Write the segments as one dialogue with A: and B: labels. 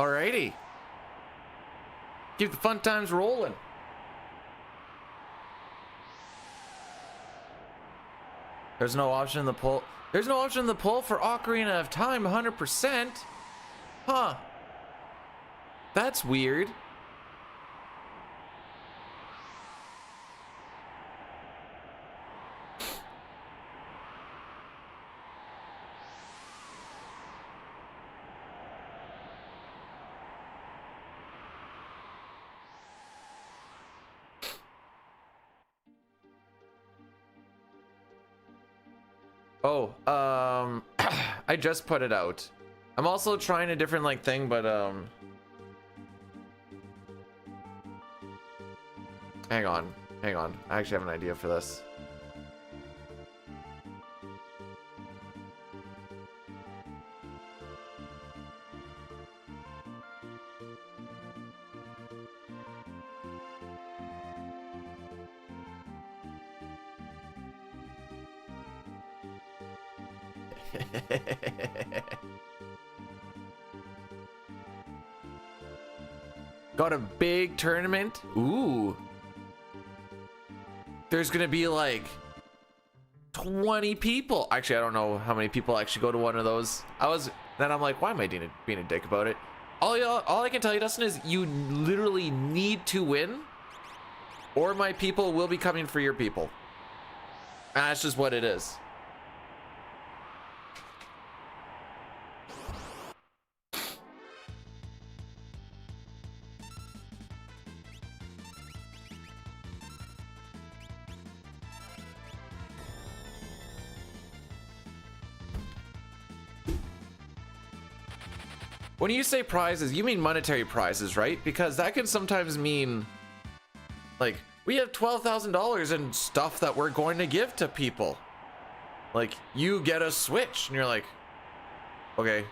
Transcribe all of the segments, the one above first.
A: Alrighty. Keep the fun times rolling. There's no option in the poll. There's no option in the poll for Ocarina of Time 100%. Huh. That's weird. Oh, I just put it out. I'm also trying a different like thing, but hang on. I actually have an idea for this. Got a big tournament. Ooh. There's gonna be like 20 people. Actually, I don't know how many people actually go to one of those. Then I'm like, why am I being a dick about it? All I can tell you, Dustin, is you literally need to win, or my people will be coming for your people. And that's just what it is. When you say prizes, you mean monetary prizes, right? Because that can sometimes mean, like, we have $12,000 in stuff that we're going to give to people. Like, you get a Switch, and you're like, okay.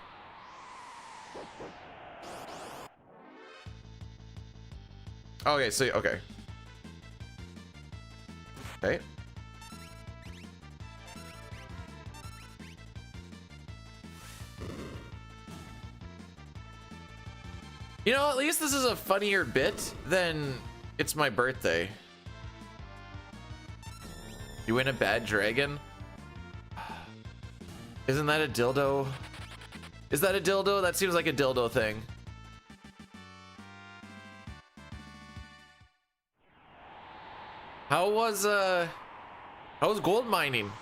A: Okay, so, okay. Okay. You know, at least this is a funnier bit than it's my birthday. You win a bad dragon? Isn't that a dildo? Is that a dildo? That seems like a dildo thing. How was gold mining?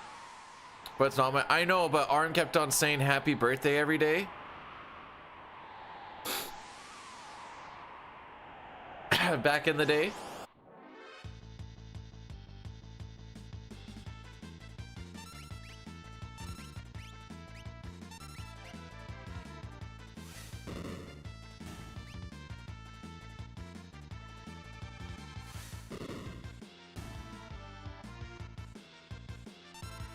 A: But it's not my, I know, but Arn kept on saying happy birthday every day. Back in the day.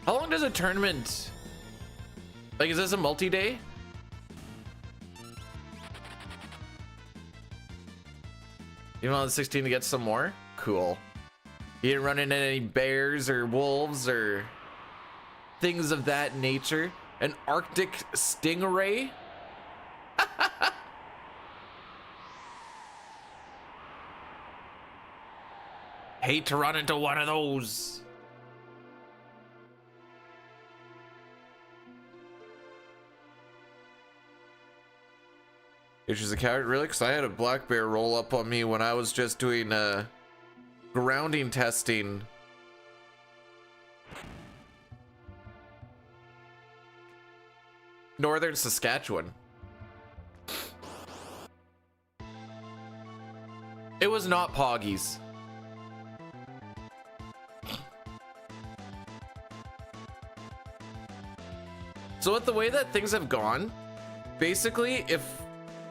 A: How long does a tournament, like, is this a multi-day? Even on the 16 to get some more? Cool. You didn't run into any bears or wolves or things of that nature? An Arctic stingray? Hate to run into one of those. Which is a coward, really? Because I had a black bear roll up on me when I was just doing grounding testing. Northern Saskatchewan. It was not Poggies. So with the way that things have gone, basically, if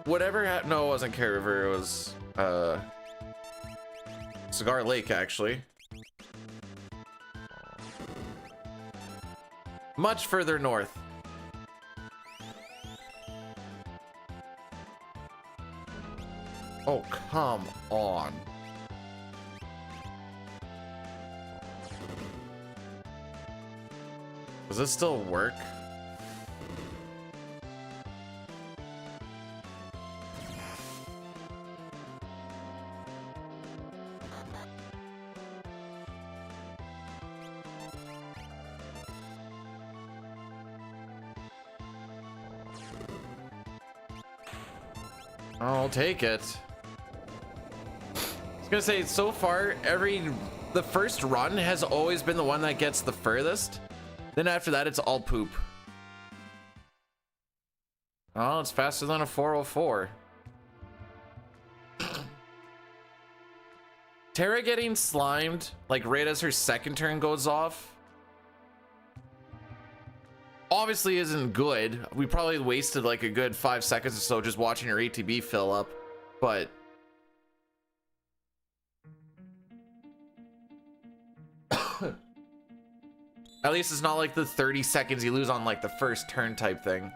A: whatever no, it wasn't Carry River, it was Cigar Lake, actually. Much further north. Oh, come on. Does this still work? I'll take it. I was gonna say, so far, the first run has always been the one that gets the furthest. Then after that, it's all poop. Oh, it's faster than a 404. Terra getting slimed, like right as her second turn goes off, obviously isn't good. We probably wasted like a good 5 seconds or so just watching her ATB fill up, but at least it's not like the 30 seconds you lose on like the first turn type thing.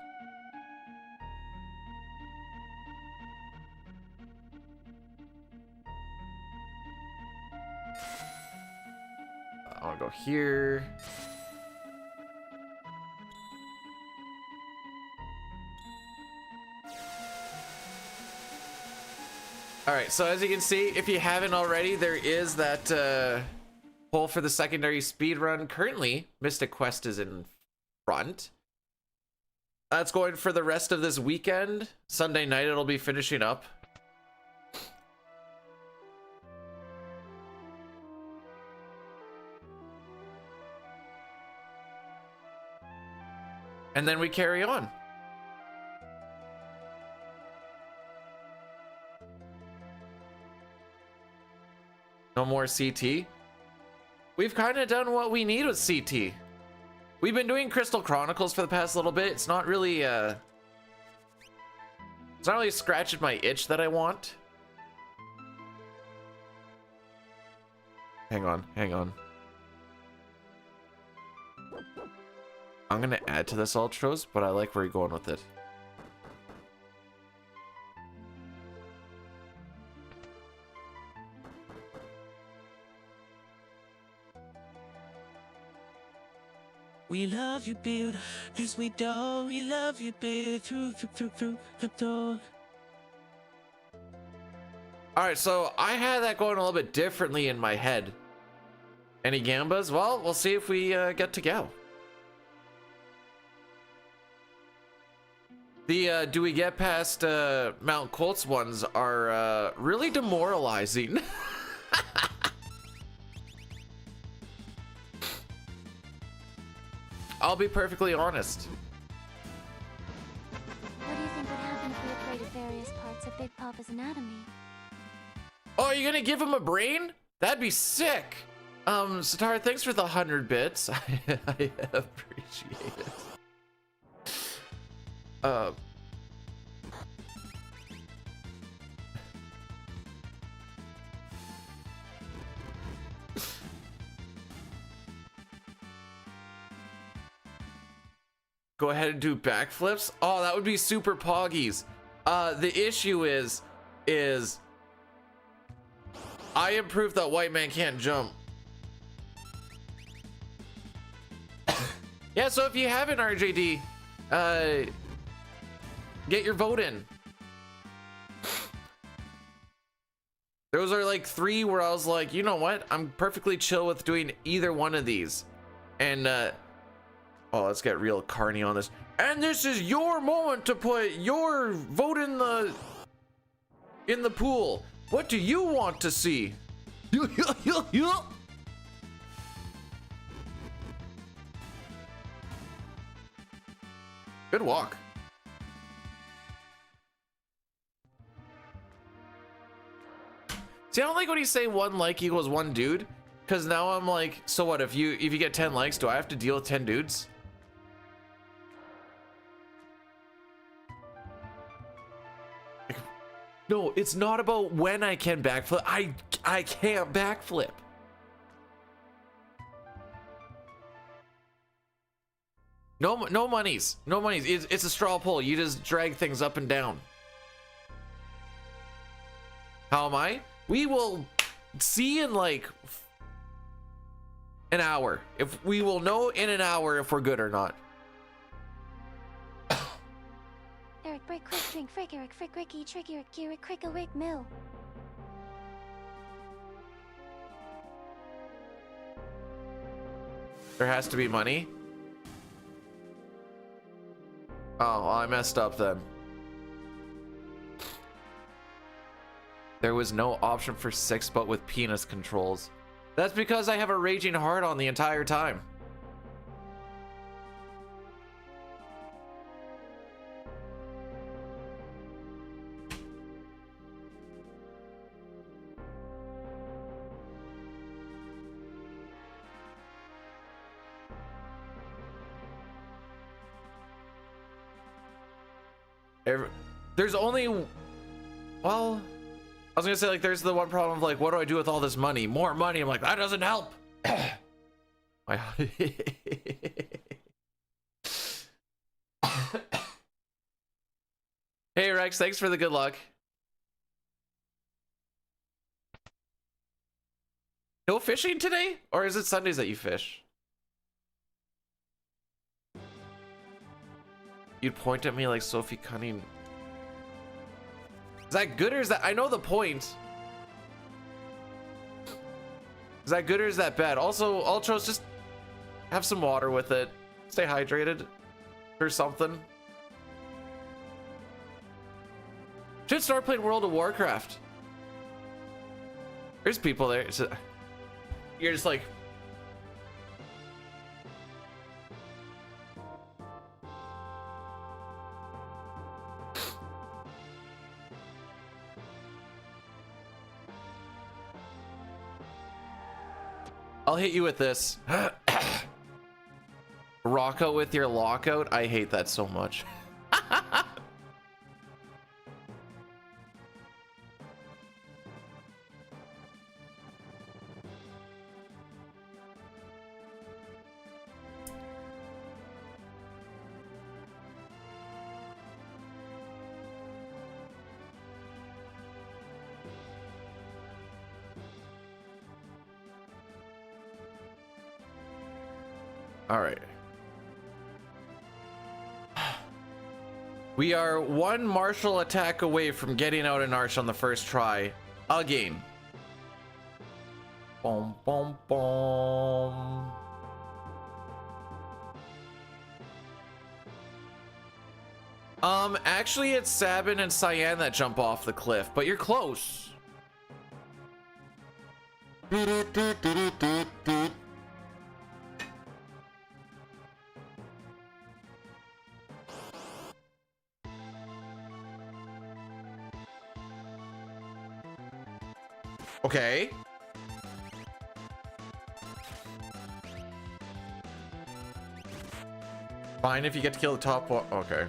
A: I want to go here. All right, so as you can see, if you haven't already, there is that poll for the secondary speed run. Currently, Mystic Quest is in front. That's going for the rest of this weekend. Sunday night, it'll be finishing up. And then we carry on. No more CT. We've kind of done what we need with CT. We've been doing Crystal Chronicles for the past little bit. It's not really scratching my itch that I want. Hang on. I'm gonna add to this Ultros, but I like where you're going with it.
B: We love you, build, cause we don't. We love you, build, through.
A: All right, so I had that going a little bit differently in my head. Any gambas? Well, we'll see if we get to go. The do we get past Mount Colts ones are really demoralizing. I'll be perfectly honest.
C: What do you think would happen if we upgraded various parts of Big Papa's anatomy?
A: Oh, you're gonna give him a brain? That'd be sick. Satara, thanks for the 100 bits. I appreciate it. Go ahead and do backflips. Oh, that would be super poggies. The issue is I am proof that white man can't jump. Yeah, so if you have an RJD, get your vote in. Those are like 3 where I was like, you know what? I'm perfectly chill with doing either one of these. And oh, let's get real carny on this. And this is your moment to put your vote in the pool. What do you want to see? Good walk. See, I don't like when you say 1 like equals 1 dude, because now I'm like, so what if you get 10 likes, do I have to deal with 10 dudes? No, it's not about when I can backflip. I can't backflip. No monies. No monies. It's a straw poll. You just drag things up and down. How am I? We will see in like an hour. If we will know in an hour if we're good or not.
C: Eric, break, quick, drink, frick, Eric, frick, Ricky, trick, Eric, Eric, crick, Rick, mill.
A: There has to be money. Oh, well, I messed up then. There was no option for 6 but with penis controls. That's because I have a raging heart on the entire time. There's only, well, I was gonna say, like, there's the one problem of, like, what do I do with all this money? More money. I'm like, that doesn't help. My Hey Rex, thanks for the good luck. No fishing today? Or is it Sundays that you fish? You'd point at me like Sophie Cunning. Is that good or is that... I know the point. Is that good or is that bad? Also, Ultros, just have some water with it. Stay hydrated or something. Should start playing World of Warcraft. There's people there. You're just like... I'll hit you with this. Rock out with your lockout. I hate that so much. All right. We are one martial attack away from getting out an arch on the first try. Again. Boom, boom, boom. Actually, it's Sabin and Cyan that jump off the cliff, but you're close. Okay. Fine if you get to kill the top one. Okay.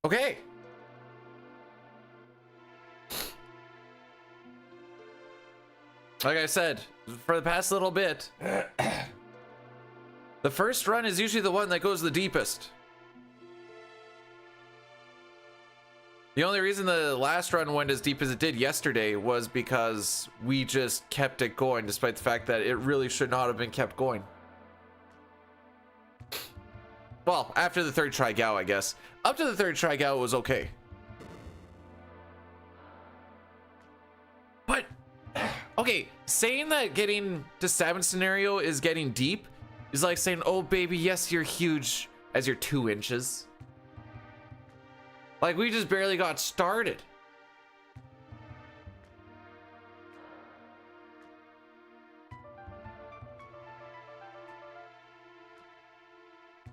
A: Okay. Like I said, for the past little bit, the first run is usually the one that goes the deepest. The only reason the last run went as deep as it did yesterday was because we just kept it going, despite the fact that it really should not have been kept going. Well, after the third try Gao, I guess. Up to the third try Gao was okay. But, okay, saying that getting to 7 scenario is getting deep is like saying, oh baby, yes, you're huge as you're 2 inches. Like, we just barely got started.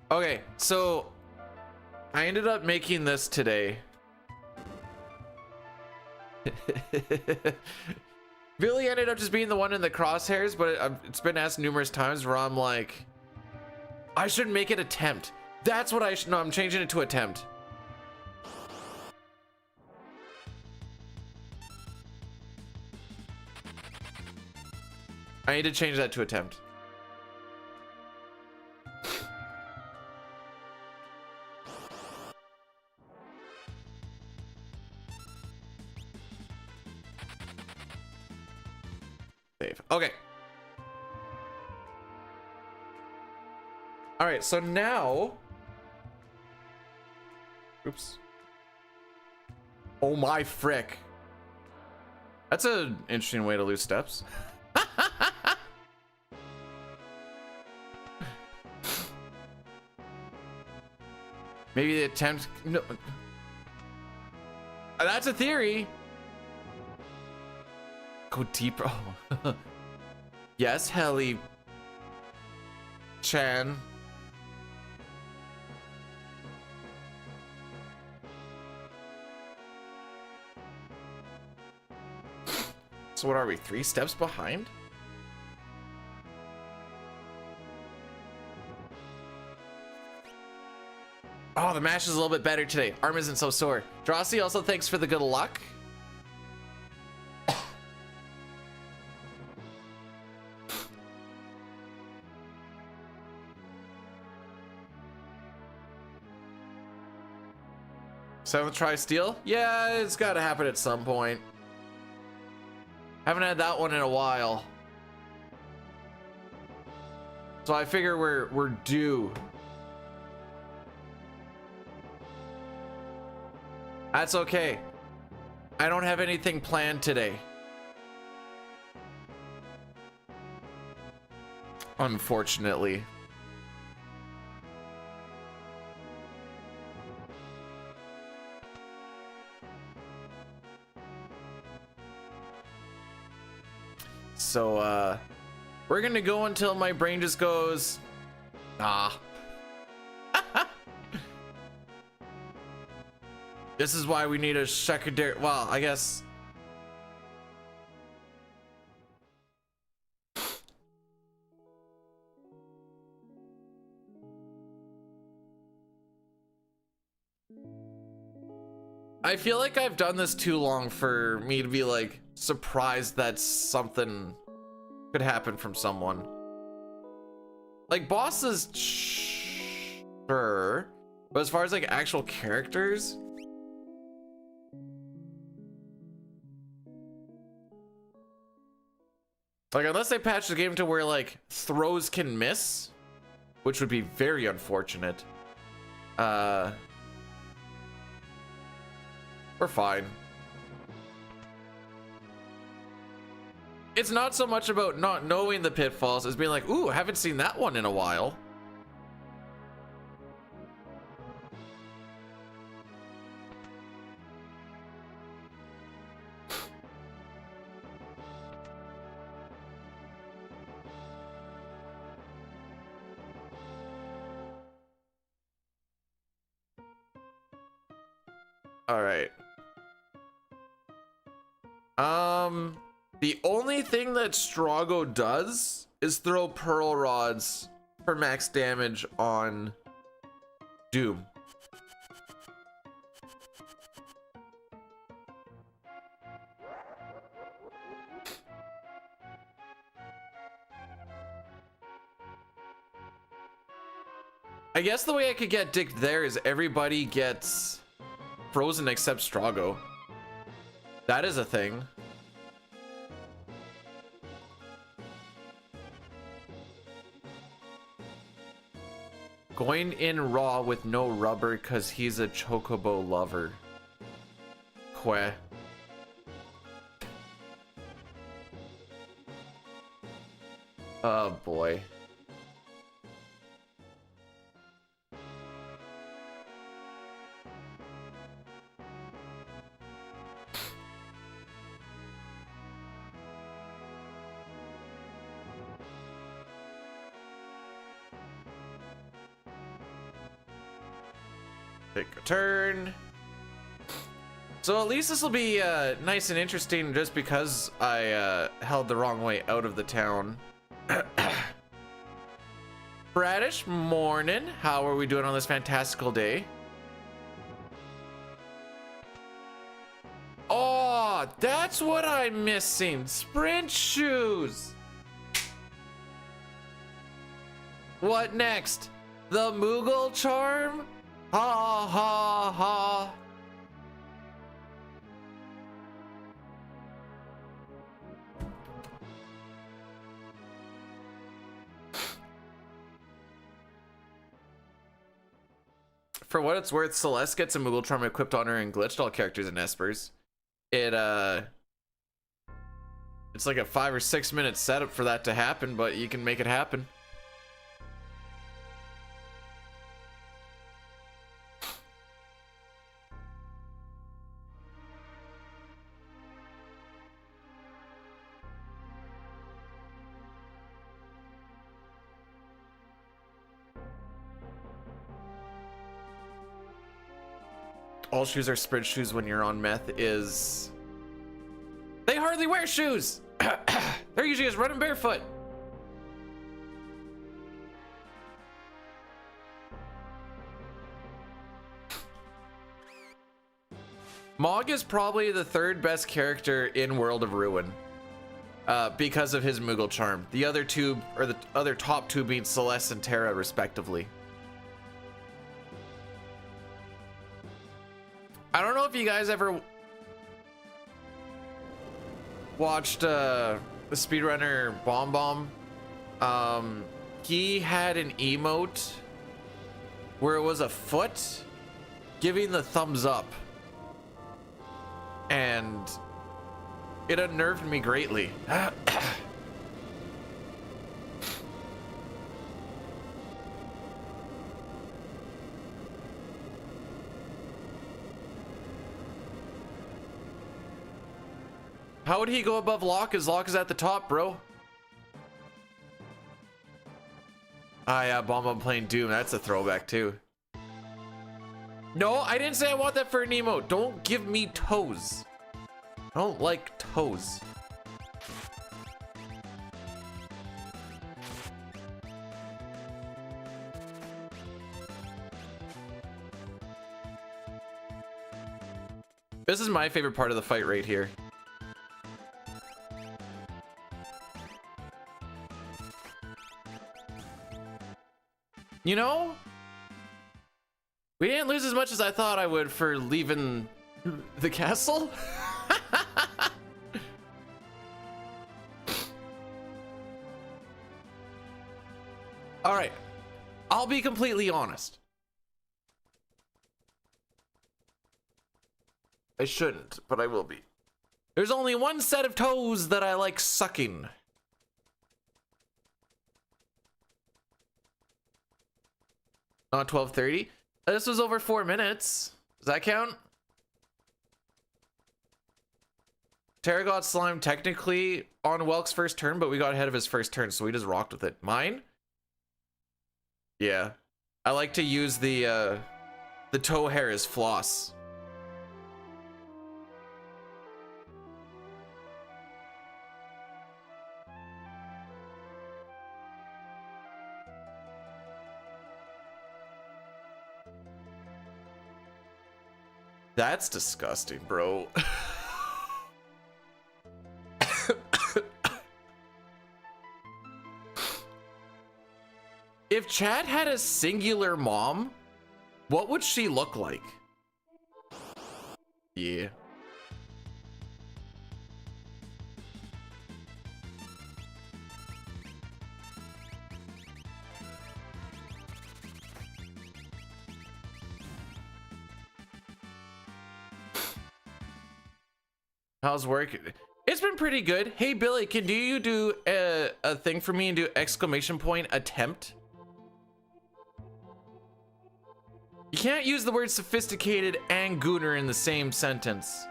A: Okay, so I ended up making this today. Billy ended up just being the one in the crosshairs, but it's been asked numerous times where I'm like, I should make it attempt. That's what I should. No, I'm changing it to attempt. I need to change that to attempt. All right, so now, oops. Oh my frick. That's an interesting way to lose steps. Maybe the attempt, no. That's a theory. Go deeper. Oh. Yes, Helly Chan. So what are we, 3 steps behind? Oh, the mash is a little bit better today. Arm isn't so sore. Drosy, also thanks for the good luck. Seventh try steal? Yeah, it's gotta happen at some point. Haven't had that one in a while. So I figure we're due. That's okay. I don't have anything planned today. Unfortunately. So, we're gonna go until my brain just goes, ah. This is why we need a secondary, well, I guess. I feel like I've done this too long for me to be like surprised that something could happen from someone. Like bosses, sure, but as far as like actual characters, like unless they patch the game to where like throws can miss, which would be very unfortunate, we're fine. It's not so much about not knowing the pitfalls as being like, ooh, I haven't seen that one in a while. All right. The only thing that Strago does is throw pearl rods for max damage on Doom. I guess the way I could get dicked there is everybody gets frozen except Strago. That is a thing. Going in raw with no rubber because he's a chocobo lover. Queh. Oh boy. Take a turn. So at least this will be nice and interesting just because I held the wrong way out of the town. Bradish, morning. How are we doing on this fantastical day? Oh, that's what I'm missing. Sprint shoes. What next? The Moogle charm? Ha ha ha. For what it's worth, Celeste gets a Moogle Charm equipped on her and glitched all characters in Espers. It's like a 5 or 6 minute setup for that to happen, but you can make it happen. All shoes are sprint shoes when you're on meth is... They hardly wear shoes! They're usually just running barefoot. Mog is probably the 3rd best character in World of Ruin. Because of his Moogle Charm. The other two, or the other top 2 being Celeste and Terra respectively. I don't know if you guys ever watched the speedrunner Bomb Bomb. He had an emote where it was a foot giving the thumbs up, and it unnerved me greatly. How would he go above Locke? As Locke is at the top, bro. Ah, yeah, Bomb playing Doom. That's a throwback, too. No, I didn't say I want that for an emote. Don't give me toes. I don't like toes. This is my favorite part of the fight right here. You know, we didn't lose as much as I thought I would for leaving the castle. All right, I'll be completely honest. I shouldn't, but I will be. There's only one set of toes that I like sucking. Not 12:30. This was over 4 minutes. Does that count? Terra got slime technically on Welk's first turn, but we got ahead of his first turn, so we just rocked with it. Mine? Yeah. I like to use the toe hair as floss. That's disgusting, bro. If Chad had a singular mom, what would she look like? Yeah. How's work? It's been pretty good. Hey Billy, can you do a thing for me and do exclamation point attempt? You can't use the word sophisticated and gooner in the same sentence.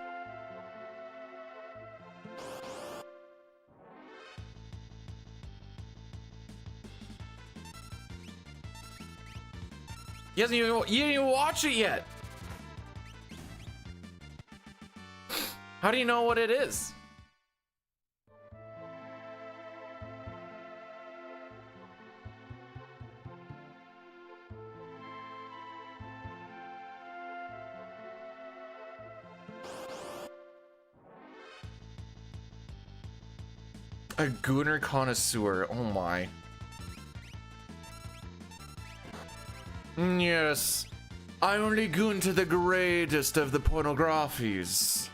A: You didn't even watch it yet. How do you know what it is? A gooner connoisseur. Oh my. Yes. I only goon to the greatest of the pornographies.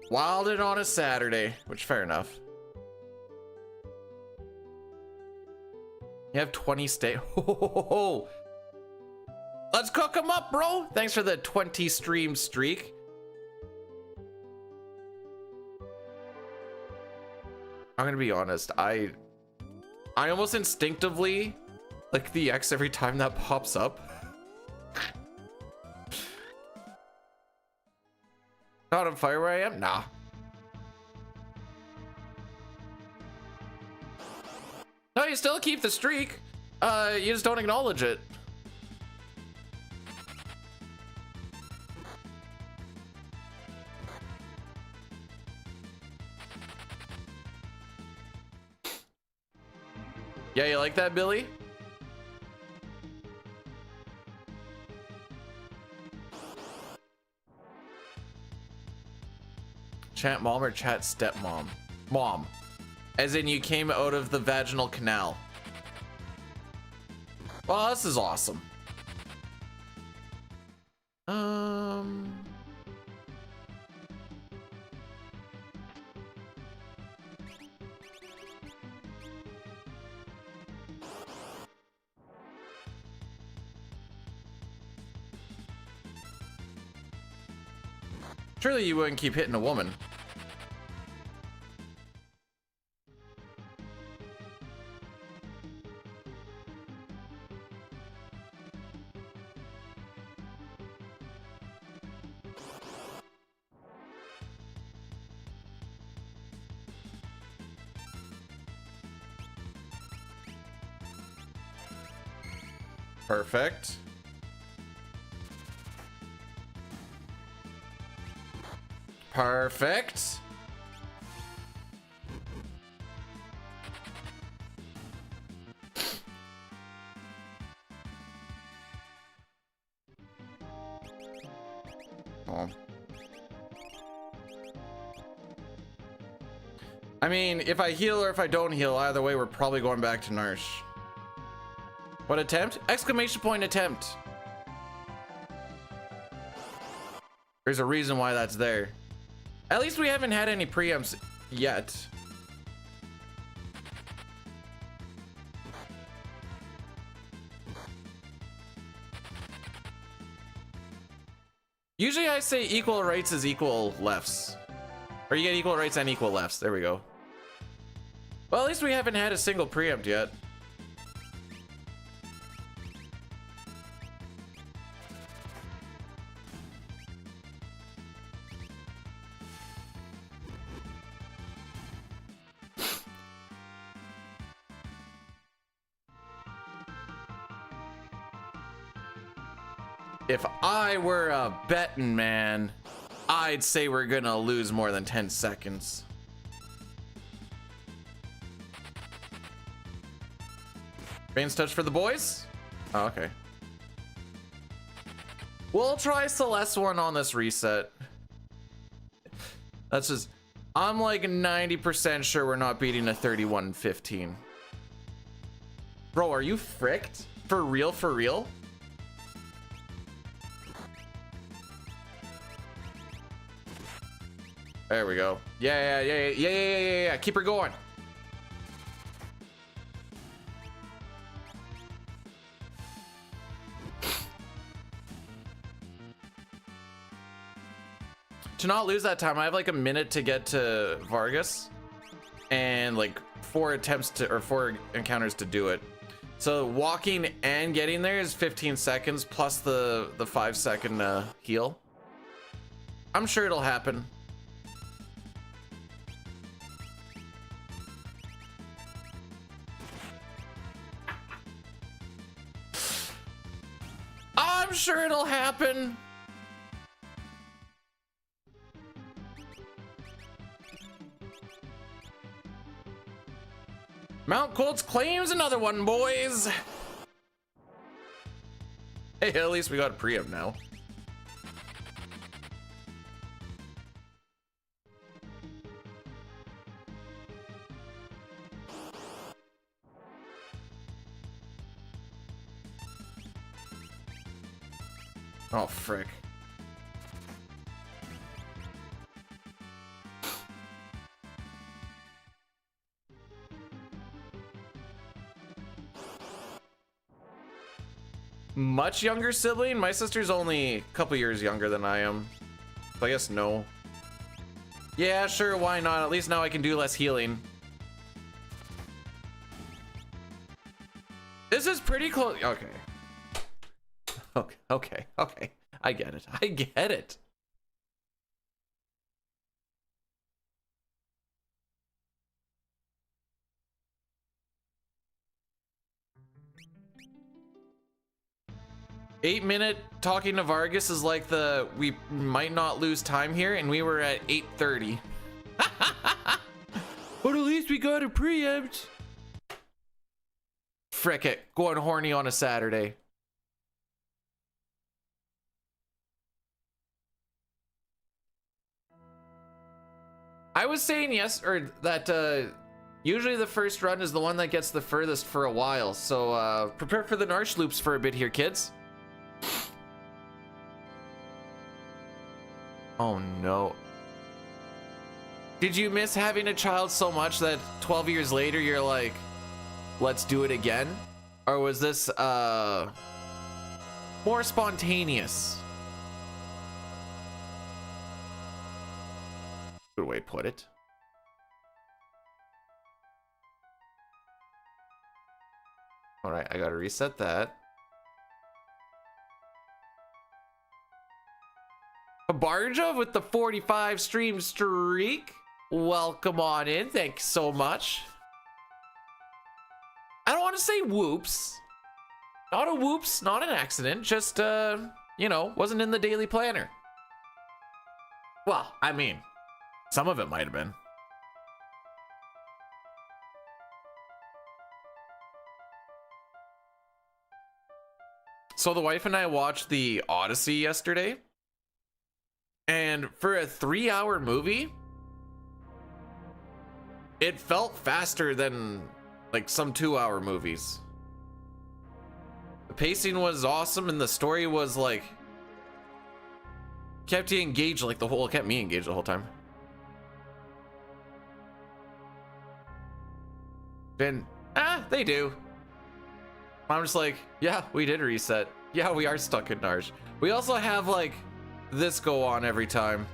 A: Wilded on a Saturday, which fair enough. You have 20 stay. Let's cook them up, bro. Thanks for the 20 stream streak. I'm gonna be honest. I almost instinctively click the X every time that pops up. Not on fire where I am? Nah. No, you still keep the streak. You just don't acknowledge it. Yeah, you like that, Billy? Chat mom or chat stepmom? Mom. As in you came out of the vaginal canal. Well, this is awesome. Surely you wouldn't keep hitting a woman. Perfect. Perfect. Oh. I mean, if I heal or if I don't heal, either way, we're probably going back to Narsh. What attempt? Exclamation point attempt. There's a reason why that's there. At least we haven't had any preempts yet. Usually I say equal rights is equal lefts. Or you get equal rights and equal lefts. There we go. Well, at least we haven't had a single preempt yet. If I were a betting man, I'd say we're gonna lose more than 10 seconds. Bane's touch for the boys? Oh, okay. We'll try Celeste one on this reset. That's just, I'm like 90% sure we're not beating a 31-15. Bro, are you fricked? For real, for real? There we go. Yeah. Keep her going. To not lose that time, I have like a minute to get to Vargas and like 4 attempts to, or 4 encounters to do it. So walking and getting there is 15 seconds plus the 5-second heal. I'm sure it'll happen. I'm sure it'll happen. Mount Colts claims another one, boys. Hey, at least we got a preempt now. Oh, frick. Much younger sibling? My sister's only a couple years younger than I am. So I guess no. Yeah, sure, why not? At least now I can do less healing. This is pretty close. Okay. Okay. I get it. I get it. Eight-minute talking to Vargas is like the we might not lose time here, and we were at 8:30. But at least we got a preempt. Frick it, going horny on a Saturday. I was saying yes, or that usually the first run is the one that gets the furthest for a while. So prepare for the Narsh loops for a bit here, kids. Oh no. Did you miss having a child so much that 12 years later you're like, let's do it again? Or was this more spontaneous? Good way to put it. All right, I gotta reset that. Barja with the 45 stream streak. Welcome on in. Thanks so much. I don't want to say whoops. Not a whoops, not an accident. Just, you know, wasn't in the daily planner. Well, I mean, some of it might have been. So the wife and I watched the Odyssey yesterday. And for a 3-hour movie, it felt faster than like some 2-hour movies. The pacing was awesome and the story was like kept you engaged like the whole, kept me engaged the whole time. Then, they do. I'm just like, yeah, we did reset. Yeah, we are stuck in Narsh. We also have like this go on every time.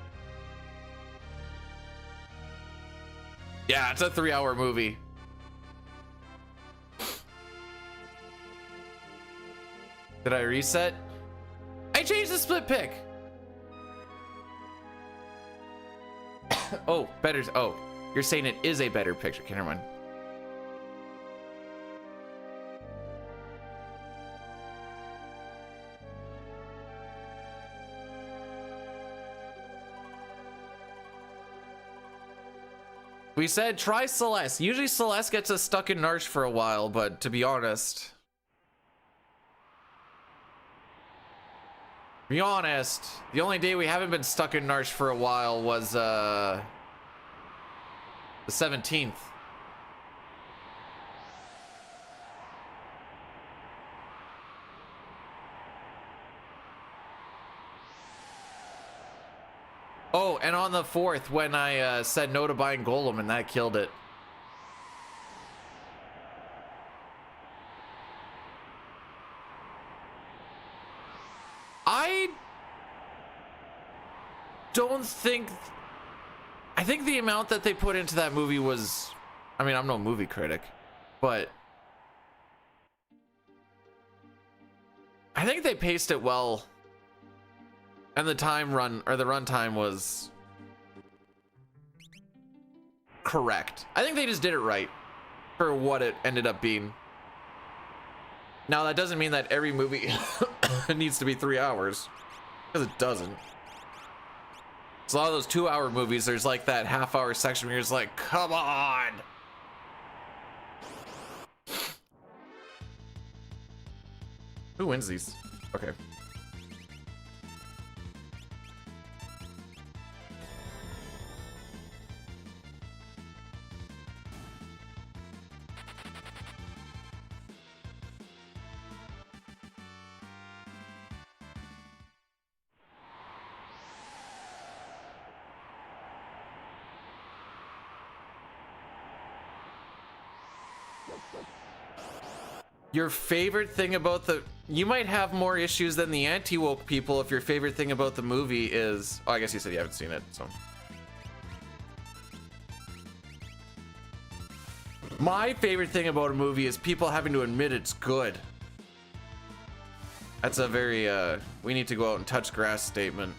A: Yeah, it's a 3-hour movie. Did I reset? I changed the split pick. Oh, better. Oh, you're saying it is a better picture. Okay, never mind. We said try Celeste. Usually Celeste gets us stuck in Narsh for a while, but to be honest, the only day we haven't been stuck in Narsh for a while was the 17th. Oh, and on the 4th when I said no to buying Golem and that killed it. I don't think... I think the amount that they put into that movie was... I mean, I'm no movie critic, but... I think they paced it well. And the runtime was correct. I think they just did it right for what it ended up being. Now that doesn't mean that every movie needs to be 3 hours, because it doesn't. So a lot of those 2-hour movies, there's like that half-hour section where you're just like, come on. Who wins these? Okay. Your favorite thing about the... You might have more issues than the anti-woke people if your favorite thing about the movie is... Oh, I guess you said you haven't seen it, so... My favorite thing about a movie is people having to admit it's good. That's a very, we need to go out and touch grass statement.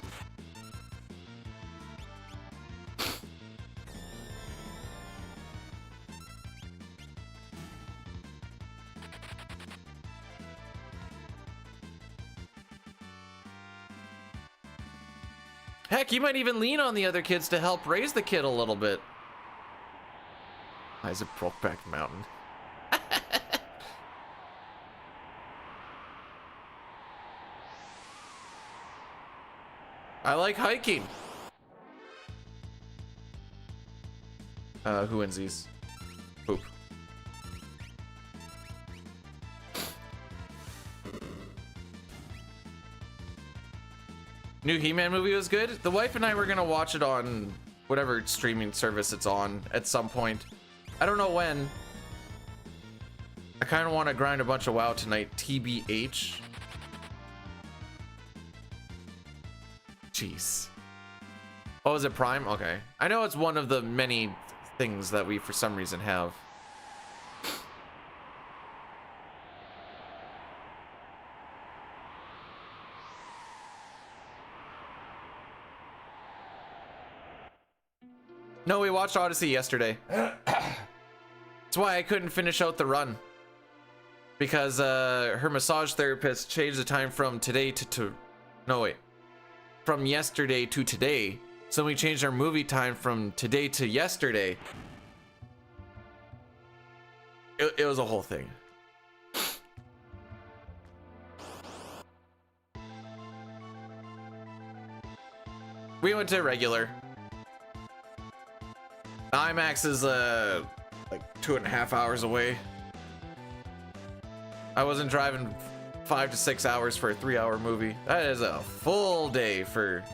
A: Heck, you might even lean on the other kids to help raise the kid a little bit. Why is it Brokeback Mountain? I like hiking. Who wins these? Poop. New He-Man movie was good. The wife and I were gonna watch it on whatever streaming service it's on at some point. I don't know when. I kind of want to grind a bunch of WoW tonight, TBH. Jeez. Oh, is it Prime? Okay. I know it's one of the many things that we for some reason have. No, we watched Odyssey yesterday. That's why I couldn't finish out the run. Because her massage therapist changed the time from today to no, wait. From yesterday to today. So we changed our movie time from today to yesterday. It was a whole thing. We went to regular. IMAX is like 2.5 hours away. I wasn't driving 5 to 6 hours for a 3-hour movie. That is a full day for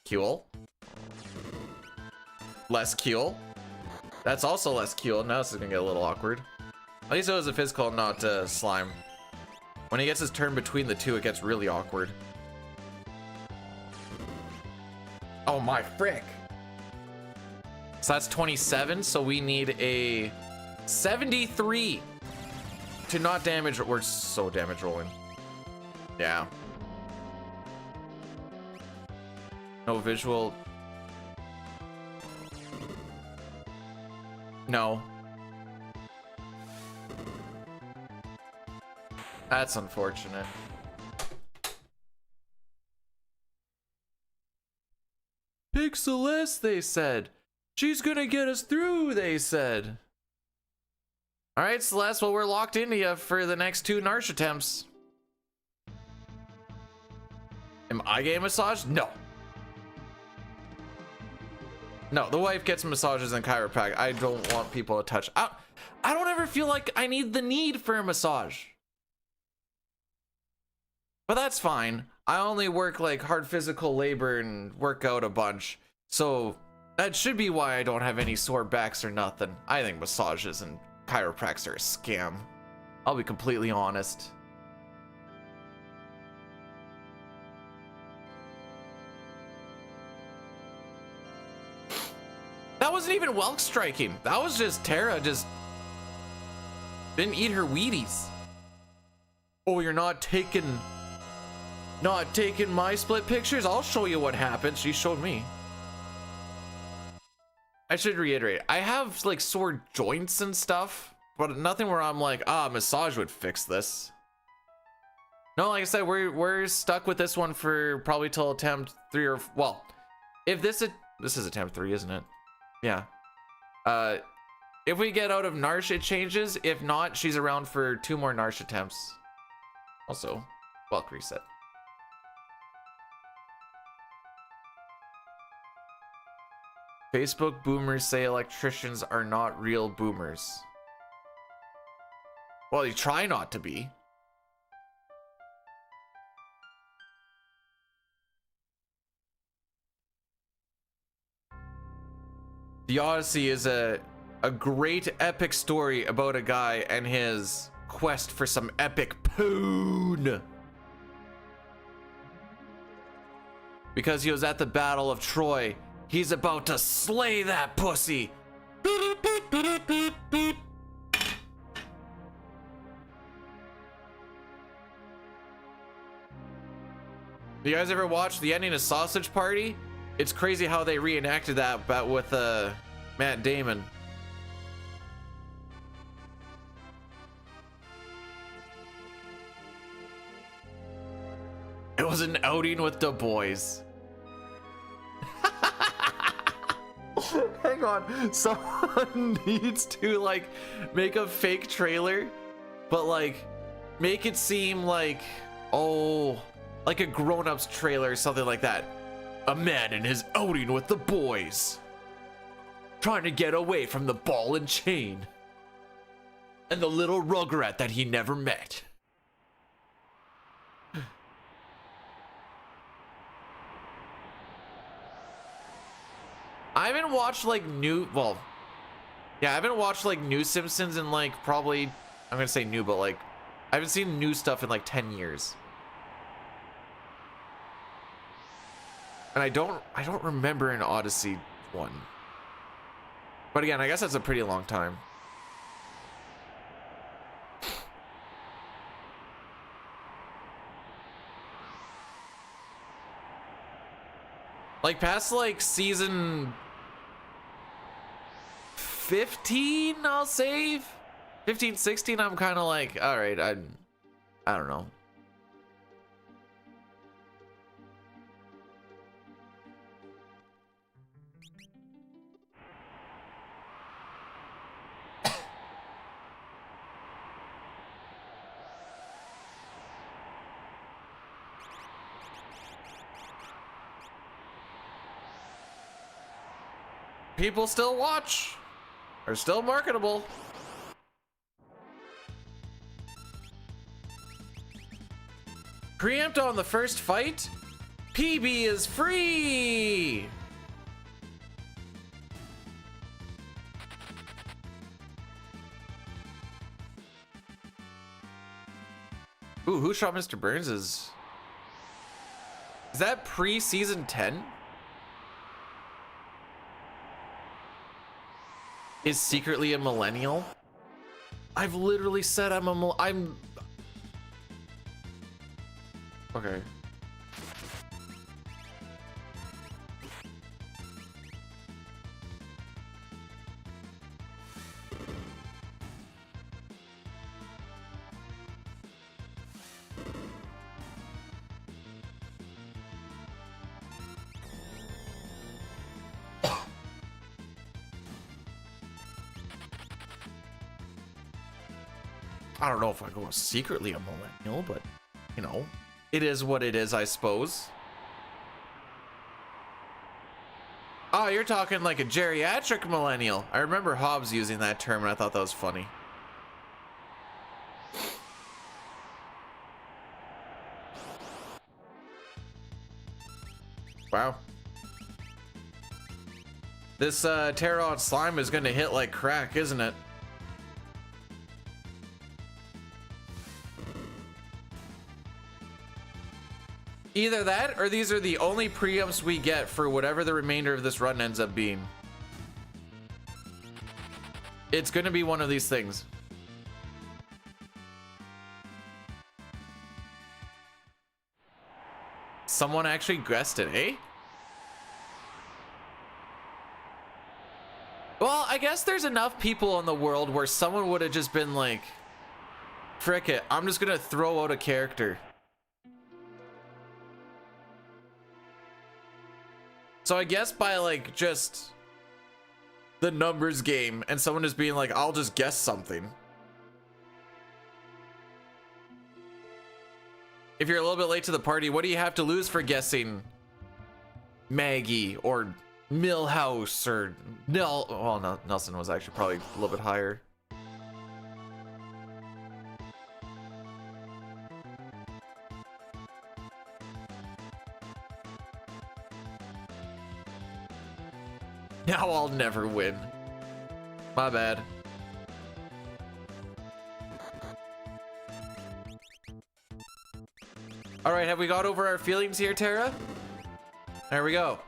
A: Kuel. Less Kuel. That's also less Kuel. Now this is gonna get a little awkward. At least it was a physical, not slime. When he gets his turn between the two, it gets really awkward. Oh my frick. So that's 27, so we need a 73 to not damage. We're so damage rolling. Yeah. No visual. No. That's unfortunate. Pick Celeste, they said. She's gonna get us through, they said. All right, Celeste, well, we're locked into you for the next 2 Narsh attempts. Am I getting massaged? No. No, the wife gets massages and chiropractic. I don't want people to touch. I don't ever feel like I need the need for a massage. But that's fine. I only work like hard physical labor and work out a bunch. So that should be why I don't have any sore backs or nothing. I think massages and chiropractic are a scam. I'll be completely honest. That wasn't even Welk striking. That was just Tara just didn't eat her Wheaties. Oh, you're not taking my split pictures? I'll show you what happened. She showed me. I should reiterate, I have like sore joints and stuff, but nothing where I'm like, massage would fix this. No, like I said, we're stuck with this one for probably till attempt 3 or, well, if this is attempt 3, isn't it? Yeah. If we get out of Narsh, it changes. If not, she's around for 2 more Narsh attempts. Also, Welk reset. Facebook boomers say electricians are not real boomers. Well, you try not to be. The Odyssey is a a great epic story about a guy and his quest for some epic poon. Because he was at the Battle of Troy, he's about to slay that pussy. You guys ever watch the ending of Sausage Party? It's crazy how they reenacted that, but with Matt Damon. It was an outing with the boys. Hang on, someone needs to like make a fake trailer, but like make it seem like, oh, like a grown-ups trailer or something like that. A man in his outing with the boys, trying to get away from the ball and chain and the little rugrat that he never met. I haven't watched like I haven't watched like new Simpsons in like probably, I'm gonna say new, but like I haven't seen new stuff in like 10 years. And I don't remember an Odyssey one. But again, I guess that's a pretty long time. Like past like season 15, I'll say 15, 16, I'm kind of like, all right, I don't know. People still watch. Are still marketable. Preempt on the first fight. PB is free. Ooh, Who Shot Mr. Burns is that pre-season 10? Is secretly a millennial? I've literally said I'm okay. I don't know if I go secretly a millennial, but you know, it is what it is, I suppose. Oh, you're talking like a geriatric millennial. I remember Hobbes using that term and I thought that was funny. Wow. This Terra slime is gonna hit like crack, isn't it? Either that, or these are the only preempts we get for whatever the remainder of this run ends up being. It's gonna be one of these things. Someone actually guessed it, eh? Well, I guess there's enough people in the world where someone would have just been like, frick it, I'm just gonna throw out a character. So I guess by like just the numbers game and someone just being like, I'll just guess something. If you're a little bit late to the party, what do you have to lose for guessing Maggie or Millhouse or well, no, Nelson was actually probably a little bit higher. Now I'll never win. My bad. All right, have we got over our feelings here, Tara? There we go.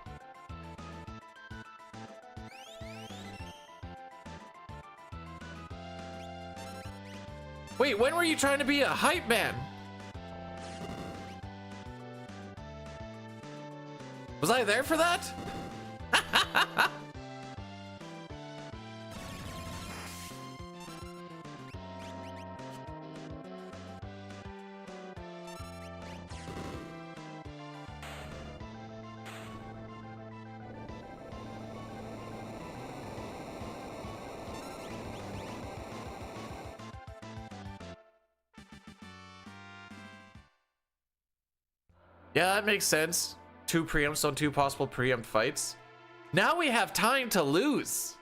A: Wait, when were you trying to be a hype man? Was I there for that? Yeah, that makes sense. 2 preempts on 2 possible preempt fights. Now we have time to lose.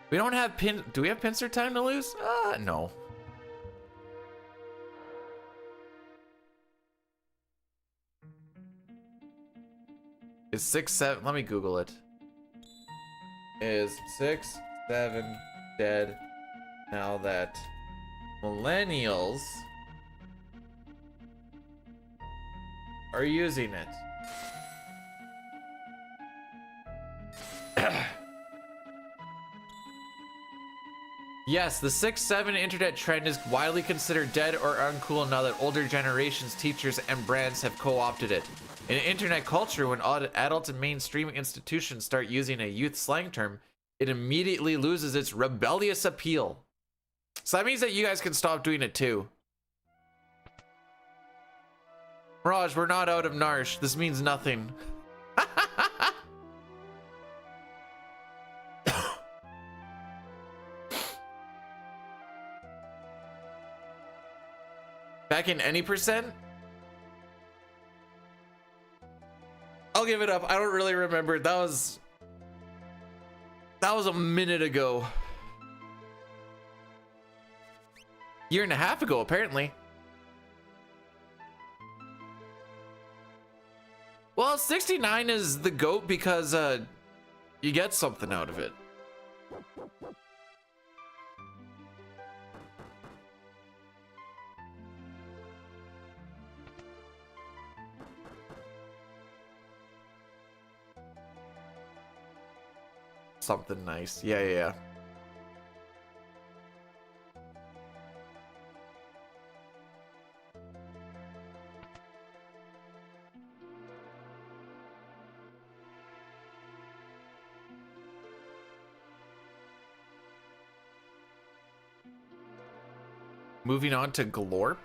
A: We don't have pin. Do we have pincer time to lose? No. Is 6, 7? Let me Google it. Is 6, 7 dead now that millennials are using it? Yes, the 6-7 internet trend is widely considered dead or uncool now that older generations, teachers, and brands have co-opted it. In internet culture, when adults and mainstream institutions start using a youth slang term, it immediately loses its rebellious appeal. So that means that you guys can stop doing it too. Raj, we're not out of Narsh. This means nothing. Back in any percent? I'll give it up. I don't really remember. That was a minute ago. Year and a half ago, apparently. Well, 69 is the GOAT because you get something out of it. Something nice. Yeah. Moving on to Glorp.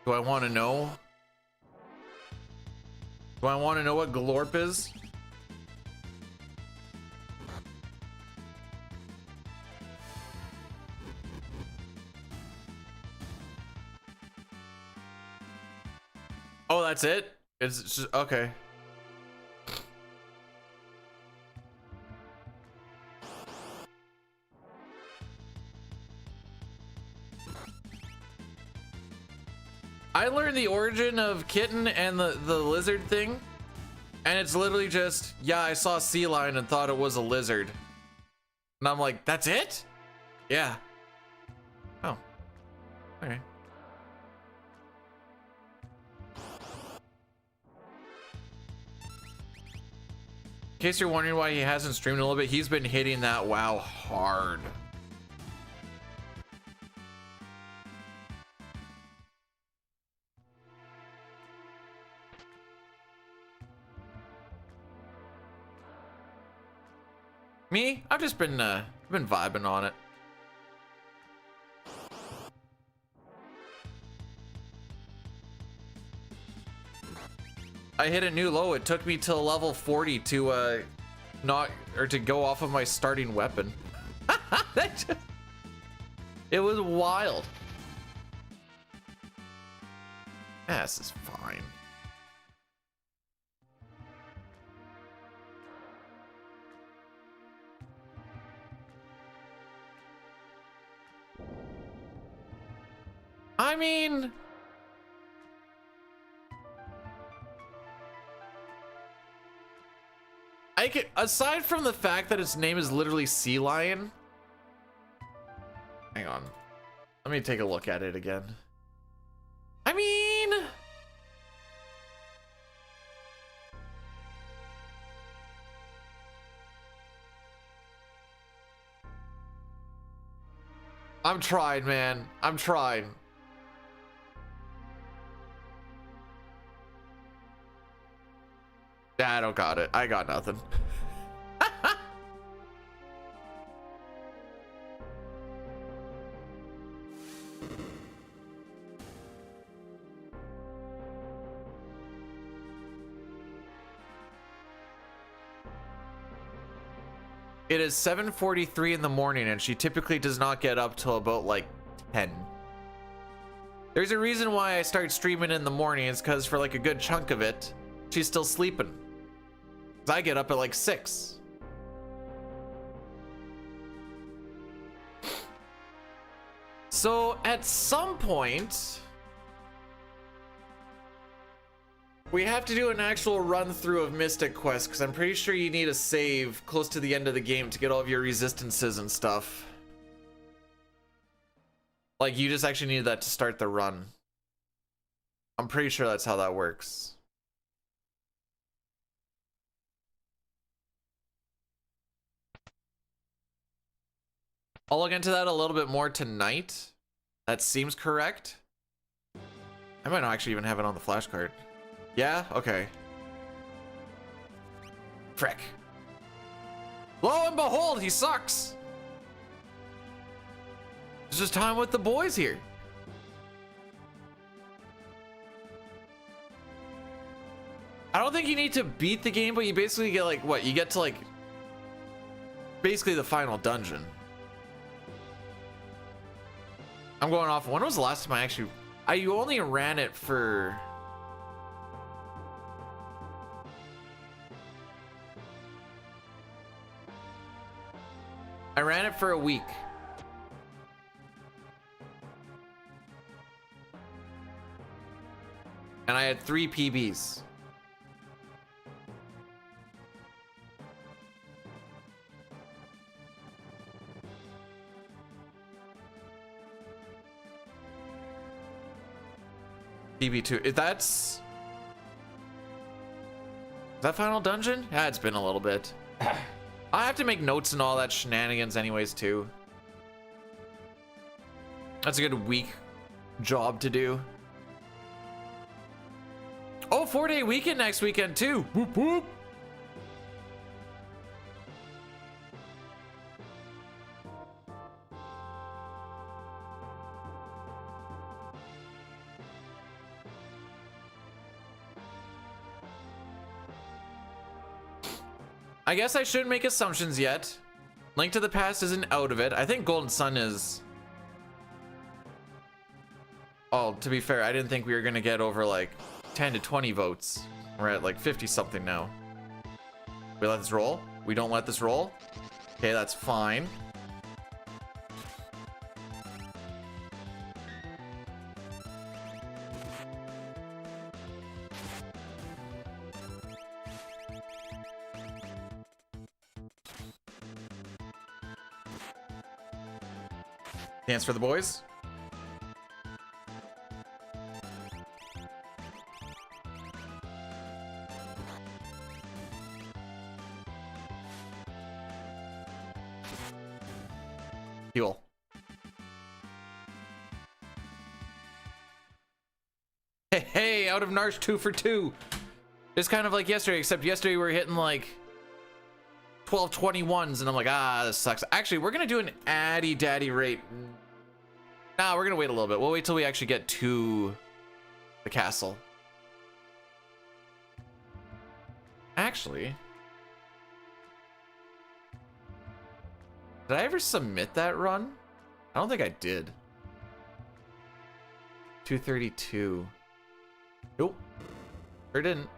A: Do I want to know? Do I want to know what Glorp is? Oh, that's it? It's just, okay. I learned the origin of kitten and the lizard thing, and it's literally just, yeah, I saw sea lion and thought it was a lizard. And I'm like, that's it? Yeah. Oh. Okay. In case you're wondering why he hasn't streamed in a little bit, he's been hitting that WoW hard. Me? I've just been vibing on it. I hit a new low. It took me till level 40 to to go off of my starting weapon. It was wild. Yeah, this is fine. I mean, I can, aside from the fact that its name is literally Sea Lion. Hang on. Let me take a look at it again. I mean, I'm trying, man. I'm trying. I don't got it. I got nothing. It is 7:43 in the morning and she typically does not get up till about like 10. There's a reason why I start streaming in the morning. It's because for like a good chunk of it, she's still sleeping. I get up at like 6. So at some point, we have to do an actual run through of Mystic Quest because I'm pretty sure you need a save close to the end of the game to get all of your resistances and stuff. Like you just actually need that to start the run. I'm pretty sure that's how that works. I'll look into that a little bit more tonight. That seems correct. I might not actually even have it on the flashcard. Yeah? Okay. Frick. Lo and behold, he sucks. It's just time with the boys here. I don't think you need to beat the game, but you basically get like, what? You get to like, basically the final dungeon. I'm going off. When was the last time you only ran it for... I ran it for a week. And I had 3 PBs. PB2. Is that final dungeon? Yeah, it's been a little bit. I have to make notes and all that shenanigans anyways too. That's a good week job to do. Oh, 4-day weekend next weekend too. Whoop whoop. I guess I shouldn't make assumptions yet. Link to the Past isn't out of it. I think Golden Sun is. Oh, to be fair, I didn't think we were gonna get over like 10 to 20 votes. We're at like 50 something now. We let this roll? We don't let this roll? Okay, that's fine. Dance for the boys. Fuel. Hey, out of Narsh 2 for 2. It's kind of like yesterday, except yesterday we were hitting like 1221s and I'm like, this sucks. Actually, we're gonna do an addy daddy rate. Nah, we're gonna wait a little bit. We'll wait till we actually get to the castle. Actually, did I ever submit that run? I don't think I did. 232. Nope, sure didn't.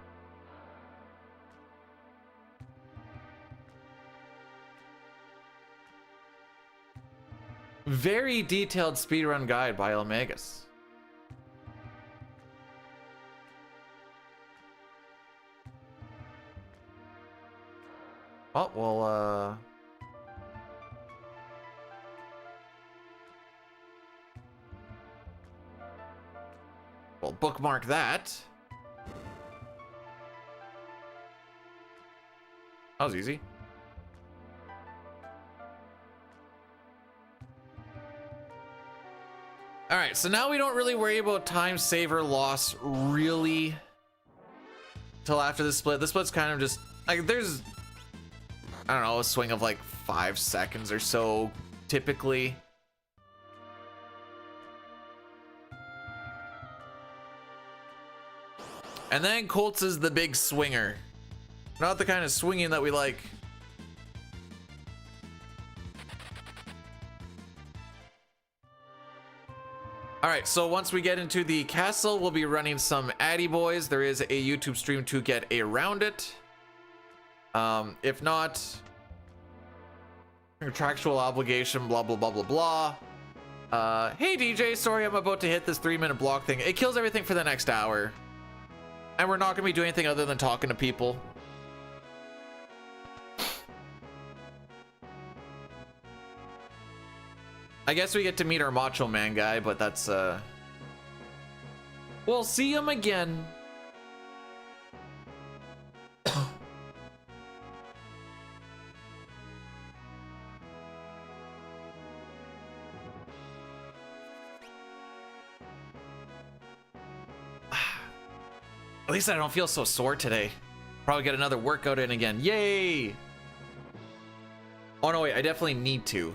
A: Very detailed speedrun guide by Elmagus. Oh, well, we'll bookmark that. That was easy. All right, so now we don't really worry about time saver loss really till after the split. The split's kind of just like there's, I don't know, a swing of like 5 seconds or so typically. And then Colts is the big swinger. Not the kind of swinging that we like. All right, so once we get into the castle, we'll be running some Addy Boys. There is a YouTube stream to get around it. If not, contractual obligation, blah, blah, blah, blah, blah. Hey, DJ, sorry, I'm about to hit this 3-minute block thing. It kills everything for the next hour. And we're not going to be doing anything other than talking to people. I guess we get to meet our Macho Man guy, but that's, we'll see him again. At least I don't feel so sore today. Probably get another workout in again. Yay! Oh no, wait, I definitely need to.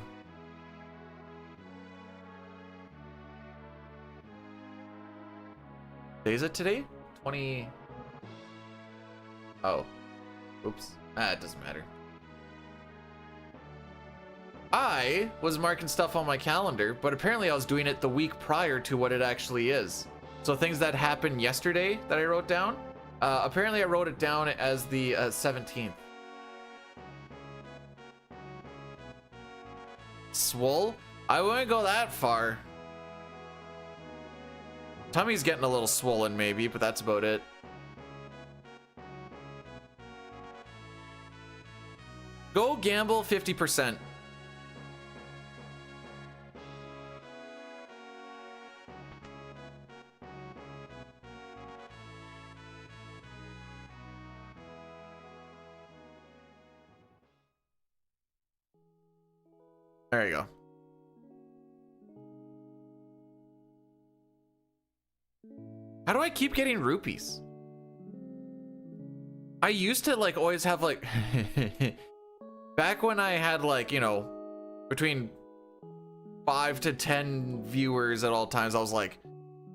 A: Day is it today? 20. Oh. Oops. It doesn't matter. I was marking stuff on my calendar, but apparently I was doing it the week prior to what it actually is. So things that happened yesterday that I wrote down, apparently I wrote it down as the 17th. Swole? I wouldn't go that far. Tummy's getting a little swollen maybe, but that's about it. Go gamble 50%. There you go. How do I keep getting rupees? I used to like always have like back when I had like, you know, between 5 to 10 viewers at all times, I was like,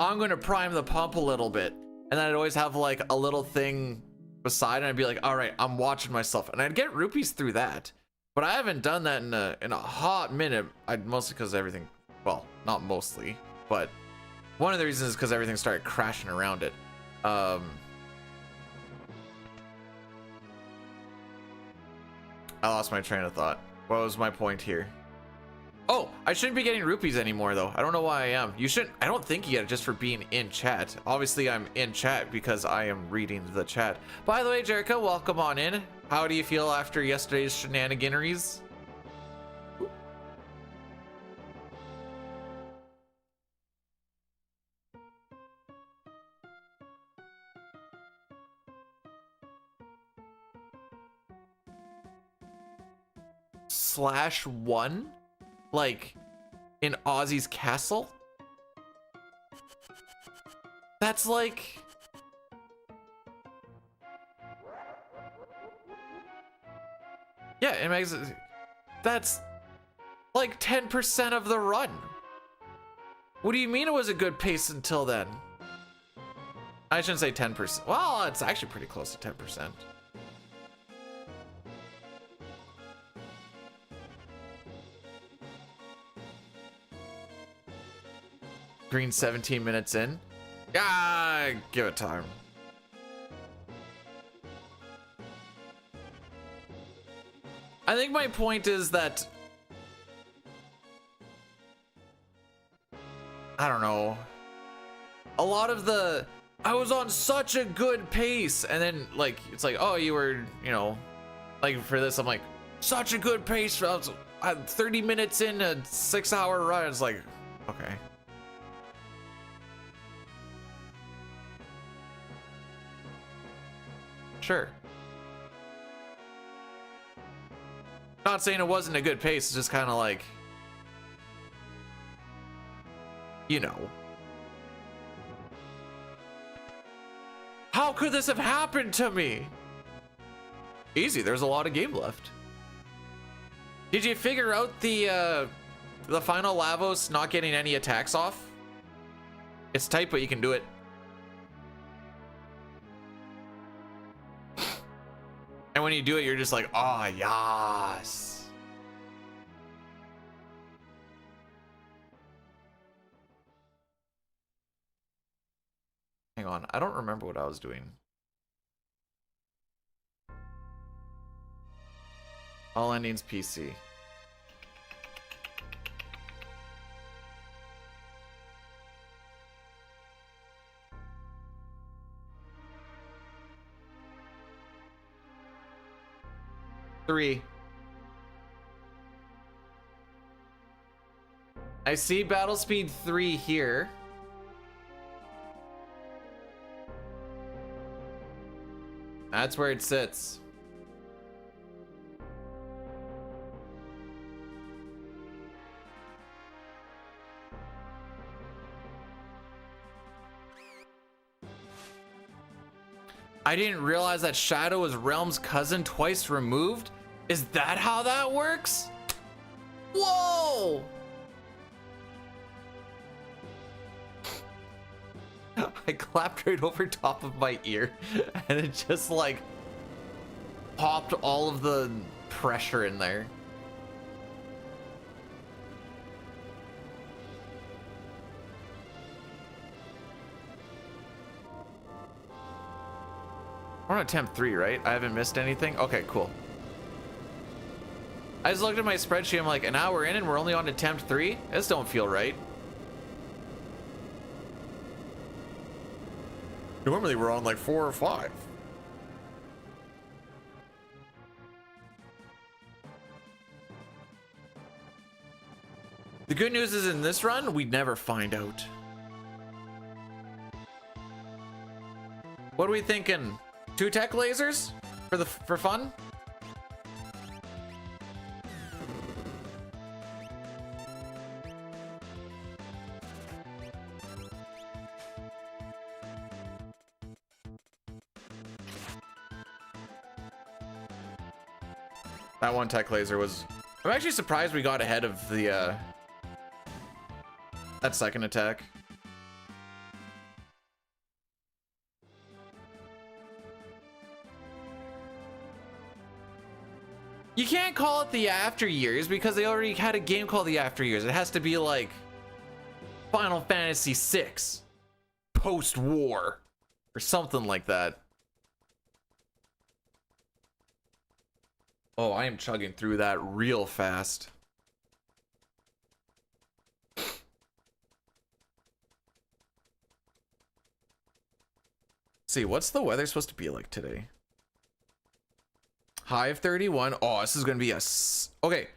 A: I'm gonna prime the pump a little bit. And then I'd always have like a little thing beside and I'd be like, all right, I'm watching myself. And I'd get rupees through that. But I haven't done that in a hot minute. Mostly because everything, well, not mostly, but one of the reasons is because everything started crashing around it. I lost my train of thought. What was my point here? Oh, I shouldn't be getting rupees anymore though. I don't know why I am. You shouldn't. I don't think you get it just for being in chat. Obviously I'm in chat because I am reading the chat. By the way, Jericho, welcome on in. How do you feel after yesterday's shenaniganeries? /1? Like in Ozzy's castle? That's like... Yeah, it makes it... That's like 10% of the run. What do you mean it was a good pace until then? I shouldn't say 10%. Well, it's actually pretty close to 10%. Green 17 minutes in. Yeah, give it time. I think my point is that I don't know. A lot of the I was on such a good pace and then like it's like, oh, you were, you know, Like for this, I'm like, such a good pace. I'm 30 minutes in a 6-hour run. It's like, okay. Sure. Not saying it wasn't a good pace, it's just kind of like, you know. How could this have happened to me? Easy, there's a lot of game left. Did you figure out the final Lavos not getting any attacks off? It's tight, but you can do it. And when you do it, you're just like, oh, yes. Hang on, I don't remember what I was doing. All endings PC. Three. I see battle speed 3 here. That's where it sits. I didn't realize that Shadow was Realm's cousin twice removed. Is that how that works? Whoa! I clapped right over top of my ear and it just like popped all of the pressure in there. We're on attempt 3, right? I haven't missed anything? Okay, cool. I just looked at my spreadsheet, I'm like, an hour in and we're only on attempt 3? This don't feel right. Normally we're on like 4 or 5. The good news is in this run, we'd never find out. What are we thinking? 2 tech lasers for fun? That one tech laser was... I'm actually surprised we got ahead of the that second attack. You can't call it the After Years because they already had a game called the After Years. It has to be like Final Fantasy VI post-war or something like that. Oh, I am chugging through that real fast. See, what's the weather supposed to be like today? High of 31. Oh, this is going to be a... Okay.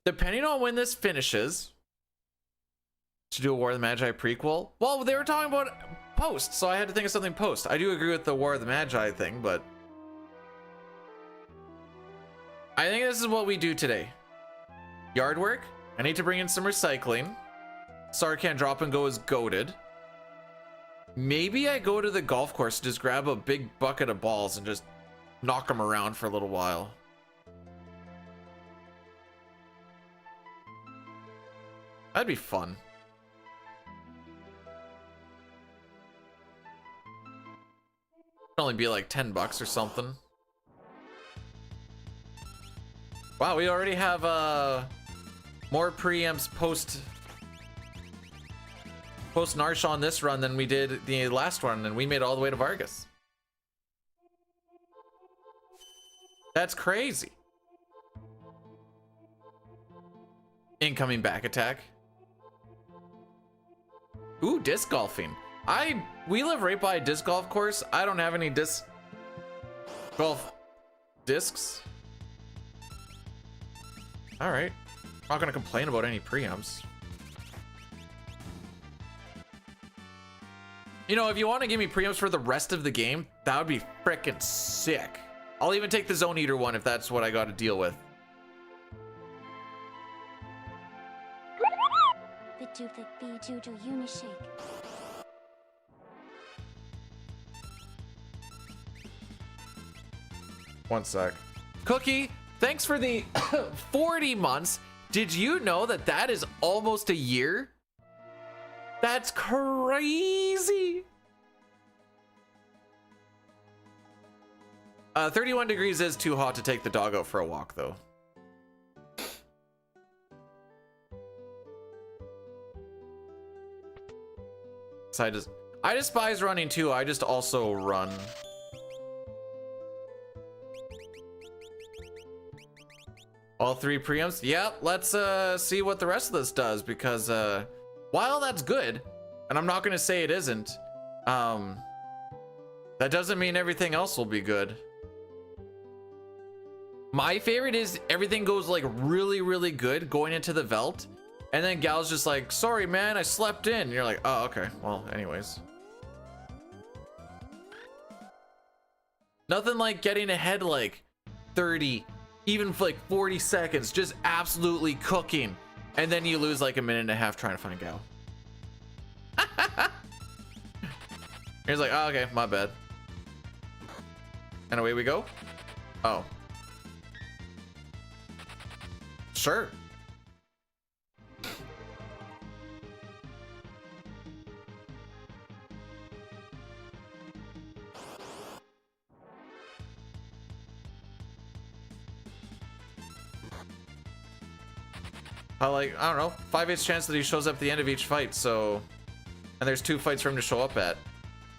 A: Depending on when this finishes... To do a War of the Magi prequel? Well, they were talking about post, so I had to think of something post. I do agree with the War of the Magi thing, but... I think this is what we do today. Yard work. I need to bring in some recycling. Sarkhan Drop and Go is goated. Maybe I go to the golf course, just grab a big bucket of balls and just knock them around for a little while. That'd be fun. It'd only be like 10 bucks or something. Wow, we already have more preamps post Narsha on this run than we did the last one, and we made it all the way to Vargas. That's crazy. Incoming back attack. Ooh, disc golfing. We live right by a disc golf course. I don't have any disc golf discs. All right. I'm not gonna complain about any preamps. You know, if you want to give me preamps for the rest of the game, that would be frickin' sick. I'll even take the Zone Eater one if that's what I got to deal with.
C: The toothpick B2 to Unishake.
A: One sec. Cookie, thanks for the 40 months. Did you know that that is almost a year? That's crazy. 31 degrees is too hot to take the dog out for a walk, though. So I despise running too. I just also run. All 3 preamps. Yeah, let's see what the rest of this does, because while that's good, and I'm not gonna say it isn't, that doesn't mean everything else will be good. My favorite is everything goes like really, really good going into the Velt, and then Gal's just like, sorry man, I slept in. And you're like, oh, okay, well, anyways. Nothing like getting ahead like 30, even for like 40 seconds, just absolutely cooking, and then you lose like a minute and a half trying to find Gal. He's like, oh, okay, my bad. And away we go. Oh. Sure. I don't know, 5/8 chance that he shows up at the end of each fight, so, and there's 2 fights for him to show up at.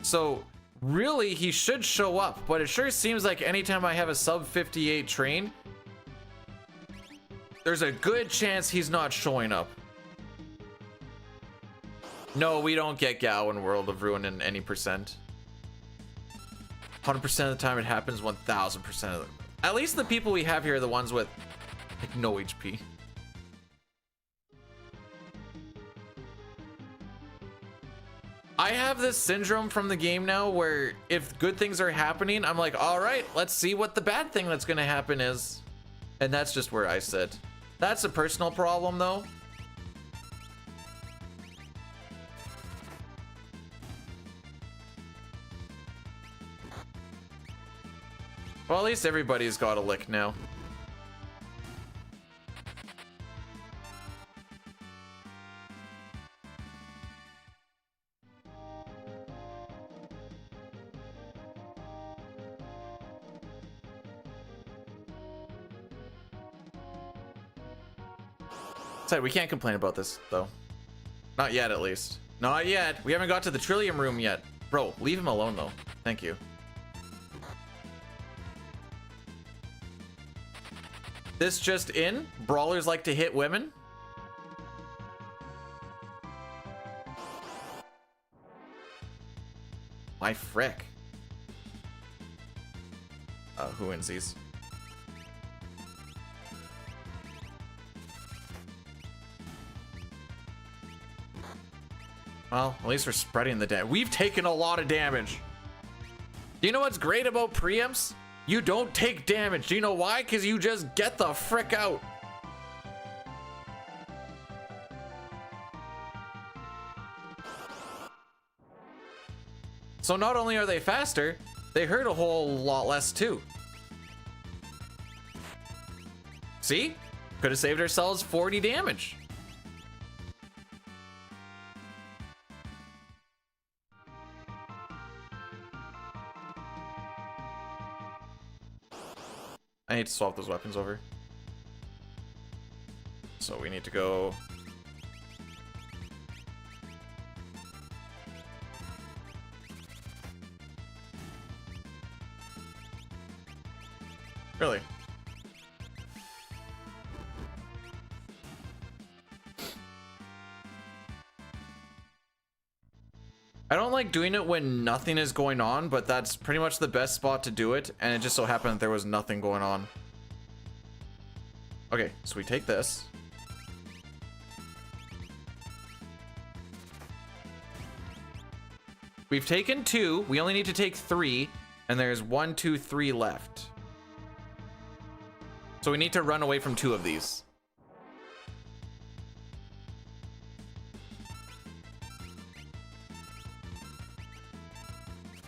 A: So really he should show up, but it sure seems like anytime I have a sub 58 train, there's a good chance he's not showing up. No, we don't get Gao in World of Ruin in any percent. 100% of the time it happens, 1000% of them. At least the people we have here are the ones with like no HP. I have this syndrome from the game now where if good things are happening, I'm like, all right, let's see what the bad thing that's gonna happen is. And that's just where I sit. That's a personal problem though. Well, at least everybody's got a lick now. We can't complain about this though. Not yet, at least. Not yet. We haven't got to the Trillium room yet. Bro, leave him alone though. Thank you. This just in. Brawlers like to hit women. My frick. Who wins these? Well, at least we're spreading the damage. We've taken a lot of damage. Do you know what's great about preamps? You don't take damage. Do you know why? Because you just get the frick out. So not only are they faster, they hurt a whole lot less too. See? Could have saved ourselves 40 damage. I need to swap those weapons over. So we need to go... Really? I don't like doing it when nothing is going on, but that's pretty much the best spot to do it, and it just so happened that there was nothing going on. Okay, so we take this. We've taken 2. We only need to take 3. And there's 1, 2, 3 left. So we need to run away from 2 of these.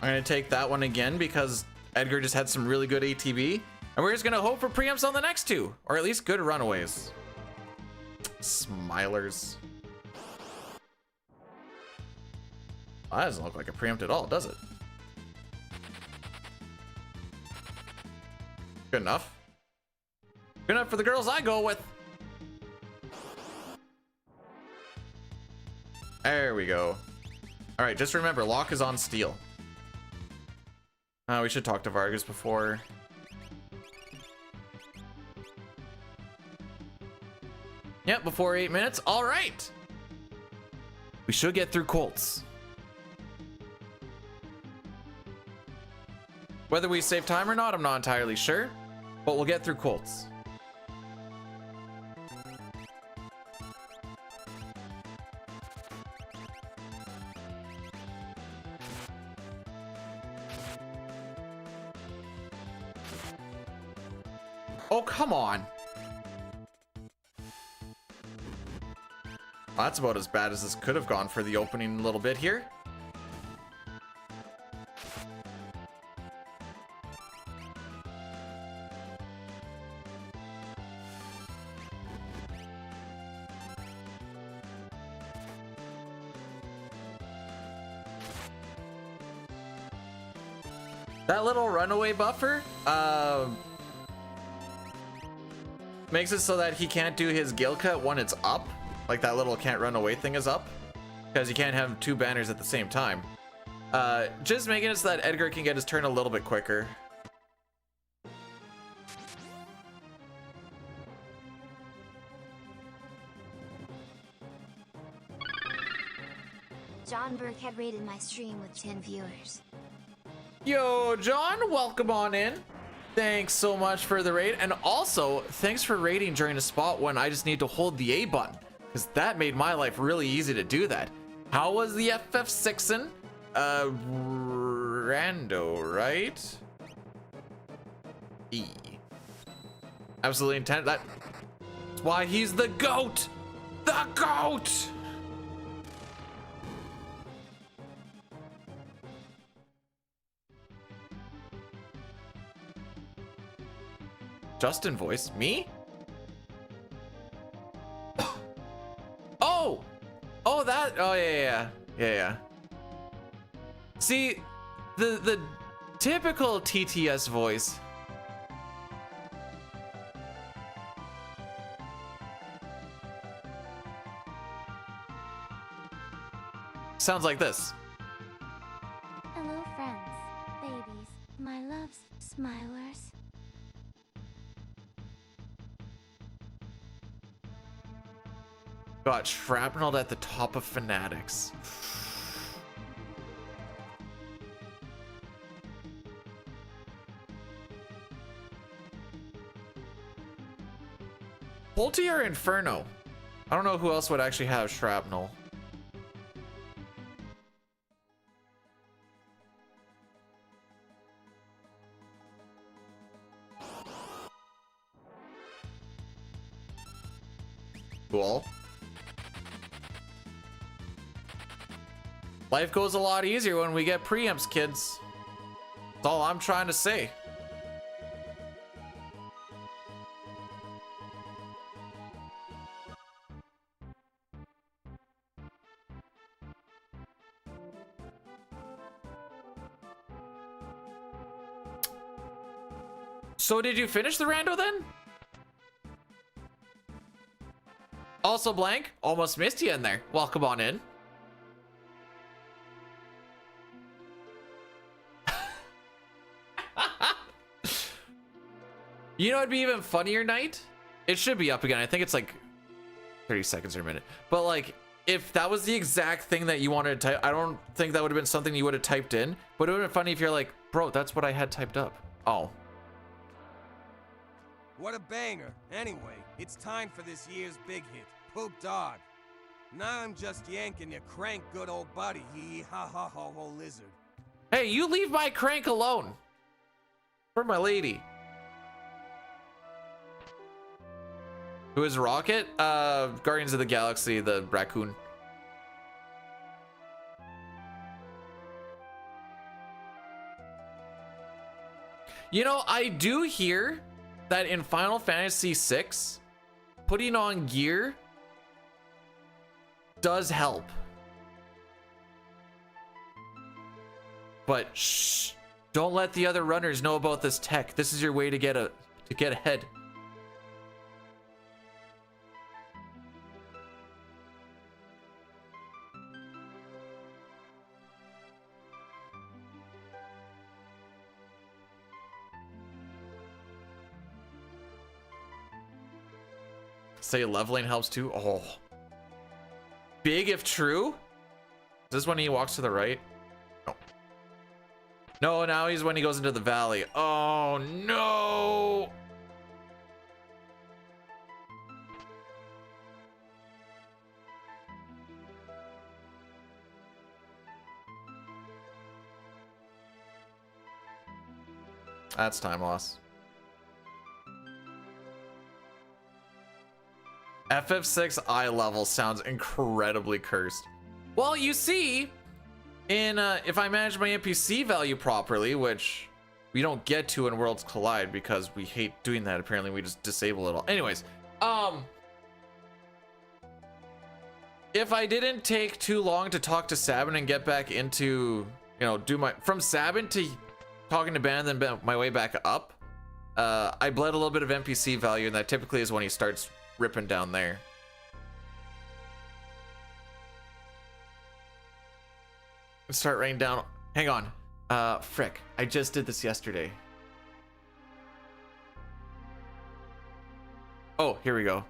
A: I'm going to take that one again because Edgar just had some really good ATB. And we're just going to hope for preempts on the next 2. Or at least good runaways. Smilers. Oh, that doesn't look like a preempt at all, does it? Good enough. Good enough for the girls I go with. There we go. All right, just remember, lock is on steel. We should talk to Vargas before. Yep, before 8 minutes. All right. We should get through Colts. Whether we save time or not, I'm not entirely sure, but we'll get through Colts. Oh, come on. Well, that's about as bad as this could have gone for the opening little bit here. That little runaway buffer makes it so that he can't do his gill cut when it's up. Like that little can't run away thing is up. Because you can't have 2 banners at the same time. Just making it so that Edgar can get his turn a little bit quicker.
C: John Burke had rated my stream with 10 viewers.
A: Yo, John, welcome on in. Thanks so much for the raid. And also, thanks for raiding during a spot when I just need to hold the A button. Because that made my life really easy to do that. How was the FF6? Rando, right? E. Absolutely intent. That's why he's the GOAT! The GOAT! Justin voice? Me? Oh! Oh, that. Oh, yeah. See, the typical TTS voice. Sounds like this.
C: Hello, friends, babies, my loves, smilers.
A: Got shrapnelled at the top of Fanatics. Polty or Inferno? I don't know who else would actually have shrapnel. Cool. Life goes a lot easier when we get preempts, kids. That's all I'm trying to say. So did you finish the rando then? Also blank, almost missed you in there. Welcome on in. You know, it'd be even funnier, Knight. It should be up again. I think it's like 30 seconds or a minute. But like, if that was the exact thing that you wanted to type, I don't think that would have been something you would have typed in. But it would have been funny if you're like, bro, that's what I had typed up. Oh.
D: What a banger. Anyway, it's time for this year's big hit, Poop Dog. Now I'm just yanking your crank good old buddy, hee ha ha ho ho lizard.
A: Hey, you leave my crank alone. For my lady. Who is Rocket? Guardians of the Galaxy, the raccoon. You know, I do hear that in Final Fantasy VI, putting on gear does help. But shh, don't let the other runners know about this tech. This is your way to get ahead. Say leveling helps too. Oh, big if true. Is this when he walks to the right? No. No, now he's when he goes into the valley. Oh no. That's time loss. FF6 eye level sounds incredibly cursed. Well, you see, in if I manage my NPC value properly, which we don't get to in Worlds Collide because we hate doing that. Apparently, we just disable it all. Anyways, if I didn't take too long to talk to Sabin and get back into, you know, do my from Sabin to talking to Ben and then my way back up, I bled a little bit of NPC value, and that typically is when he starts ripping down there. Let's start raining down. Hang on. Frick, I just did this yesterday. Oh, here we go.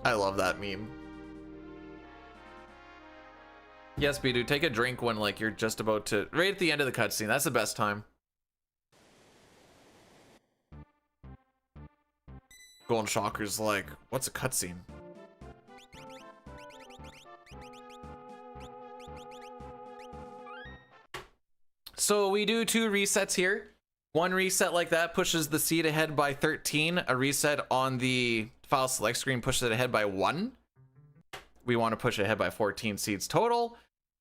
A: I love that meme. Yes, Bidu, take a drink when like you're just about to, right at the end of the cutscene. That's the best time. Golden Shocker's like, what's a cutscene? So we do 2 resets here. One reset like that pushes the seed ahead by 13. A reset on the file select screen pushes it ahead by 1. We want to push it ahead by 14 seeds total.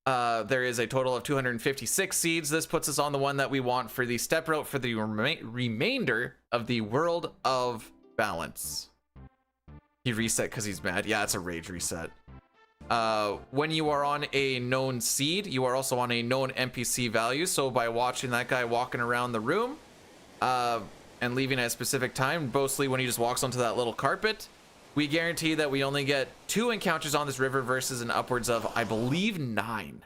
A: There is a total of 256 seeds. This puts us on the one that we want for the step route for the remainder of the World of Balance. He reset because he's mad. Yeah, it's a rage reset. When you are on a known seed, you are also on a known NPC value. So by watching that guy walking around the room and leaving at a specific time, mostly when he just walks onto that little carpet, we guarantee that we only get 2 encounters on this river versus an upwards of, I believe, 9.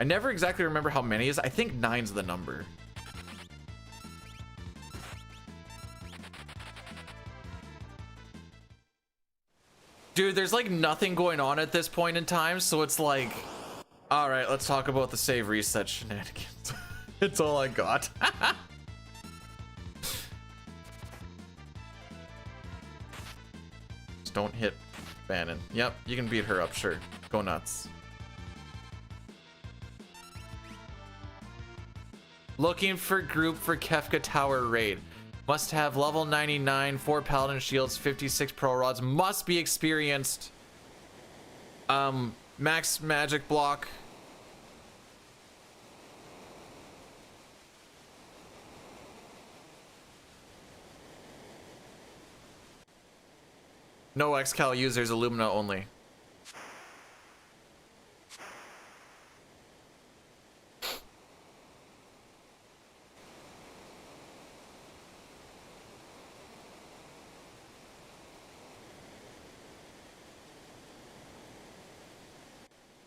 A: I never exactly remember how many is. I think 9's the number. Dude, there's like nothing going on at this point in time, so it's like, all right, let's talk about the save reset shenanigans. It's all I got. Just don't hit Bannon. Yep, you can beat her up, sure. Go nuts. Looking for group for Kefka Tower raid. Must have level 99, 4 paladin shields, 56 pro rods. Must be experienced. Max magic block. No Xcal users, Illumina only.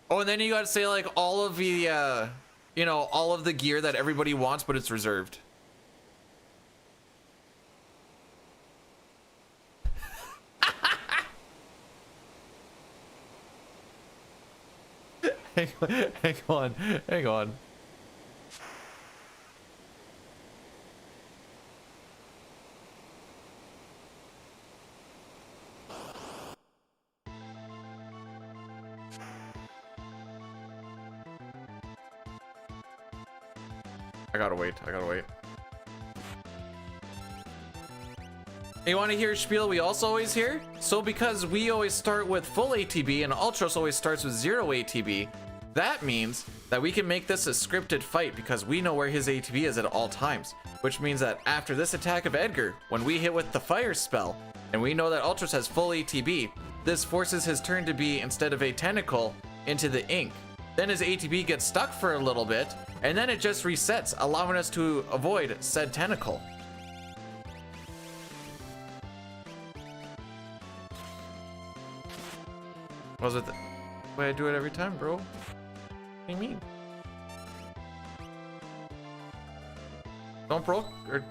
A: Oh, and then you gotta say like all of the, you know, all of the gear that everybody wants, but it's reserved. Hang on. Hang on. I gotta wait. I gotta wait. You want to hear a spiel we also always hear? So because we always start with full ATB and Ultros always starts with 0 ATB, that means that we can make this a scripted fight because we know where his ATB is at all times. Which means that after this attack of Edgar, when we hit with the fire spell, and we know that Ultros has full ATB, this forces his turn to be, instead of a tentacle, into the ink. Then his ATB gets stuck for a little bit, and then it just resets, allowing us to avoid said tentacle. Was it the way I do it every time, bro? What do you mean? Don't broke or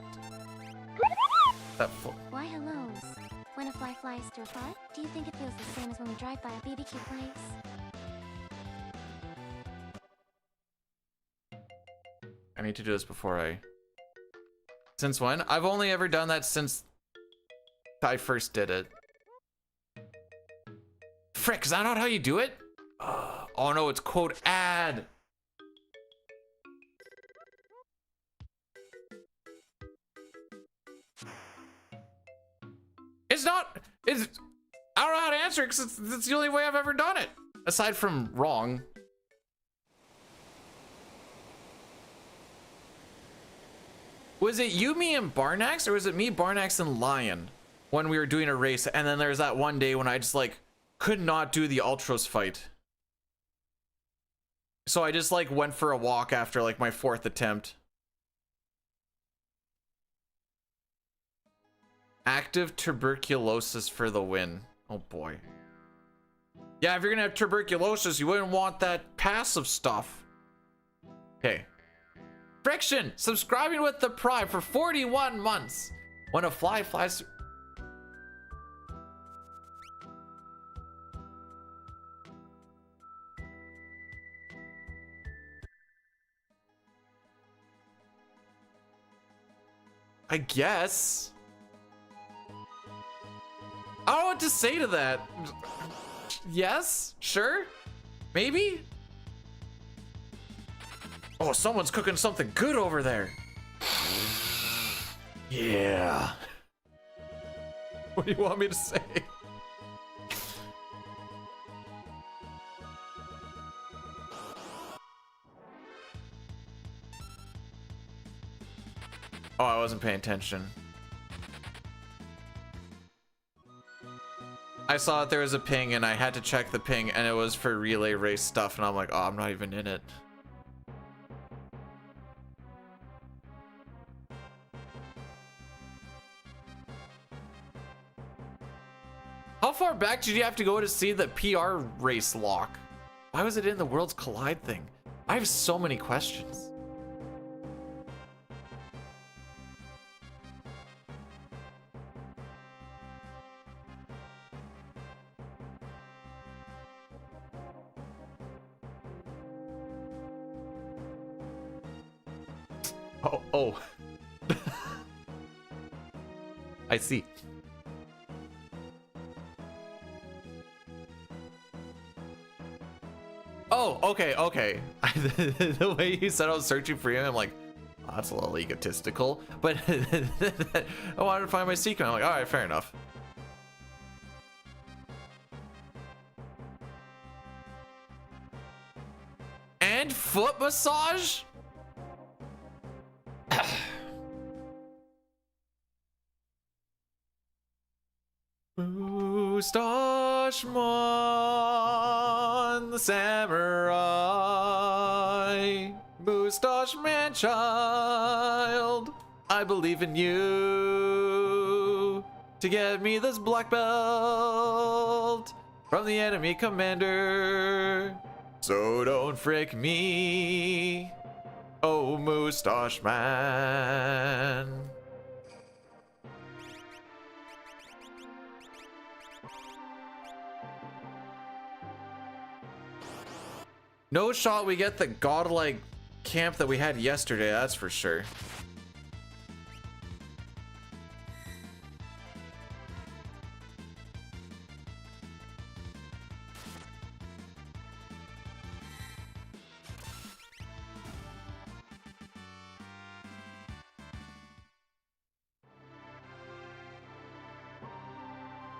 A: that full.
C: Why hellos? When a fly flies to a pot, do you think it feels the same as when we drive by a BBQ place?
A: I need to do this before I. Since when? I've only ever done that since I first did it. Frick, is that not how you do it? Oh no, it's quote add. It's not. It's. I don't know how to answer it because it's the only way I've ever done it. Aside from wrong. Was it you, me, and Barnax, or was it me, Barnax, and Lion when we were doing a race? And then there's that one day when I just like could not do the Ultros fight. So I just like went for a walk after like my 4th attempt. Active tuberculosis for the win. Oh boy. Yeah, if you're gonna have tuberculosis, you wouldn't want that passive stuff. Okay. Friction, subscribing with the Prime for 41 months. When a fly flies. I guess. I don't know what to say to that. Yes, sure, maybe. Oh, someone's cooking something good over there. Yeah. What do you want me to say? Oh, I wasn't paying attention. I saw that there was a ping and I had to check the ping and it was for relay race stuff and I'm like, oh, I'm not even in it. How far back did you have to go to see the PR race lock? Why was it in the Worlds Collide thing? I have so many questions. Oh. I see. Oh, okay. The way you said I was searching for him, I'm like, oh, that's a little egotistical. But I wanted to find my secret. I'm like, all right, fair enough. And foot massage? Moustache-mon, the samurai. Moustache man child, I believe in you to get me this black belt from the enemy commander. So don't frick me, oh moustache man. No shot we get the godlike camp that we had yesterday, that's for sure.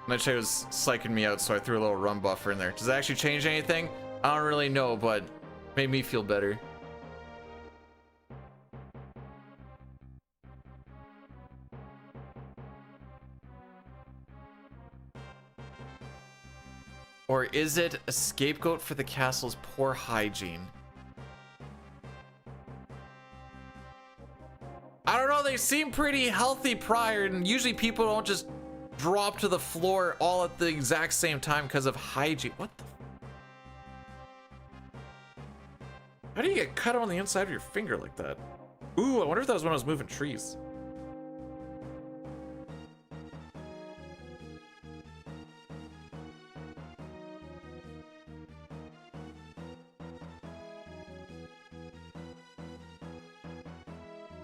A: That was psyching me out, so I threw a little rum buffer in there. Does that actually change anything? I don't really know, but made me feel better. Or is it a scapegoat for the castle's poor hygiene? I don't know, they seem pretty healthy prior, and usually people don't just drop to the floor all at the exact same time because of hygiene. What the? How do you get cut on the inside of your finger like that? Ooh, I wonder if that was when I was moving trees.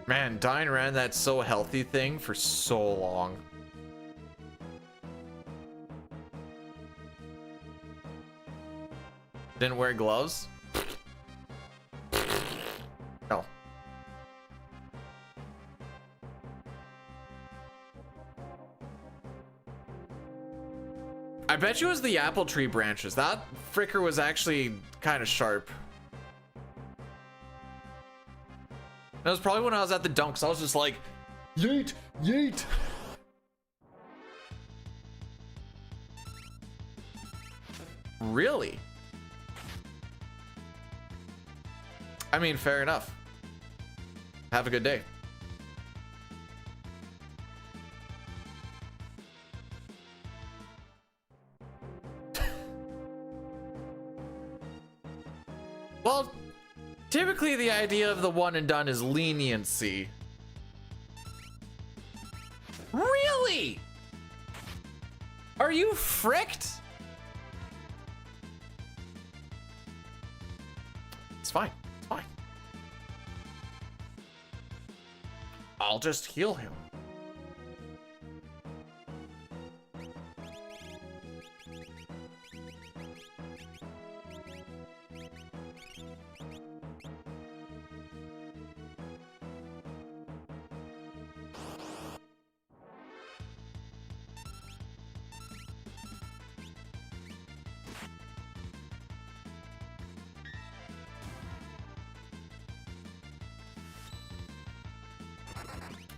A: Man, Dine ran that so healthy thing for so long. Didn't wear gloves? No. I bet you it was the apple tree branches. That fricker was actually kind of sharp. That was probably when I was at the dunks. I was just like, yeet, yeet. Really? I mean, fair enough. Have a good day. Well, typically the idea of the one and done is leniency. Really? Are you fricked? It's fine. It's fine. I'll just heal him.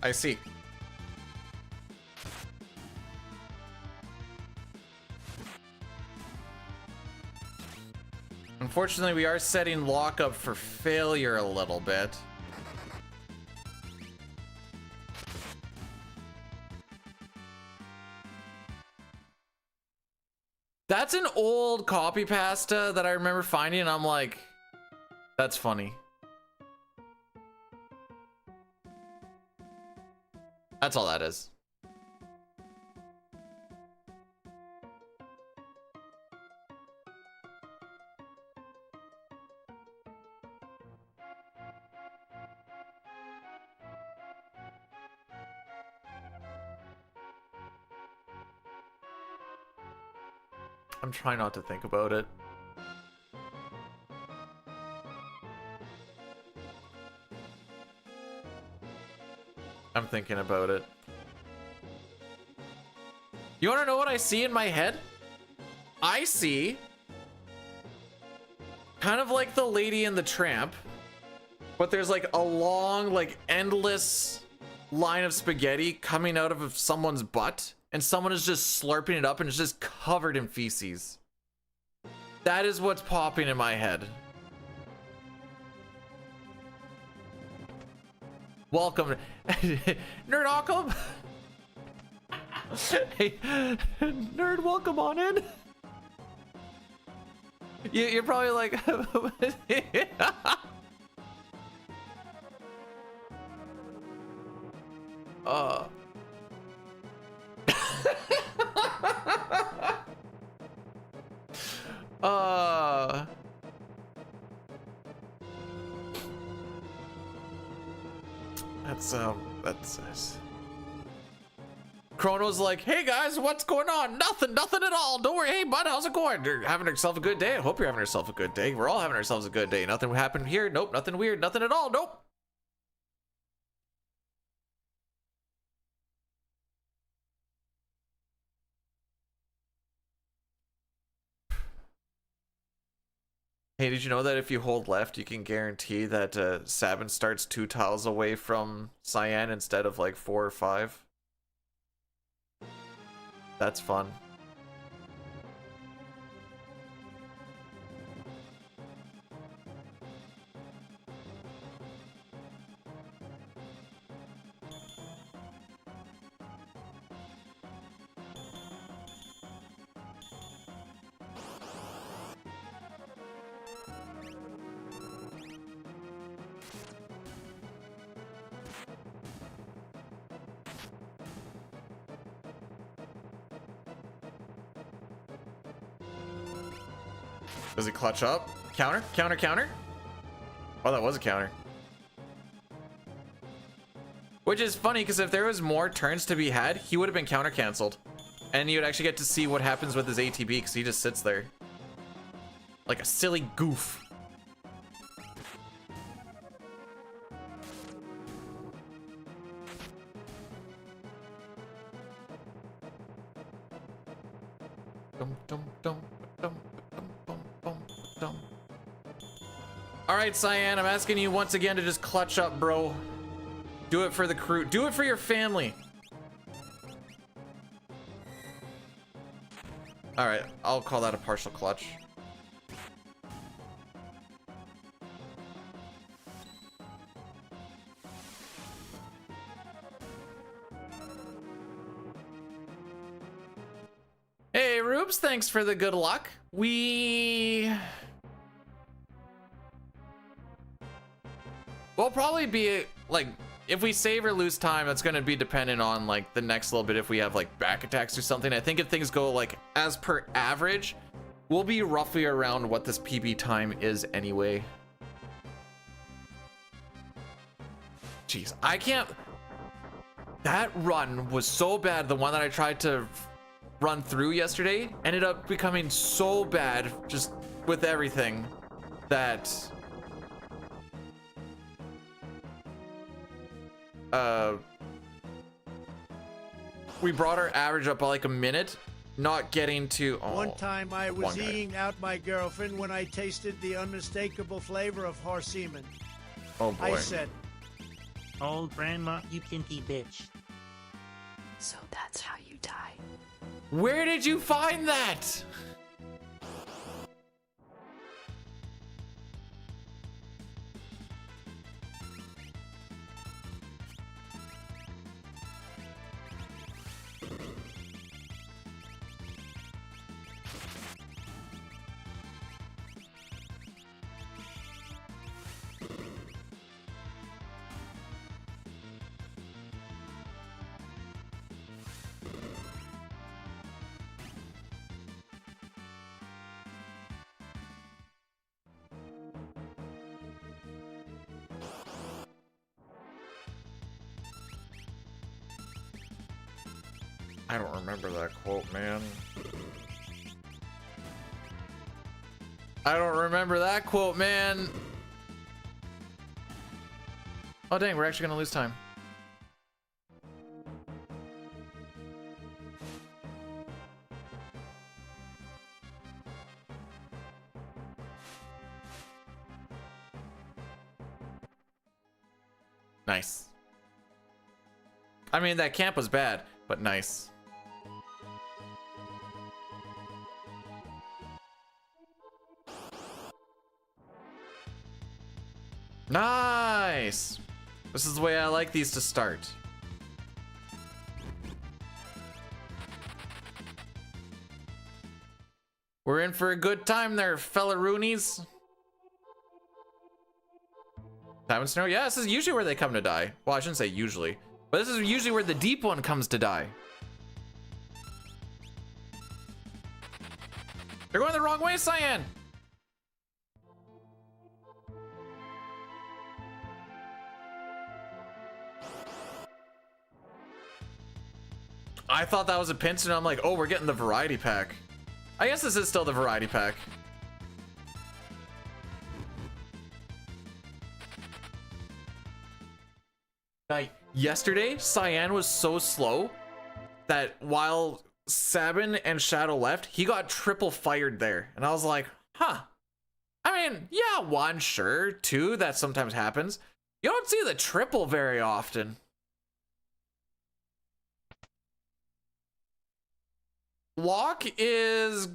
A: I see. Unfortunately, we are setting Locke up for failure a little bit. That's an old copy pasta that I remember finding, and I'm like, that's funny. That's all that is. I'm trying not to think about it. I'm thinking about it. You want to know what I see in my head? I see kind of like the Lady and the Tramp, but there's like a long, like endless line of spaghetti coming out of someone's butt, and someone is just slurping it up and it's just covered in feces. That is what's popping in my head. Welcome, Nerd. Hey, Nerd, welcome on in. You're probably like, That's Chrono's like, hey guys, what's going on? Nothing at all. Don't worry. Hey bud, how's it going? You're having yourself a good day. I hope you're having yourself a good day. We're all having ourselves a good day. Nothing happened here. Nope. Nothing weird. Nothing at all. Nope. Hey, did you know that if you hold left, you can guarantee that Sabin starts 2 tiles away from Cyan instead of like 4 or 5? That's fun. Does he clutch up? Counter? Counter, counter? Oh, that was a counter. Which is funny, because if there was more turns to be had, he would have been counter canceled. And you would actually get to see what happens with his ATB, because he just sits there. Like a silly goof. Dum, dum, dum, dum, dum, dum, dum, dum. All right, Cyan, I'm asking you once again to just clutch up, bro. Do it for the crew. Do it for your family. All right, I'll call that a partial clutch. Hey, Rubes, thanks for the good luck. We'll probably be like, if we save or lose time, it's gonna be dependent on like the next little bit. If we have like back attacks or something, I think if things go like as per average, we'll be roughly around what this PB time is anyway. Jeez, I can't. That run was so bad. The one that I tried to run through yesterday ended up becoming so bad just with everything that we brought our average up by like a minute, not getting to
E: One time I was eating out my girlfriend when I tasted the unmistakable flavor of horse semen.
A: Oh boy.
E: I said,
B: Old grandma, you kinky bitch.
F: So that's how you die.
A: Where did you find that? I don't remember that quote, man. I don't remember that quote, man. Oh dang, we're actually gonna lose time. Nice. I mean, that camp was bad, but nice. Nice. This is the way I like these to start. We're in for a good time there, fella Roonies. Time and Snow? Yeah, this is usually where they come to die. Well, I shouldn't say usually, but this is usually where the deep one comes to die. They're going the wrong way, Cyan! I thought that was a pinch, and I'm like, oh, we're getting the variety pack. I guess this is still the variety pack. Yesterday, Cyan was so slow that while Sabin and Shadow left, he got triple fired there. And I was like, huh. I mean, yeah, one, sure. Two, that sometimes happens. You don't see the triple very often. Locke is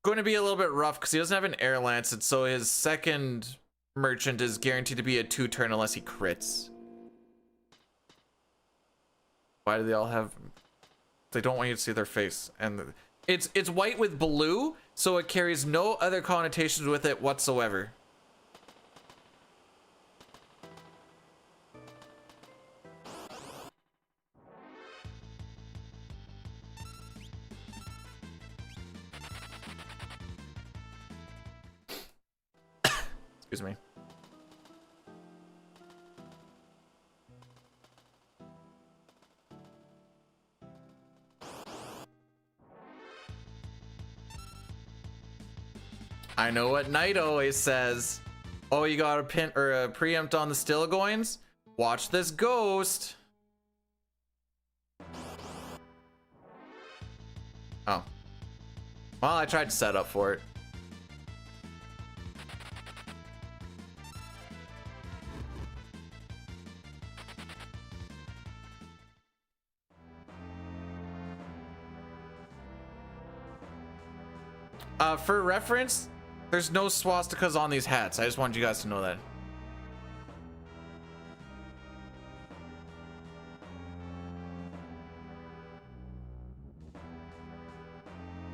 A: going to be a little bit rough because he doesn't have an air lance, and so his second merchant is guaranteed to be a 2-turn unless he crits. Why do they all have... They don't want you to see their face. And it's white with blue, so it carries no other connotations with it whatsoever. Excuse me. I know what Knight always says. Oh, you got a pin or a preempt on the Stilgoins? Watch this ghost. Oh. Well, I tried to set up for it. For reference, there's no swastikas on these hats. I just wanted you guys to know that.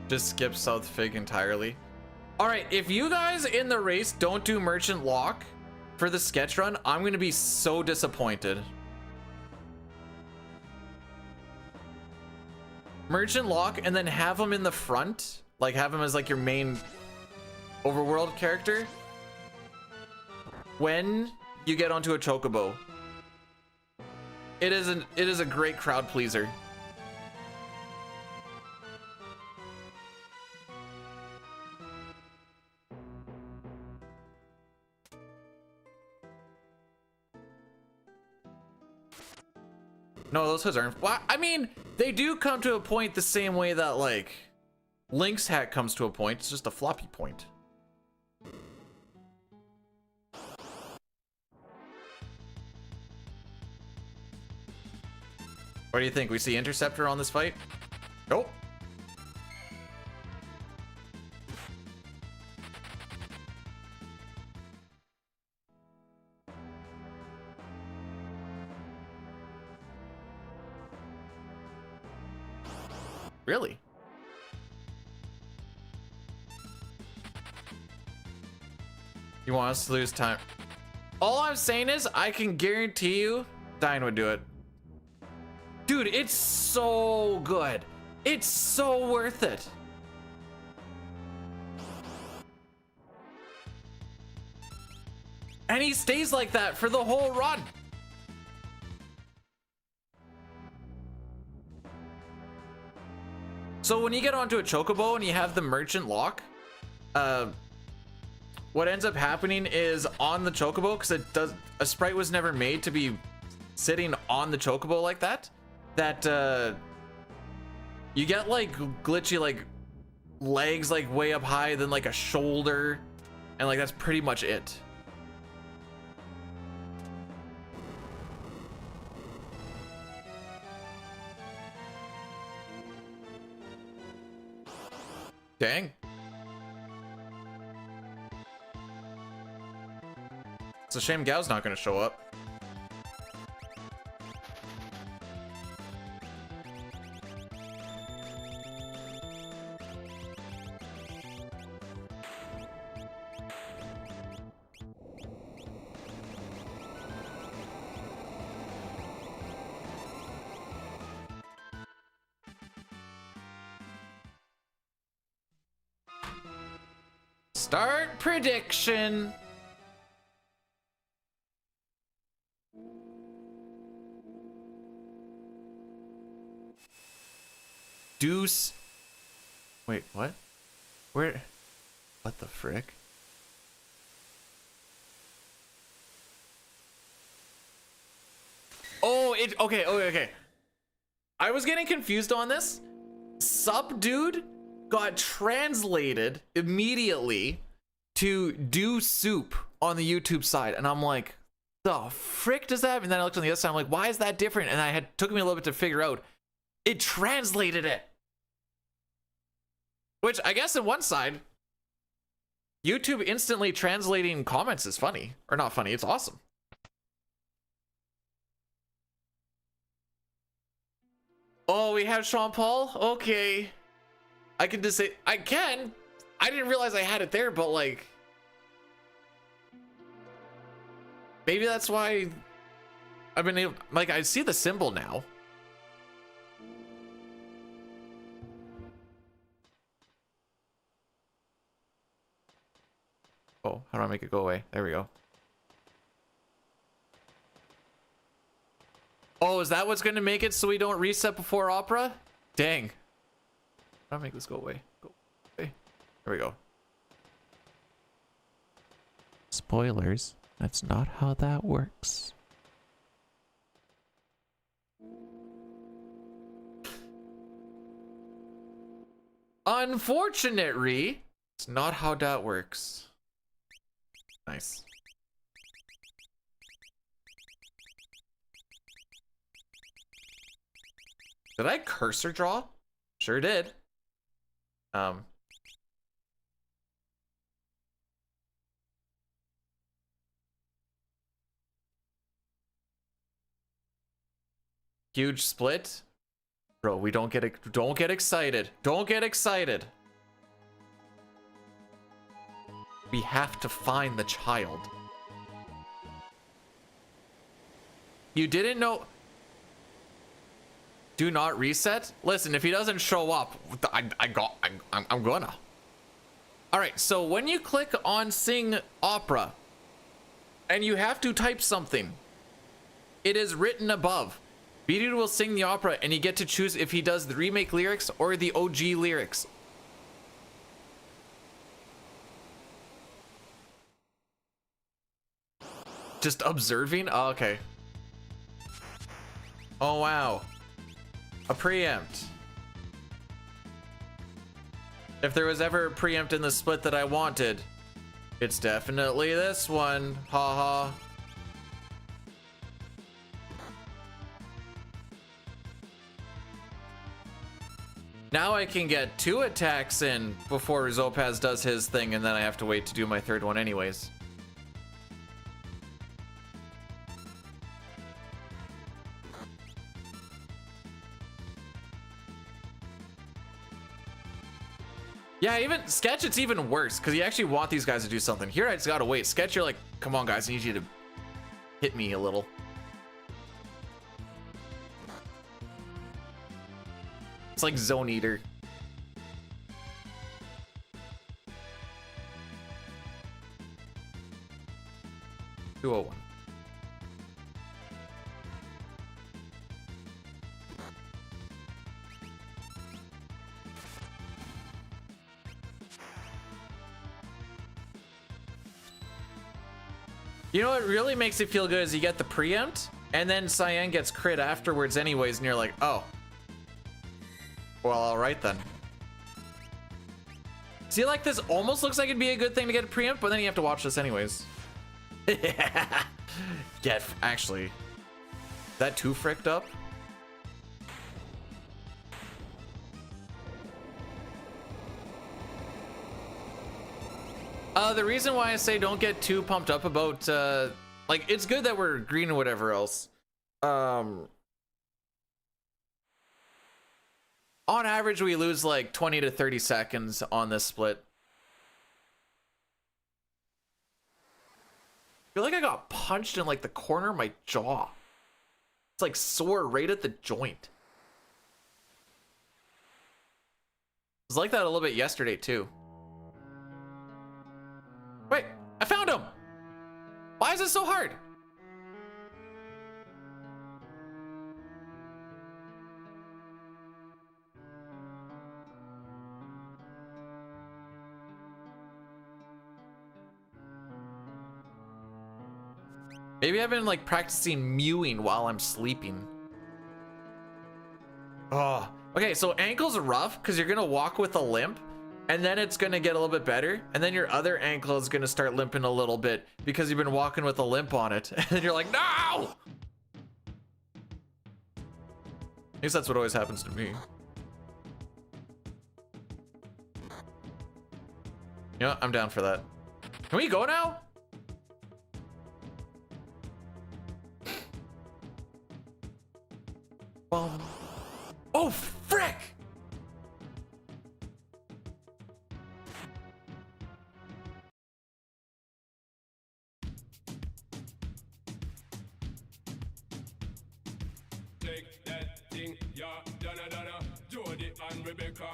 A: Just skip South Fig entirely. All right, if you guys in the race don't do Merchant Lock for the sketch run, I'm gonna be so disappointed. Merchant Lock and then have him in the front. Like, have him as like your main overworld character when you get onto a chocobo. It is a great crowd pleaser. No, those hoods aren't. Well, I mean, they do come to a point the same way that like Link's hat comes to a point. It's just a floppy point. What do you think? We see Interceptor on this fight? Nope. Really? You want us to lose time? All I'm saying is I can guarantee you Dine would do it. Dude, it's so good. It's so worth it. And he stays like that for the whole run. So when you get onto a chocobo and you have the merchant lock, what ends up happening is on the chocobo, because a sprite was never made to be sitting on the chocobo like that, you get like glitchy like legs like way up high, then like a shoulder, and like that's pretty much it. Dang. It's a shame Gao's not going to show up. Start prediction. Deuce. Wait, what? Where? What the frick? Oh, okay, okay. I was getting confused on this. Subdued got translated immediately to do soup on the YouTube side, and I'm like, the frick does that? And then I looked on the other side, I'm like, why is that different? And took me a little bit to figure out. It translated it. Which I guess on one side, YouTube instantly translating comments is funny. Or not funny, it's awesome. Oh, we have Sean Paul? Okay. I can just say, I can. I didn't realize I had it there, but like, maybe that's why I've been able, like, I see the symbol now. Oh, how do I make it go away? There we go. Oh, is that what's going to make it so we don't reset before opera? Dang. How do I make this go away? Go away. There we go. Spoilers. That's not how that works. Unfortunately, it's not how that works. Nice. Did I cursor draw? Sure did. Huge split. Bro, we don't get excited. Don't get excited. We have to find the child. You didn't know. Do not reset. Listen, if he doesn't show up, I'm gonna. All right, so when you click on sing opera and you have to type something, it is written above. BD will sing the opera and you get to choose if he does the remake lyrics or the OG lyrics. Just observing? Oh, okay. Oh, wow. A preempt. If there was ever a preempt in the split that I wanted, it's definitely this one. Haha. Now I can get 2 attacks in before Zopaz does his thing, and then I have to wait to do my 3rd one anyways. Yeah, even Sketch, it's even worse because you actually want these guys to do something. Here I just gotta wait. Sketch, you're like, come on guys, I need you to hit me a little. It's like Zone Eater. $201. You know what really makes it feel good is you get the preempt, and then Cyan gets crit afterwards anyways, and you're like, oh. Well, alright then. See, like, this almost looks like it'd be a good thing to get a preempt, but then you have to watch this anyways. Actually, that too fricked up? The reason why I say don't get too pumped up about, like, it's good that we're green and whatever else. On average, we lose like 20 to 30 seconds on this split. I feel like I got punched in like the corner of my jaw. It's like sore right at the joint. It was like that a little bit yesterday too. Wait, I found him! Why is it so hard? Maybe I've been like practicing mewing while I'm sleeping. Oh, okay. So ankles are rough because you're gonna walk with a limp, and then it's gonna get a little bit better, and then your other ankle is gonna start limping a little bit because you've been walking with a limp on it, and then you're like, no. I guess that's what always happens to me. You know what? I'm down for that. Can we go now? Oh, frick!
G: Take that thing, yeah, Donna, Jody and Rebecca.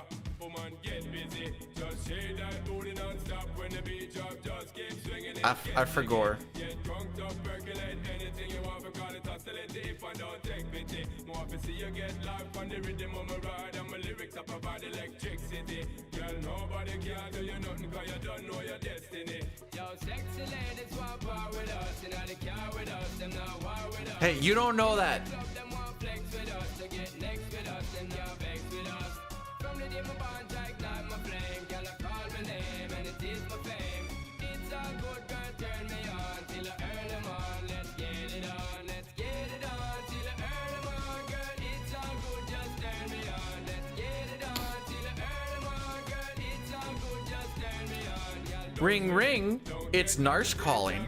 G: Woman, get busy. Just shake that booty non-stop when the beat drop. Just keep swinging it.
A: I forgot.
G: Get drunk, up, percolate anything you want. Because it's oscillate if I don't take pity. More to see you get live on the rhythm of my ride. And my lyrics up about electricity. Girl, nobody can do you nothing because you don't know your destiny. Yo, sexy ladies want power with us. You know they care with us. Them not war with us.
A: Hey, you don't know that.
G: Them want flex with us. To get next with us. Them not vex with us. From the day my bond ignite my flame. Girl, I call my name and it is my fame. It's all good, girl, turn me on till I earn them on. Let's get it on, let's get it on till I earn them on. Girl, it's all good, just turn me on. Let's get it on till I earn them on. Girl, it's all good, just turn me on. Girl,
A: Ring, ring. It's Narsh calling.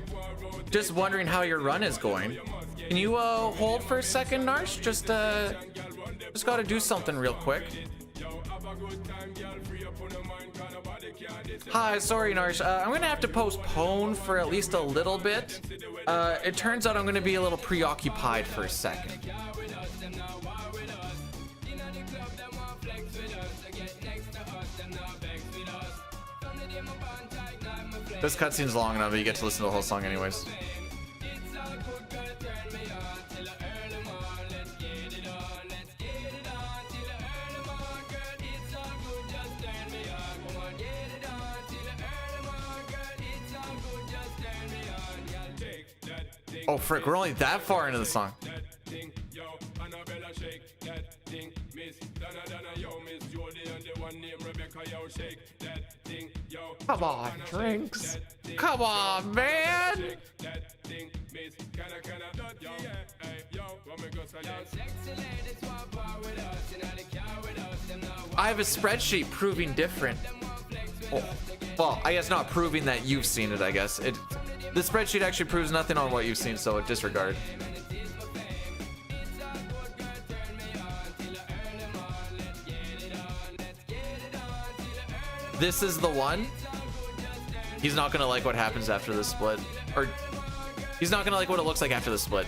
A: Just wondering how your run is going. Can you hold for a second, Narsh? Just gotta do something real quick. Hi, sorry, Narsh. I'm gonna have to postpone for at least a little bit. It turns out I'm gonna be a little preoccupied for a second. This cutscene's long enough that you get to listen to the whole song anyways. Oh frick, we're only that far into the song. Come on, drinks. Come on, man. I have a spreadsheet proving different. Oh, well, I guess not proving that you've seen it, I guess. The spreadsheet actually proves nothing on what you've seen, so disregard. This is the one. He's not gonna like what happens after the split. Or he's not gonna like what it looks like after the split.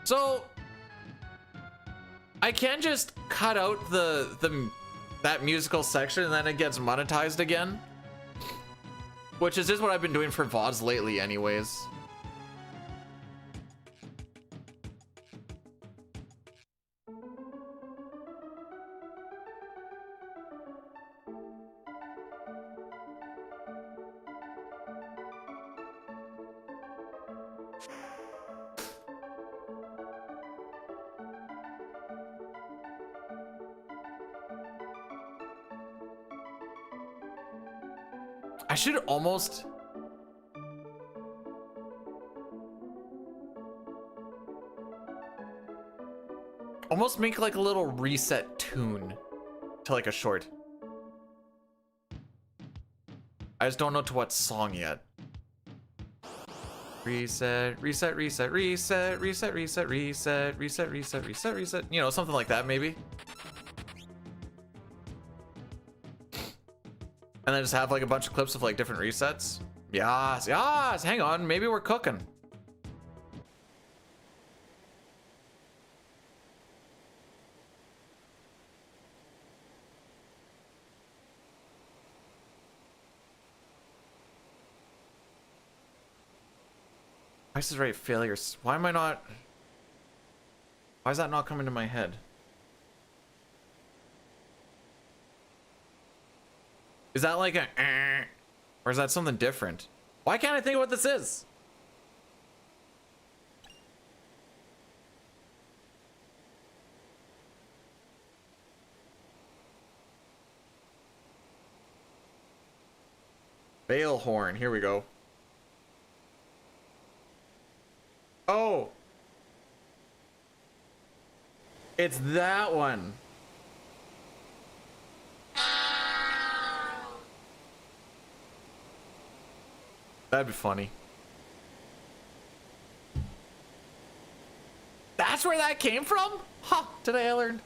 A: So I can just cut out that musical section and then it gets monetized again, which is just what I've been doing for VODs lately anyways. I should almost make like a little reset tune to like a short. I just don't know to what song yet. Reset, reset, reset, reset, reset, reset, reset, reset, reset, reset, reset. You know, something like that maybe. And then just have like a bunch of clips of like different resets. Yes, yes, hang on, maybe we're cooking. Price is Right failures. Why am I not? Why is that not coming to my head? Is that like a or is that something different? Why can't I think of what this is? Bale horn. Here we go. Oh. It's that one. That'd be funny. That's where that came from? Huh, today I learned.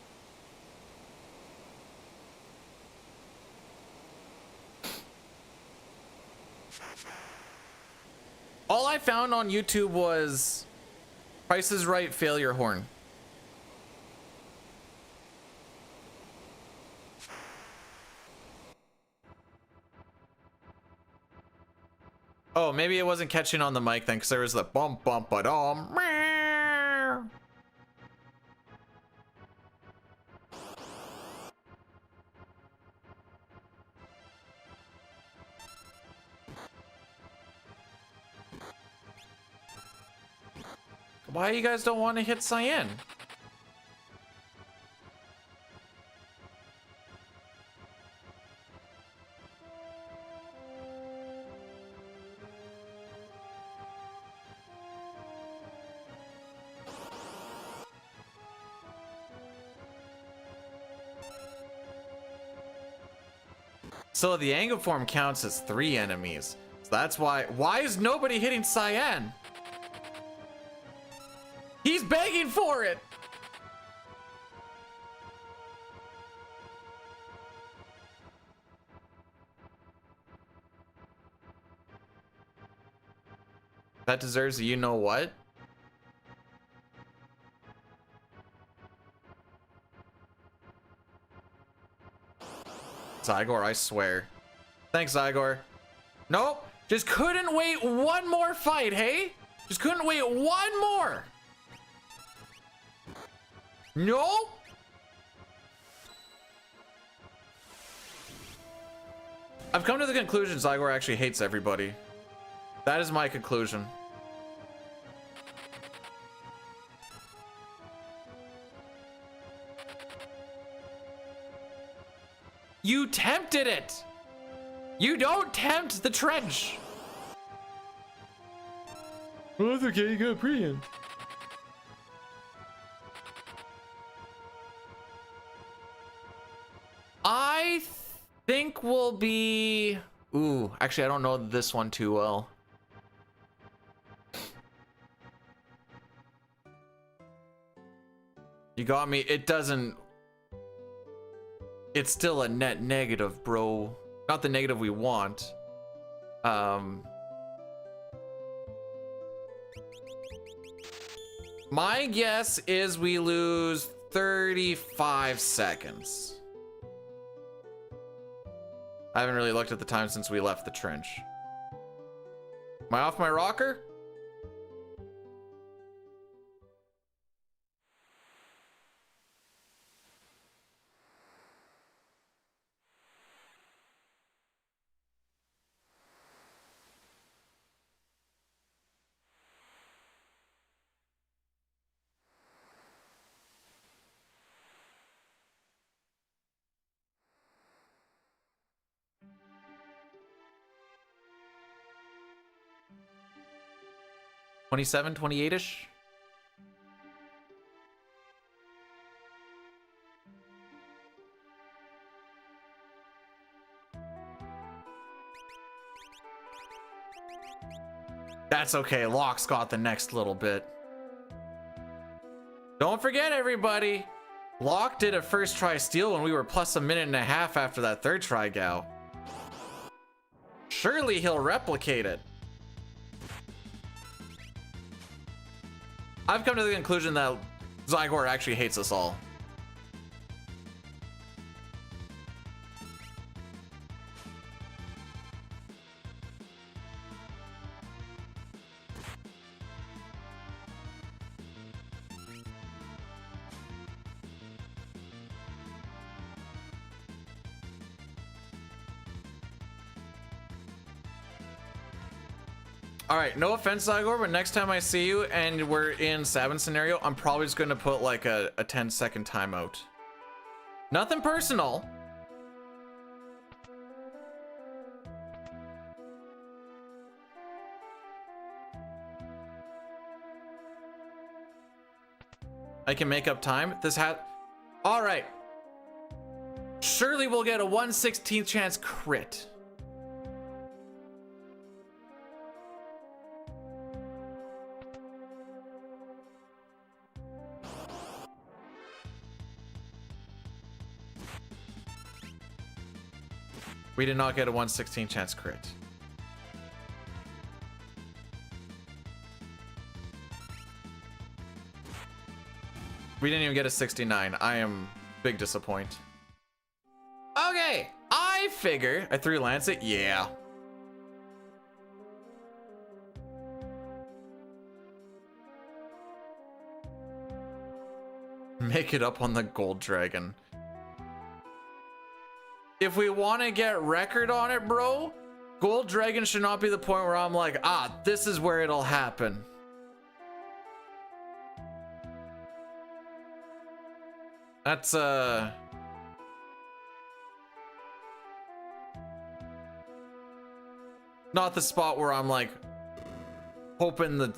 A: All I found on YouTube was Price is Right failure horn. Oh, maybe it wasn't catching on the mic then, because there was the bump bump but why you guys don't want to hit cyan? So the angle form counts as 3 enemies. So that's why is nobody hitting cyan? He's begging for it. That deserves a you know what? Zygor, I swear. Thanks, Zygor. Nope. Just couldn't wait one more fight, hey? Just couldn't wait one more. Nope. I've come to the conclusion Zygor actually hates everybody. That is my conclusion. You tempted it. You don't tempt the trench. Well, that's okay. You got pre-in. I think we'll be... Ooh, actually, I don't know this one too well. You got me. It doesn't... It's still a net negative, bro. Not the negative we want. My guess is we lose 35 seconds. I haven't really looked at the time since we left the trench. Am I off my rocker? $27, $28-ish. That's okay. Locke's got the next little bit. Don't forget, everybody. Locke did a first try steal when we were plus a minute and a half after that third try gal. Surely he'll replicate it. I've come to the conclusion that Zygor actually hates us all. All right, no offense, Zygor, but next time I see you and we're in Sabin scenario, I'm probably just gonna put like a 10-second timeout. Nothing personal. I can make up time. All right. Surely we'll get a 1/16th chance crit. We did not get a 1/16 chance crit. We didn't even get a 69. I am big disappoint. Okay, I figure I 3 Lancet. Yeah. Make it up on the gold dragon. If we want to get record on it, bro, gold dragon should not be the point where I'm like, ah, this is where it'll happen. That's not the spot where I'm like hoping the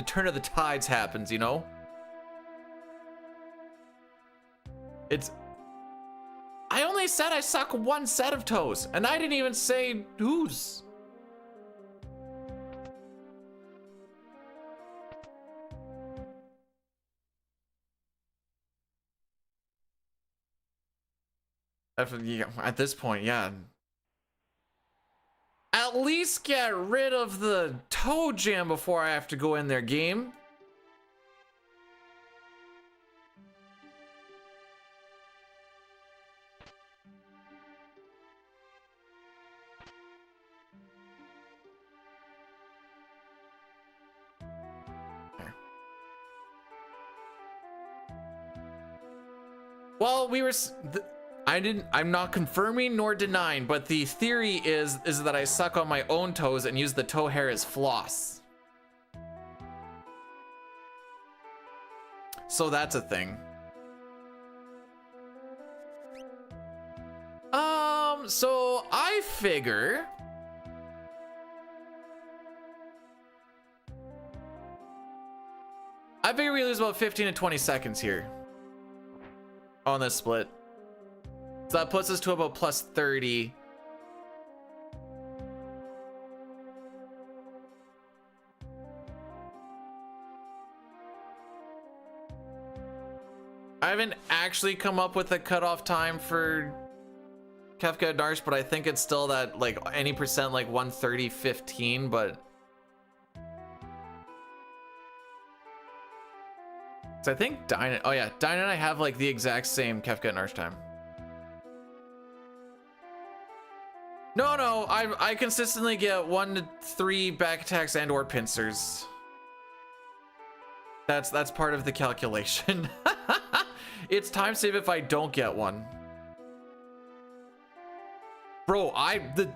A: turn of the tides happens, you know? I only said I suck 1 set of toes, and I didn't even say whose. At this point, yeah. At least get rid of the toe jam before I have to go in their game. Well, I'm not confirming nor denying, but the theory is that I suck on my own toes and use the toe hair as floss. So that's a thing. So I figure we lose about 15 to 20 seconds here on this split. So that puts us to about plus 30. I haven't actually come up with a cutoff time for Kefka and Narsh, but I think it's still that like any percent, like 1:30:15, but so I think Dyna, oh yeah, Dyna and I have like the exact same Kefka and Narsh time. No, I consistently get 1 to 3 back attacks and or pincers. That's part of the calculation. It's time save if I don't get one. Bro,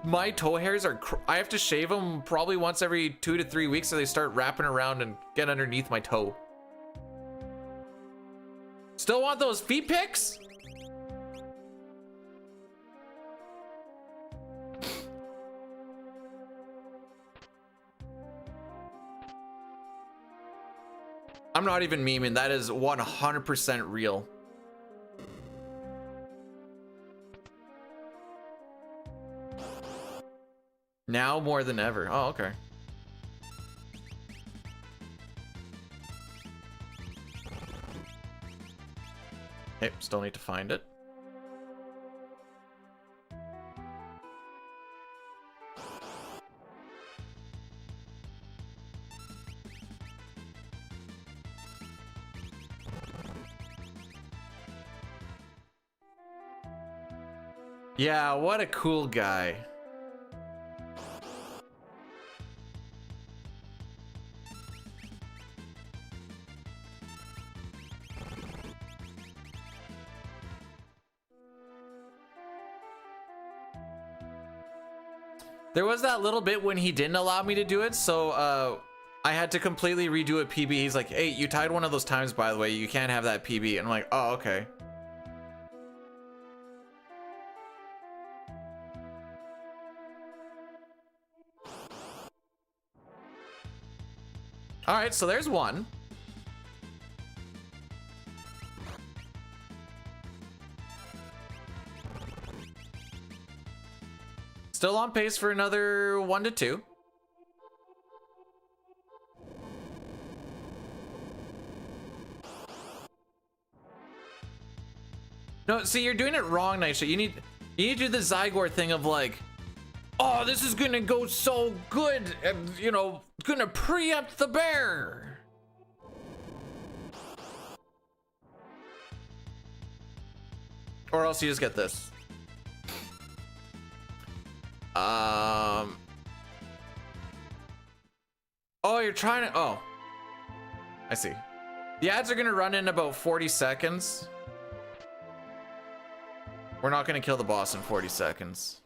A: my toe hairs are, I have to shave them probably once every 2 to 3 weeks so they start wrapping around and get underneath my toe. Still want those feet pics? I'm not even memeing, that is 100% real. Now more than ever. Oh, okay. Okay, still need to find it. Yeah, what a cool guy. There was that little bit when he didn't allow me to do it, so I had to completely redo a PB. He's like, hey, you tied one of those times, by the way. You can't have that PB. And I'm like, oh, okay. All right, so there's one. Still on pace for another 1 to 2. No, see, you're doing it wrong, Nitro. You need to do the Zygor thing of like, oh, this is gonna go so good, and you know, gonna preempt the bear. Or else you just get this. Oh, you're trying to, oh, I see. The ads are gonna run in about 40 seconds. We're not gonna kill the boss in 40 seconds.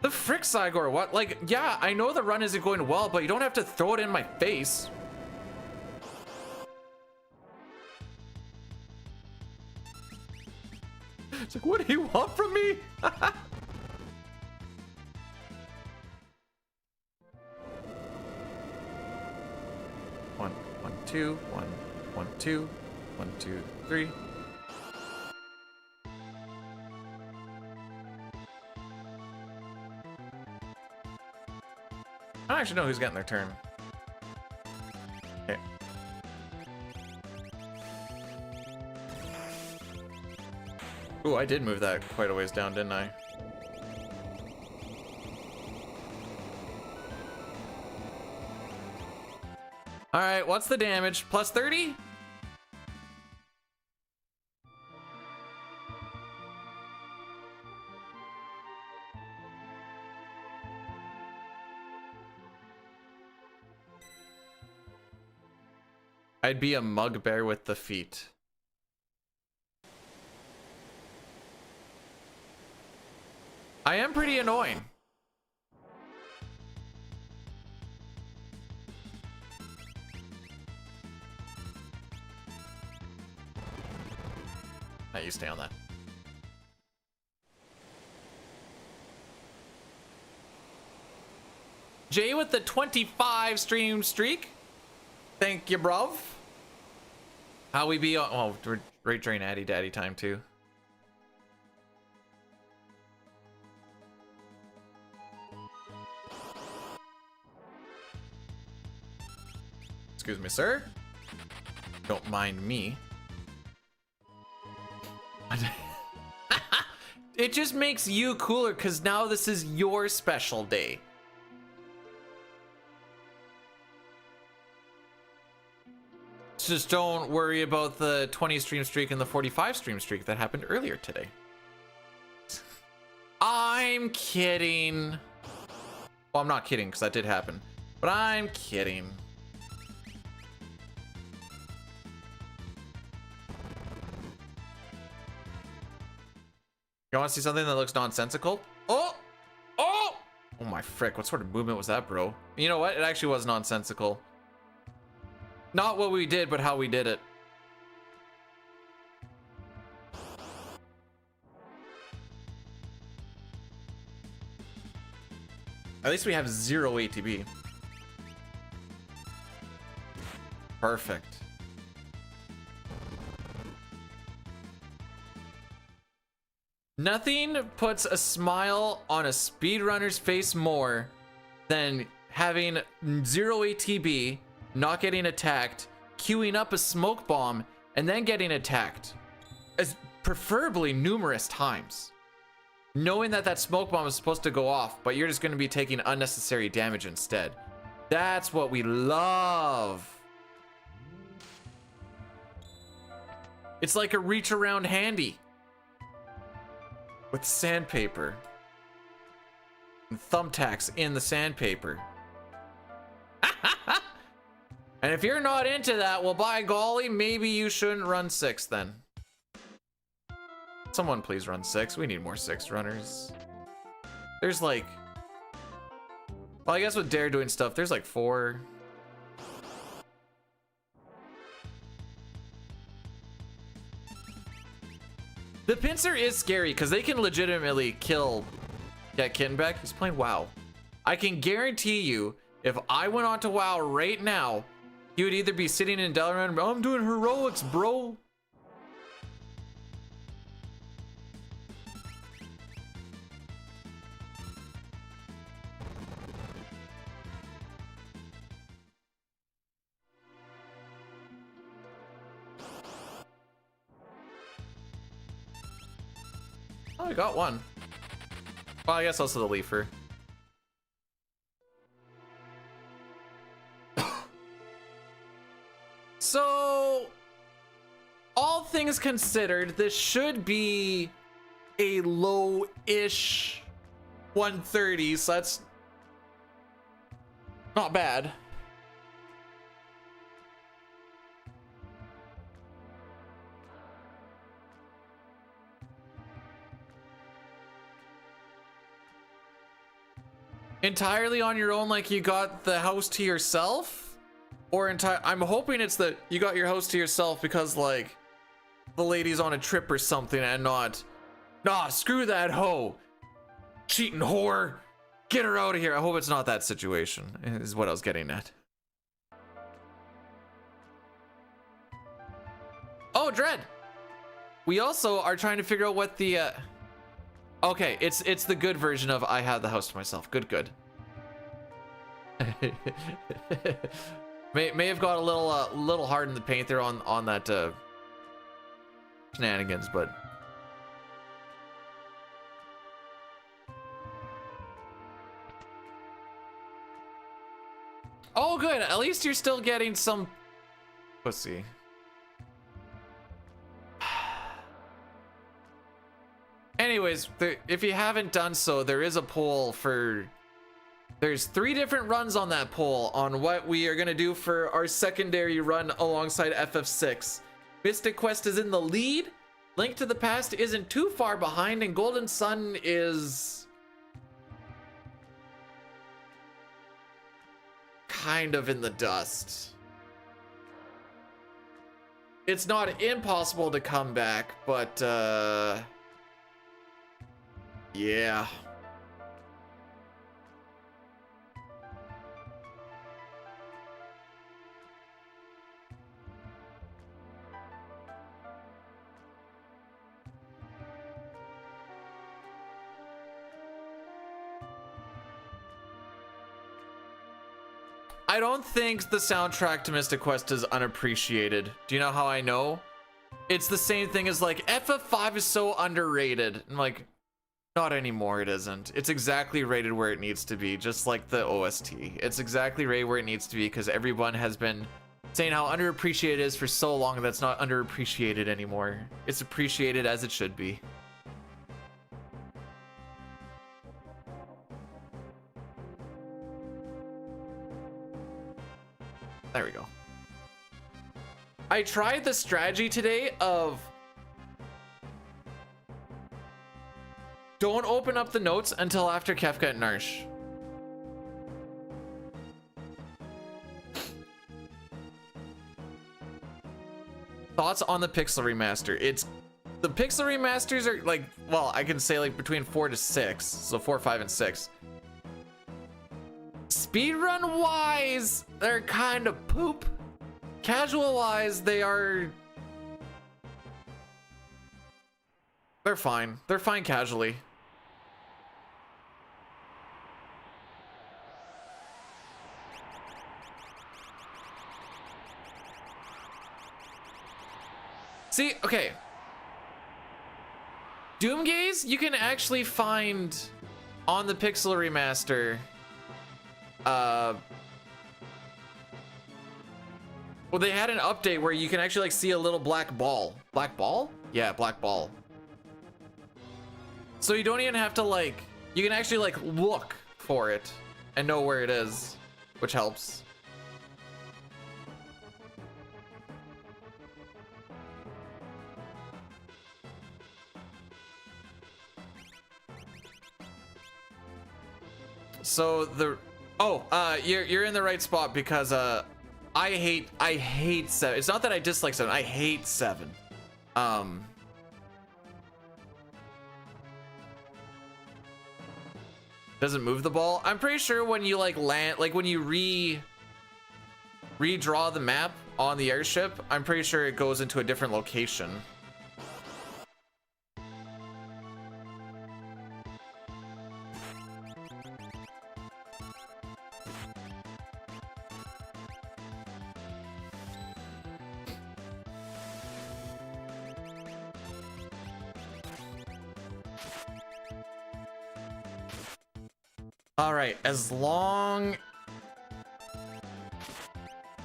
A: The frick, Zygor, what? Like, yeah, I know the run isn't going well, but you don't have to throw it in my face. It's like, what do you want from me? One, 2, 1, 1, 2, 1, 2, 3. I don't actually know who's getting their turn. Okay. Ooh, I did move that quite a ways down, didn't I? All right, what's the damage? Plus 30? I'd be a mugbear with the feet. I am pretty annoying. Now you stay on that. Jay with the 25 stream streak. Thank you, bruv. How we be on? Oh, we're right during Addy Daddy time too. Excuse me, sir. Don't mind me. It just makes you cooler because now this is your special day. Just don't worry about the 20 stream streak and the 45 stream streak that happened earlier today. I'm kidding. Well, I'm not kidding because that did happen, but I'm kidding. You want to see something that looks nonsensical? Oh! Oh! Oh my frick, what sort of movement was that, bro? You know what? It actually was nonsensical. Not what we did, but how we did it. At least we have 0 ATB. Perfect. Nothing puts a smile on a speedrunner's face more than having 0 ATB, not getting attacked, queuing up a smoke bomb, and then getting attacked, as preferably numerous times. Knowing that that smoke bomb is supposed to go off, but you're just going to be taking unnecessary damage instead. That's what we love. It's like a reach around handy with sandpaper and thumbtacks in the sandpaper. And if you're not into that, well, by golly, maybe you shouldn't run 6 then. Someone please run 6. We need more 6 runners. There's like... Well, I guess with Dare doing stuff, there's like 4. The pincer is scary because they can legitimately kill that Kinbeck. He's playing WoW. I can guarantee you, if I went on to WoW right now, he would either be sitting in Dalaran, oh, I'm doing heroics, bro. Oh, I got one. Well, I guess also the Leafer. So, all things considered, this should be a low-ish 130, so that's not bad. Entirely on your own, like you got the house to yourself? Or I'm hoping it's that you got your house to yourself because like the lady's on a trip or something and not, nah, screw that hoe, cheating whore, get her out of here. I hope it's not that situation, is what I was getting at. Oh, Dread. We also are trying to figure out what the okay, it's the good version of I have the house to myself. Good. May have got a little hard in the paint there on that shenanigans, but oh, good. At least you're still getting some pussy. Anyways, if you haven't done so, there is a poll for... There's 3 different runs on that poll on what we are going to do for our secondary run alongside FF6. Mystic Quest is in the lead. Link to the Past isn't too far behind, and Golden Sun is... kind of in the dust. It's not impossible to come back, but yeah. I don't think the soundtrack to Mystic Quest is unappreciated. Do you know how I know? It's the same thing as like FF5 is so underrated. And like, not anymore, it isn't. It's exactly rated where it needs to be, just like the OST. It's exactly rated where it needs to be because everyone has been saying how underappreciated it is for so long that's not underappreciated anymore. It's appreciated as it should be. There we go. I tried the strategy today of don't open up the notes until after Kefka and Narsh. Thoughts on the Pixel Remaster? The Pixel Remasters are like, well, I can say like between 4 to 6. So 4, 5, and 6. Speedrun wise, they're kind of poop. Casual wise, they're fine. They're fine casually. See, okay. Doomgaze, you can actually find on the Pixel Remaster. Well, they had an update where you can actually like see a little black ball. Black ball? Yeah, black ball. So you don't even have to like, you can actually like look for it and know where it is, which helps. So the you're in the right spot because I hate 7. It's not that I dislike 7. I hate 7. Doesn't move the ball. I'm pretty sure when you like land, like when you redraw the map on the airship, I'm pretty sure it goes into a different location. All right, as long...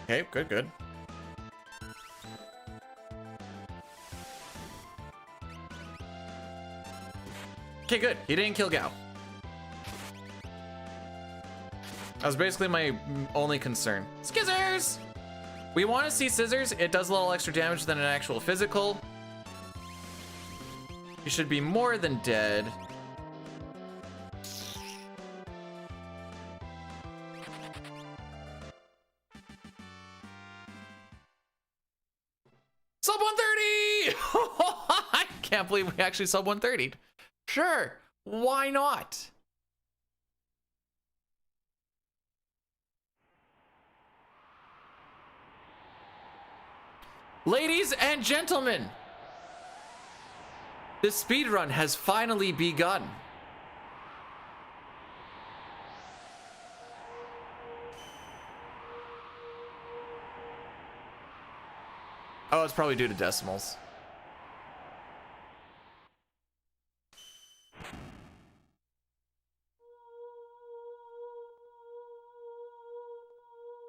A: Okay, good. Okay, good. He didn't kill Gao. That was basically my only concern. Scissors! We want to see scissors. It does a little extra damage than an actual physical. You should be more than dead. Sub 130! I can't believe we actually sub 130'd. Sure, why not? Ladies and gentlemen, the speedrun has finally begun. Oh, it's probably due to decimals.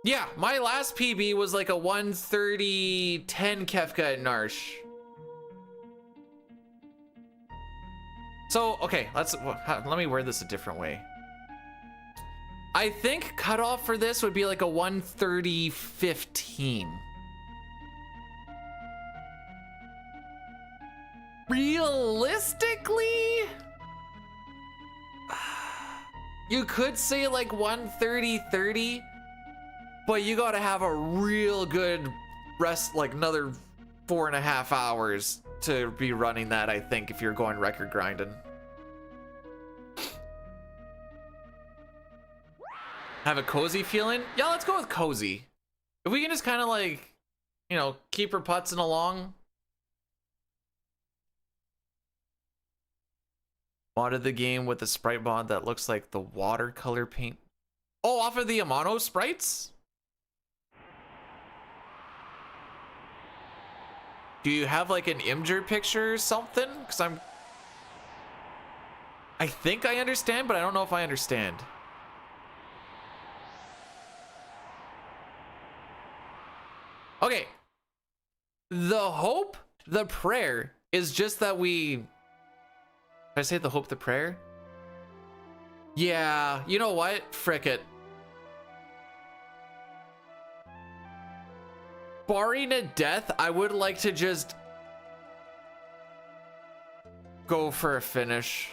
A: Yeah, my last PB was like a 130-10 Kefka at Narsh. So, okay, let me word this a different way. I think cutoff for this would be like a 130-15. Realistically, you could say like 130-30, but you gotta have a real good rest, like another 4.5 hours to be running that, I think, if you're going record grinding. Have a cozy feeling? Yeah, let's go with cozy. If we can just kind of like, you know, keep her putzing along. Modded the game with a sprite mod that looks like the watercolor paint. Oh, off of the Amano sprites? Do you have like an Imgur picture or something? Because I think I understand, but I don't know if I understand. Okay. The hope, the prayer is just that we... Did I say the hope, the prayer? Yeah, you know what? Frick it. Barring a death, I would like to just go for a finish.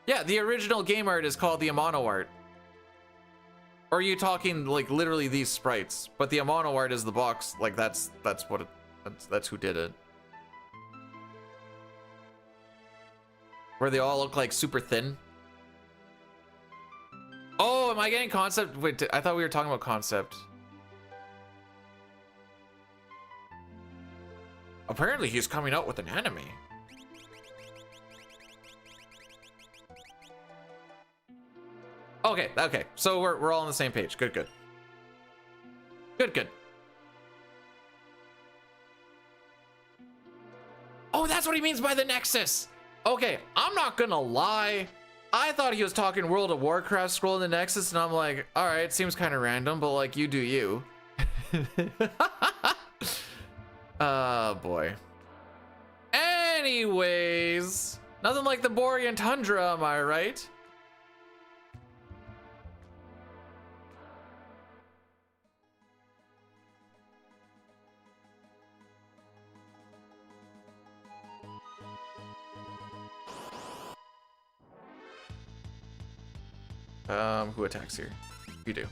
A: Yeah, the original game art is called the Amano art. Or are you talking like literally these sprites? But the Amano art is the box. Like that's what it, that's who did it. Where they all look like super thin. Oh, am I getting concept? Wait, I thought we were talking about concept. Apparently he's coming out with an anime. Okay, so we're all on the same page. Good. Oh, that's what he means by the Nexus. Okay, I'm not gonna lie. I thought he was talking World of Warcraft scroll in the Nexus, and I'm like, all right, seems kind of random, but like, you do you. Oh boy. Anyways, nothing like the Borean Tundra, am I right? Who attacks here? You do.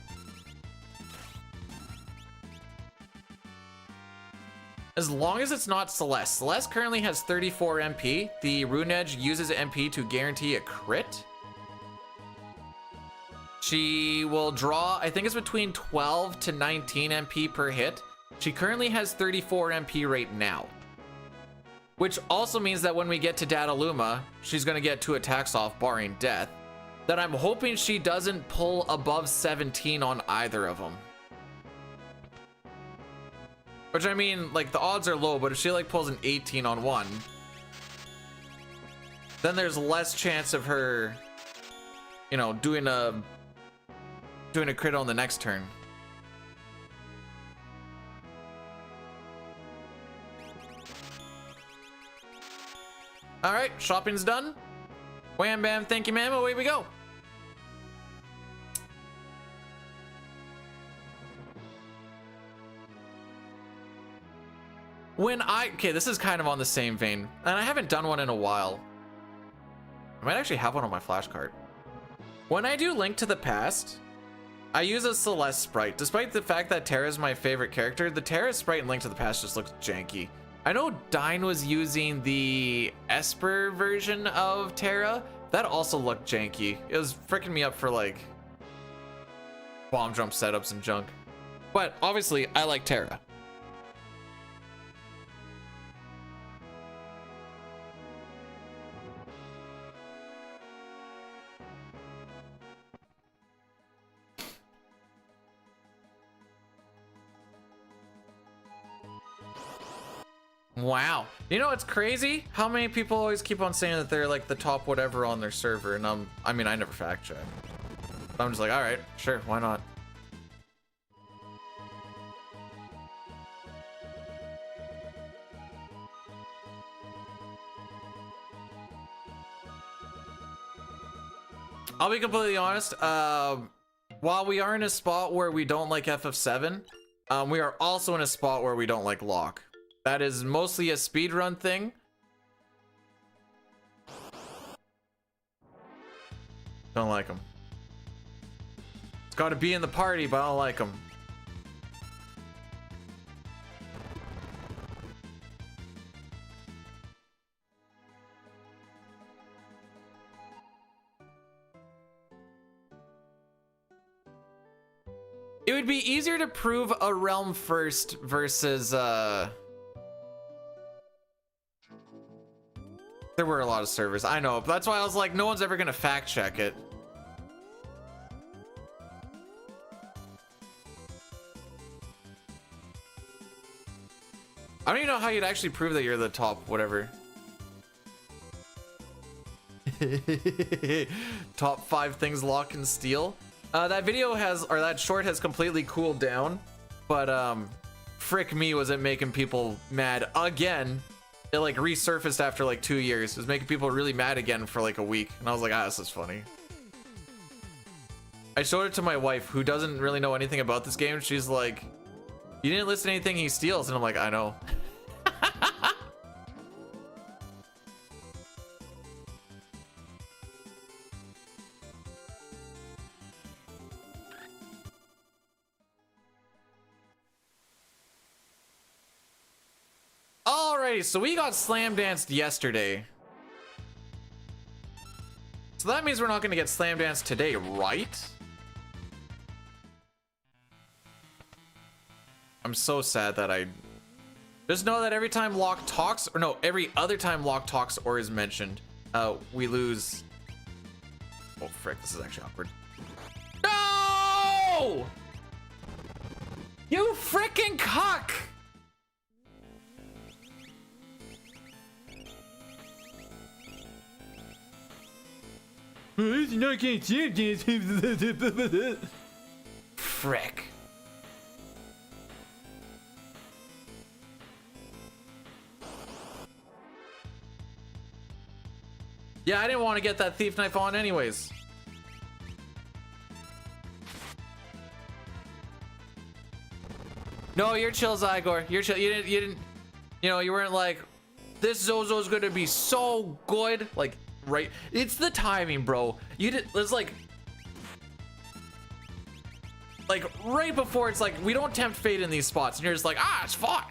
A: As long as it's not Celeste. Celeste currently has 34 MP. The Rune Edge uses MP to guarantee a crit. She will draw, I think it's between 12 to 19 MP per hit. She currently has 34 MP right now. Which also means that when we get to Dataluma, she's going to get 2 attacks off, barring death. That I'm hoping she doesn't pull above 17 on either of them. Which, I mean, like, the odds are low, but if she, like, pulls an 18 on one, then there's less chance of her, you know, doing a crit on the next turn. All right, shopping's done. Wham bam, thank you, ma'am. Away we go. Okay, this is kind of on the same vein, and I haven't done one in a while. I might actually have one on my flashcard. When I do Link to the Past, I use a Celeste sprite. Despite the fact that Terra is my favorite character, the Terra sprite in Link to the Past just looks janky. I know Dine was using the Esper version of Terra. That also looked janky. It was freaking me up for like bomb jump setups and junk. But obviously, I like Terra. Wow. You know what's crazy? How many people always keep on saying that they're like the top whatever on their server, and I mean, I never fact check. I'm just like, all right, sure, why not? I'll be completely honest. While we are in a spot where we don't like FF7, we are also in a spot where we don't like Locke. That is mostly a speedrun thing. Don't like him. It's got to be in the party, but I don't like him. It would be easier to prove a realm first versus there were a lot of servers, I know, but that's why I was like, no one's ever gonna fact check it. I don't even know how you'd actually prove that you're the top whatever. Top 5 things Locke can steal. That video has, or that short has completely cooled down, but frick me, was it making people mad again. It like resurfaced after like 2 years. It was making people really mad again for like a week. And I was like, ah, this is funny. I showed it to my wife, who doesn't really know anything about this game. She's like, you didn't listen to anything he steals. And I'm like, I know. Alrighty, so we got slam danced yesterday. So that means we're not gonna get slam danced today, right? I'm so sad that I just know that every time Locke talks, or no, every other time Locke talks or is mentioned, we lose. Oh frick, this is actually awkward. No! You freaking cuck! Frick. Yeah, I didn't want to get that thief knife on anyways. No, you're chill, Zygor. You're chill. You didn't, you know, you weren't like, this Zozo's gonna be so good. Like, right, it's the timing, bro. You did, it's like like right before it's like, we don't tempt fate in these spots. And you're just like, ah, it's fine.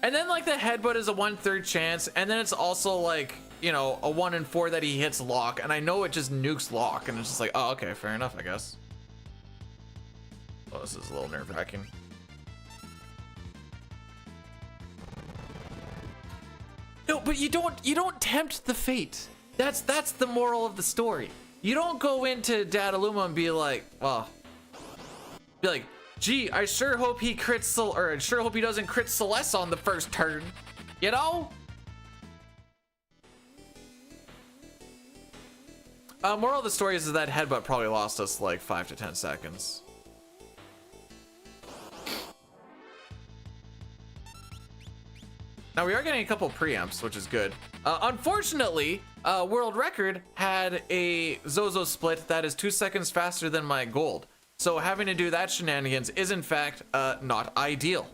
A: And then like the headbutt is a 1/3 chance. And then it's also like, you know, a 1 in 4 that he hits lock. And I know it just nukes lock. And it's just like, oh, okay, fair enough, I guess. Oh, this is a little nerve-wracking. No, but you don't tempt the fate. That's the moral of the story. You don't go into Dadaluma and be like, well, gee, I sure hope he crits, or I sure hope he doesn't crit Celeste on the first turn. You know? Moral of the story is that headbutt probably lost us like 5 to 10 seconds. Now we are getting a couple preamps, which is good. Unfortunately, World Record had a Zozo split that is 2 seconds faster than my gold. So having to do that shenanigans is in fact not ideal.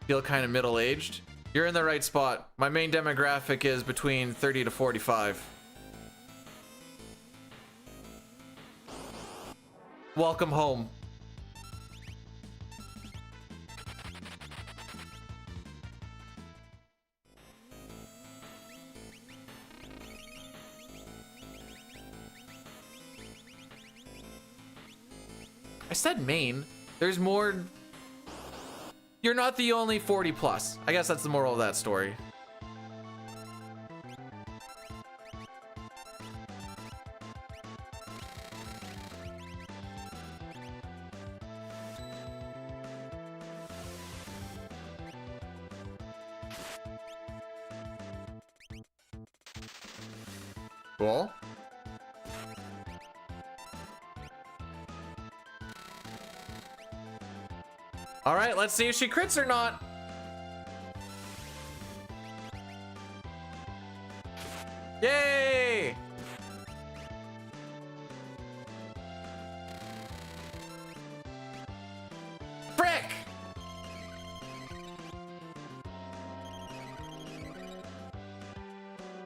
A: Feel kind of middle-aged. You're in the right spot. My main demographic is between 30 to 45. Welcome home. I said main. There's more. You're not the only 40 plus. I guess that's the moral of that story. Cool. All right, let's see if she crits or not. Yay! Frick!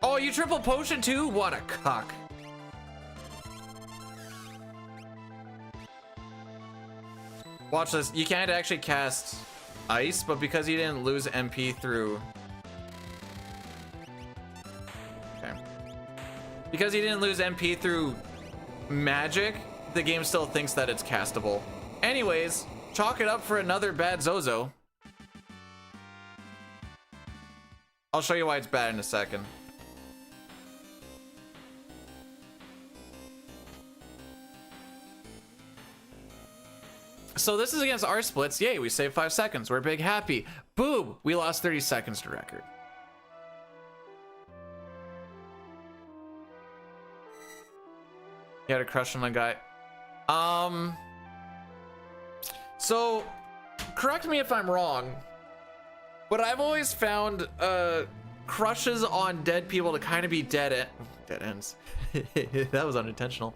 A: Oh, you triple potion too? What a cock. Watch this. You can't actually cast ice, but because you didn't lose MP through... Okay. Because you didn't lose MP through magic, the game still thinks that it's castable. Anyways, chalk it up for another bad Zozo. I'll show you why it's bad in a second. So this is against our splits. Yay, we saved 5 seconds. We're big happy. Boom, we lost 30 seconds to record. You had a crush on a guy. So correct me if I'm wrong, but I've always found crushes on dead people to kind of be dead ends. That was unintentional.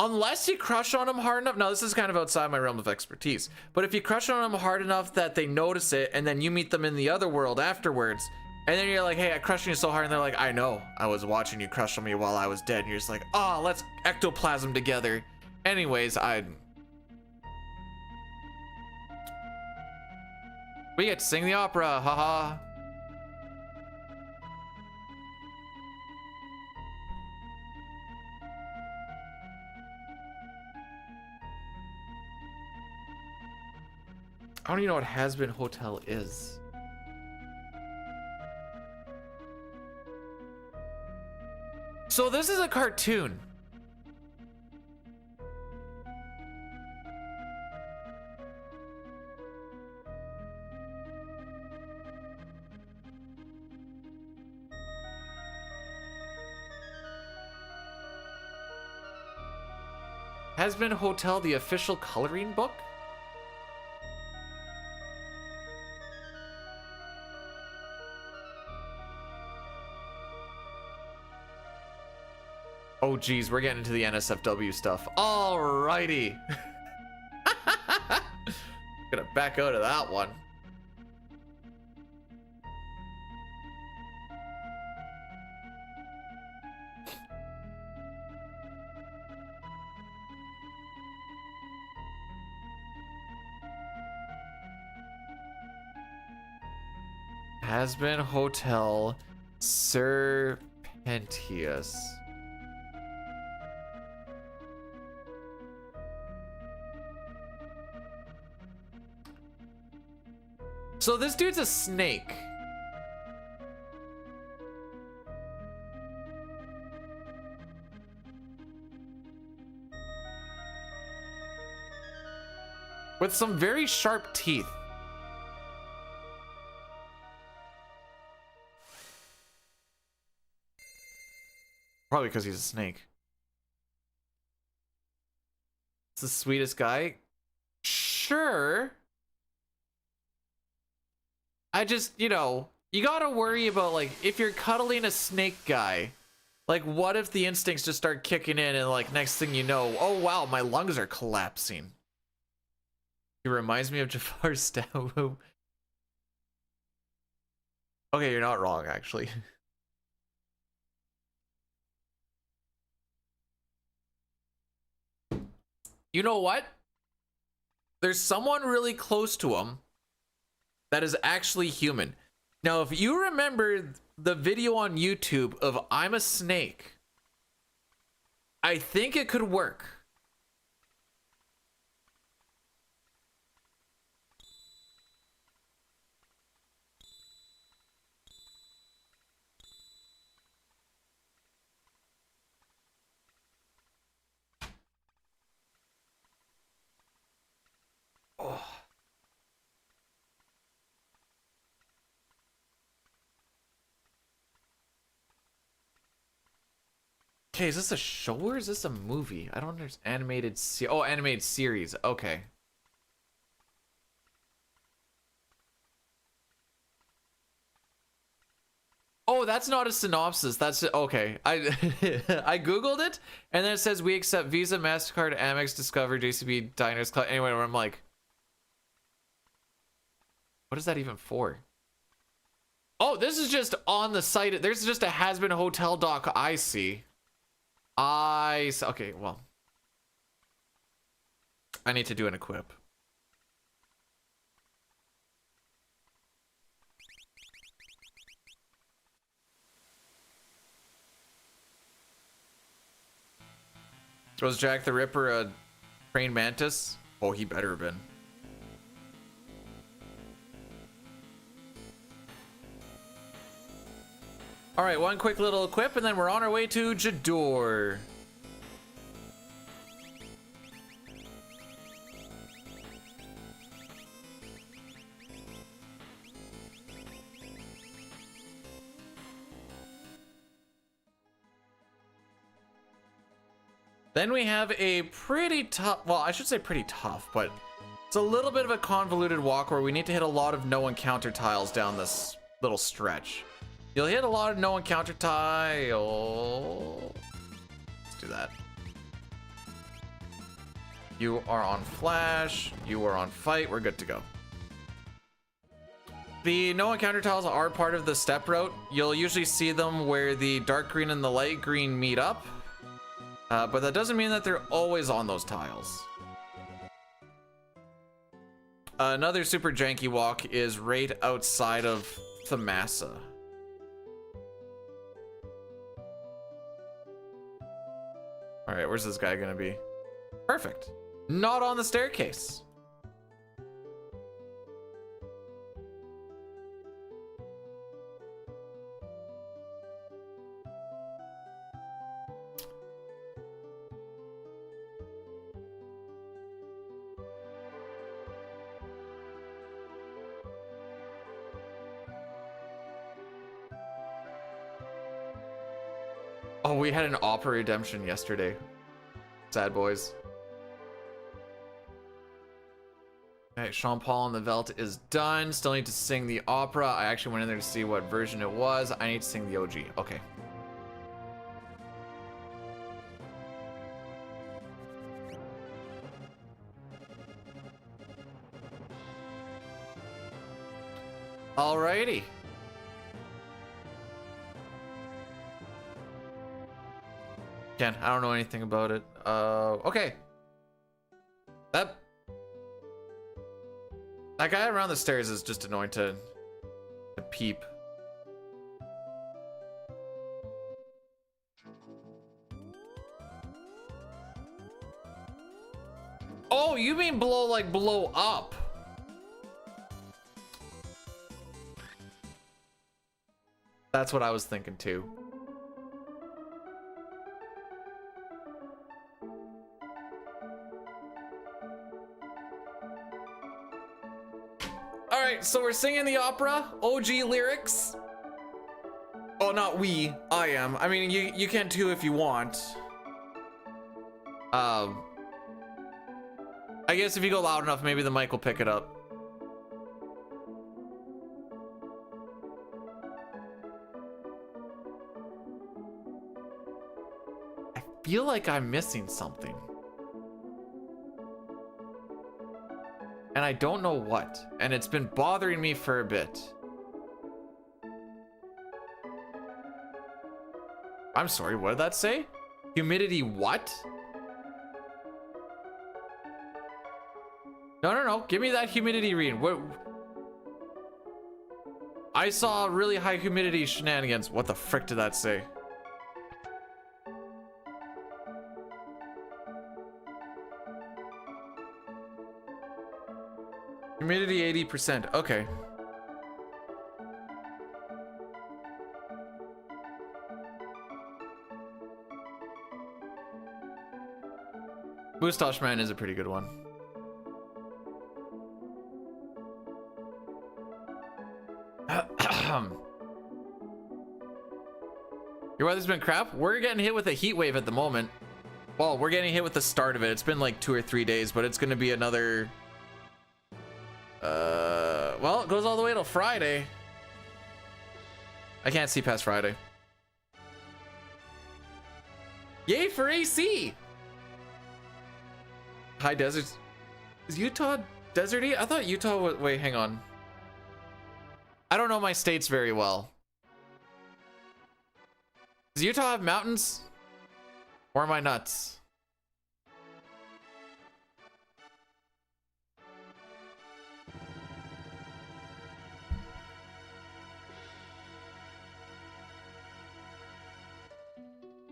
A: Unless you crush on them hard enough. Now, this is kind of outside my realm of expertise. But if you crush on them hard enough that they notice it, and then you meet them in the other world afterwards, and then you're like, hey, I crushed you so hard, and they're like, I know. I was watching you crush on me while I was dead. And you're just like, oh, let's ectoplasm together. Anyways, we get to sing the opera, haha. I don't even know what Has Been Hotel is. So this is a cartoon. Has Been Hotel, the official coloring book? Oh geez, we're getting into the NSFW stuff. Alrighty. Gonna back out of that one. Has-been Hotel Serpentius. So this dude's a snake. With some very sharp teeth. Probably because he's a snake. It's the sweetest guy? Sure. I just, you know, you gotta worry about, like, if you're cuddling a snake guy, like, what if the instincts just start kicking in and, like, next thing you know, oh wow, my lungs are collapsing. He reminds me of Jafar Stawu. Okay, you're not wrong, actually. You know what? There's someone really close to him that is actually human. Now, if you remember the video on YouTube of I'm a snake, I think it could work. Oh. Okay, is this a show or is this a movie? I don't understand. Animated animated series. Okay. Oh, that's not a synopsis. That's okay. I I googled it and then it says we accept Visa, MasterCard, Amex, Discover, JCB, Diners Club. Anyway, where I'm like, what is that even for? Oh, this is just on the site. There's just a has-been hotel doc I see. Okay, well. I need to do an equip. Was Jack the Ripper a praying mantis? Oh, he better have been. All right, one quick little equip, and then we're on our way to Jador. Then we have a pretty tough, well, I should say pretty tough, but it's a little bit of a convoluted walk where we need to hit a lot of no encounter tiles down this little stretch. You'll hit a lot of no encounter tile. Let's do that. You are on flash. You are on fight. We're good to go. The no encounter tiles are part of the step route. You'll usually see them where the dark green and the light green meet up. But that doesn't mean that they're always on those tiles. Another super janky walk is right outside of Thamasa. All right, where's this guy gonna be? Perfect. Not on the staircase. Oh, we had an opera redemption yesterday. Sad boys. Alright, Sean Paul on the Velt is done. Still need to sing the opera. I actually went in there to see what version it was. I need to sing the OG. Okay. Alrighty. Again, I don't know anything about it. Okay. That guy around the stairs is just annoying to peep. Oh, you mean blow like blow up? That's what I was thinking too. All right, so we're singing the opera, OG lyrics. Oh, not we, I am. I mean, you can too if you want. I guess if you go loud enough, maybe the mic will pick it up. I feel like I'm missing something. And I don't know what. And it's been bothering me for a bit. I'm sorry, what did that say? Humidity what? No. Give me that humidity reading. What? I saw really high humidity shenanigans. What the frick did that say? Humidity 80%. Okay. Moustache Man is a pretty good one. Your weather's been crap. We're getting hit with a heat wave at the moment. Well, we're getting hit with the start of it. It's been like 2 or 3 days, but it's going to be another... well, it goes all the way till Friday. I can't see past Friday. Yay for AC! High deserts. Is Utah deserty? I thought Utah was... Wait, hang on. I don't know my states very well. Does Utah have mountains? Or am I nuts?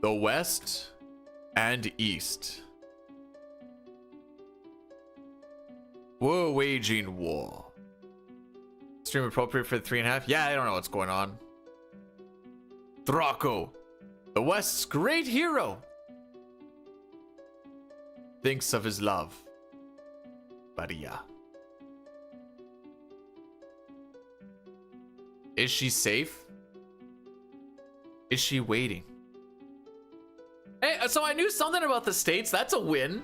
A: The West and East. We're waging war. Stream appropriate for the 3.5? Yeah, I don't know what's going on. Draco, the West's great hero, thinks of his love, Maria. Is she safe? Is she waiting? Hey, so I knew something about the states. That's a win.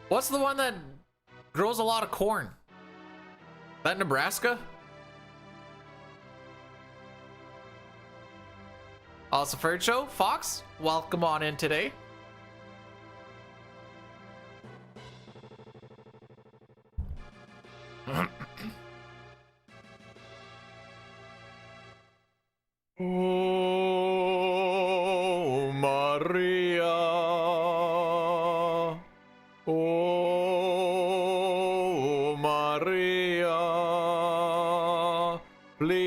A: What's the one that grows a lot of corn? That Nebraska? Also, Bird Show, Fox, welcome on in today. Oh, Maria. Oh, Maria. Please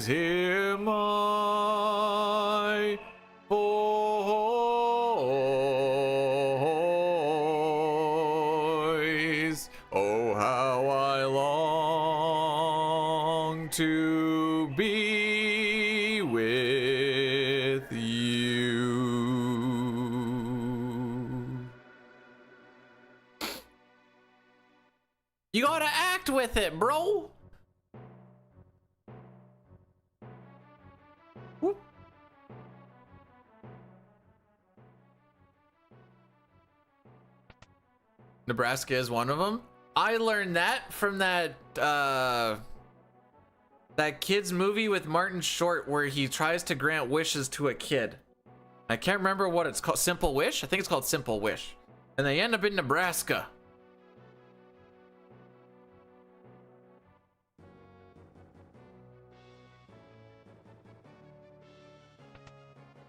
A: hear my voice. Oh, how I long to be with you. You gotta act with it, bro. Whoop. Nebraska is one of them. I learned that from that kid's movie with Martin Short where he tries to grant wishes to a kid. I can't remember what it's called. Simple Wish? I think it's called Simple Wish. And they end up in Nebraska.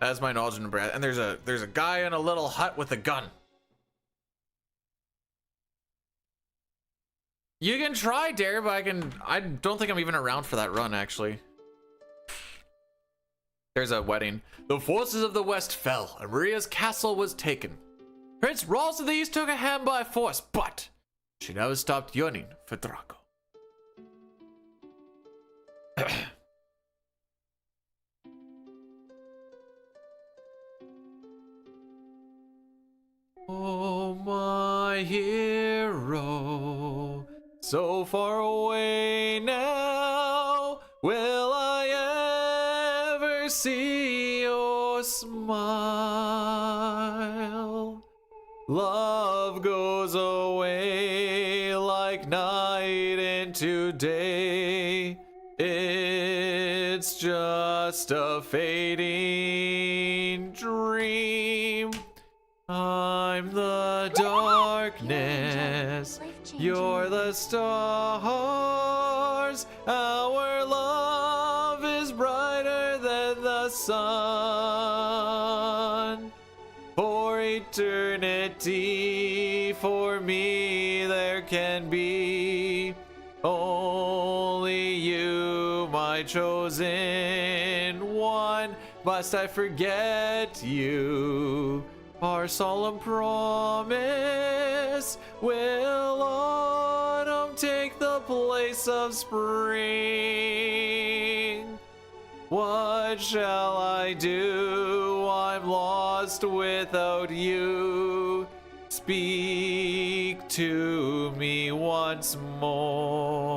A: That's my knowledge and breath. And there's a guy in a little hut with a gun. You can try, Dare, but I don't think I'm even around for that run, actually. There's a wedding. The forces of the West fell, and Maria's castle was taken. Prince Rolls of the East took a hand by force, but she never stopped yearning for Draco. Oh, my hero, so far away now, will I ever see your smile? Love goes away like night into day. It's just a fading dream. I'm the darkness, you're the stars. Our love is brighter than the sun. For eternity, for me there can be only you, my chosen one. Must I forget you? Our solemn promise, will autumn take the place of spring? What shall I do? I'm lost without you. Speak to me once more.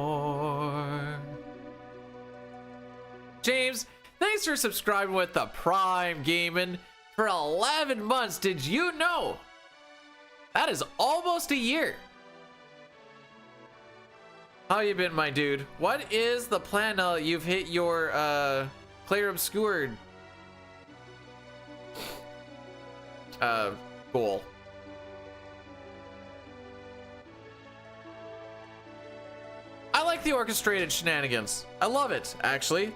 A: James, thanks for subscribing with the Prime Gaming for 11 months. Did you know? That is almost a year. How you been, my dude? What is the plan now that you've hit your Player Obscured goal? I like the orchestrated shenanigans. I love it, actually.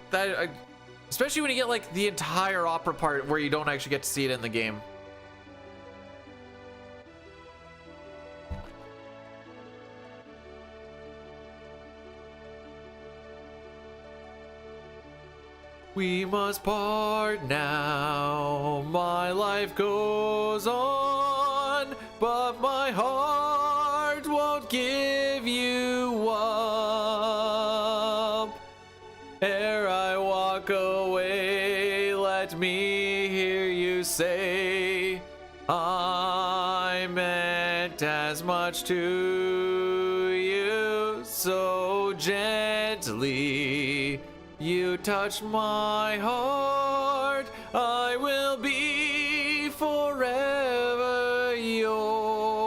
A: Especially when you get like the entire opera part where you don't actually get to see it in the game. We must part now. My life goes on, but my heart won't give you up. Ere I walk away, let me hear you say, I meant as much to you. So gently you touch my heart, I will be forever yours.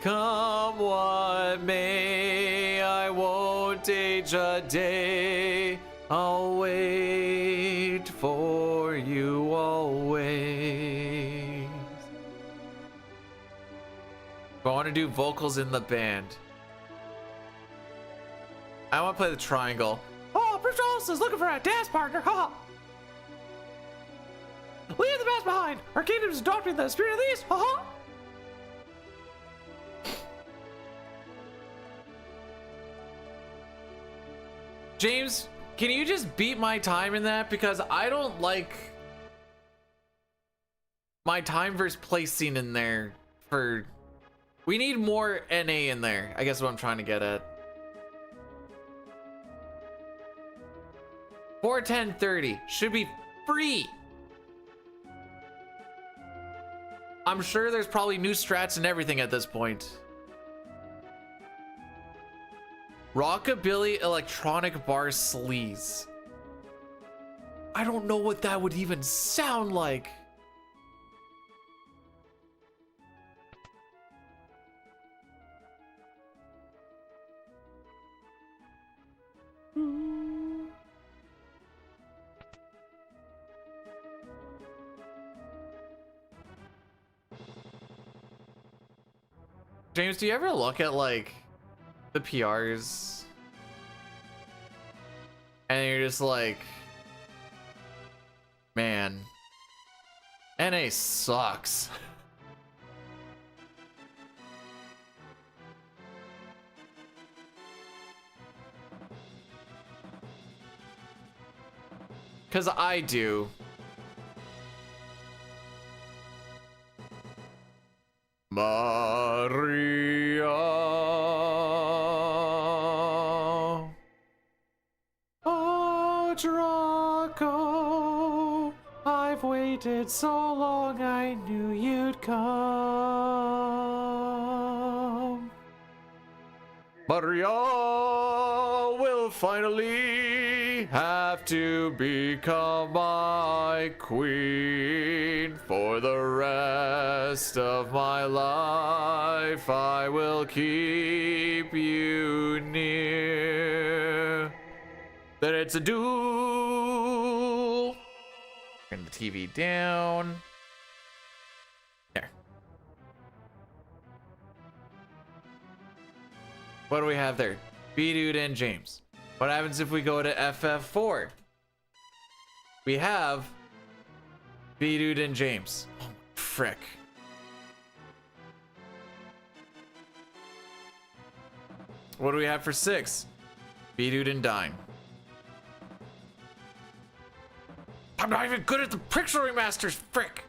A: Come what may, I won't age a day. I'll wait for you always. I want to do vocals in the band. I want to play the triangle. Oh, Prince Charles is looking for a dance partner. Ha! Leave the past behind. Our kingdom is adopting the spirit of these. Ha ha! James, can you just beat my time in that? Because I don't like my time versus placing in there for... We need more NA in there, I guess is what I'm trying to get at. 41030 should be free. I'm sure there's probably new strats and everything at this point. Rockabilly electronic bar sleaze. I don't know what that would even sound like. James, do you ever look at like the PRs and you're just like, Man. NA sucks. Cause I do. Maria. Oh, Draco. I've waited so long, I knew you'd come. Maria will finally have to become my queen. For the rest of my life, I will keep you near. Then it's a duel. Turn the TV down. There. What do we have there? B-Dude and James. What happens if we go to FF4? We have B-Dude and James. Oh, frick. What do we have for 6? B-Dude and Dine. I'm not even good at the picture remasters, frick.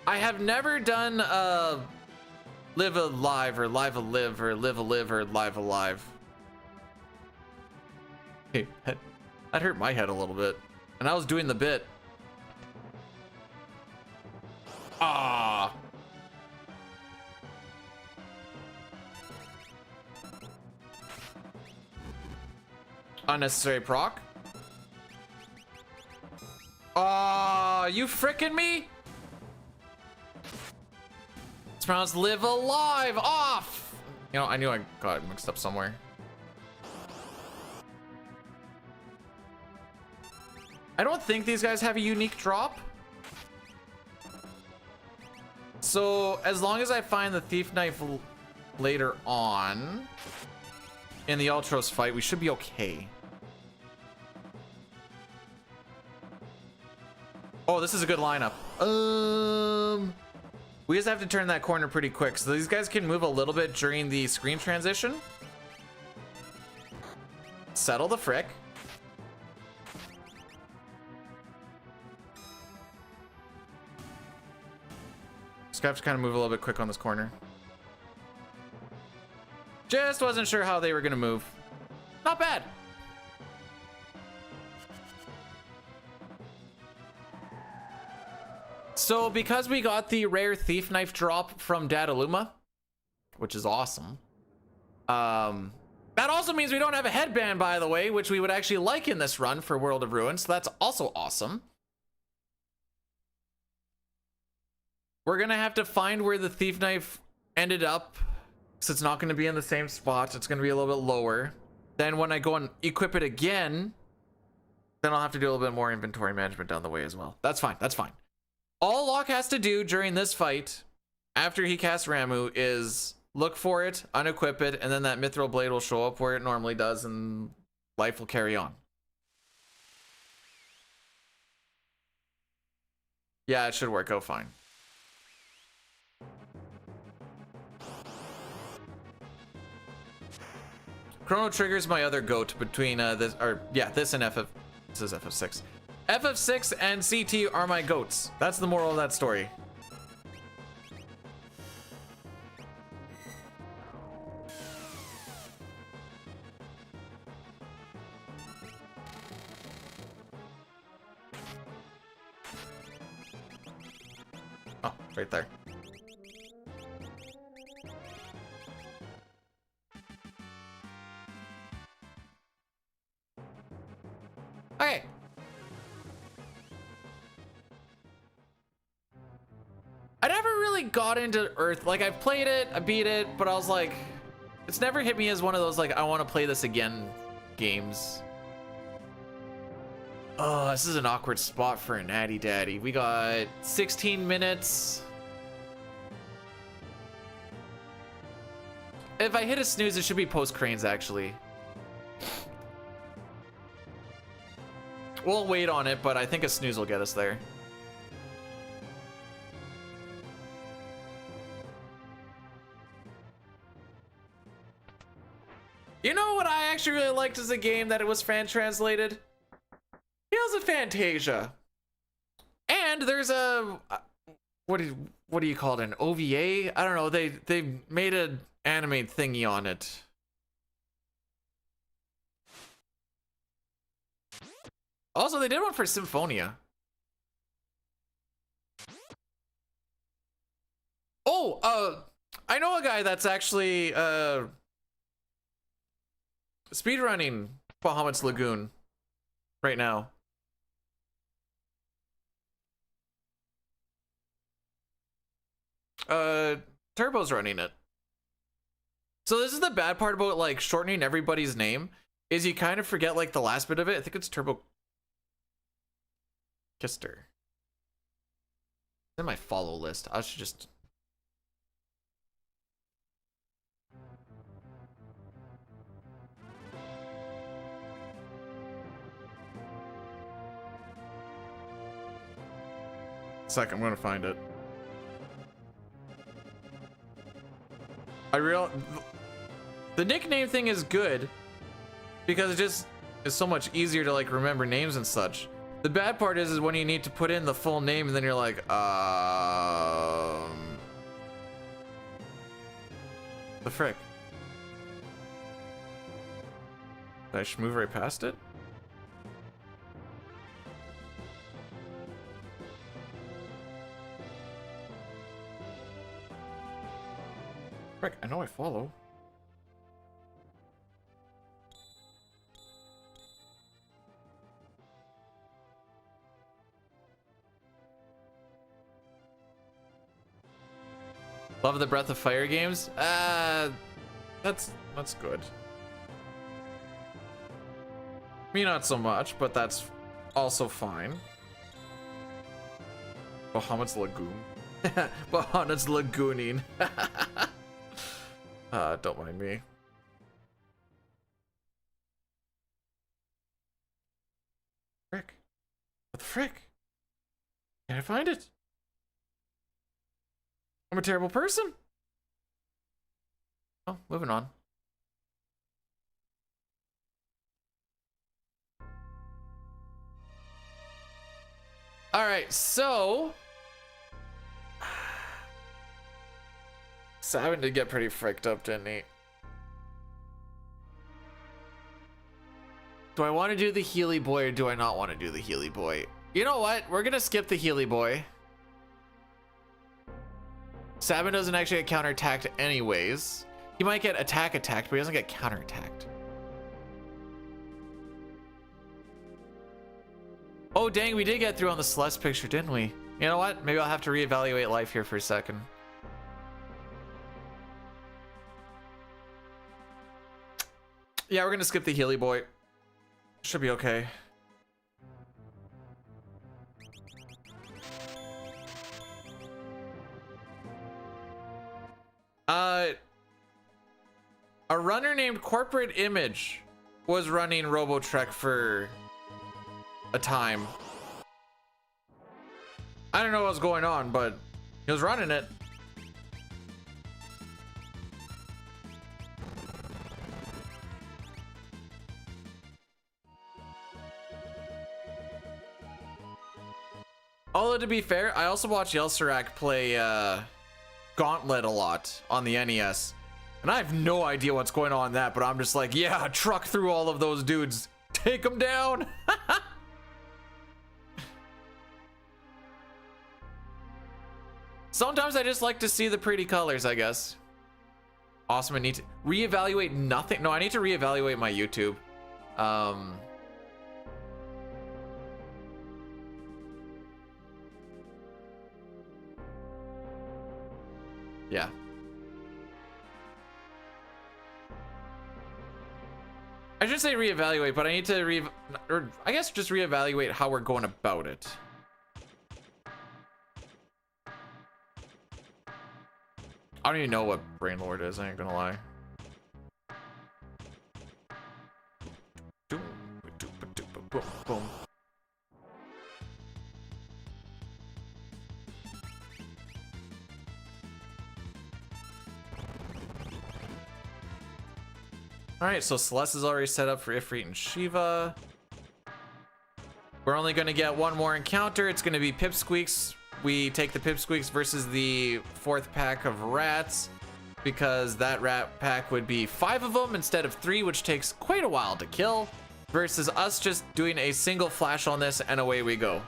A: I have never done Live Alive or Live a Live or Live a Live or Live Alive. Hey, that hurt my head a little bit. And I was doing the bit. Ah. Unnecessary proc. Ah, you frickin' me? It's pronounced Live Alive off. You know, I knew I got it mixed up somewhere. I don't think these guys have a unique drop. So as long as I find the thief knife later on in the Ultros fight, we should be okay. Oh, this is a good lineup. We just have to turn that corner pretty quick. So these guys can move a little bit during the screen transition. Settle the frick. Just have to kind of move a little bit quick on this corner. Just wasn't sure how they were going to move. Not bad. So because we got the rare thief knife drop from Dadaluma, which is awesome. That also means we don't have a headband, by the way, which we would actually like in this run for World of Ruin. So that's also awesome. We're going to have to find where the thief knife ended up. So it's not going to be in the same spot. It's going to be a little bit lower. Then when I go and equip it again, then I'll have to do a little bit more inventory management down the way as well. That's fine. That's fine. All Locke has to do during this fight, after he casts Ramu, is look for it, unequip it, and then that mithril blade will show up where it normally does, and life will carry on. Yeah, it should work out fine. Chrono Trigger's my other goat between this and FF. This is FF6. FF6 and CT are my goats. That's the moral of that story. Oh, right there. Okay. I never really got into Earth. Like, I've played it, I beat it, but I was like, it's never hit me as one of those, like, I want to play this again games. Oh, this is an awkward spot for a natty daddy. We got 16 minutes. If I hit a snooze, it should be post cranes, actually. We'll wait on it, but I think a snooze will get us there. You know what I actually really liked as a game that it was fan translated? Tales of Fantasia. And there's a what do you call it? An OVA? I don't know. They made an anime thingy on it. Also, they did one for Symphonia. Oh, I know a guy that's actually speedrunning Bahamut's Lagoon right now. Turbo's running it. So this is the bad part about like shortening everybody's name is you kind of forget like the last bit of it. I think it's Turbo Kister. It's in my follow list. I should just second, I'm gonna find it. The nickname thing is good because it just is so much easier to like remember names and such. The bad part is when you need to put in the full name and then you're like, the frick. Did I just move right past it? Frick, I know I follow. Love the Breath of Fire games? That's good. Me not so much, but that's also fine. Bahamut's Lagoon. Bahamut's Lagooning. Don't mind me. Frick. What the frick? Can't I find it? I'm a terrible person. Oh, moving on. All right, so Savin did get pretty fricked up, didn't he? Do I want to do the Healy Boy or do I not want to do the Healy Boy? You know what? We're gonna skip the Healy Boy. Sabin doesn't actually get counterattacked anyways. He might get attacked, but he doesn't get counterattacked. Oh dang, we did get through on the Celeste picture, didn't we? You know what? Maybe I'll have to reevaluate life here for a second. Yeah, we're gonna skip the Healy Boy. Should be okay. A runner named Corporate Image was running RoboTrek for a time. I don't know what's going on, but he was running it. Although to be fair, I also watched Yelsarak play Gauntlet a lot on the NES. And I have no idea what's going on in that, but I'm just like, yeah, truck through all of those dudes. Take them down. Sometimes I just like to see the pretty colors, I guess. Awesome, I need to reevaluate nothing. No, I need to reevaluate my YouTube. Yeah. I should say reevaluate, but I need to or I guess just reevaluate how we're going about it. I don't even know what Brainlord is, I ain't gonna lie. Boom. All right, so Celeste is already set up for Ifrit and Shiva. We're only going to get one more encounter. It's going to be Pipsqueaks. We take the Pipsqueaks versus the 4th pack of rats, because that rat pack would be 5 of them instead of 3, which takes quite a while to kill, versus us just doing a single flash on this and away we go.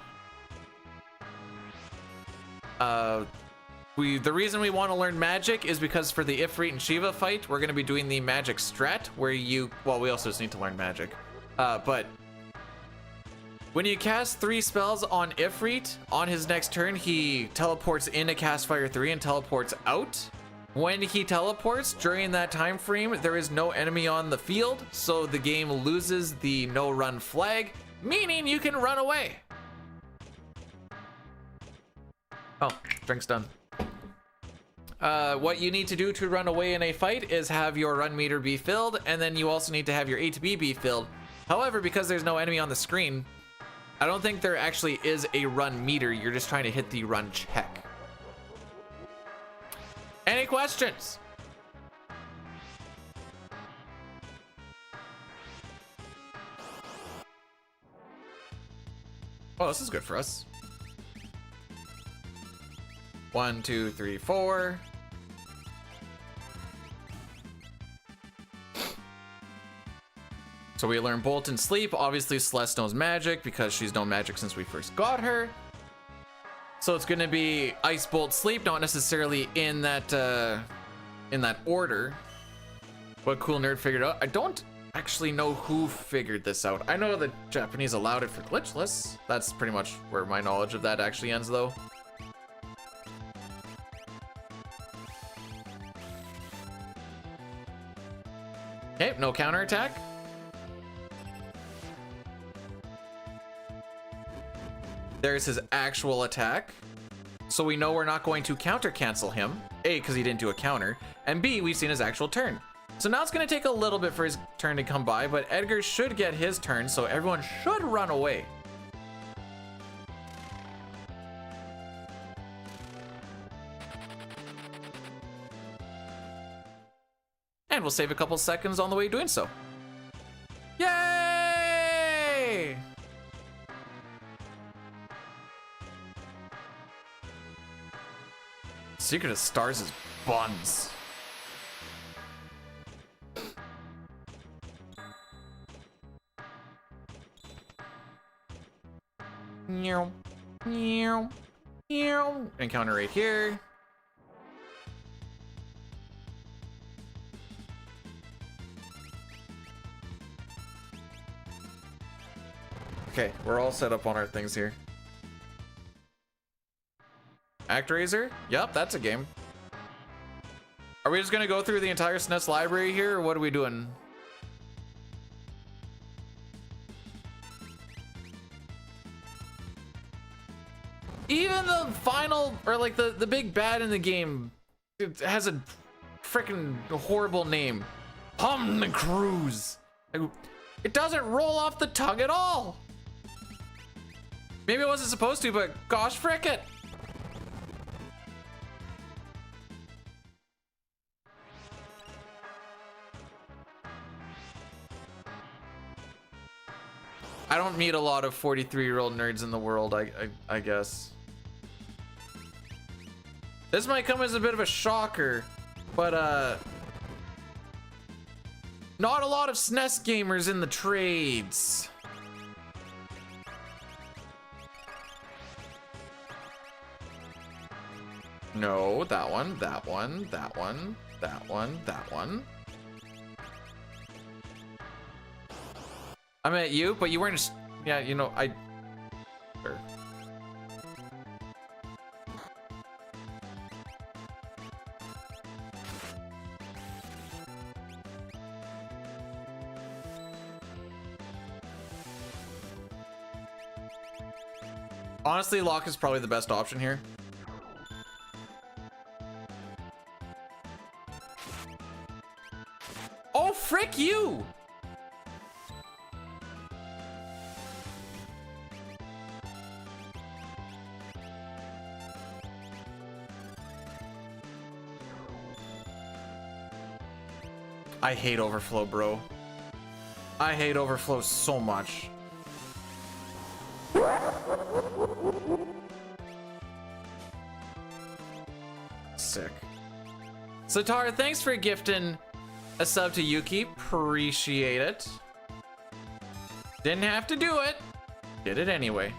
A: The reason we want to learn magic is because for the Ifrit and Shiva fight, we're going to be doing the magic strat where we also just need to learn magic. But when you cast 3 spells on Ifrit, on his next turn, he teleports into Cast Fire 3 and teleports out. When he teleports during that time frame, there is no enemy on the field, so the game loses the no run flag, meaning you can run away. Oh, drink's done. What you need to do to run away in a fight is have your run meter be filled, and then you also need to have your ATB be filled. However, because there's no enemy on the screen, I don't think there actually is a run meter. You're just trying to hit the run check. Any questions? Oh, this is good for us. 1, 2, 3, 4. So we learn Bolt and Sleep. Obviously, Celeste knows magic because she's known magic since we first got her. So it's going to be Ice, Bolt, Sleep, not necessarily in that order. What cool nerd figured out? I don't actually know who figured this out. I know the Japanese allowed it for glitchless. That's pretty much where my knowledge of that actually ends, though. Okay, no counterattack. There's his actual attack. So we know we're not going to counter cancel him. A, because he didn't do a counter. And B, we've seen his actual turn. So now it's going to take a little bit for his turn to come by, but Edgar should get his turn, so everyone should run away. And we'll save a couple seconds on the way doing so. Yay! Secret of Stars is buns. Meow, meow, meow. Encounter right here. Okay, we're all set up on our things here. ActRaiser? Yep, that's a game. Are we just gonna go through the entire SNES library here, or what are we doing? Even the final, or like the big bad in the game, it has a freaking horrible name. Cruise. It doesn't roll off the tongue at all. Maybe it wasn't supposed to, but gosh frick it. I don't meet a lot of 43-year-old nerds in the world, I guess. This might come as a bit of a shocker, but not a lot of SNES gamers in the trades. No, that one, that one, that one, that one, that one. I met you, but you weren't. Yeah, you know, Sure. Honestly, Locke is probably the best option here. Oh, frick you! I hate overflow, bro. I hate overflow so much. Sick. Satar, thanks for gifting a sub to Yuki. Appreciate it. Didn't have to do it. Did it anyway.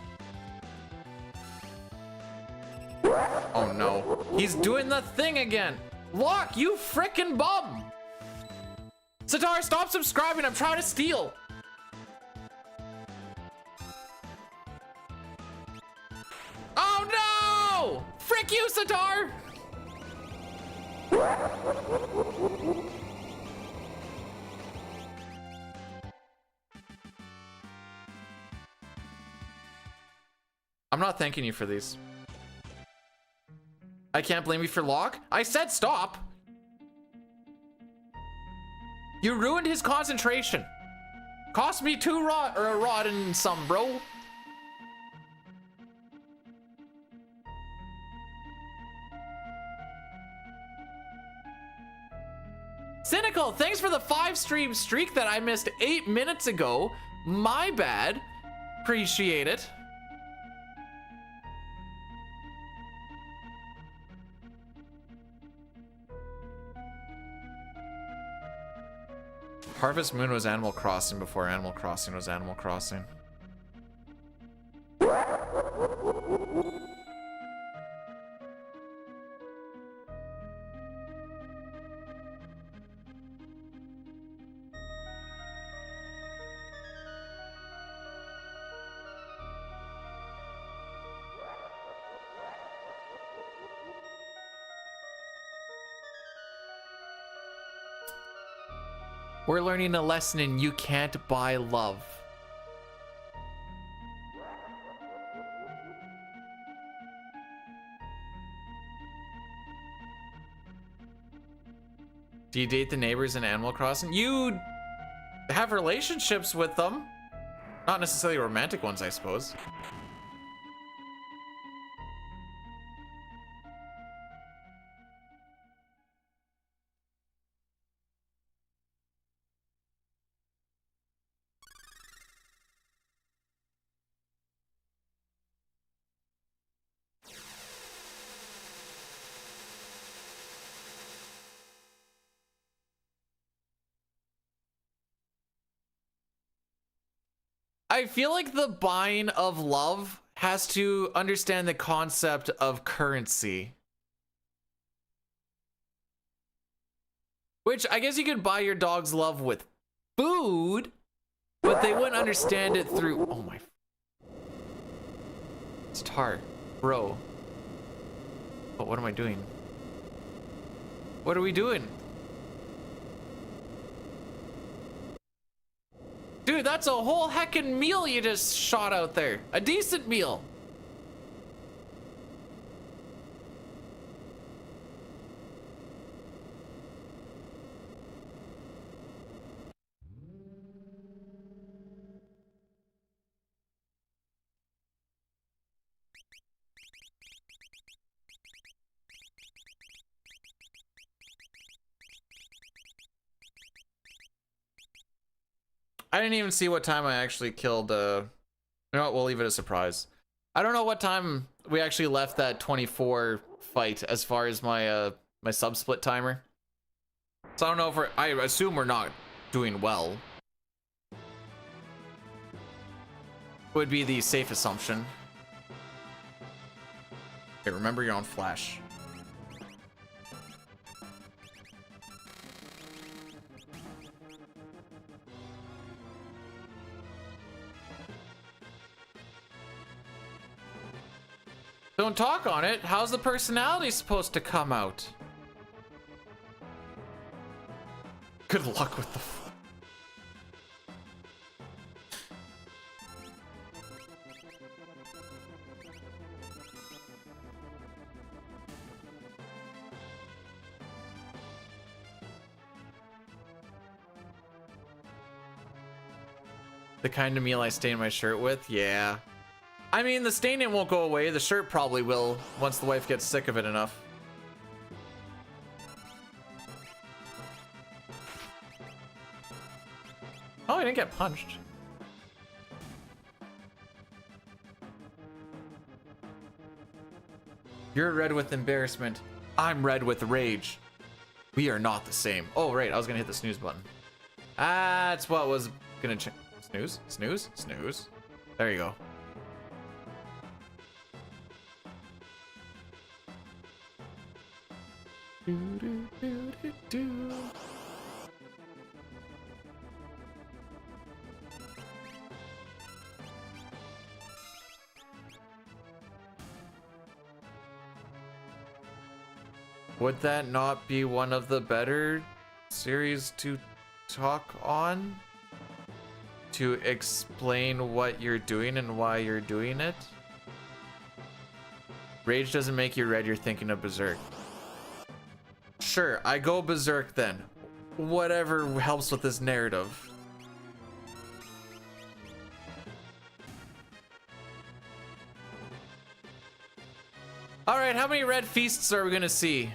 A: Oh no. He's doing the thing again. Lock, you frickin' bum. Satar, stop subscribing. I'm trying to steal. Oh no! Frick you, Satar! I'm not thanking you for these. I can't blame you for Locke. I said stop. You ruined his concentration. Cost me a rod and some, bro. Cynical, thanks for the 5-stream streak that I missed 8 minutes ago. My bad. Appreciate it. Harvest Moon was Animal Crossing before Animal Crossing was Animal Crossing. We're learning a lesson in you can't buy love. Do you date the neighbors in Animal Crossing? You have relationships with them. Not necessarily romantic ones, I suppose. I feel like the buying of love has to understand the concept of currency. Which I guess you could buy your dog's love with food, but they wouldn't understand it through... Oh my... Star, bro. But what am I doing? What are we doing? Dude, that's a whole heckin' meal you just shot out there. A decent meal. I didn't even see what time I actually killed, you know what, we'll leave it a surprise. I don't know what time we actually left that 24 fight as far as my, my sub-split timer. So I don't know if I assume we're not doing well. Would be the safe assumption. Okay, remember you're on Flash. Don't talk on it. How's the personality supposed to come out? Good luck with the... The kind of meal I stain my shirt with? Yeah. I mean, the staining won't go away. The shirt probably will once the wife gets sick of it enough. Oh, I didn't get punched. You're red with embarrassment. I'm red with rage. We are not the same. Oh, right. I was going to hit the snooze button. That's what was going to change. Snooze? Snooze? Snooze. There you go. Do, do, do, do, do. Would that not be one of the better series to talk on? To explain what you're doing and why you're doing it? Rage doesn't make you red, you're thinking of Berserk. Sure, I go Berserk then. Whatever helps with this narrative. Alright, how many red feasts are we gonna see?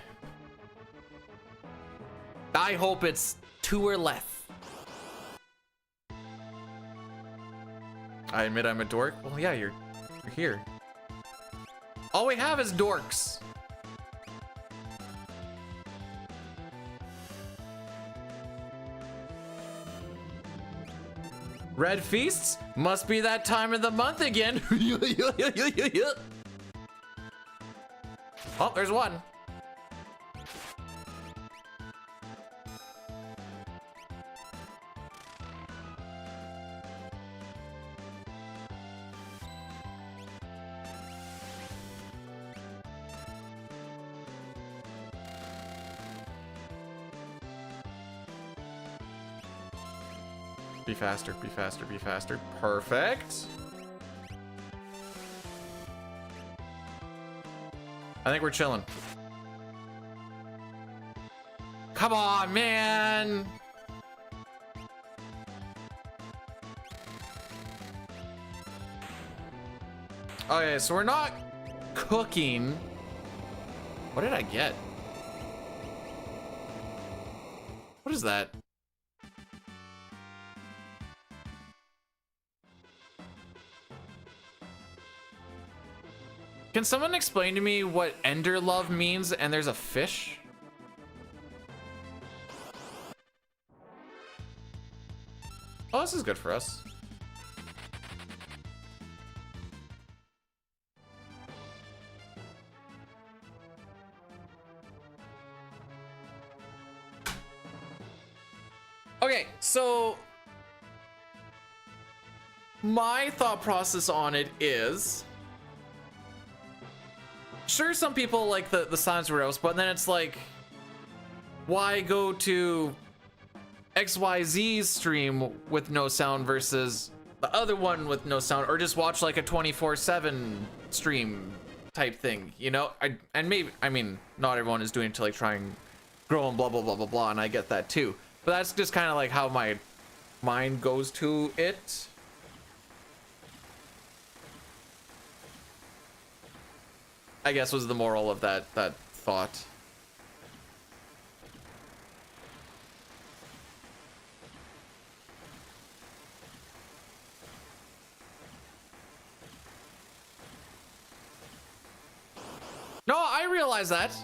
A: I hope it's 2 or less. I admit I'm a dork. Well, yeah, you're here. All we have is dorks. Red feasts? Must be that time of the month again. Oh, there's one. Be faster, be faster, be faster. Perfect. I think we're chilling. Come on, man. Okay, so we're not cooking. What did I get? What is that? Can someone explain to me what Ender Love means and there's a fish? Oh, this is good for us. Okay, so my thought process on it is, sure, some people like the Silence Roast, but then it's like, why go to XYZ's stream with no sound versus the other one with no sound, or just watch like a 24/7 stream type thing, you know? And maybe, I mean, not everyone is doing it to like try and grow and blah blah blah blah blah, and I get that too. But that's just kind of like how my mind goes to it. I guess was the moral of that thought. No, I realize that.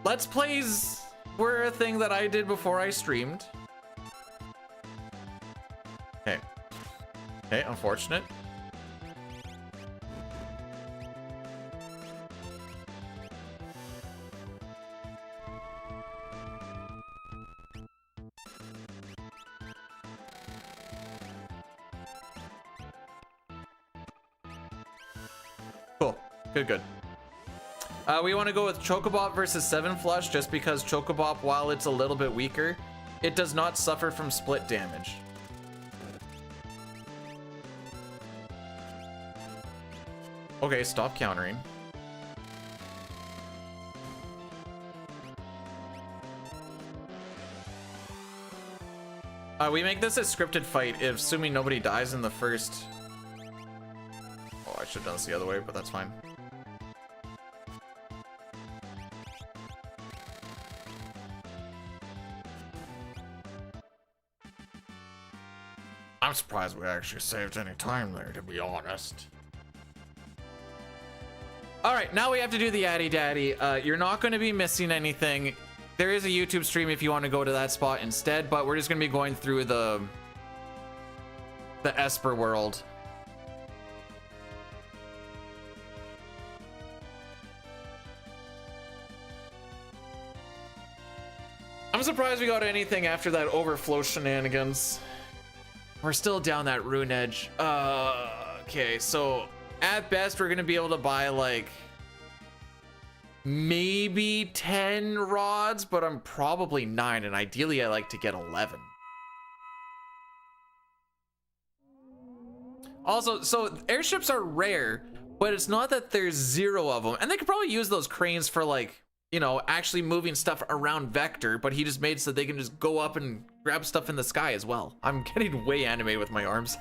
A: Let's Plays were a thing that I did before I streamed. Okay. Okay, unfortunate. Cool. Good. We want to go with Chocobop versus 7 Flush just because Chocobop, while it's a little bit weaker, it does not suffer from split damage. Okay, stop countering. We make this a scripted fight if assuming nobody dies in the first... Oh, I should have done this the other way, but that's fine. I'm surprised we actually saved any time there, to be honest. All right, now we have to do the Addy Daddy. You're not going to be missing anything. There is a YouTube stream if you want to go to that spot instead, but we're just going to be going through the Esper world. I'm surprised we got anything after that overflow shenanigans. We're still down that rune edge. Okay, so at best we're gonna be able to buy like maybe 10 rods, but I'm probably 9, and ideally I like to get 11. Also, so airships are rare, but it's not that there's 0 of them, and they could probably use those cranes for like, you know, actually moving stuff around Vector, but he just made so they can just go up and grab stuff in the sky as well. I'm getting way animated with my arms.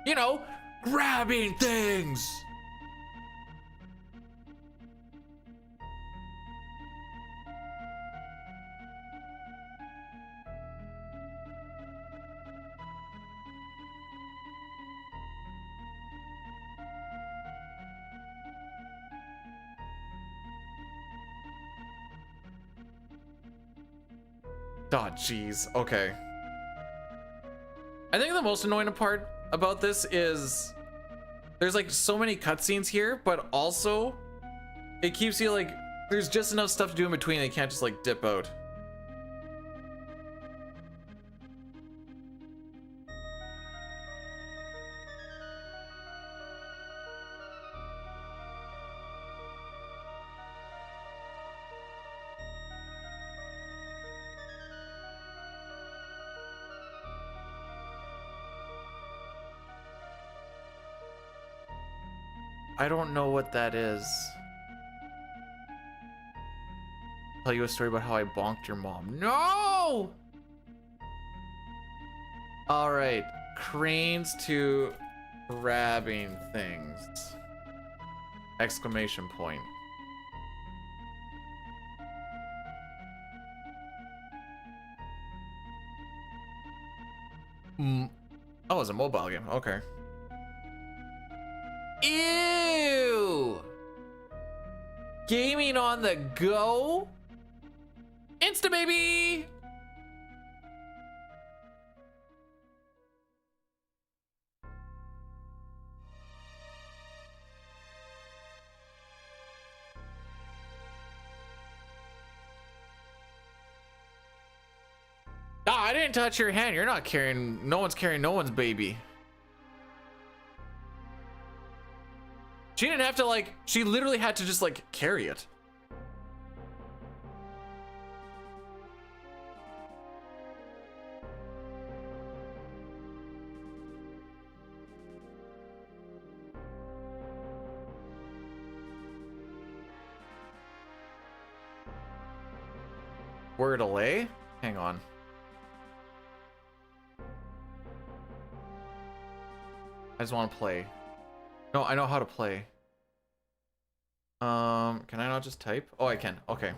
A: You know, grabbing things. Oh, jeez. Okay. I think the most annoying part about this is there's like so many cutscenes here, but also it keeps you like, there's just enough stuff to do in between. They can't just like dip out. I don't know what that is. Tell you a story about how I bonked your mom. No! All right, cranes to grabbing things. Exclamation point. Oh, it's a mobile game. Okay. Ew! Gaming on the go? Insta baby! Ah, I didn't touch your hand. You're not carrying, no one's carrying no one's baby. She didn't have to like, she literally had to just like carry it. Word delay? Hang on. I just want to play. No, I know how to play. Can I not just type? Oh, I can. Okay.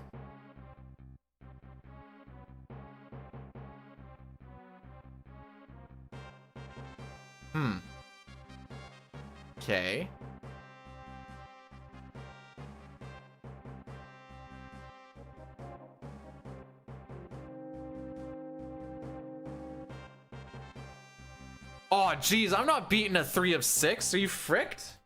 A: Okay. Oh, geez, I'm not beating a 3 of 6. Are you fricked?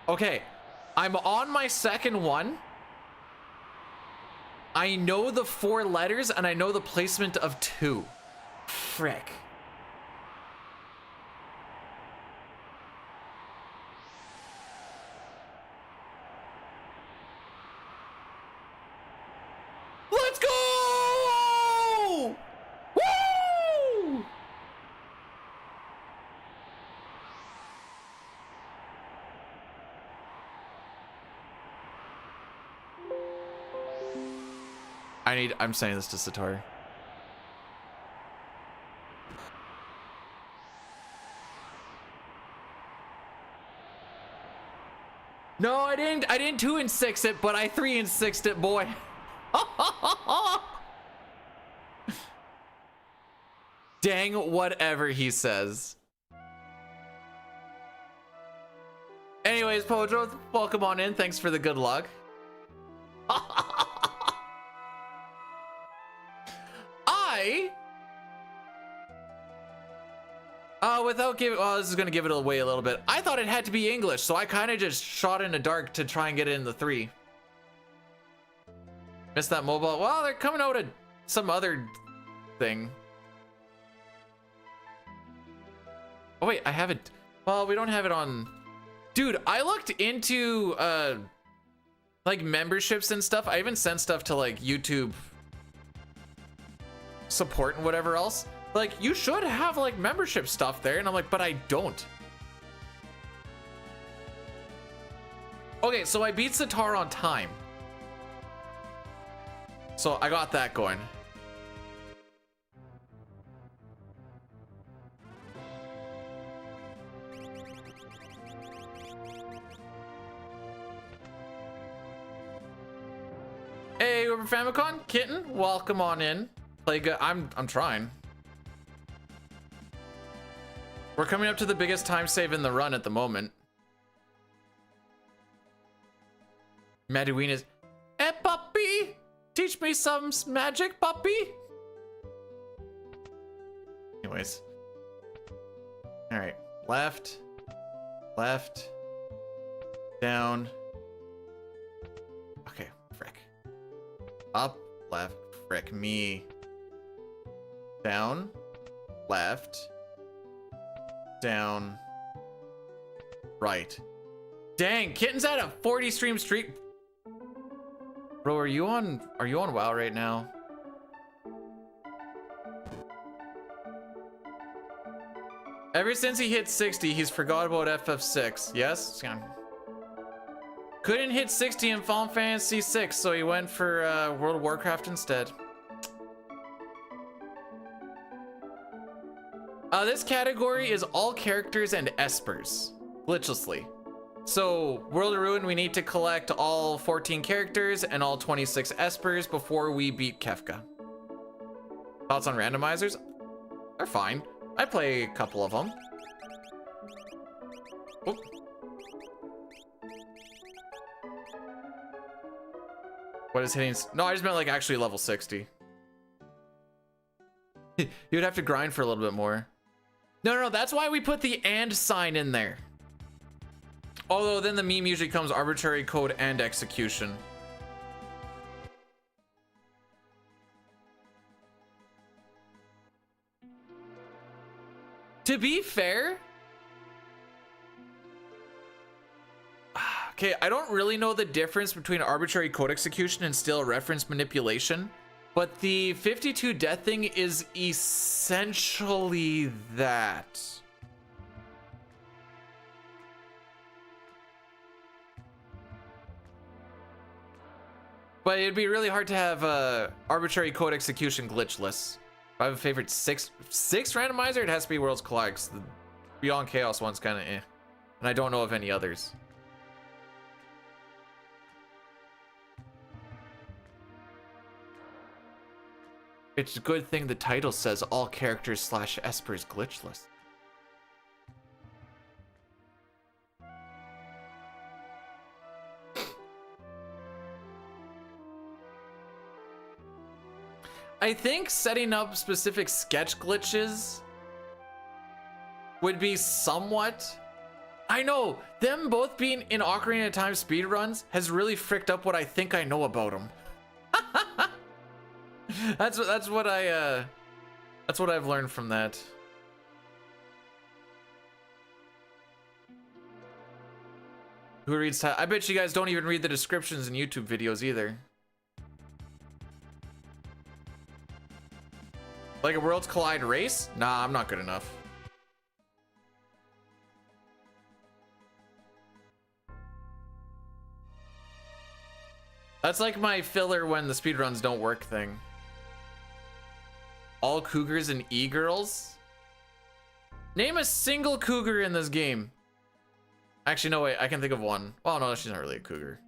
A: Okay, I'm on my second one. I know the 4 letters and I know the placement of 2. Frick. Let's go! Woo! I'm saying this to Satori. No, I didn't 2 and 6 it, but I 3 and 6'd it, boy. Dang, whatever he says. Anyways, Pojo, welcome on in. Thanks for the good luck. Without giving, well, this is gonna give it away a little bit. I thought it had to be English, so I kind of just shot in the dark to try and get it in the 3. Missed that mobile. Well, they're coming out at some other thing. Oh wait, I have it. Well, we don't have it on. Dude, I looked into like memberships and stuff. I even sent stuff to like YouTube support and whatever else. Like, you should have like membership stuff there, and I'm like, but I don't. Okay, so I beat Sitar on time, so I got that going. Hey, Uber Famicom, Kitten, welcome on in. Like, I'm trying. We're coming up to the biggest time save in the run at the moment. Maduine is, hey puppy, teach me some magic, puppy. Anyways, all right, left, down. Okay, frick. Up, left, frick me. Down, left, down, right. Dang, Kitten's at a 40 stream streak. Bro, are you on WoW right now? Ever since he hit 60, he's forgot about FF6. Yes? Couldn't hit 60 in Final Fantasy 6, so he went for World of Warcraft instead. This category is all characters and espers, glitchlessly. So, World of Ruin, we need to collect all 14 characters and all 26 espers before we beat Kefka. Thoughts on randomizers? They're fine. I play a couple of them. Oh. What is hitting? No, I just meant like actually level 60. You'd have to grind for a little bit more. No, that's why we put the and sign in there. Although then the meme usually comes arbitrary code and execution. To be fair, okay, I don't really know the difference between arbitrary code execution and still reference manipulation, but the 52 death thing is essentially that. But it'd be really hard to have arbitrary code execution glitchless. If I have a favorite six randomizer, it has to be Worlds Collide, 'cause the Beyond Chaos one's kind of eh. And I don't know of any others. It's a good thing the title says all characters / espers glitchless. I think setting up specific sketch glitches would be somewhat. I know, them both being in Ocarina of Time speedruns has really fricked up what I think I know about them. That's what I've learned from that. Who reads? I bet you guys don't even read the descriptions in YouTube videos either. Like a Worlds Collide race? Nah, I'm not good enough. That's like my filler when the speedruns don't work thing. All cougars and e-girls? Name a single cougar in this game. Actually, no, wait, I can think of one. Oh no, she's not really a cougar.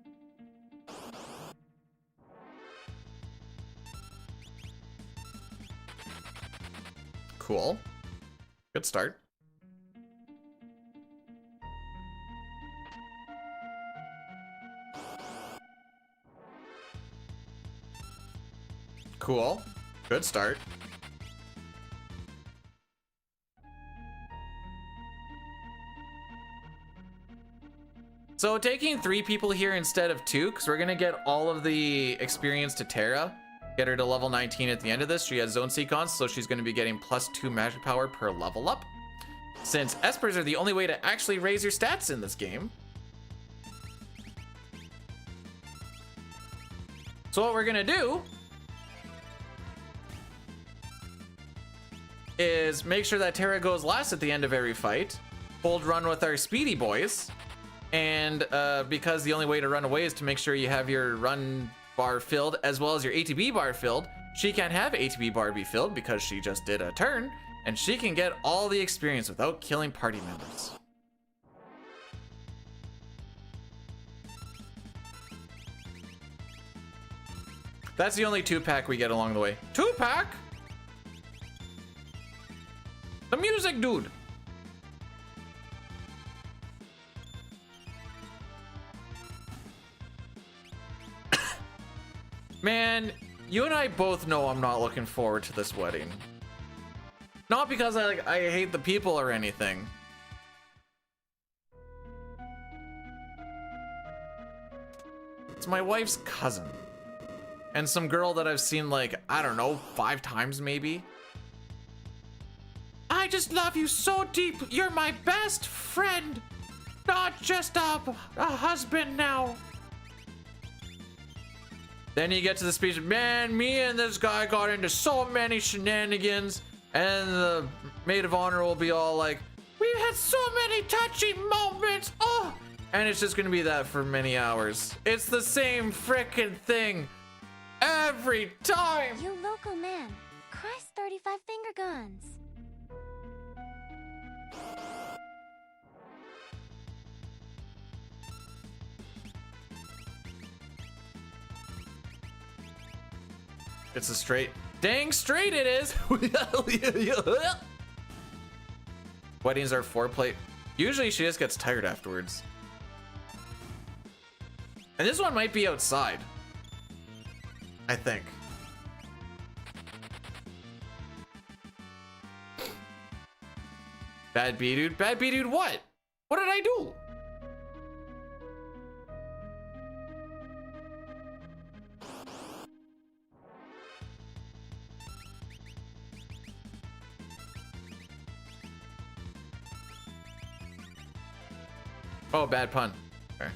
A: Cool. Good start. Cool. Good start. So taking 3 people here instead of 2, because we're gonna get all of the experience to Terra. Get her to level 19 at the end of this. She has zone sequence, so she's gonna be getting +2 magic power per level up. Since Espers are the only way to actually raise your stats in this game. So what we're gonna do is make sure that Terra goes last at the end of every fight. Hold run with our speedy boys. And because the only way to run away is to make sure you have your run bar filled as well as your ATB bar filled, she can't have ATB bar be filled because she just did a turn, and she can get all the experience without killing party members. That's the only 2-pack we get along the way. 2-pack? The music, dude. Man, you and I both know I'm not looking forward to this wedding. Not because I hate the people or anything. It's my wife's cousin. And some girl that I've seen like, I don't know, 5 times maybe. I just love you so deep. You're my best friend. Not just a husband now. Then you get to the speech, man, me and this guy got into so many shenanigans, and the maid of honor will be all like, we've had so many touching moments, oh, and it's just gonna be that for many hours. It's the same frickin' thing every time.
C: You local man, Christ 35 finger guns.
A: It's a straight, dang straight it is. Weddings are foreplay. Usually she just gets tired afterwards. And this one might be outside, I think. Bad B dude, bad B dude what? What did I do? Oh, bad pun. Okay.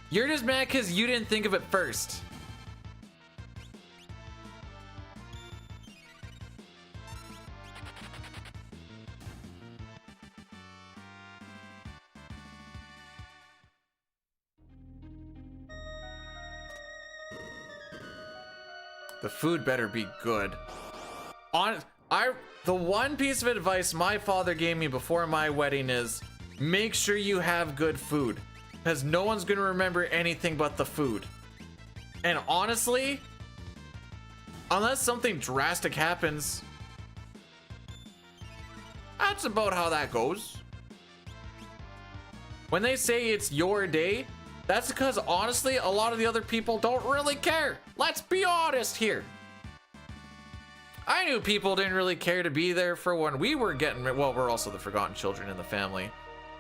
A: You're just mad because you didn't think of it first. The food better be good. The one piece of advice my father gave me before my wedding is make sure you have good food, because no one's gonna remember anything but the food. And honestly, unless something drastic happens, that's about how that goes. When they say it's your day, that's because honestly, a lot of the other people don't really care. Let's be honest here. I knew people didn't really care to be there for when we were getting, well, we're also the forgotten children in the family.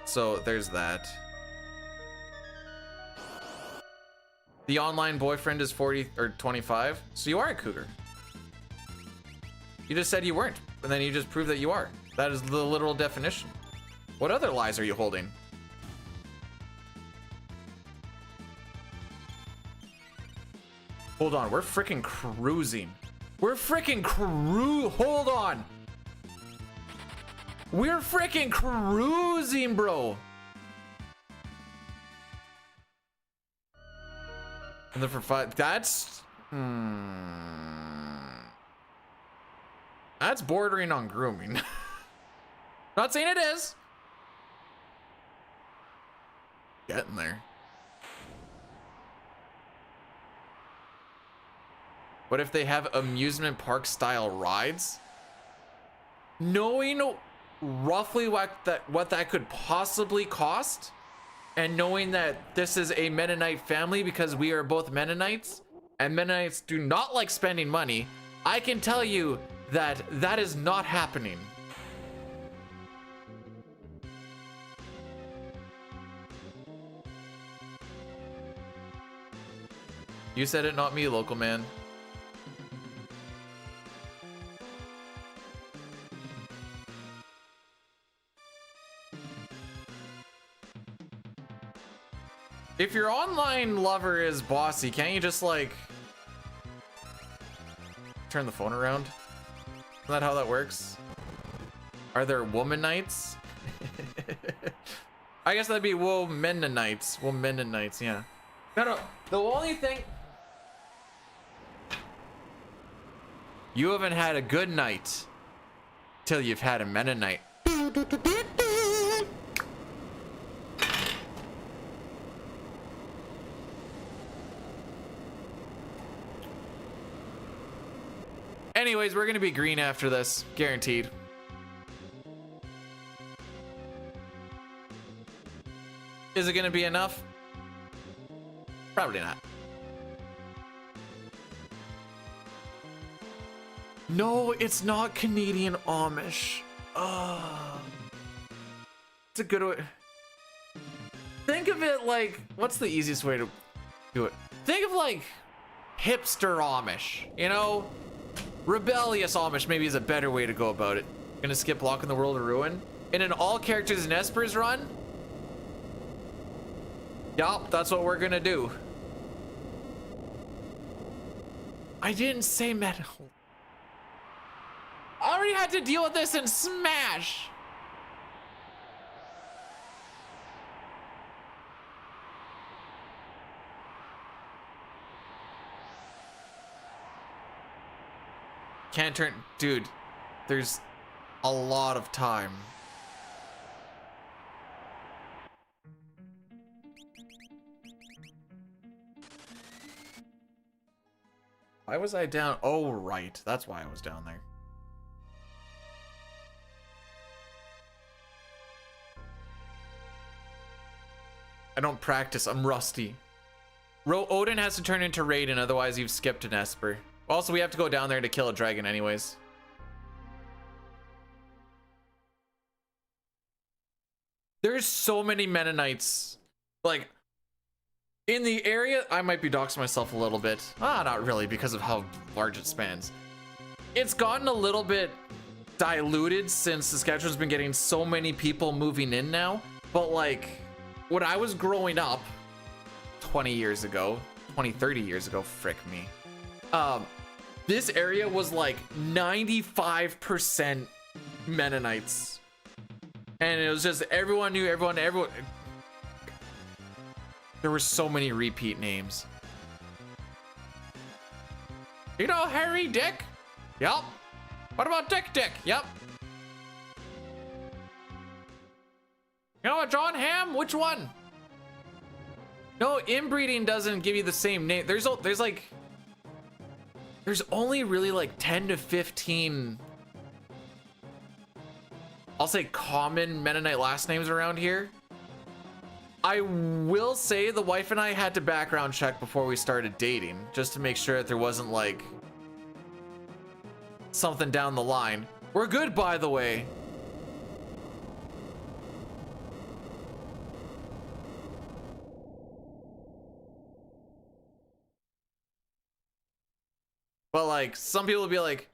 A: So there's that. The online boyfriend is 40 or 25. So you are a cougar. You just said you weren't, and then you just proved that you are. That is the literal definition. What other lies are you holding? Hold on, we're freaking cruising. We're freaking hold on. We're freaking cruising, bro. And then for 5, that's that's bordering on grooming. Not saying it is. Getting there. What if they have amusement park style rides? knowing roughly what that could possibly cost, and knowing that this is a Mennonite family because we are both Mennonites, and Mennonites do not like spending money, I can tell you that that is not happening. You said it, not me, local man. If your online lover is bossy, can't you just like turn the phone around? Isn't that how that works? Are there womanites? I guess that'd be Womennonites. Womennonites, yeah. No, the only thing... You haven't had a good night till you've had a Mennonite. Anyways, we're gonna be green after this, guaranteed. Is it gonna be enough? Probably not. No, it's not Canadian Amish. It's a good way. Think of it like, what's the easiest way to do it? Think of like hipster Amish, you know? Rebellious Amish maybe is a better way to go about it. Gonna skip Lock in the World of Ruin. In an all characters and Esper's run? Yup, that's what we're gonna do. I didn't say metal. I already had to deal with this in Smash. Can't turn, dude, there's a lot of time. Why was I down? Oh, right. That's why I was down there. I don't practice. I'm rusty. Odin has to turn into Raiden, otherwise you've skipped an Esper. Also, we have to go down there to kill a dragon anyways. There's so many Mennonites. Like, in the area, I might be doxing myself a little bit. Not really, because of how large it spans. It's gotten a little bit diluted since Saskatchewan's been getting so many people moving in now. But like, when I was growing up 20 years ago, 20, 30 years ago, frick me. This area was like 95% Mennonites. And it was just everyone knew everyone. There were so many repeat names. You know Harry Dick? Yup. What about Dick Dick? Yup. You know what, John Ham? Which one? No, inbreeding doesn't give you the same name. There's only really like 10 to 15, I'll say, common Mennonite last names around here. I will say the wife and I had to background check before we started dating, just to make sure that there wasn't like something down the line. We're good, by the way. But like, some people will be like,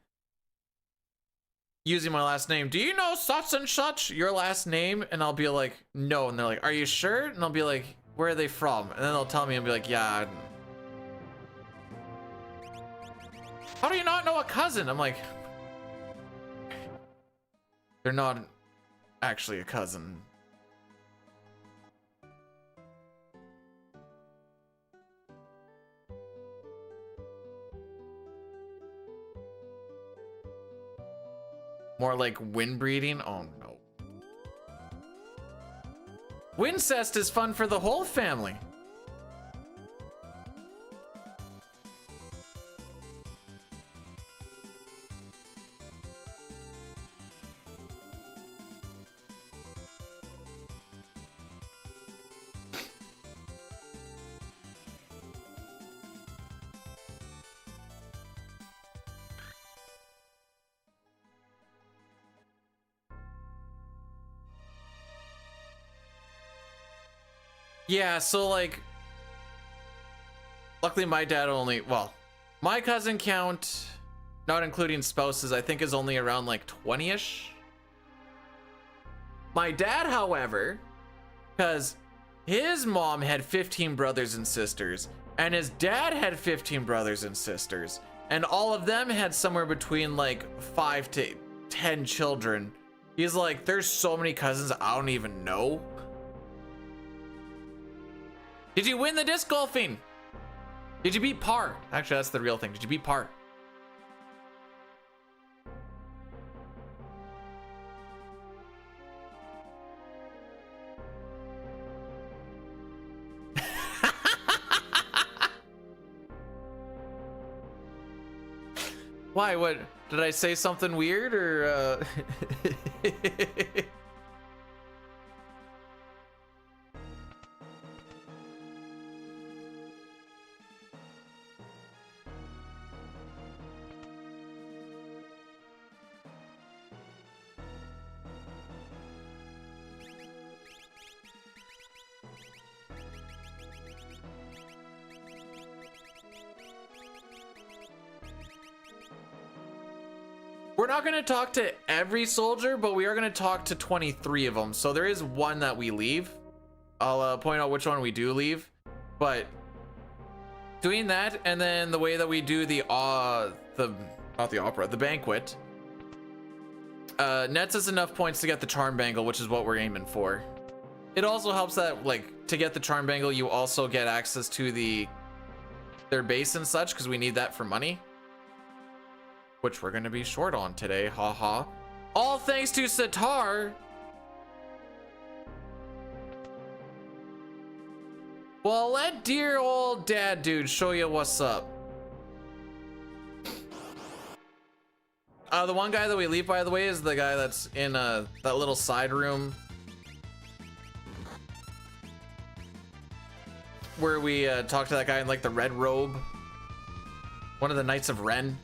A: using my last name, do you know such and such, your last name? And I'll be like, no. And they're like, are you sure? And I'll be like, where are they from? And then they'll tell me and be like, yeah. How do you not know a cousin? I'm like, they're not actually a cousin. More like windbreeding? Oh no. Wincest is fun for the whole family. Yeah, so like, luckily my dad only, well, my cousin count, not including spouses, I think is only around like 20-ish. My dad, however, because his mom had 15 brothers and sisters, and his dad had 15 brothers and sisters, and all of them had somewhere between like 5 to 10 children. He's like, there's so many cousins I don't even know. Did you win the disc golfing? Did you beat par? Actually, that's the real thing. Did you beat par? Why? What? Did I say something weird or We're not going to talk to every soldier, but we are going to talk to 23 of them. So there is one that we leave. I'll point out which one we do leave. But doing that, and then the way that we do the banquet, nets us enough points to get the charm bangle, which is what we're aiming for. It also helps that, like, to get the charm bangle, you also get access to their base and such, because we need that for money. Which we're gonna be short on today, haha. All thanks to Sitar. Well, let dear old dad dude show you what's up. The one guy that we leave, by the way, is the guy that's in that little side room where we talk to that guy in like the red robe. One of the Knights of Ren.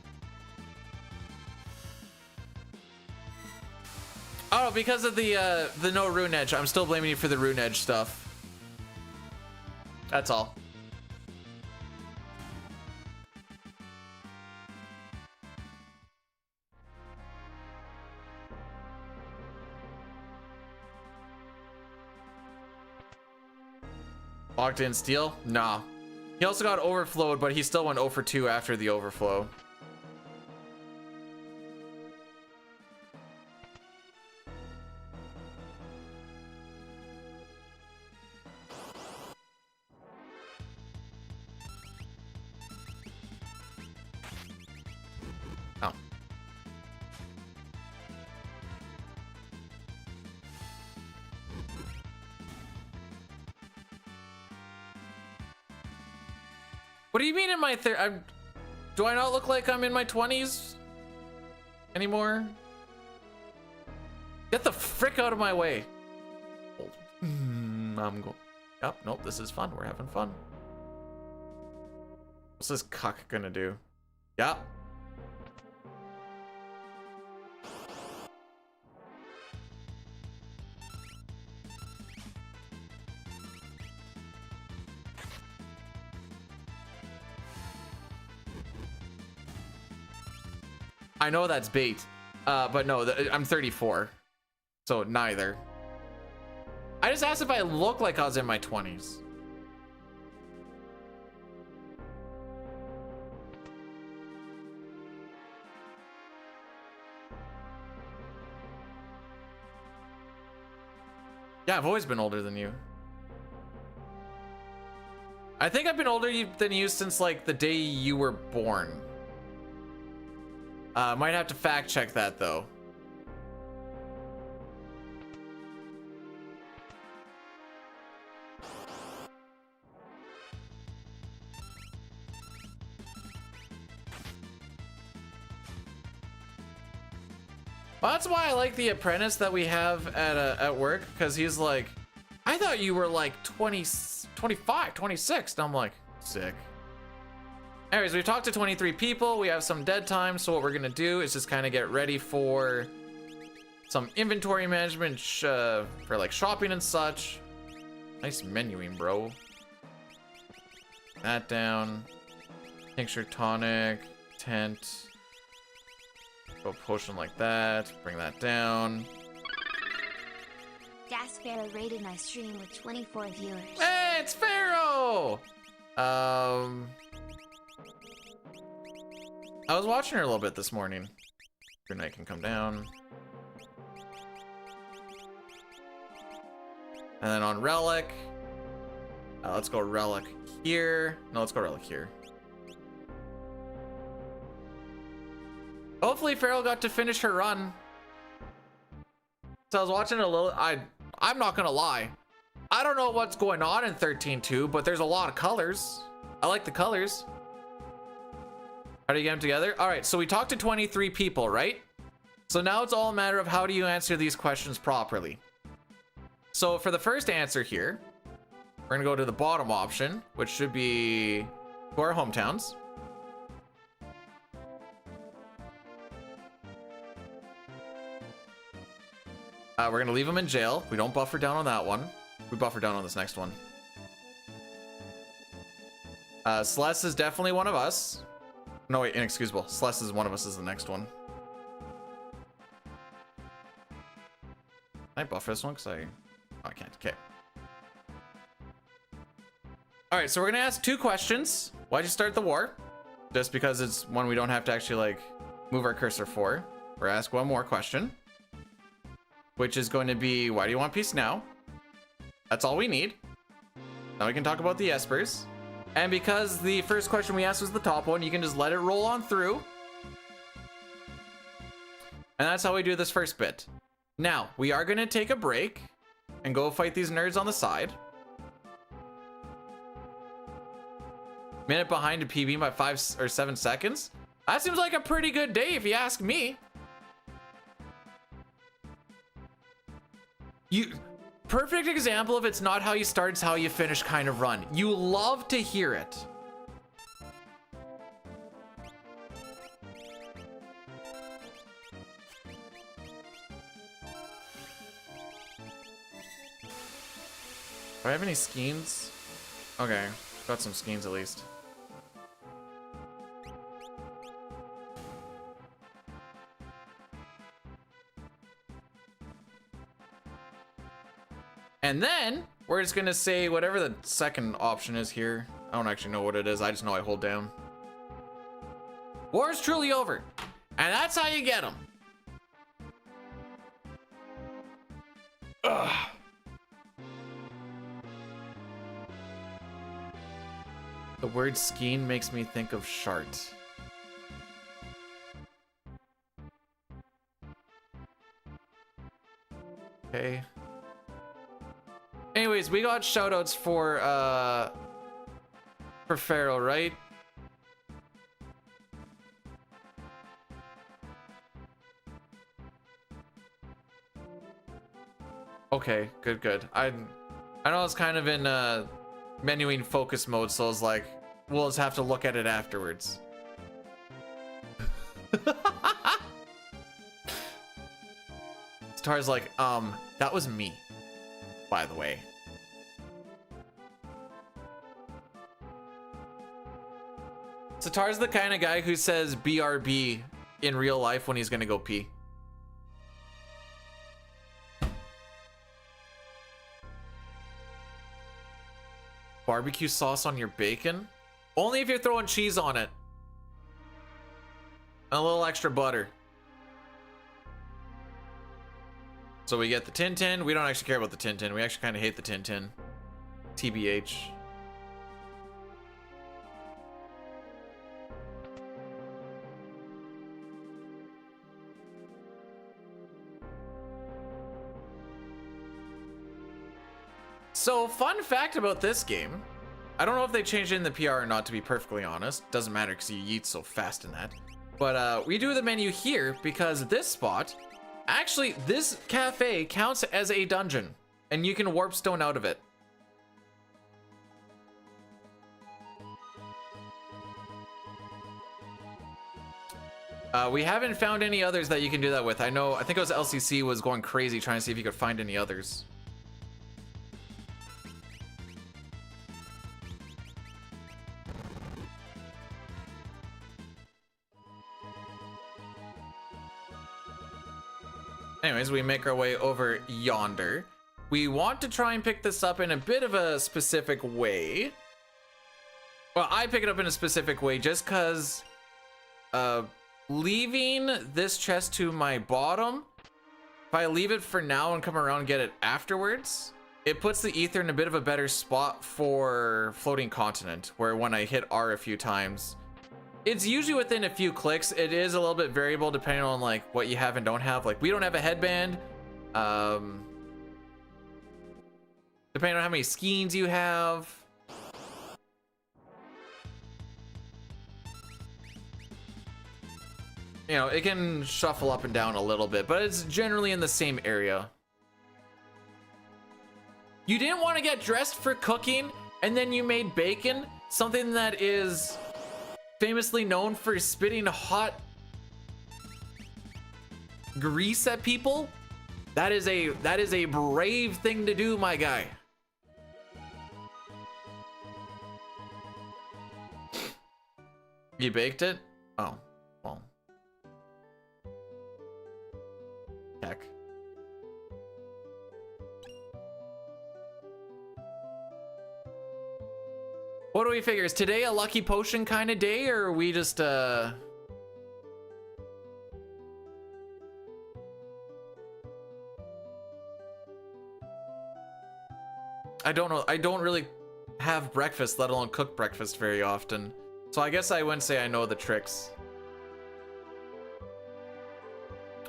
A: Oh, because of the no rune edge. I'm still blaming you for the rune edge stuff. That's all. Locked in steel? Nah. He also got overflowed, but he still went 0 for 2 after the overflow. Oh. What do you mean in my do I not look like I'm in my 20s anymore? Get the frick out of my way. I'm going. Yep, nope, this is fun. We're having fun. What's this cuck gonna do? Yep. I know that's bait, but no, I'm 34, so neither. I just asked if I look like I was in my 20s. Yeah, I've always been older than you. I think I've been older than you since like the day you were born. Might have to fact check that though. Well, that's why I like the apprentice that we have at work, because he's like, I thought you were like 20, 25, 26. And I'm like, sick. Anyways, we've talked to 23 people. We have some dead time. So what we're going to do is just kind of get ready for some inventory management for like shopping and such. Nice menuing, bro. That down. Tincture tonic. Tent. Go potion like that. Bring that down.
C: Das Pharaoh rated my stream with 24 viewers.
A: Hey, it's Pharaoh! I was watching her a little bit this morning. Your knight can come down. And then on Relic. Let's go Relic here. No, let's go Relic here. Hopefully Farrell got to finish her run. So I was watching a little. I'm not gonna lie. I don't know what's going on in 13.2, but there's a lot of colors. I like the colors. How do you get them together? All right, so we talked to 23 people, right? So now it's all a matter of how do you answer these questions properly. So for the first answer here, we're gonna go to the bottom option, which should be to our hometowns. We're gonna leave them in jail. We don't buffer down on that one. We buffer down on this next one. Celeste is definitely one of us. No, wait, inexcusable. Celeste is one of us is the next one. Can I buffer this one? Because I can't. Okay. Alright, so we're gonna ask 2 questions. Why'd you start the war? Just because it's one we don't have to actually like move our cursor for. We're gonna ask one more question. Which is going to be, why do you want peace now? That's all we need. Now we can talk about the Espers. And because the first question we asked was the top one, you can just let it roll on through. And that's how we do this first bit. Now, we are going to take a break and go fight these nerds on the side. Minute behind a PB by 5 or 7 seconds. That seems like a pretty good day if you ask me. Perfect example of it's not how you start, it's how you finish kind of run. You love to hear it. Do I have any skeins? Okay, got some skeins at least. And then we're just gonna say whatever the second option is here. I don't actually know what it is. I just know I hold down. War is truly over. And that's how you get them. Ugh. The word skein makes me think of shart. Okay. Anyways, we got shoutouts for Pharaoh, right? Okay, good. I know it's kind of in menuing focus mode, so I was like, we'll just have to look at it afterwards. Star's like, that was me, by the way. Satar's the kind of guy who says BRB in real life when he's gonna go pee. Barbecue sauce on your bacon? Only if you're throwing cheese on it. And a little extra butter. So we get the Tintin. We don't actually care about the Tintin. We actually kind of hate the Tintin. TBH. So, fun fact about this game. I don't know if they changed it in the PR or not, to be perfectly honest. Doesn't matter because you yeet so fast in that. But we do the menu here because this spot, actually, this cafe counts as a dungeon. And you can warp stone out of it. We haven't found any others that you can do that with. I think it was LCC was going crazy trying to see if you could find any others. Anyways, we make our way over yonder. We want to try and pick this up in a bit of a specific way. Well, I pick it up in a specific way just because leaving this chest to my bottom, if I leave it for now and come around and get it afterwards, it puts the ether in a bit of a better spot for floating continent, where when I hit R a few times, it's usually within a few clicks. It is a little bit variable depending on like what you have and don't have. Like we don't have a headband. Depending on how many skeins you have. You know, it can shuffle up and down a little bit, but it's generally in the same area. You didn't want to get dressed for cooking and then you made bacon, something that is famously known for spitting hot grease at people. That is a brave thing to do, my guy. You baked it? Oh, well. Heck. What do we figure? Is today a lucky potion kind of day, or are we just I don't know. I don't really have breakfast, let alone cook breakfast very often. So I guess I wouldn't say I know the tricks.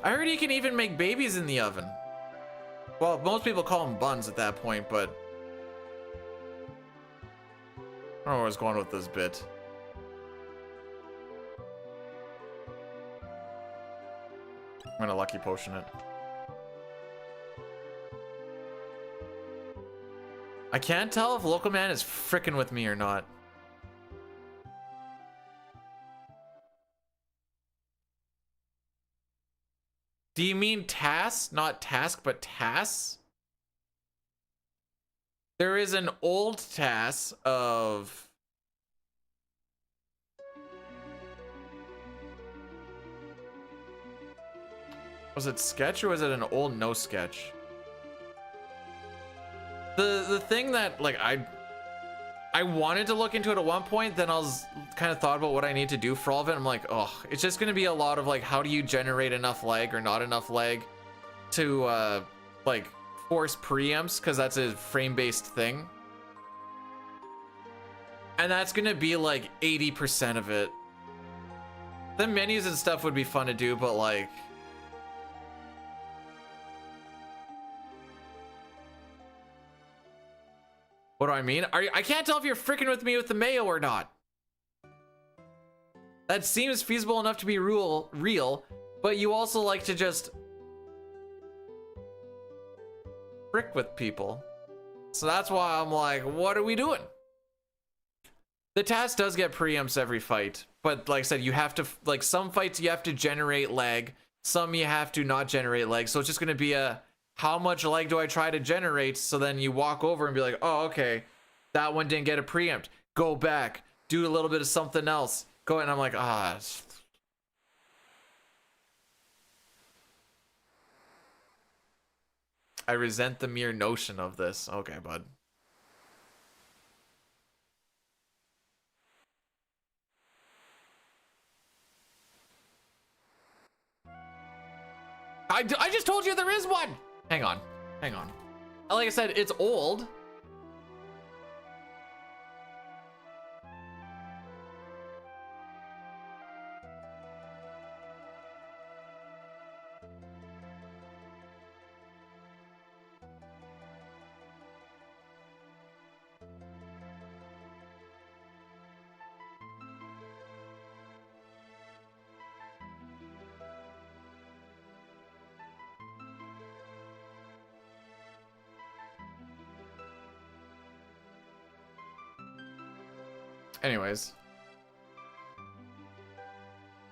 A: I heard you can even make babies in the oven. Well, most people call them buns at that point, but I don't know where I was going with this bit. I'm gonna lucky potion it. I can't tell if Local Man is frickin' with me or not. Do you mean TAS? Not task, but TAS? There is an old TAS of... Was it sketch or was it an old no sketch? The thing that like I wanted to look into it at one point, then I was kind of thought about what I need to do for all of it. I'm like, oh, it's just gonna be a lot of like, how do you generate enough lag or not enough lag to like force preamps, because that's a frame-based thing. And that's gonna be like 80% of it. The menus and stuff would be fun to do, but like, what do I mean? I can't tell if you're freaking with me with the mayo or not. That seems feasible enough to be real, but you also like to just frick with people. So that's why I'm like, what are we doing? The task does get preamps every fight, but like I said, you have to, like some fights you have to generate lag, some you have to not generate lag. So it's just gonna be a, how much lag do I try to generate? So then you walk over and be like, oh, okay, that one didn't get a preempt. Go back, do a little bit of something else. Go, and I'm like, ah. I resent the mere notion of this. Okay, bud. I just told you there is one. Hang on. Like I said, it's old. Anyways,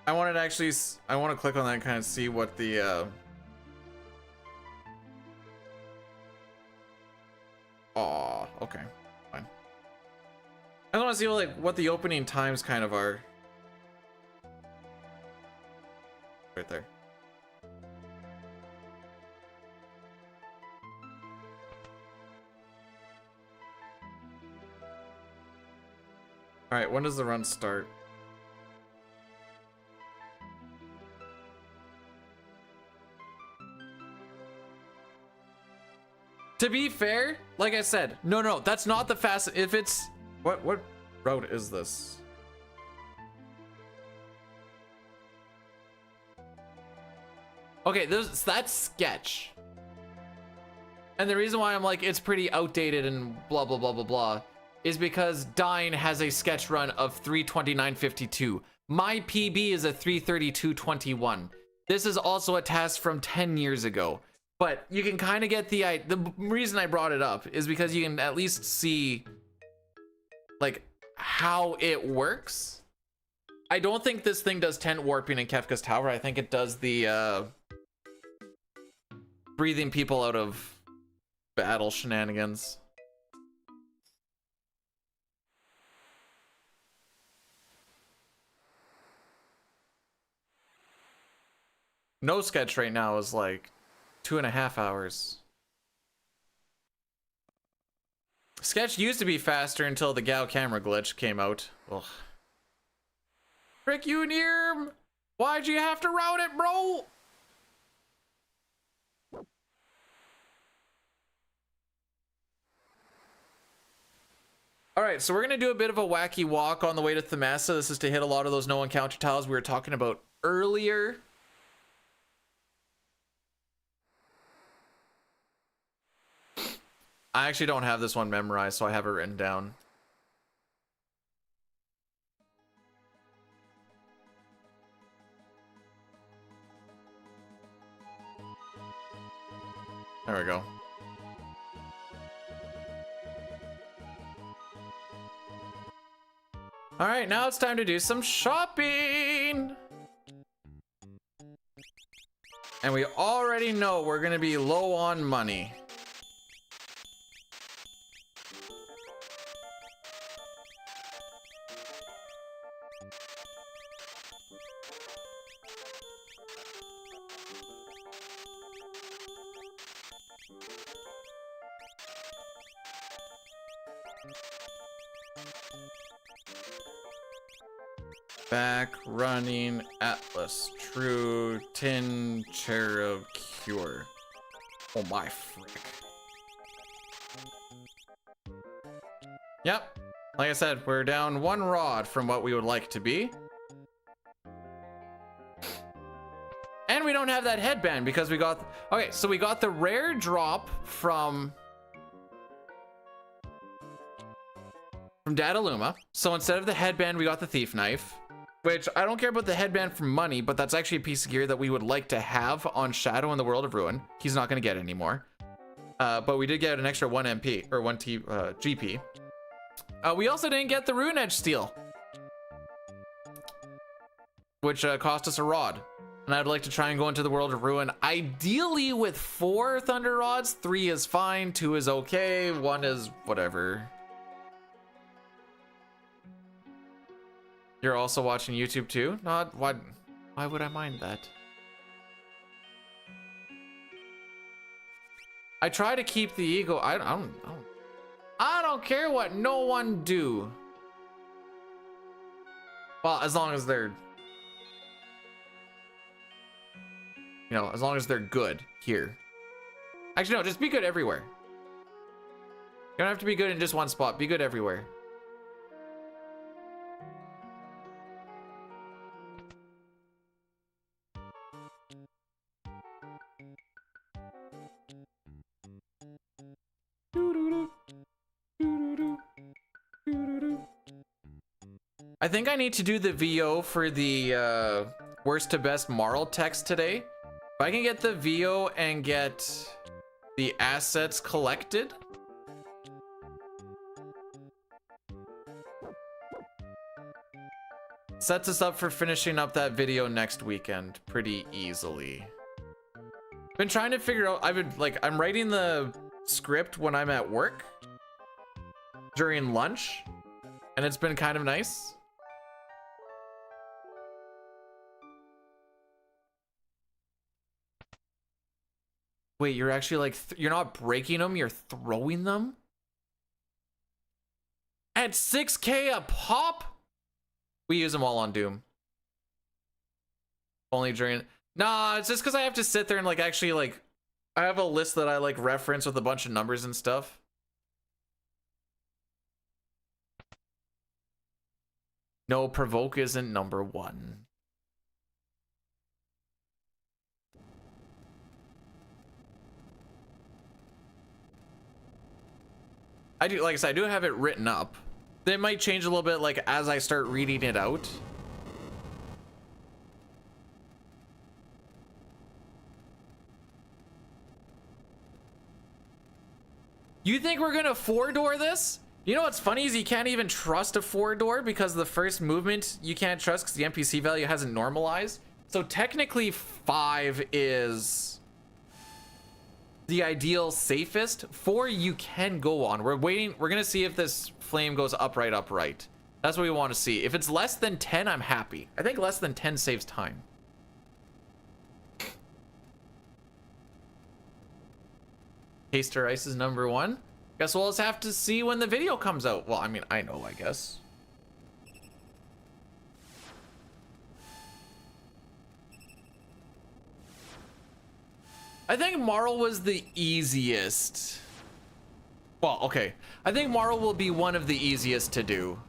A: I wanted to actually, I want to click on that and kind of see what the, aw, okay, fine. I want to see what the opening times kind of are. Right there. All right, when does the run start? To be fair, like I said, no, that's not the fast. If it's what road is this? Okay, that's sketch. And the reason why I'm like it's pretty outdated and blah blah blah blah blah is because Dine has a sketch run of 3:29:52. My PB is a 3:32:21. This is also a task from 10 years ago. But you can kind of get the reason I brought it up is because you can at least see like how it works. I don't think this thing does tent warping in Kefka's Tower. I think it does the breathing people out of battle shenanigans. No sketch right now is like 2.5 hours. Sketch used to be faster until the Gao camera glitch came out. Ugh. Frick you, Nirm! Why'd you have to route it, bro? Alright, so we're gonna do a bit of a wacky walk on the way to Thamasa. This is to hit a lot of those no encounter tiles we were talking about earlier. I actually don't have this one memorized, so I have it written down. There we go. All right, now it's time to do some shopping. And we already know we're gonna be low on money. Back running Atlas, true tin cherub cure. Oh my frick. Yep, like I said, we're down 1 rod from what we would like to be. And we don't have that headband because we got, okay, so we got the rare drop from Dataluma. So instead of the headband, we got the thief knife. Which, I don't care about the headband for money, but that's actually a piece of gear that we would like to have on Shadow in the World of Ruin. He's not going to get it anymore. But we did get an extra 1 MP, or 1 GP. We also didn't get the Rune Edge Steel, which cost us a rod. And I'd like to try and go into the World of Ruin, ideally with 4 Thunder Rods. 3 is fine, 2 is okay, 1 is whatever. You're also watching YouTube too? Not why would I mind that? I try to keep the ego. I don't care what no one do. Well, as long as they're, you know, as long as they're good here. Actually, no, just be good everywhere. You don't have to be good in just one spot. Be good everywhere. I think I need to do the VO for the worst to best Marl text today. If I can get the VO and get the assets collected. Sets us up for finishing up that video next weekend pretty easily. Been trying to figure out, I'm writing the script when I'm at work during lunch, and it's been kind of nice. Wait, you're actually like, you're not breaking them, you're throwing them? At 6K a pop? We use them all on Doom. Only during... Nah, it's just because I have to sit there and like actually like... I have a list that I like reference with a bunch of numbers and stuff. No, provoke isn't number 1. I do, like I said, I do have it written up. It might change a little bit like as I start reading it out. You think we're gonna 4-door this? You know what's funny is you can't even trust a 4-door because the first movement you can't trust because the NPC value hasn't normalized. So technically 5 is the ideal safest. 4 you can go on. We're waiting. We're gonna see if this flame goes upright. That's what we want to see. If it's less than 10, I'm happy. I think less than 10 saves time. Taster Ice is number 1. Guess we'll just have to see when the video comes out. Well, I mean, I know, I guess. I think Marl was the easiest. Well, okay. I think Marl will be one of the easiest to do.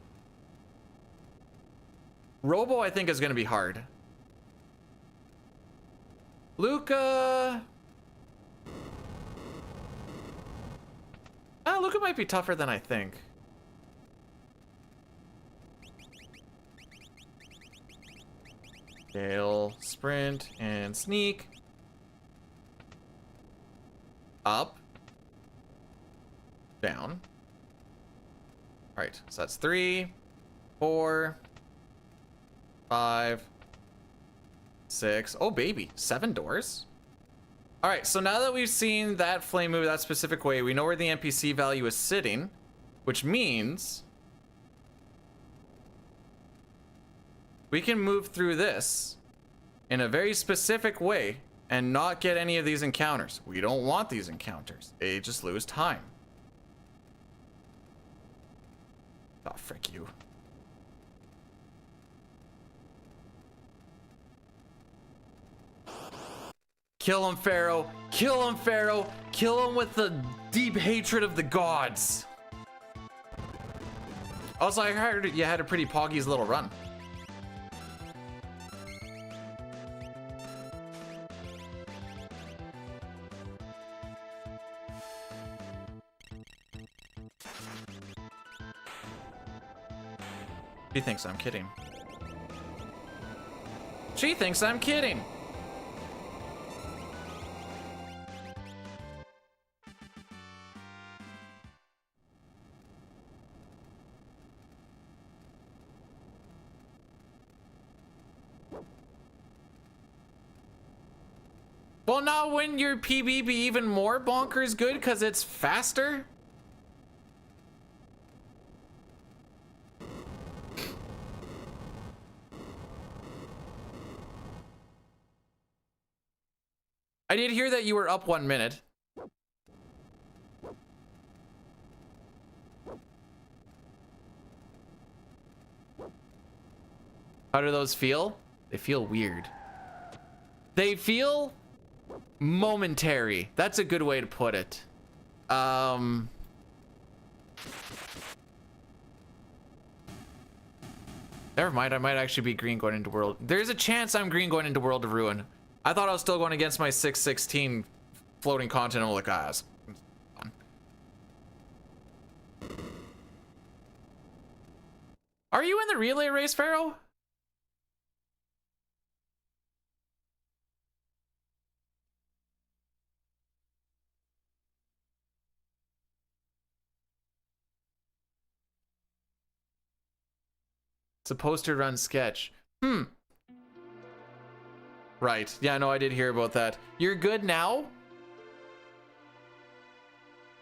A: Robo, I think, is going to be hard. Luca... Luca might be tougher than I think. Gale, sprint, and sneak. Up. Down. Alright, so that's 3, 4, 5, 6. Oh, baby. 7 doors? All right, so now that we've seen that flame move that specific way, we know where the NPC value is sitting, which means we can move through this in a very specific way and not get any of these encounters. We don't want these encounters. They just lose time. Oh, frick you. Kill him, Pharaoh. Kill him, Pharaoh. Kill him with the deep hatred of the gods. Also, I heard you had a pretty poggy's little run. She thinks I'm kidding. She thinks I'm kidding. Well, now wouldn't your PB be even more bonkers good because it's faster? I did hear that you were up 1 minute. How do those feel? They feel weird. They feel momentary. That's a good way to put it. Never mind, I might actually be green going into World. There's a chance I'm green going into World of Ruin. I thought I was still going against my 616 floating continent. I'm like, ah, it's fun. Are you in the relay race, Pharaoh? Supposed to run sketch. Right. Yeah, no, I did hear about that. You're good now?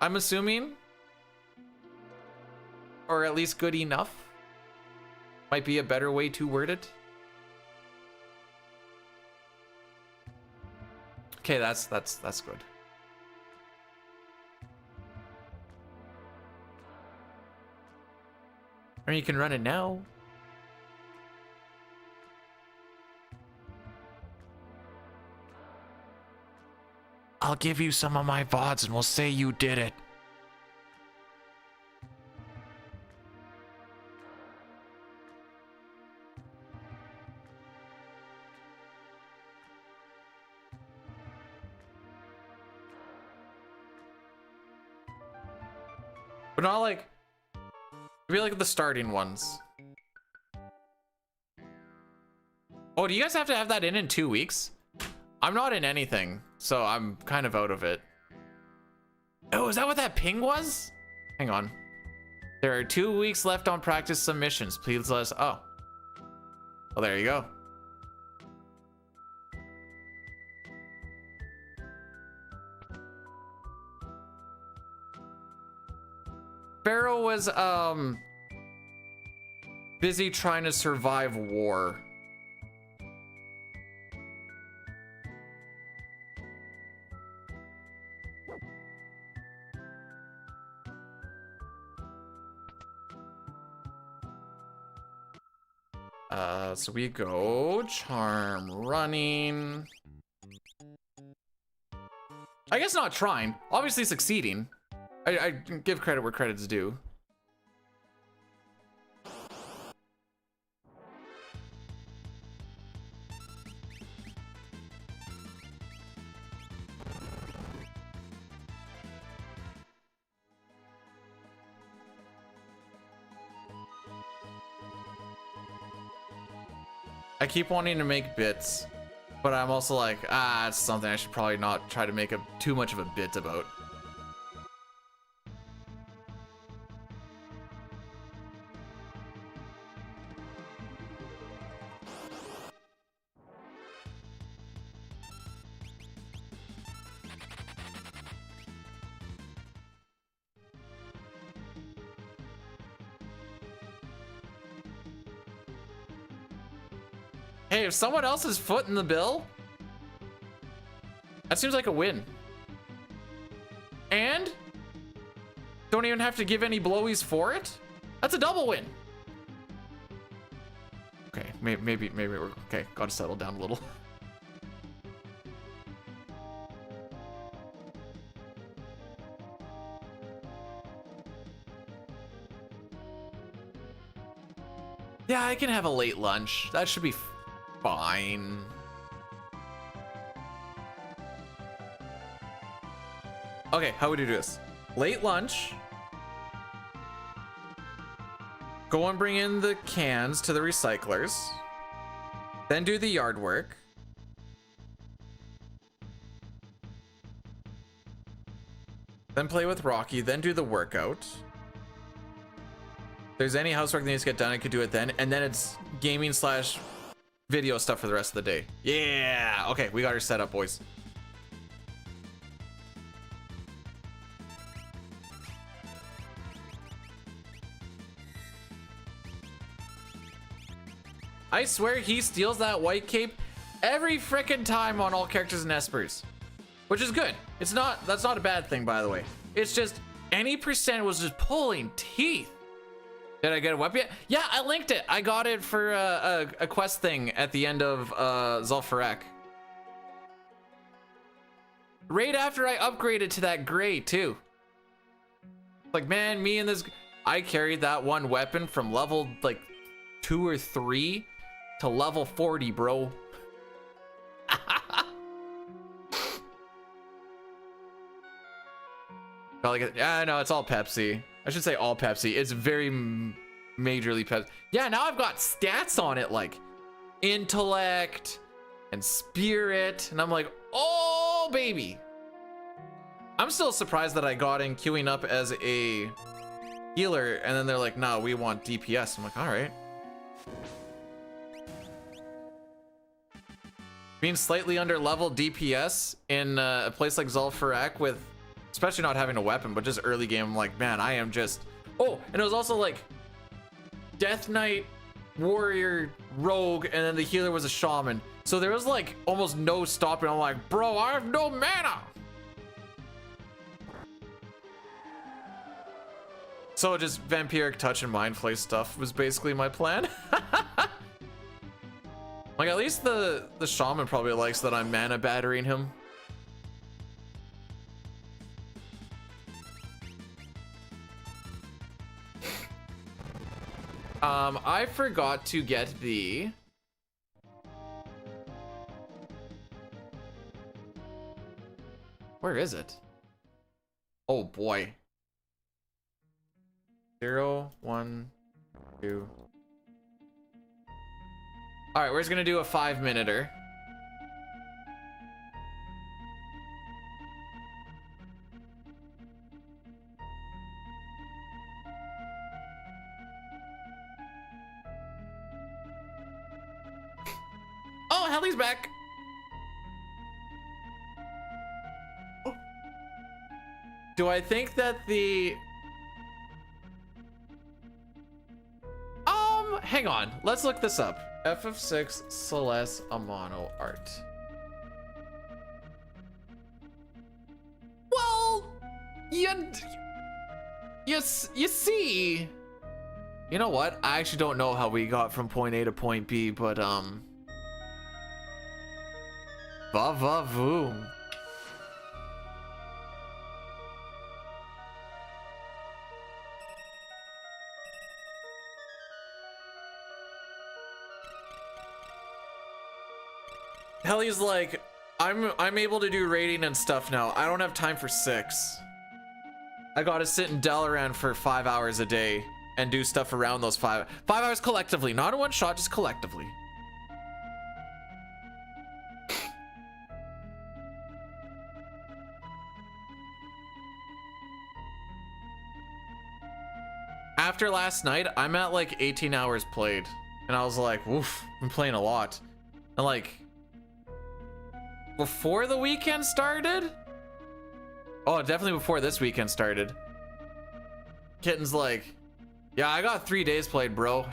A: I'm assuming? Or at least good enough? Might be a better way to word it. Okay, that's good. I mean, you can run it now. I'll give you some of my VODs and we'll say you did it. But not like, maybe like the starting ones. Oh, do you guys have to have that in 2 weeks? I'm not in anything, so I'm kind of out of it. Oh, is that what that ping was? Hang on. There are 2 weeks left on practice submissions. Please let us, oh. Well, there you go. Pharaoh was, busy trying to survive war. So we go charm running. I guess not trying, obviously succeeding. I give credit where credit's due. I keep wanting to make bits, but I'm also like, it's something I should probably not try to make too much of a bit about. Hey, if someone else is footing the bill, that seems like a win. And don't even have to give any blowies for it. That's a double win. Okay, maybe we're okay. Gotta settle down a little. Yeah, I can have a late lunch. That should be fine. Okay, how would you do this? Late lunch. Go and bring in the cans to the recyclers. Then do the yard work. Then play with Rocky, then do the workout. If there's any housework that needs to get done, I could do it then. And then it's gaming / video stuff for the rest of the day. Yeah, okay, we got her set up, boys. I swear he steals that white cape every frickin' time on all characters and Espers, which is good. That's not a bad thing, by the way. It's just any percent was just pulling teeth. Did I get a weapon yet? Yeah, I linked it. I got it for a quest thing at the end of Zul'Farrak. Right after I upgraded to that gray too. Like, man, me and this, I carried that one weapon from level like 2 or 3 to level 40, bro. Yeah, no, it's all Pepsi. I should say all Pepsi. It's very majorly Pepsi. Yeah, now I've got stats on it like intellect and spirit, and I'm like, oh baby. I'm still surprised that I got in queuing up as a healer, and then they're like, no, we want DPS. I'm like, all right. Being slightly under level DPS in a place like Zul'Farrak with, especially not having a weapon, but just early game, I'm like, man, I am just, oh, and it was also like Death Knight, Warrior, Rogue, and then the healer was a Shaman. So there was like almost no stopping. I'm like, bro, I have no mana. So just Vampiric Touch and Mind Flay stuff was basically my plan. Like, at least the Shaman probably likes that I'm mana battering him. I forgot to get the... Where is it? Oh boy. 0, 1, 2. All right, we're just gonna do a 5-minuter. Oh, Helly's back. Do I think that the... hang on. Let's look this up. FF6 Celeste Amano art. Well, you see... You know what? I actually don't know how we got from point A to point B, but, va-va-voom. Helly's like, I'm able to do raiding and stuff now. I don't have time for 6. I gotta sit in Dalaran for 5 hours a day and do stuff around those 5 hours collectively, not in one shot, just collectively. After last night, I'm at like 18 hours played, and I was like, woof, I'm playing a lot. And like, before the weekend started? Oh, definitely before this weekend started. Kitten's like, yeah, I got 3 days played, bro.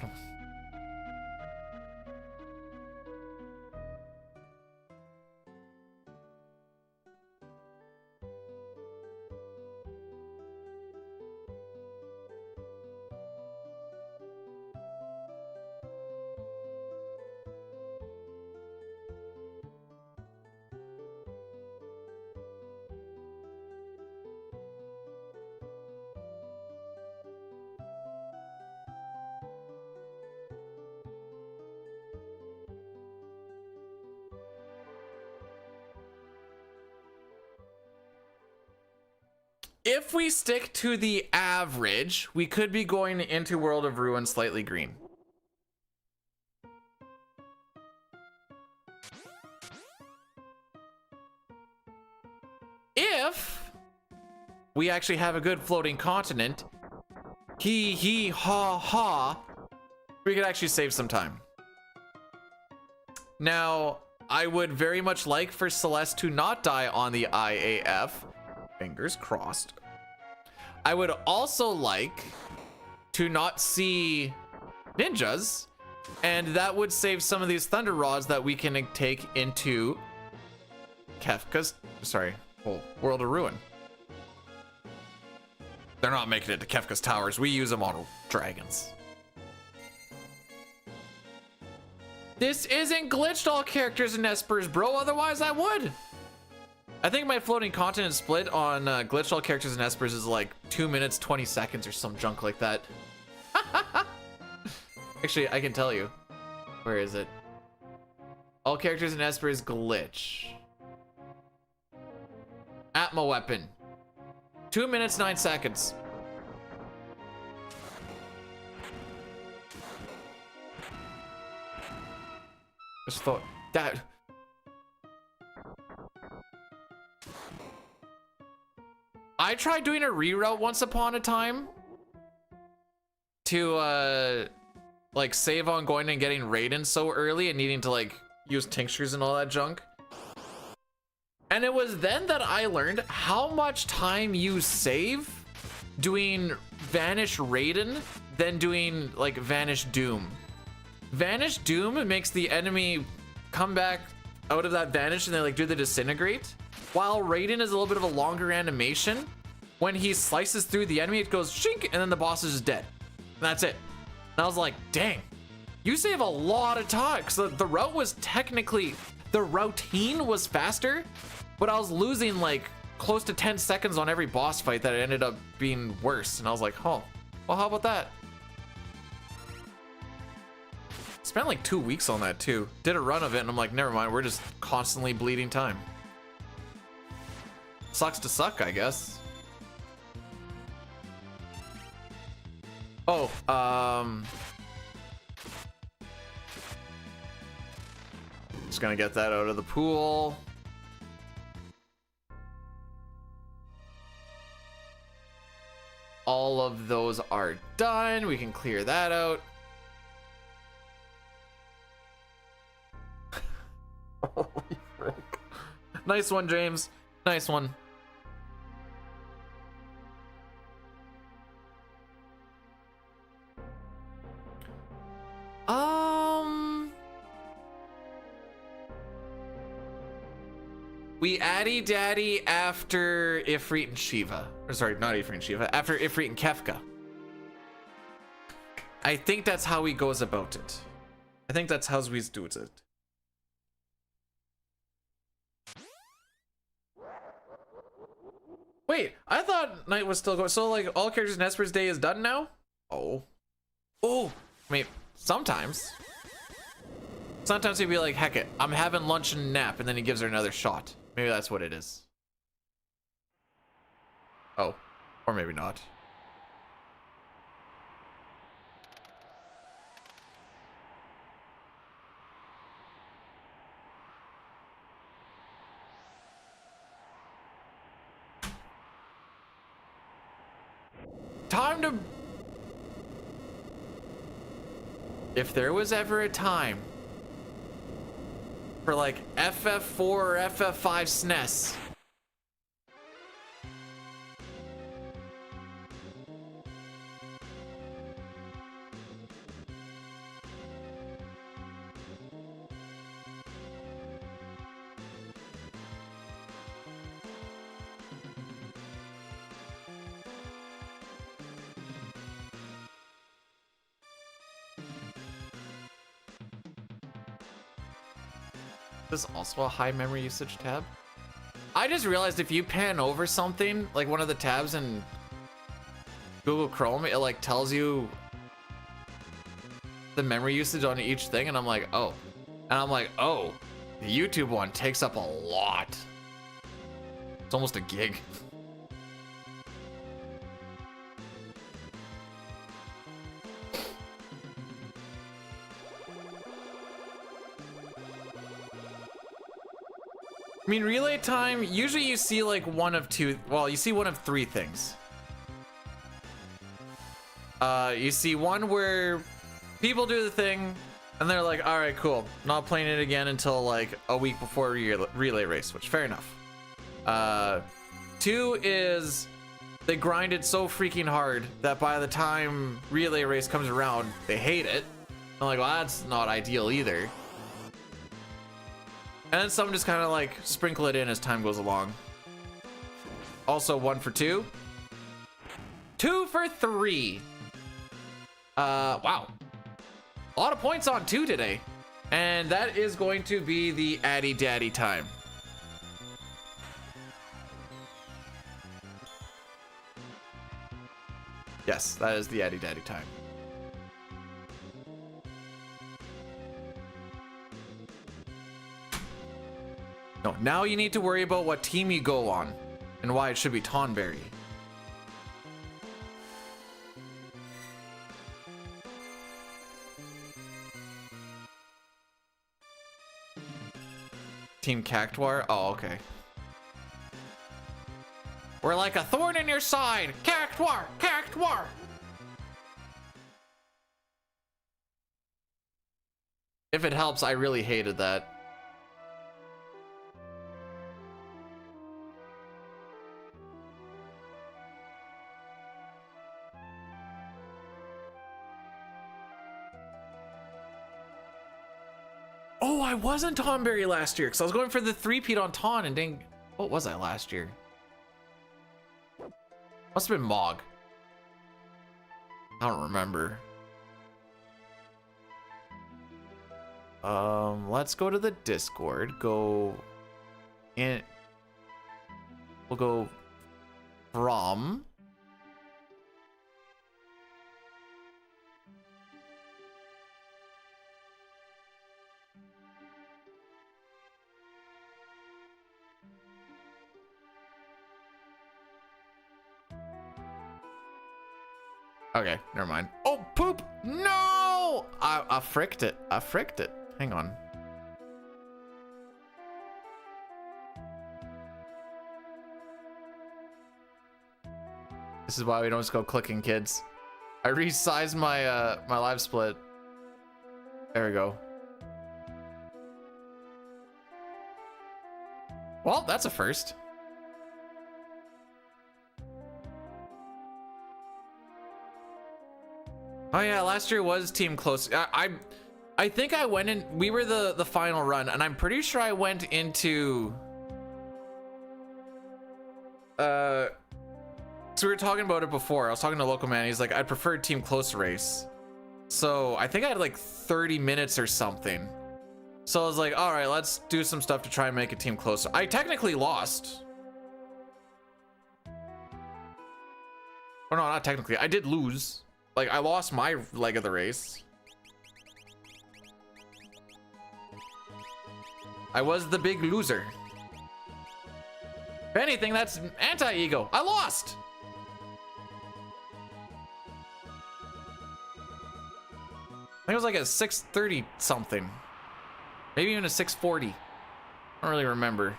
A: If we stick to the average, we could be going into World of Ruin slightly green. If we actually have a good floating continent, hee ha ha, we could actually save some time. Now, I would very much like for Celeste to not die on the IAF. Fingers crossed. I would also like to not see ninjas, and that would save some of these thunder rods that we can take into World of Ruin. They're not making it to Kefka's towers. We use them on dragons. This isn't glitched all characters and Espers, bro. Otherwise I would. I think my floating continent split on glitched all characters and Espers is like 2 minutes 20 seconds or some junk like that. Actually, I can tell you. Where is it? All characters and Espers glitch. Atma weapon. 2 minutes 9 seconds. Just thought that. I tried doing a reroute once upon a time to like save on going and getting Raiden so early and needing to like use tinctures and all that junk. And it was then that I learned how much time you save doing Vanish Raiden than doing like Vanish Doom. Vanish Doom makes the enemy come back out of that vanish and they like do the disintegrate. While Raiden is a little bit of a longer animation, when he slices through the enemy, it goes shink, and then the boss is just dead. And that's it. And I was like, dang, you save a lot of time. Because the route was technically, the routine was faster, but I was losing like close to 10 seconds on every boss fight that it ended up being worse. And I was like, oh, well, how about that? spent like 2 weeks on that too. Did a run of it and I'm like, never mind, we're just constantly bleeding time. Sucks to suck, I guess. Oh, just gonna get that out of the pool. All of those are done. We can clear that out. Holy frick. Nice one, James. Nice one. We Addy Daddy after Ifrit and Shiva. Or sorry, not Ifrit and Shiva. After Ifrit and Kefka. I think that's how he goes about it. I think that's how we do it. Wait, I thought night was still going. So like all characters in Esper's day is done now? Oh. Oh, I mean, sometimes. Sometimes he'd be like, heck it, I'm having lunch and nap, and then he gives her another shot. Maybe that's what it is. Oh, or maybe not. Time to... If there was ever a time for like FF4 or FF5 SNES, this is also a high memory usage tab. I just realized if you pan over something, like one of the tabs in Google Chrome, it like tells you the memory usage on each thing, and I'm like, oh. And I'm like, oh, the YouTube one takes up a lot. It's almost a gig. I mean, relay time, usually you see like one of two, well, you see one of three things. You see one where people do the thing and they're like, all right, cool, not playing it again until like a week before relay race, which fair enough. Two is they grind it so freaking hard that by the time relay race comes around, they hate it. I'm like, well, that's not ideal either. And then some just kind of like sprinkle it in as time goes along. Also 1 for 2. 2 for 3. Wow. A lot of points on 2 today. And that is going to be the Addy Daddy time. Yes, that is the Addy Daddy time. No, now you need to worry about what team you go on and why it should be Tonberry. Team Cactuar? Oh, okay. We're like a thorn in your side! Cactuar! Cactuar! If it helps, I really hated that. Oh, I wasn't Tonberry last year because I was going for the 3-peat on Ton and dang, what was I last year? Must have been Mog. I don't remember. Let's go to the Discord. Go in. We'll go from. Okay, never mind. Oh, poop! No! I fricked it. I fricked it. Hang on. This is why we don't just go clicking, kids. I resized my my live split. There we go. Well, that's a first. Oh yeah, last year was team close. I think I went in. We were the final run, and I'm pretty sure I went into. So we were talking about it before. I was talking to a local man. He's like, I'd prefer team close race. So I think I had like 30 minutes or something. So I was like, all right, let's do some stuff to try and make a team closer. I technically lost. Oh no, not technically. I did lose. Like, I lost my leg of the race. I was the big loser. If anything, that's anti-ego. I lost. I think it was like a 6:30 something. Maybe even a 6:40. I don't really remember.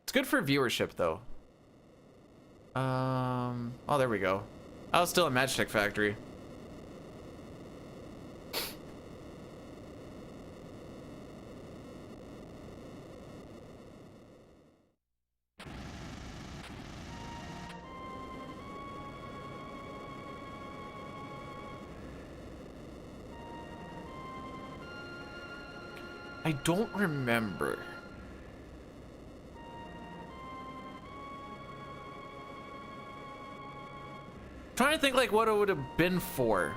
A: It's good for viewership though. Oh, there we go. I was still in Magic Factory. I don't remember. Trying to think like what it would have been for.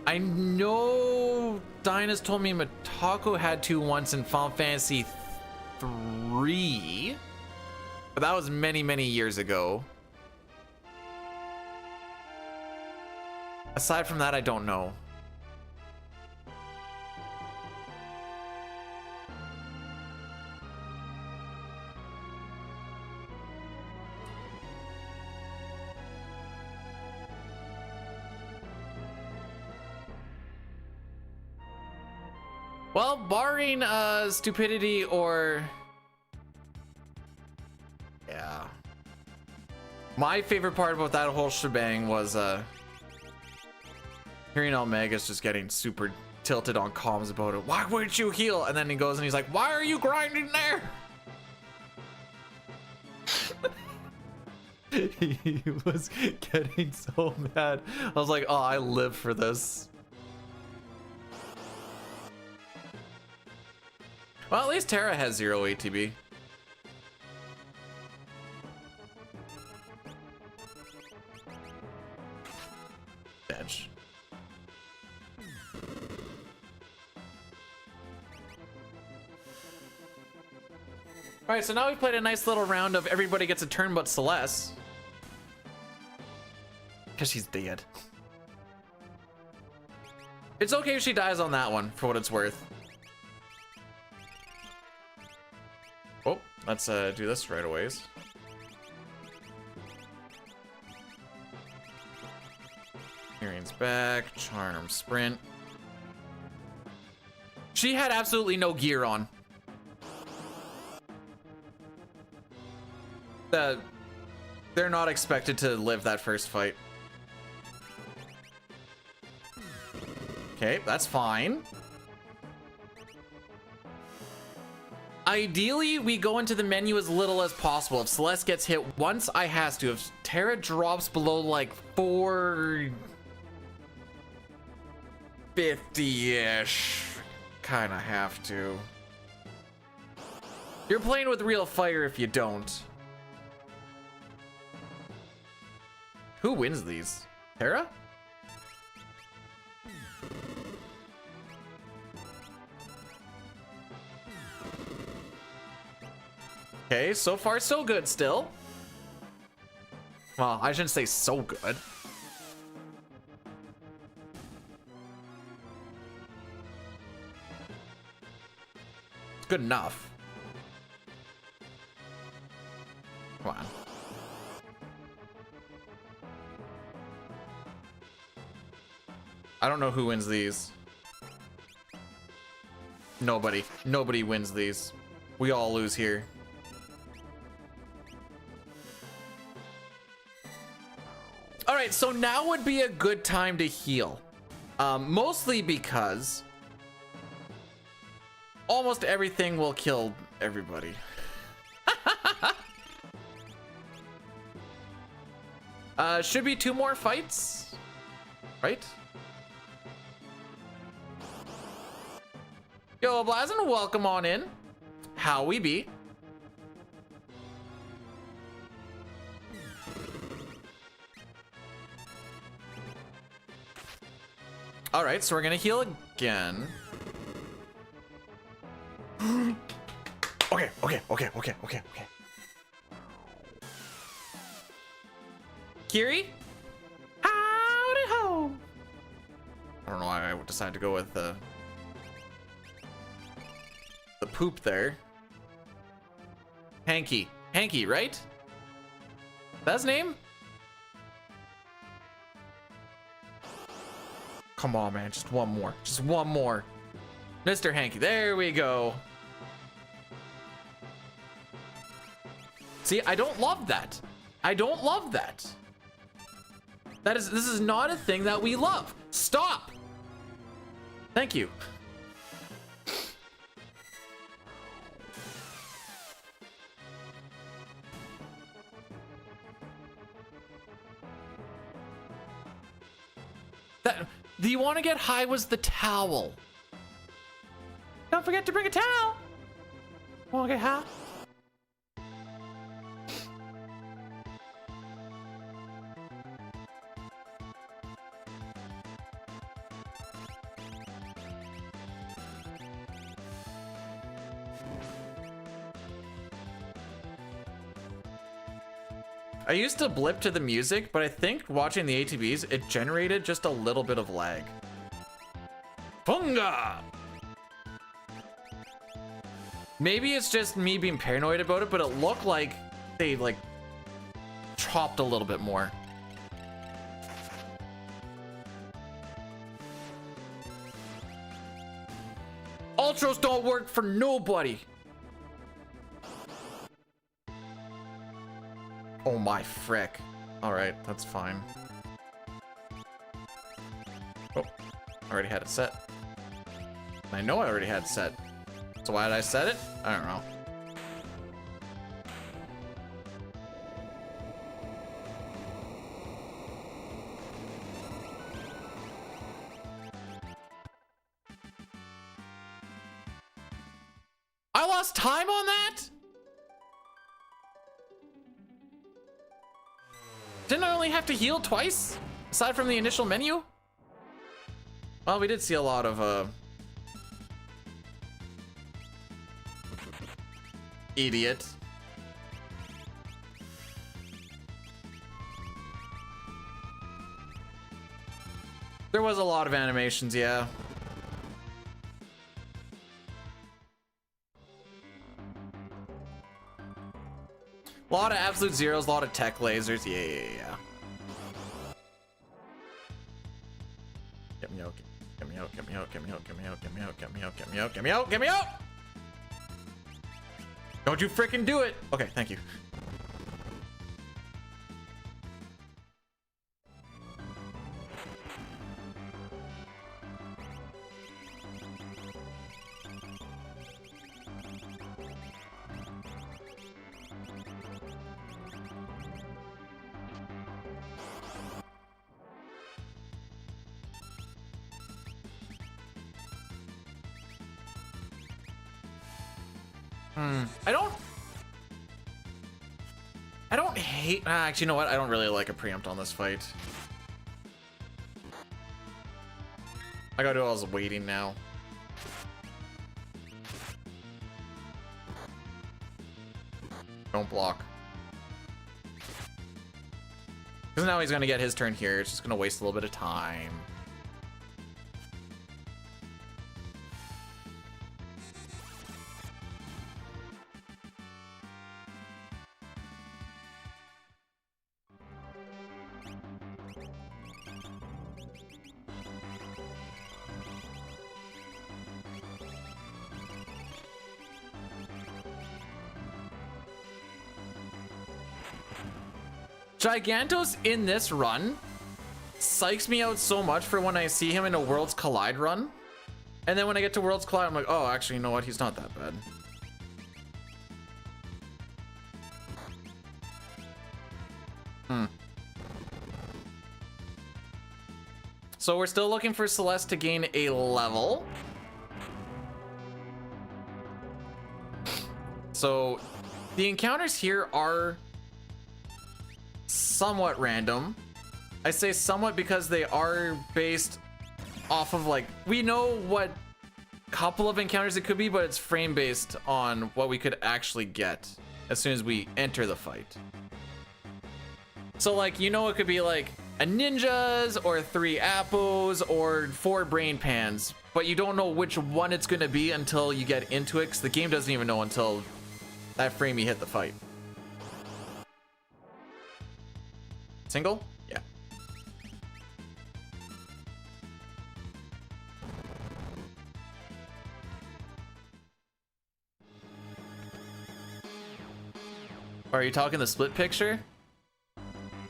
A: I know Dinah's told me Matako had to once in Final Fantasy 3, but that was many, many years ago. Aside from that, I don't know. Well, barring stupidity or... Yeah. My favorite part about that whole shebang was hearing Omega's just getting super tilted on comms about it. Why wouldn't you heal? And then he goes and he's like, why are you grinding there? He was getting so mad. I was like, oh, I live for this. Well, at least Terra has 0 ATB. Bench. Alright, so now we played a nice little round of everybody gets a turn but Celeste. Because she's dead. It's okay if she dies on that one, for what it's worth. Oh, let's do this right away. Marion's back, Charm Sprint. She had absolutely no gear on. They're not expected to live that first fight. Okay, that's fine. Ideally, we go into the menu as little as possible. If Celeste gets hit once, I has to. If Terra drops below like 450-ish, kind of have to. You're playing with real fire if you don't. Who wins these? Terra? Okay, so far so good still. Well, I shouldn't say so good. It's good enough. Come on. I don't know who wins these. Nobody. Nobody wins these. We all lose here. All right, so now would be a good time to heal. Mostly because almost everything will kill everybody. Should be 2 more fights, right? Yo, Blazin, welcome on in. How we be? All right, so we're gonna heal again. Okay. Kiri? Howdy ho! I don't know why I decided to go with the poop there. Hanky, right? That's his name? Come on, man, just one more. Mr. Hanky, there we go. See, I don't love that. This is not a thing that we love. Stop. Thank you. Do you want to get high was the towel. Don't forget to bring a towel. Want to get high? I used to blip to the music, but I think watching the ATVs, it generated just a little bit of lag. Funga! Maybe it's just me being paranoid about it, but it looked like they like chopped a little bit more. Ultros don't work for nobody. Oh my frick. Alright, that's fine. Oh, I already had it set. I know I already had it set. So why did I set it? I don't know. I lost time on that? Didn't I only have to heal twice? Aside from the initial menu? Well, we did see a lot of, idiot. There was a lot of animations, yeah. A lot of absolute zeros, a lot of tech lasers. Yeah. Get me out, get me out, get me out, get me out, get me out, get me out, get me out, get me out, get me out, get me out! Don't you frickin' do it! Okay, thank you. I don't hate, actually, you know what? I don't really like a preempt on this fight. I gotta do all this waiting now. Don't block. Because now he's gonna get his turn here. It's just gonna waste a little bit of time. Gigantos in this run psychs me out so much for when I see him in a Worlds Collide run. And then when I get to Worlds Collide, I'm like, oh, actually, you know what? He's not that bad. So we're still looking for Celeste to gain a level. So the encounters here are somewhat random. I say somewhat because they are based off of, like, we know what couple of encounters it could be, but it's frame based on what we could actually get as soon as we enter the fight. So, like, you know, it could be like a ninjas or 3 apples or 4 brain pans, but you don't know which one it's going to be until you get into it, because the game doesn't even know until that frame you hit the fight. Single? Yeah. Are you talking the split picture?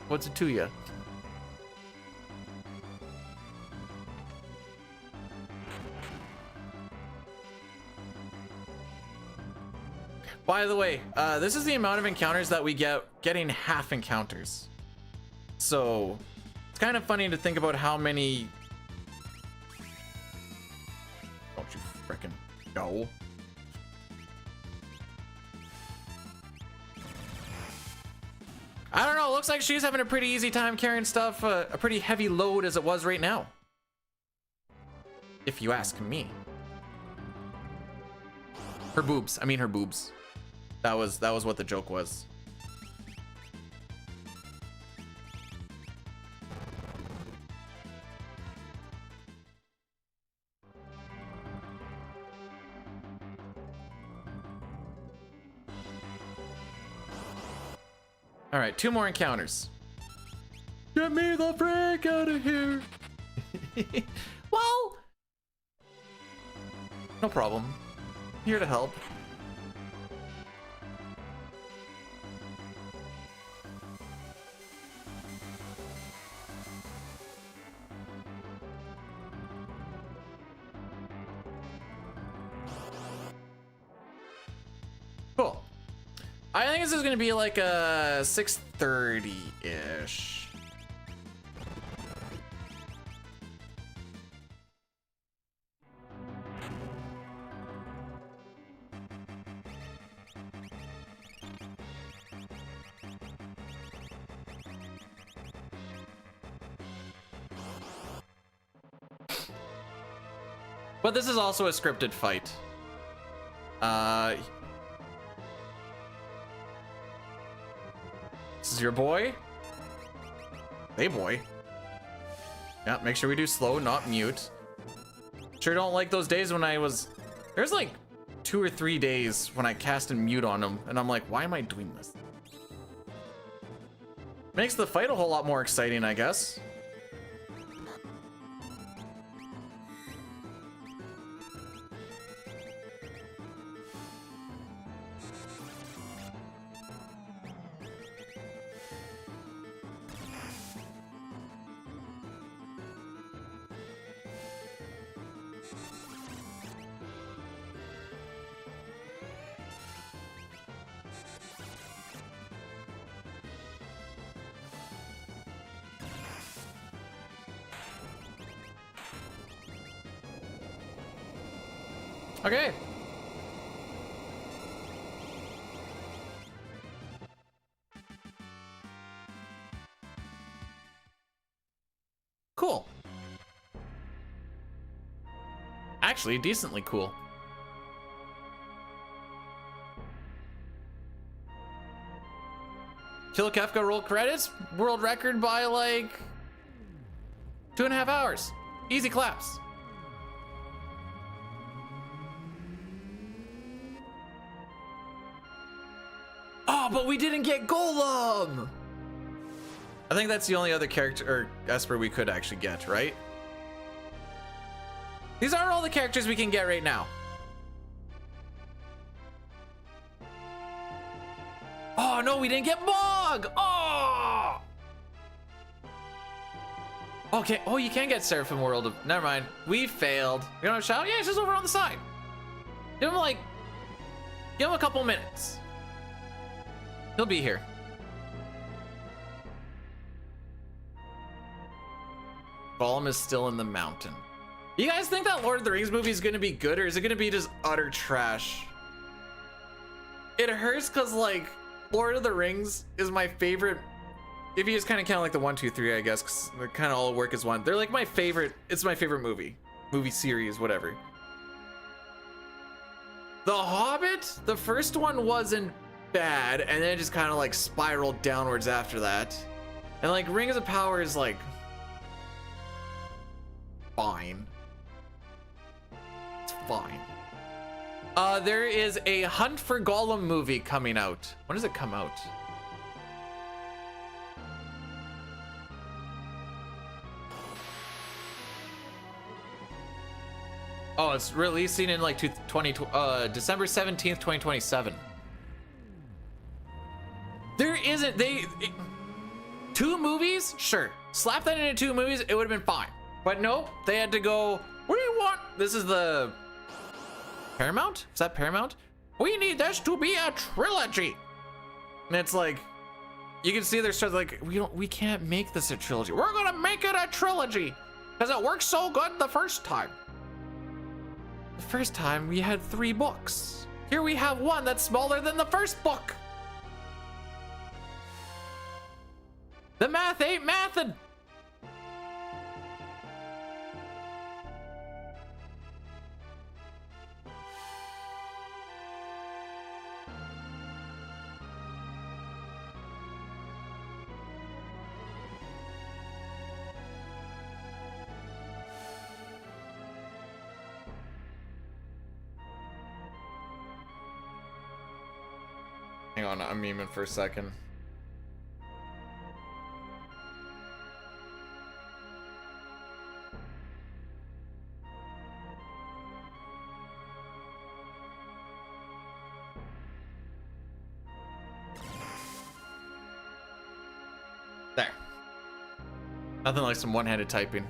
A: What's it to you? By the way, this is the amount of encounters that we get getting half encounters. So it's kind of funny to think about how many. Don't you frickin' go. I don't know, looks like she's having a pretty easy time carrying stuff, a pretty heavy load as it was right now. If you ask me. Her boobs, I mean her boobs. That was what the joke was. All right, 2 more encounters. Get me the frick out of here. Well, no problem. Here to help. Cool. I think this is gonna be like a 6:30-ish. But this is also a scripted fight. This is your boy? Hey, boy. Yeah, make sure we do slow, not mute. Sure don't like those days when there's like 2 or 3 days when I cast and mute on him, and I'm like, why am I doing this? Makes the fight a whole lot more exciting, I guess. Okay. Cool. Actually, decently cool. Phil Kefka roll credits, world record by like 2.5 hours. Easy claps. Oh, but we didn't get Golem. I think that's the only other character or Esper we could actually get, right? These are all the characters we can get right now. Oh no, we didn't get Mog! Oh! Okay, oh, you can get Seraphim World of, never mind. We failed. You don't have Shadow? Yeah, it's just over on the side. Give him give him a couple minutes. He'll be here. Gollum is still in the mountain. You guys think that Lord of the Rings movie is gonna be good, or is it gonna be just utter trash? It hurts because like Lord of the Rings is my favorite. If you just kind of count like the 1, 2, 3, I guess, because they kind of all work as one. They're like my favorite. It's my favorite movie series, whatever. The Hobbit, the first one wasn't bad, and then it just kind of like spiraled downwards after that. And like Rings of Power is like fine. It's fine. There is a Hunt for Gollum movie coming out. When does it come out? Oh, it's releasing in like December 17th, 2027. There isn't, two movies? Sure. Slap that into 2 movies, it would have been fine. But nope, they had to go, what do you want? This is the Paramount? Is that Paramount? We need this to be a trilogy. And it's like, you can see they're starting like, we can't make this a trilogy. We're gonna make it a trilogy because it worked so good the first time. The first time we had 3 books. Here we have one that's smaller than the first book. The math ain't mathin'. Hang on, I'm memeing for a second. There. Nothing like some one-handed typing.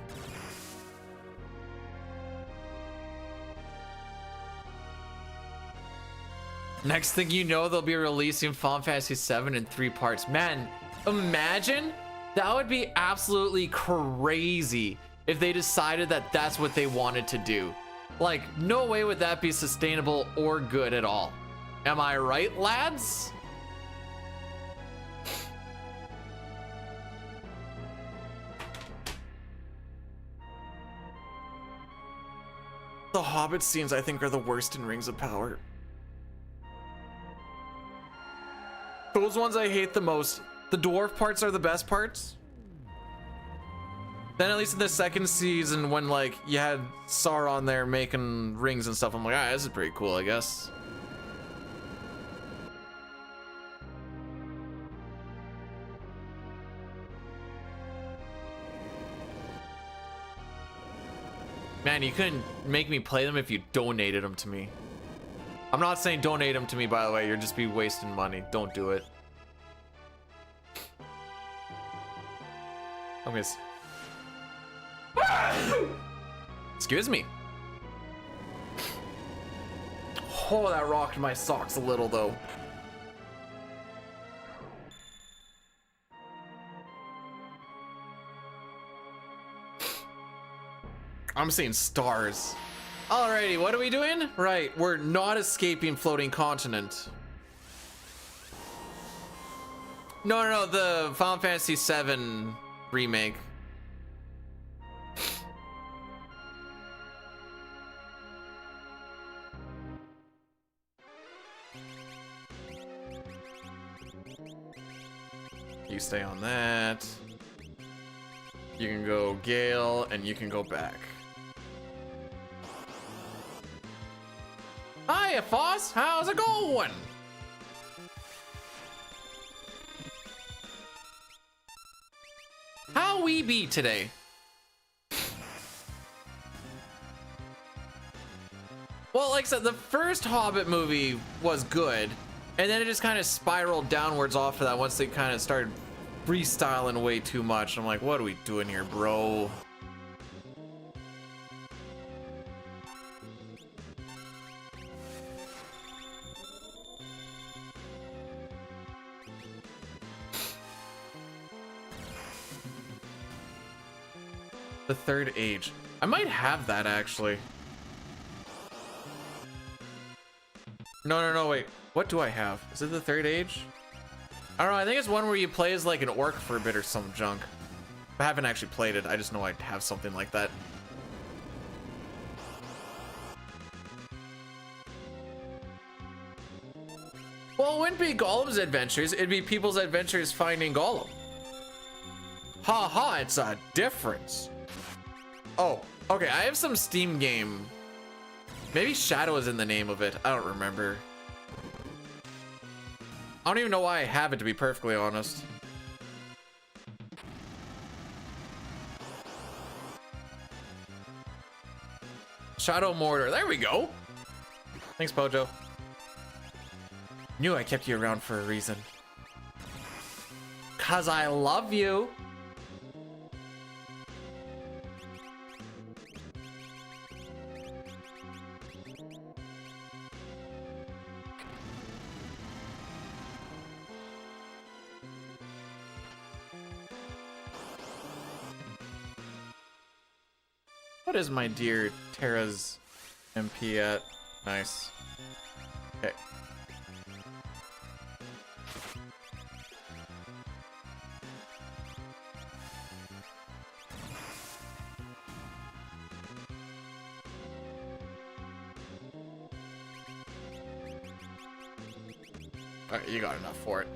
A: Next thing you know, they'll be releasing Final Fantasy VII in 3 parts. Man, imagine, that would be absolutely crazy if they decided that that's what they wanted to do. Like, no way would that be sustainable or good at all. Am I right, lads? The Hobbit scenes, I think, are the worst in Rings of Power. Those ones I hate the most. The dwarf parts are the best parts. Then at least in the second season, when like you had Sauron there making rings and stuff, I'm like, ah, this is pretty cool, I guess. Man, you couldn't make me play them if you donated them to me. I'm not saying donate them to me, by the way. You're just be wasting money. Don't do it. I'm gonna... Excuse me. Oh, that rocked my socks a little, though. I'm seeing stars. Alrighty, what are we doing? Right, we're not escaping floating continent. No, the Final Fantasy VII remake. You stay on that. You can go Gale, and you can go back. Hiya, Foss. How's it going? How we be today? Well, like I said, the first Hobbit movie was good, and then it just kind of spiraled downwards off of that once they kind of started freestyling way too much. I'm like, what are we doing here, bro? The Third Age. I might have that actually. No, wait. What do I have? Is it the Third Age? I don't know. I think it's one where you play as like an orc for a bit or some junk. I haven't actually played it. I just know I have something like that. Well, it wouldn't be Gollum's adventures. It'd be people's adventures finding Gollum. Ha ha, it's a difference. Oh, okay. I have some Steam game. Maybe Shadow is in the name of it. I don't remember. I don't even know why I have it, to be perfectly honest. Shadow Mortar. There we go. Thanks, Pojo. Knew I kept you around for a reason. 'Cause I love you. What is my dear Terra's MP at? Nice. Okay. Alright, you got enough for it.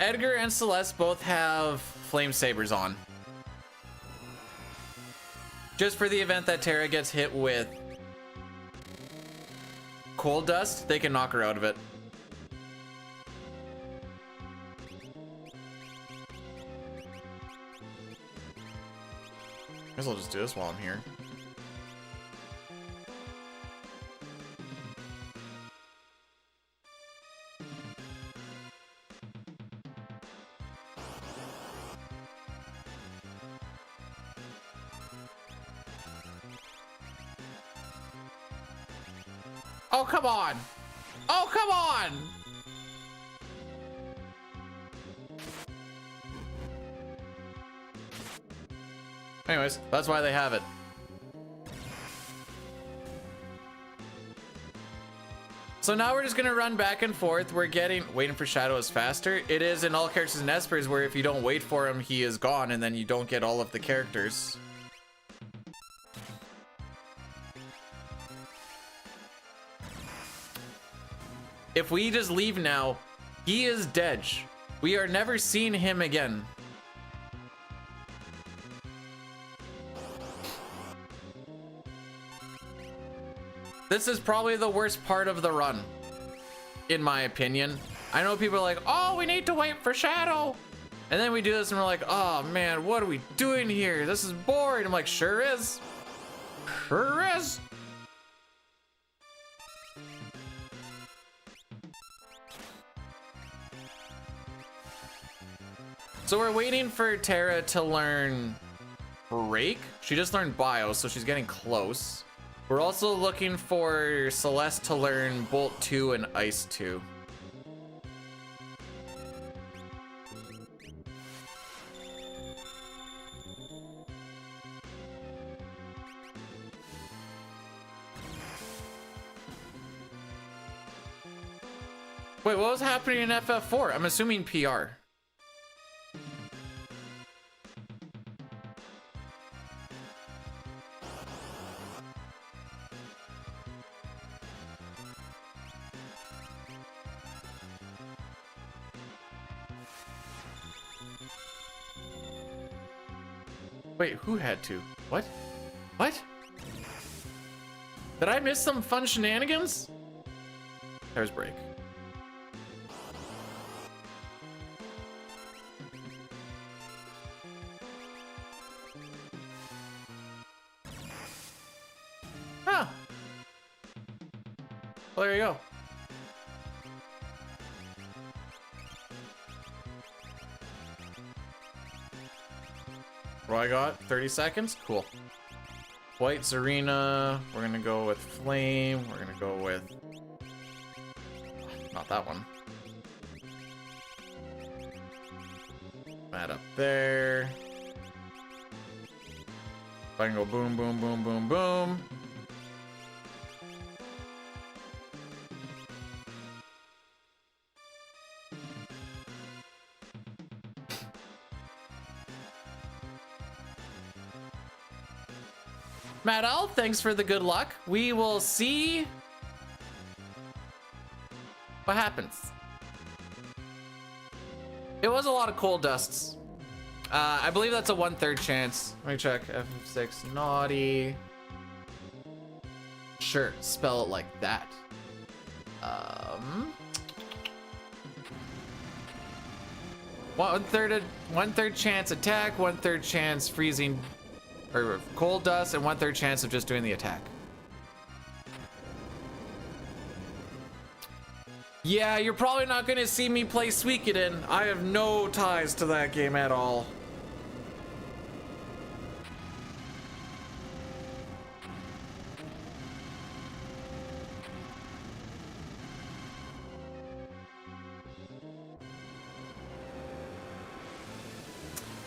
A: Edgar and Celeste both have flame sabers on. Just for the event that Terra gets hit with cold dust, they can knock her out of it. Guess I'll just do this while I'm here. Oh, come on. Oh, come on. Anyways, that's why they have it. So now we're just gonna run back and forth. We're waiting for Shadow is faster. It is in all characters and Espers where if you don't wait for him, he is gone and then you don't get all of the characters. If we just leave now, he is dead. We are never seeing him again. This is probably the worst part of the run, in my opinion. I know people are like, oh, we need to wait for Shadow. And then we do this and we're like, oh man, what are we doing here? This is boring. I'm like, sure is. Sure is. So we're waiting for Terra to learn Break. She just learned Bio, so she's getting close. We're also looking for Celeste to learn Bolt 2 and Ice 2. Wait, what was happening in FF4? I'm assuming PR. Wait, who had to? What? What? Did I miss some fun shenanigans? There's break. Huh. Well, there you go. What do I got? 30 seconds? Cool. White Zarina. We're gonna go with Flame. We're gonna go with... Not that one. That up there. I can go boom, boom, boom, boom, boom. Matt Al, thanks for the good luck. We will see what happens. It was a lot of coal dusts. I believe that's a 1/3 chance. Let me check. FF6 naughty. Sure, spell it like that. 1/3 chance attack, 1/3 chance freezing or cold dust, and 1/3 chance of just doing the attack. Yeah, you're probably not gonna see me play Suikoden. I have no ties to that game at all.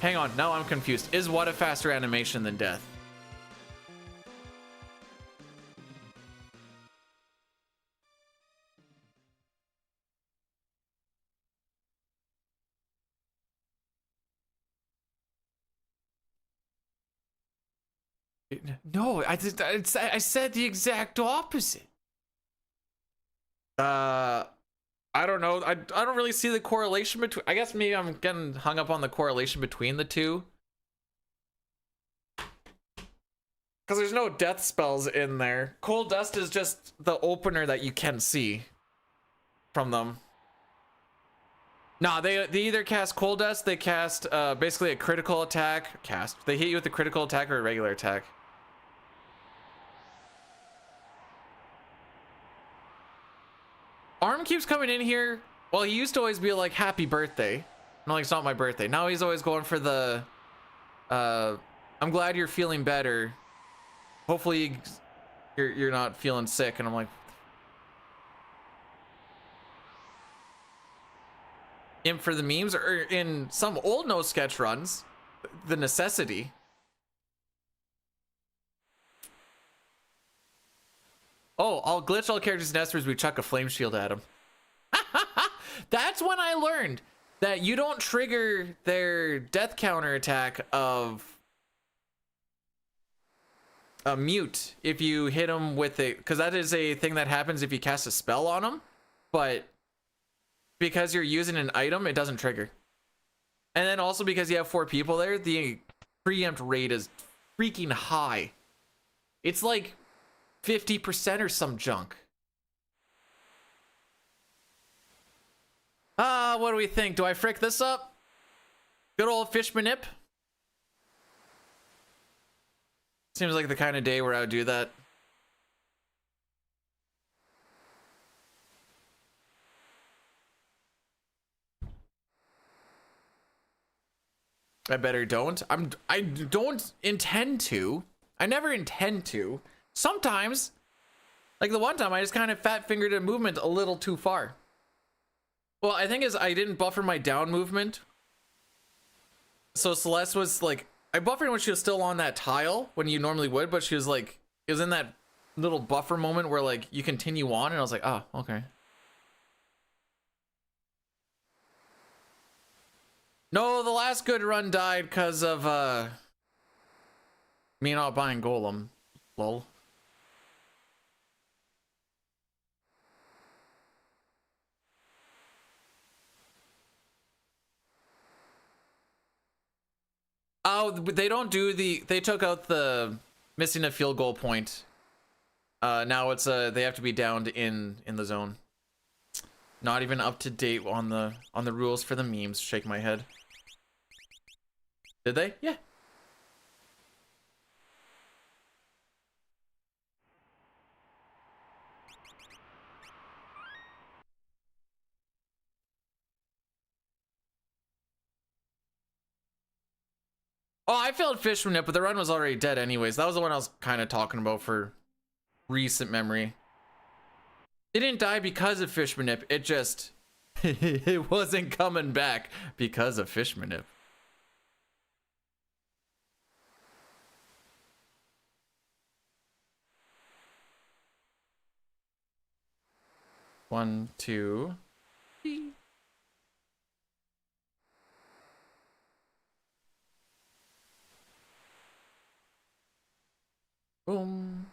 A: Hang on, now I'm confused. Is what a faster animation than death? No, I said the exact opposite. I don't know. I don't really see the correlation between. I guess maybe I'm getting hung up on the correlation between the two. Because there's no death spells in there. Cold Dust is just the opener that you can see from them. Nah, they either cast Cold Dust, they cast basically a critical attack. They hit you with a critical attack or a regular attack. Arm keeps coming in here. Well, he used to always be like, happy birthday. No, like, it's not my birthday. Now he's always going for the, I'm glad you're feeling better. Hopefully you're not feeling sick. And I'm like, imp for the memes, or in some old no sketch runs, the necessity. Oh, I'll glitch all characters in Espers, we chuck a flame shield at them. That's when I learned that you don't trigger their death counter attack of a mute if you hit them with it, because that is a thing that happens if you cast a spell on them, but because you're using an item, it doesn't trigger. And then also because you have 4 people there, the preempt rate is freaking high. It's like 50% or some junk. What do we think? Do I frick this up? Good old fish manip? Seems like the kind of day where I would do that. I better don't. I don't intend to. I never intend to. Sometimes, like the one time, I just kind of fat fingered a movement a little too far. Well, I think is I didn't buffer my down movement. So Celeste was like, I buffered when she was still on that tile when you normally would, but she was like, it was in that little buffer moment where like you continue on, and I was like, oh, okay. No, the last good run died because of me not buying Golem. Lol. Oh, but they don't do they took out the missing a field goal point. Now it's they have to be downed in the zone. Not even up to date on the rules for the memes. Shake my head. Did they? Yeah. Oh, I failed fish from it, but the run was already dead anyways. That was the one I was kind of talking about for recent memory. It didn't die because of fish manip. It just it wasn't coming back because of fish manip. One, two, three. Boom.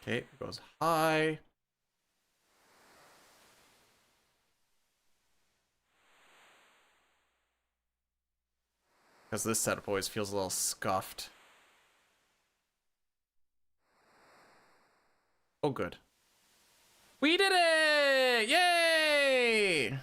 A: Okay, it goes high. Because this setup always feels a little scuffed. Oh, good. We did it! Yay!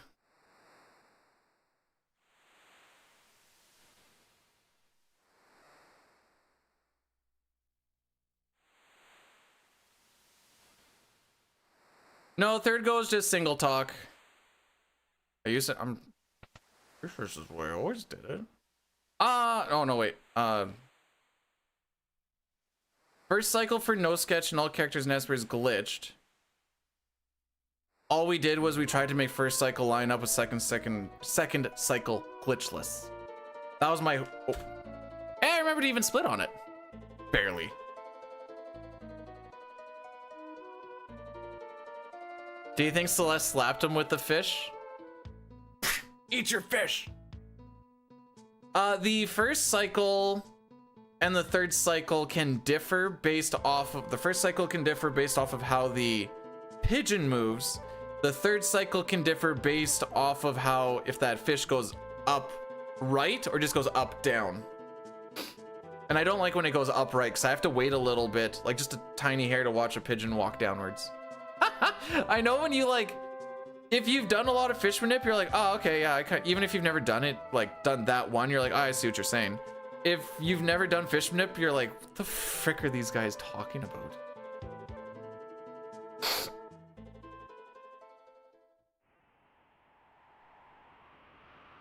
A: No, third go is just single talk. I'm pretty sure this is the way I always did it. Oh no, wait. First cycle for no sketch and all characters in Esper is glitched. All we did was we tried to make first cycle line up with second cycle glitchless. That was my. Oh. Hey, I remember to even split on it. Barely. Do you think Celeste slapped him with the fish? Eat your fish. The first cycle and the third cycle can differ based off of how the pigeon moves. The third cycle can differ based off of how if that fish goes up right or just goes up down. And I don't like when it goes upright because I have to wait a little bit, like just a tiny hair, to watch a pigeon walk downwards. I know when you like, if you've done a lot of fish manip, you're like, oh, okay, yeah, even if you've never done it, like done that one, you're like, oh, I see what you're saying. If you've never done fish manip, you're like, what the frick are these guys talking about?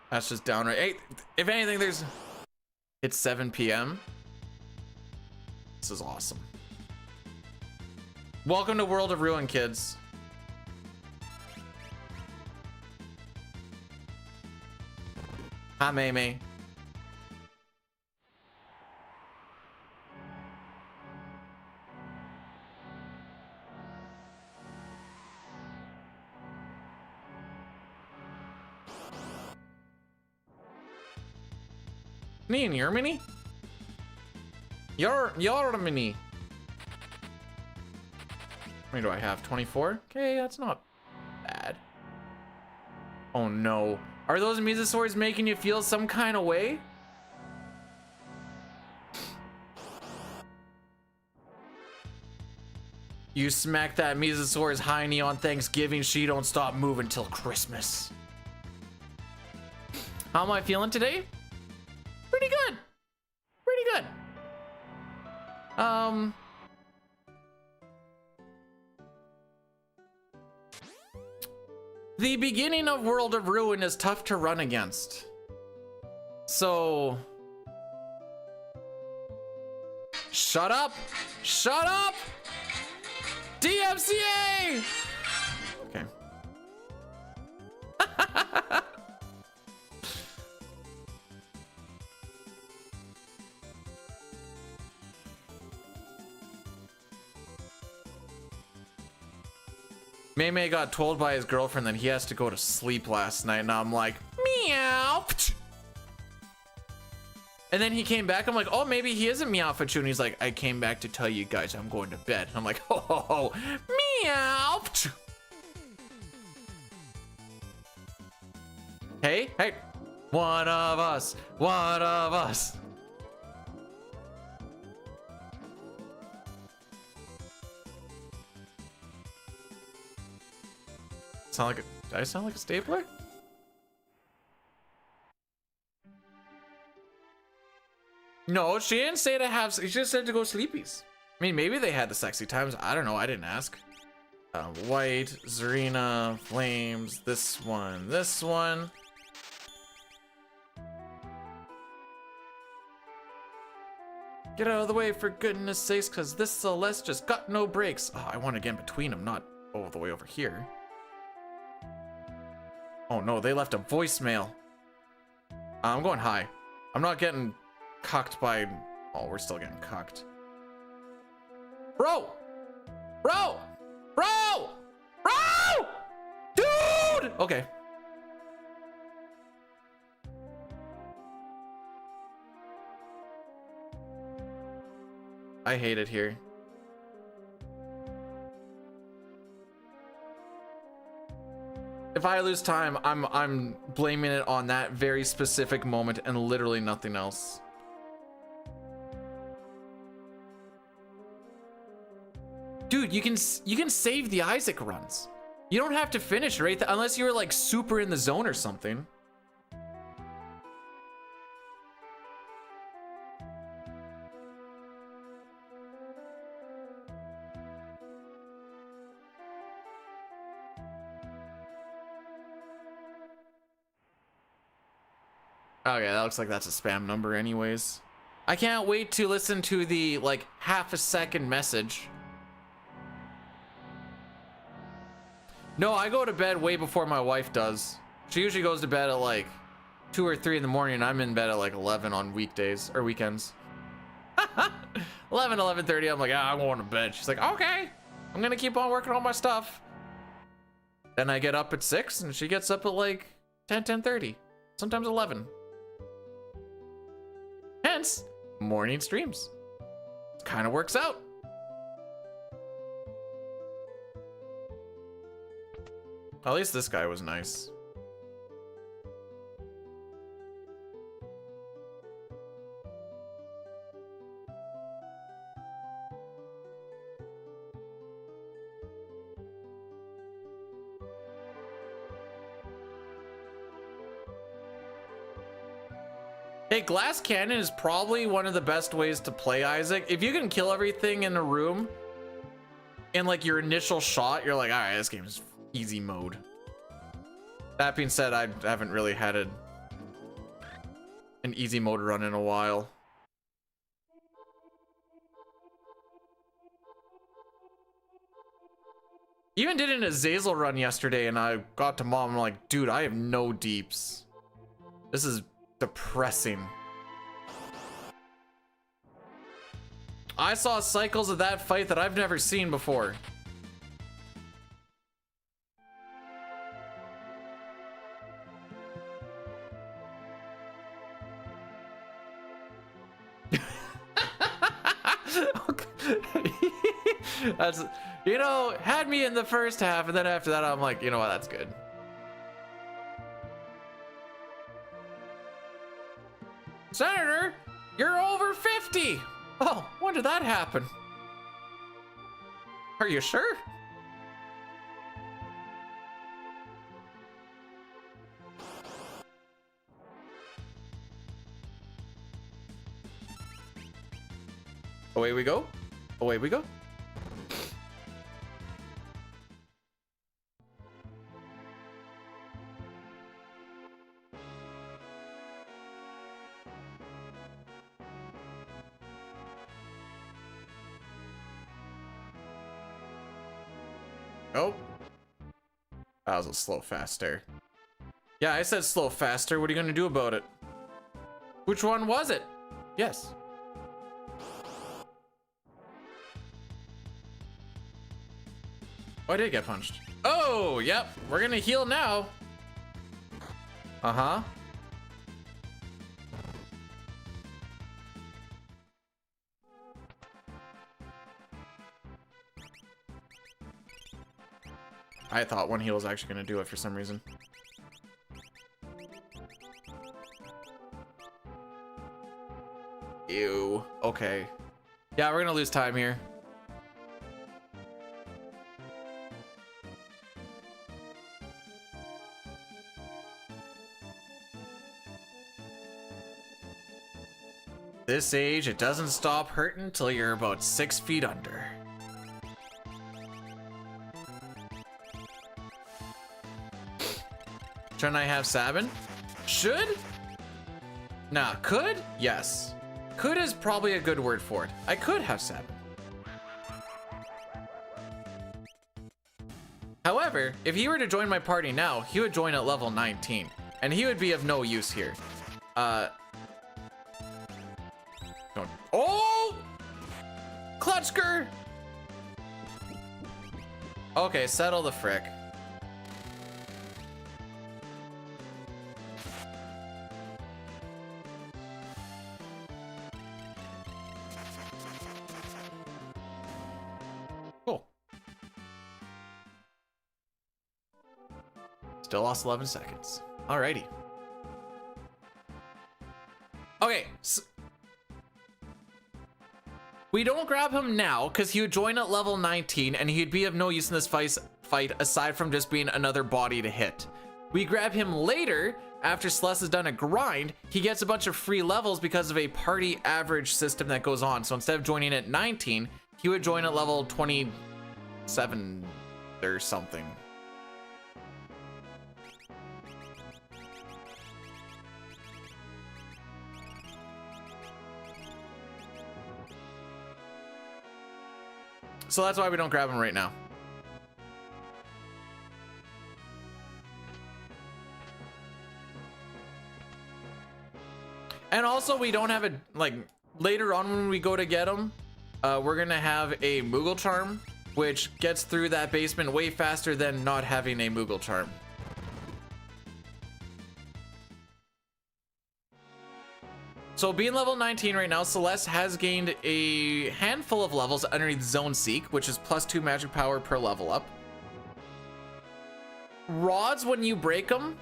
A: That's just downright. Hey, if anything, it's 7 p.m. This is awesome. Welcome to World of Ruin, kids. Hi, Mimi. Me and Yermini? Yermini. How many do I have? 24? Okay, that's not bad. Oh no. Are those Mesosaurs making you feel some kind of way? You smack that Mesosaurus hiney on Thanksgiving, she don't stop moving till Christmas. How am I feeling today? Pretty good. Pretty good. The beginning of World of Ruin is tough to run against. So... Shut up! Shut up! DMCA! Okay. May May got told by his girlfriend that he has to go to sleep last night, and I'm like, meow. And then he came back. I'm like, oh, maybe he isn't meow for you. And he's like, I came back to tell you guys I'm going to bed. And I'm like, ho ho ho, meow. Hey, hey, one of us, one of us. Sound like a, did I sound like a stapler? No, she didn't say to have, she just said to go sleepies. I mean, maybe they had the sexy times. I don't know, I didn't ask. White, Zarina, Flames, this one, this one. Get out of the way for goodness sakes, cause this Celeste just got no brakes. Oh, I want to get in between them, not all the way over here. Oh no, they left a voicemail. I'm going high. I'm not getting cucked by, oh, we're still getting cucked. Bro! Bro! Bro! Bro! Dude! Okay. I hate it here. If I lose time, I'm blaming it on that very specific moment and literally nothing else. Dude, you can save the Isaac runs. You don't have to finish right unless you were like super in the zone or something. Okay, that looks like that's a spam number anyways. I can't wait to listen to the like half a second message. No, I go to bed way before my wife does. She usually goes to bed at like 2 or 3 in the morning, and I'm in bed at like 11 on weekdays or weekends. 11:30, I'm like, I'm going to bed. She's like, okay, I'm gonna keep on working on my stuff. Then I get up at 6 and she gets up at like 10:30, sometimes 11. Hence, morning streams. Kind of works out. At least this guy was nice. Hey, glass cannon is probably one of the best ways to play Isaac. If you can kill everything in a room in like your initial shot, you're like, all right, this game is easy mode. That being said, I haven't really had an easy mode run in a while. Even did an Azazel run yesterday, and I got to mom, I'm like, dude, I have no deeps. This is depressing. I saw cycles of that fight that I've never seen before. That's, you know, had me in the first half, and then after that I'm like, you know what, that's good. Senator, you're over 50. Oh, when did that happen? Are you sure? Away we go. Away we go. Oh, that was a slow faster. Yeah, I said slow faster. What are you gonna do about it? Which one was it? Yes. Oh, I did get punched. Oh, yep. We're gonna heal now. Uh-huh. I thought one heal was actually gonna do it for some reason. Ew. Okay. Yeah, we're gonna lose time here. This age, it doesn't stop hurting till you're about 6 feet under. Shouldn't I have Sabin? Should? Nah, could? Yes. Could is probably a good word for it. I could have Sabin. However, if he were to join my party now, he would join at level 19, and he would be of no use here. Oh! Clutchker! Okay, settle the frick. Cool. Still lost 11 seconds. Alrighty. Okay, so we don't grab him now because he would join at level 19 and he'd be of no use in this fight aside from just being another body to hit. We grab him later after Celeste has done a grind. He gets a bunch of free levels because of a party average system that goes on. So instead of joining at 19, he would join at level 27 or something. So that's why we don't grab him right now. And also we don't have a, like, later on when we go to get him, we're gonna have a Moogle Charm, which gets through that basement way faster than not having a Moogle Charm. So being level 19 right now, Celeste has gained a handful of levels underneath Zone Seek, which is +2 magic power per level up. Rods, when you break them,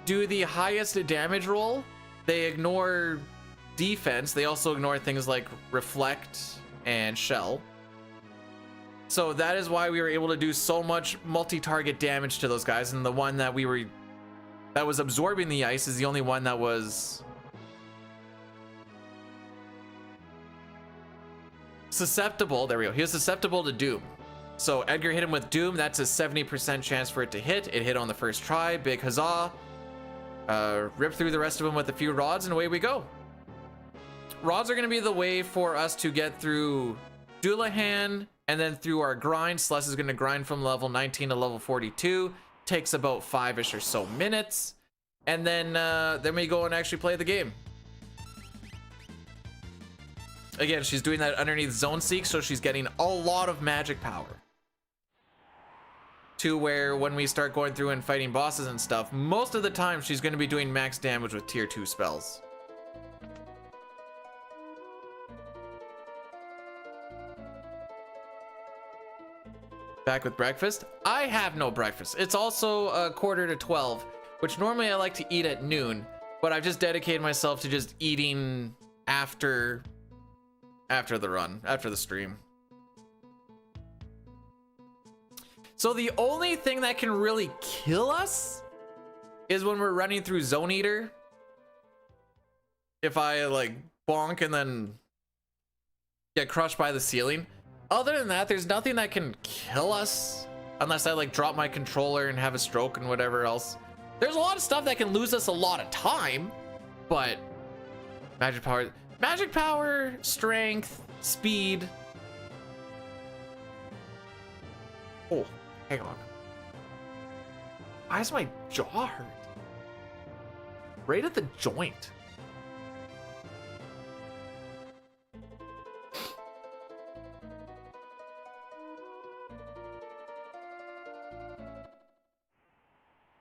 A: do the highest damage roll. They ignore defense. They also ignore things like Reflect and Shell. So that is why we were able to do so much multi-target damage to those guys. And the one that was absorbing the ice is the only one that was susceptible. There we go. He was susceptible to Doom. So Edgar hit him with Doom. That's a 70% chance for it to hit. It hit on the first try. Big huzzah. Rip through the rest of them with a few rods and away we go. Rods are going to be the way for us to get through Doulahan and then through our grind. Celeste is going to grind from level 19 to level 42. Takes about 5-ish or so minutes. And then we go and actually play the game. Again, she's doing that underneath Zone Seek, so she's getting a lot of magic power. To where when we start going through and fighting bosses and stuff, most of the time she's going to be doing max damage with tier 2 spells. Back with breakfast? I have no breakfast. It's also a 11:45, which normally I like to eat at noon, but I've just dedicated myself to just eating after the run, after the stream. So the only thing that can really kill us is when we're running through Zone Eater. If I like bonk and then get crushed by the ceiling. Other than that, there's nothing that can kill us unless I like drop my controller and have a stroke and whatever else. There's a lot of stuff that can lose us a lot of time, but magic power, strength, speed. Oh, hang on. Why is my jaw hurt? Right at the joint.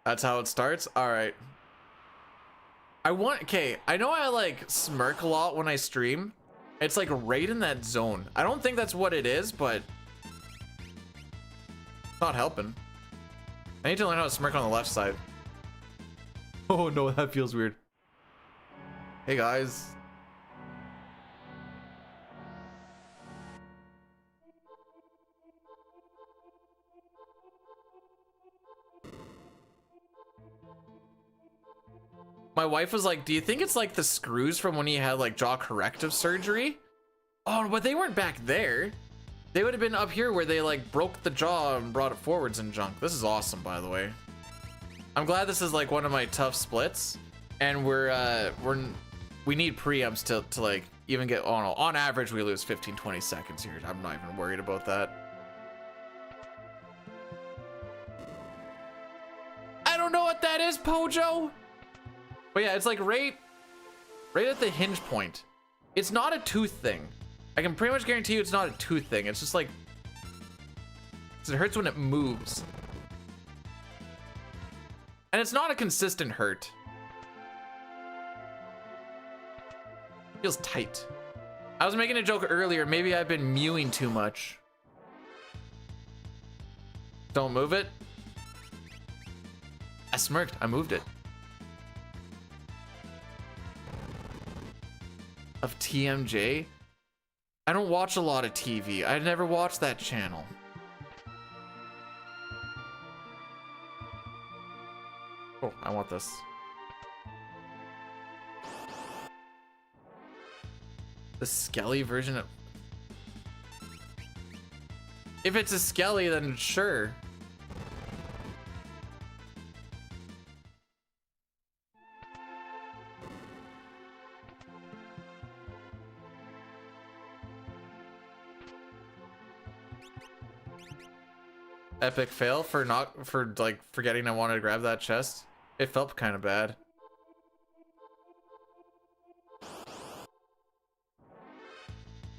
A: That's how it starts. All right. Okay, I know I like smirk a lot when I stream. It's like right in that zone. I don't think that's what it is, but it's not helping. I need to learn how to smirk on the left side. Oh no, that feels weird. Hey guys. My wife was like, do you think it's like the screws from when he had like jaw corrective surgery? Oh, but they weren't back there. They would have been up here where they like broke the jaw and brought it forwards and junk. This is awesome, by the way. I'm glad this is like one of my tough splits, and we need preamps to like even get on average we lose 15-20 seconds here. I'm not even worried about that. I don't know what that is, Pojo. But yeah, it's like right at the hinge point. It's not a tooth thing. I can pretty much guarantee you it's not a tooth thing. It's just like, it hurts when it moves. And it's not a consistent hurt. Feels tight. I was making a joke earlier. Maybe I've been mewing too much. Don't move it. I smirked. I moved it. Of TMJ? I don't watch a lot of TV. I never watched that channel. Oh, I want this. The Skelly version of... If it's a Skelly, then sure. Epic fail for like forgetting I wanted to grab that chest. It felt kind of bad.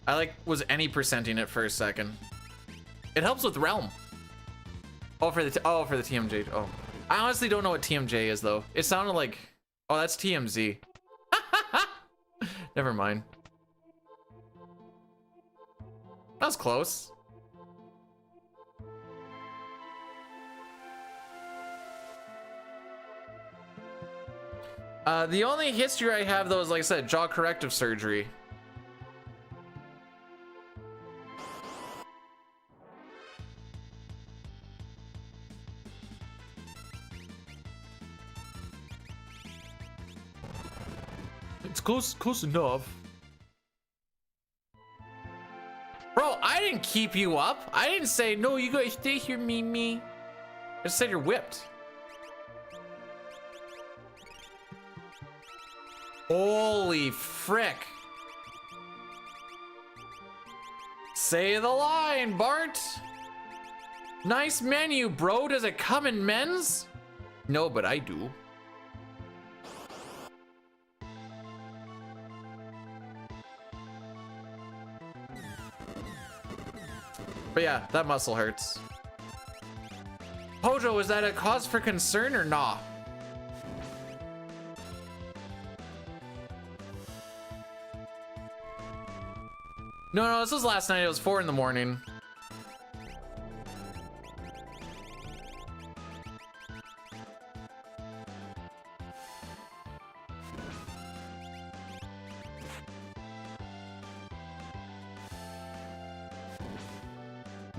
A: I like was any percenting it for a second. It helps with realm. Oh, for the TMJ. Oh, I honestly don't know what TMJ is though. It sounded like, oh, that's TMZ. Never mind. That was close. The only history I have though is, like I said, jaw corrective surgery. It's close enough. Bro, I didn't keep you up. I didn't say, no, you gotta stay here, Mimi. I just said you're whipped. Holy frick. Say the line, Bart. Nice menu, bro. Does it come in men's? No, but I do. But yeah, that muscle hurts. Pojo, is that a cause for concern or nah? No, this was last night. It was 4 in the morning.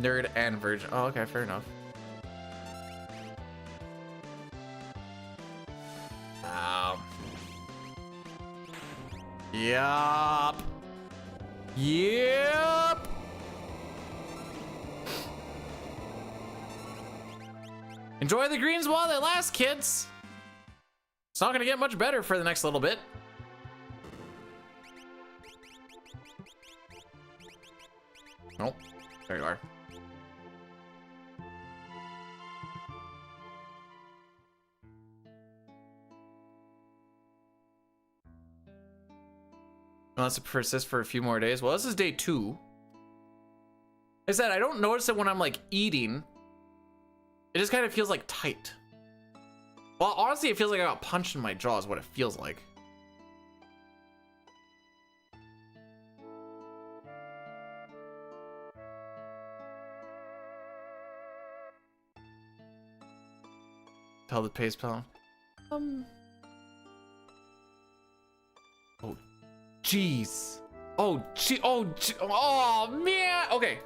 A: Nerd and virgin. Oh, okay, fair enough. Yup. Yep. Enjoy the greens while they last, kids. It's not gonna get much better for the next little bit. Nope. There you are. Unless it persists for a few more days. Well, this is day 2. Like I said, I don't notice it when I'm like eating. It just kind of feels like tight. Well, honestly, it feels like I got punched in my jaw is what it feels like. Tell the pace pal. Oh, jeez. Oh, gee. Oh, man. Okay.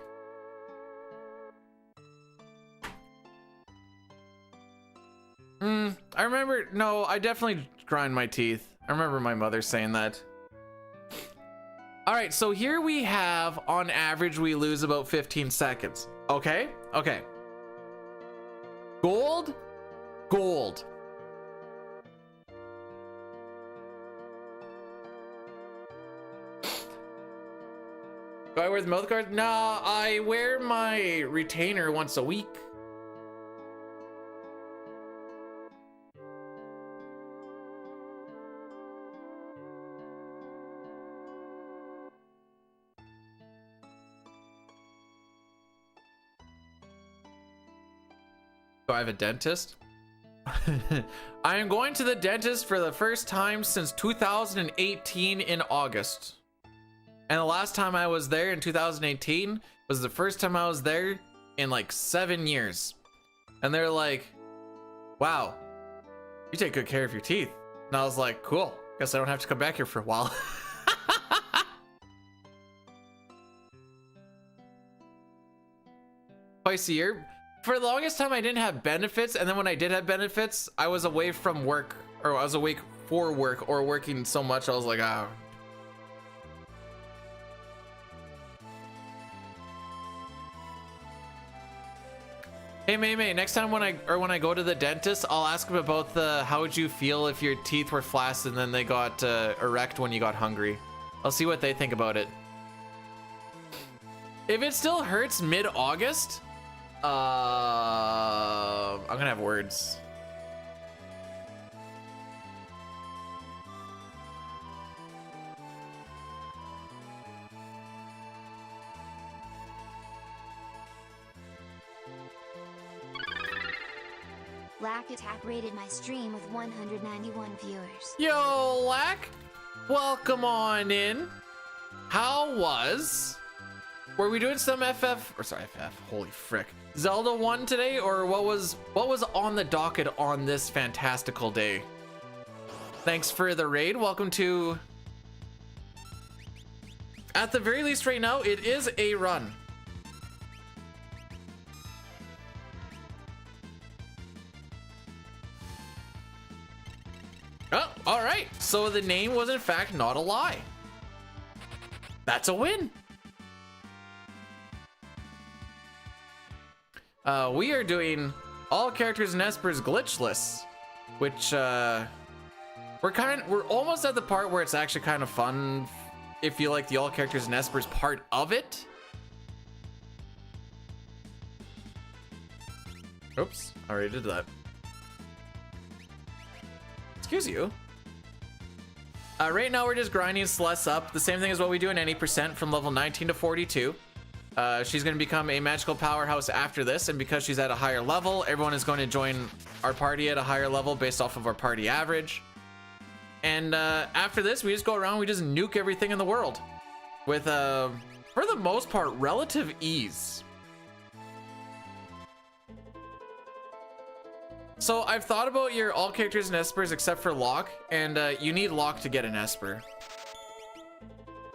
A: I remember. No, I definitely grind my teeth. I remember my mother saying that. All right, so here we have, on average, we lose about 15 seconds. Okay. Okay. Gold. Gold. Do I wear the mouth guard? Nah, I wear my retainer once a week. Do I have a dentist? I am going to the dentist for the first time since 2018 in August. And the last time I was there in 2018 was the first time I was there in like 7 years. And they're like, wow, you take good care of your teeth. And I was like, cool, guess I don't have to come back here for a while. Twice a year. For the longest time I didn't have benefits, and then when I did have benefits, I was away from work, or I was awake for work, or working so much I was like, ah. Hey May, next time when I go to the dentist, I'll ask him about the how would you feel if your teeth were flaccid and then they got erect when you got hungry. I'll see what they think about it. If it still hurts mid-August, I'm gonna have words.
C: Lack Attack rated my stream with 191 viewers.
A: Yo, Lack, welcome on in. How was? Were we doing some FF? Holy frick. Zelda 1 today, or what was on the docket on this fantastical day? Thanks for the raid. Welcome to, at the very least right now, it is a run. Oh, all right. So the name was in fact not a lie. That's a win. We are doing all characters in Esper's glitchless, which we're almost at the part where it's actually kind of fun if you like the all characters in Esper's part of it. Oops, I already did that. Excuse you. Right now we're just grinding Celeste up, the same thing as what we do in any percent from level 19 to 42. She's going to become a magical powerhouse after this, and because she's at a higher level, everyone is going to join our party at a higher level based off of our party average. And after this, we just go around, we just nuke everything in the world with, for the most part, relative ease. So I've thought about your all characters in Espers except for Locke, and you need Locke to get an Esper.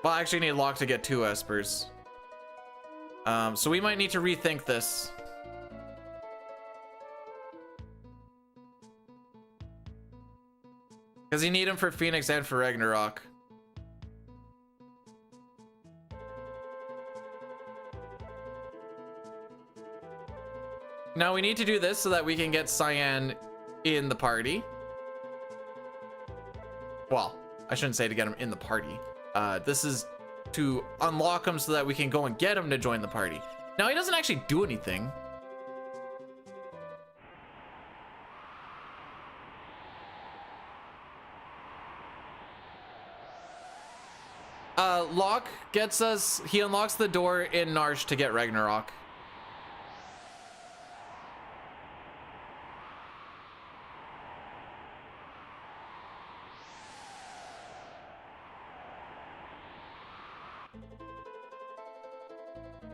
A: Well, actually you need Locke to get 2 Espers. So we might need to rethink this. Because you need him for Phoenix and for Ragnarok. Now we need to do this so that we can get Cyan in the party. Well, I shouldn't say to get him in the party. This is to unlock him so that we can go and get him to join the party. Now he doesn't actually do anything. Locke gets us, he unlocks the door in Narsh to get Ragnarok.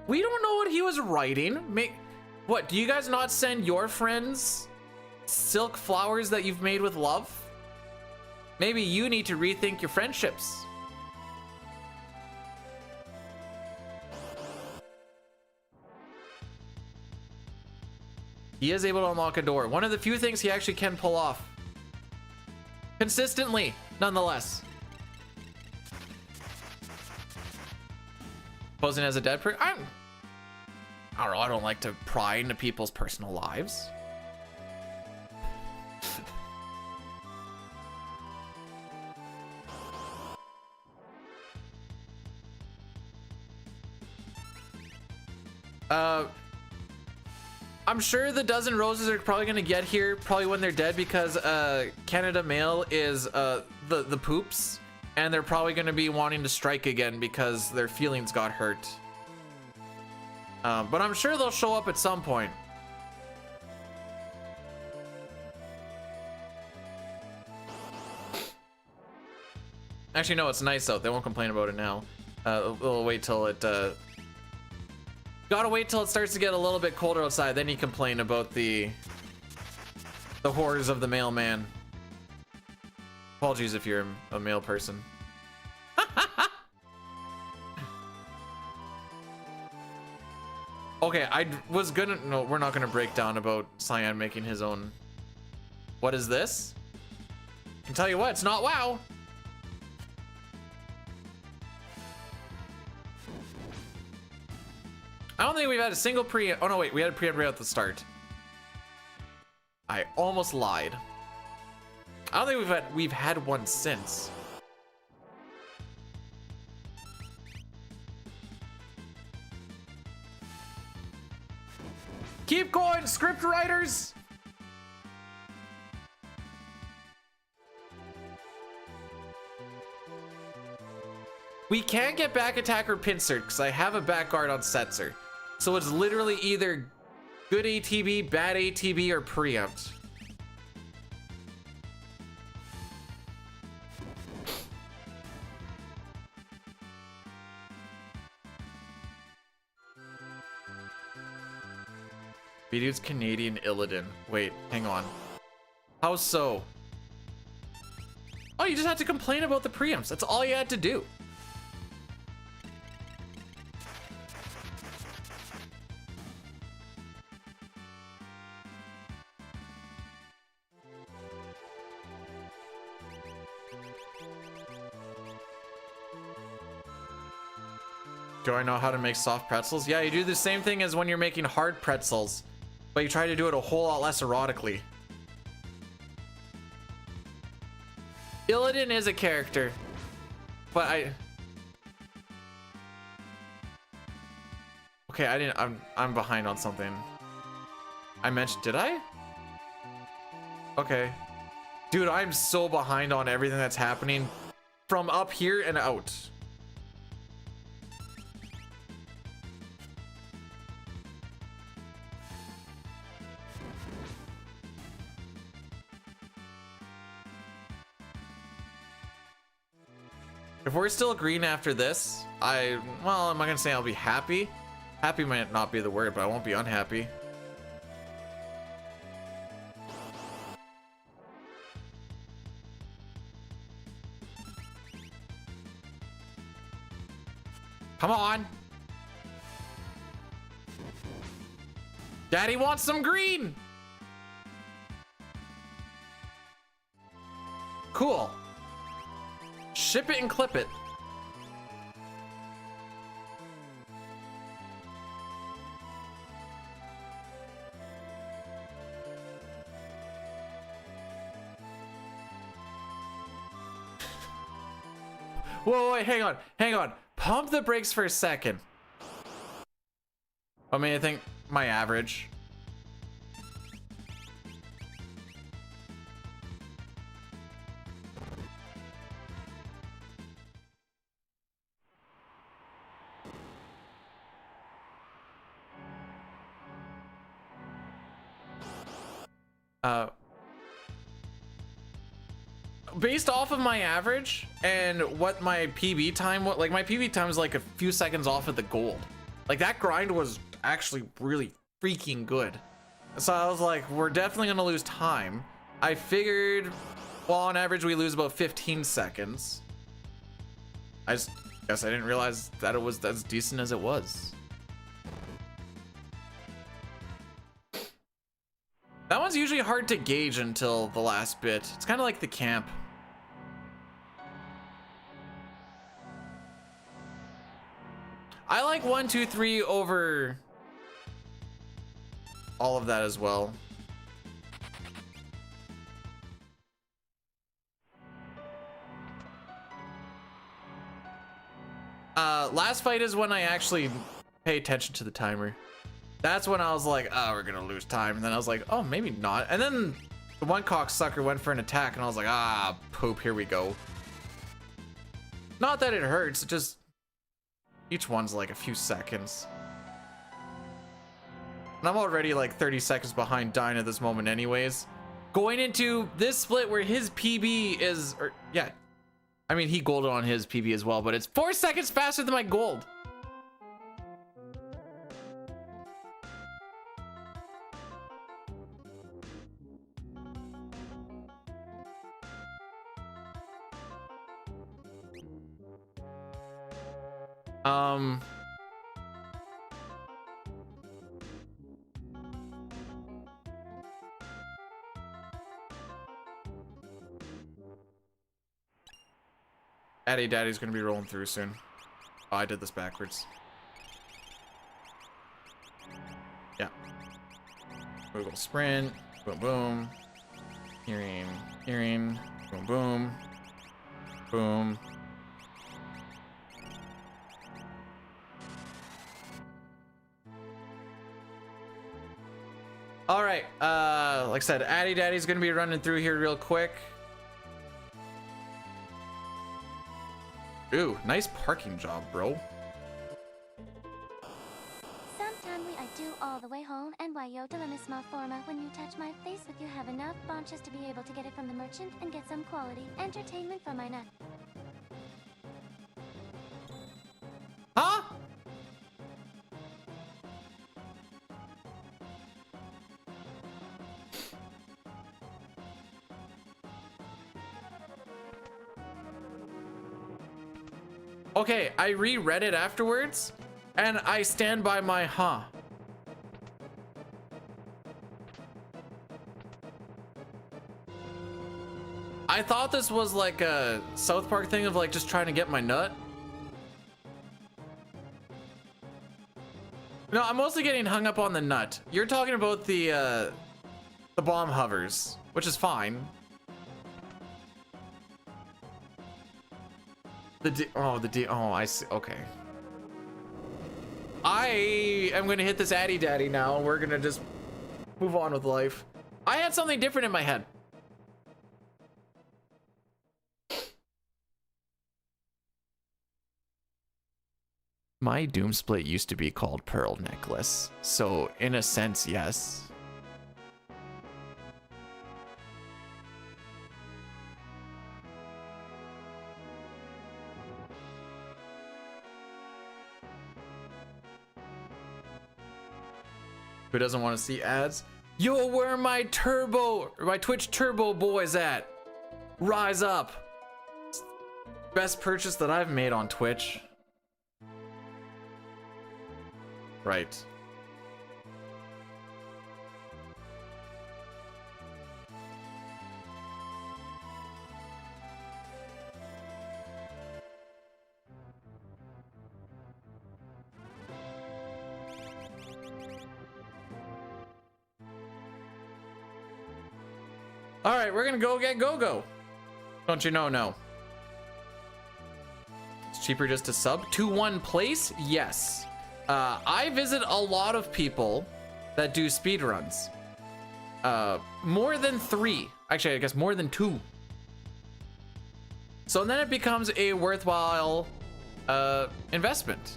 A: We don't know what he was writing. What, do you guys not send your friends silk flowers that you've made with love? Maybe you need to rethink your friendships. He is able to unlock a door. One of the few things he actually can pull off. Consistently, nonetheless. Posing as a dead person. I don't know, I don't like to pry into people's personal lives. I'm sure the dozen roses are probably gonna get here probably when they're dead, because Canada Mail is the poops, and they're probably gonna be wanting to strike again because their feelings got hurt. But I'm sure they'll show up at some point. Actually, no, it's nice out. They won't complain about it now. We'll wait till it gotta wait till it starts to get a little bit colder outside, then you complain about the horrors of the mailman. Apologies if you're a male person. Okay, I was gonna, no, we're not gonna break down about Cyan making his own. What is this? I can tell you what, it's not WoW. I don't think we've had a single oh no, wait, we had a preempt right at the start. I almost lied. I don't think we've had one since. Keep going, script writers. We can't get back attack or pincer because I have a back guard on Setzer. So it's literally either good ATB, bad ATB, or preempt. B-Dude's Canadian Illidan. Wait, hang on. How so? Oh, you just had to complain about the preempts. That's all you had to do. Do I know how to make soft pretzels? Yeah, you do the same thing as when you're making hard pretzels, but you try to do it a whole lot less erotically. Illidan is a character, but okay, I didn't. I'm behind on something. I mentioned, did I? Okay, dude, I'm so behind on everything that's happening from up here and out. If we're still green after this, well, I'm not gonna say I'll be happy. Happy might not be the word, but I won't be unhappy. Come on. Daddy wants some green. Cool. Ship it and clip it. Whoa, wait, hang on. Pump the brakes for a second. I mean, I think my average. Based off of my average and what my PB time, like my PB time is like a few seconds off of the gold. Like that grind was actually really freaking good. So I was like, we're definitely gonna lose time. I figured, well, on average we lose about 15 seconds. I just guess I didn't realize that it was as decent as it was. That one's usually hard to gauge until the last bit. It's kind of like the camp. I like 1, 2, 3 over all of that as well. Last fight is when I actually pay attention to the timer. That's when I was like, oh, we're gonna lose time. And then I was like, oh, maybe not. And then the one cocksucker went for an attack and I was like, ah, poop, here we go. Not that it hurts, it just, each one's like a few seconds. And I'm already like 30 seconds behind Dine at this moment anyways. Going into this split where his PB is, or yeah, I mean, he golded on his PB as well, but it's 4 seconds faster than my gold. Addy Daddy's gonna be rolling through soon. Oh, I did this backwards. Yeah. Google sprint. Boom, boom. Hearing, hearing. Boom, boom. Boom. All right. Like I said, Addy Daddy's gonna be running through here real quick. Ooh, nice parking job, bro.
C: Sometimes I do all the way home, and why yo de la misma forma. When you touch my face with you have enough bonches to be able to get it from the merchant and get some quality entertainment from my nut.
A: Huh? Okay, I reread it afterwards, and I stand by my huh. I thought this was like a South Park thing of like just trying to get my nut. No, I'm mostly getting hung up on the nut. You're talking about the bomb hovers, which is fine. Oh, I see. Okay. I am gonna hit this Addy Daddy now, and we're gonna just move on with life. I had something different in my head. My Doom Split used to be called Pearl Necklace, so in a sense, yes. Who doesn't want to see ads? Yo, where are my Twitch Turbo boys at? Rise up. Best purchase that I've made on Twitch. Right. All right, we're gonna go get Go-Go. Don't you know? No. It's cheaper just to sub to one place. Yes. I visit a lot of people that do speedruns. More than 3. Actually, I guess more than 2. So then it becomes a worthwhile investment.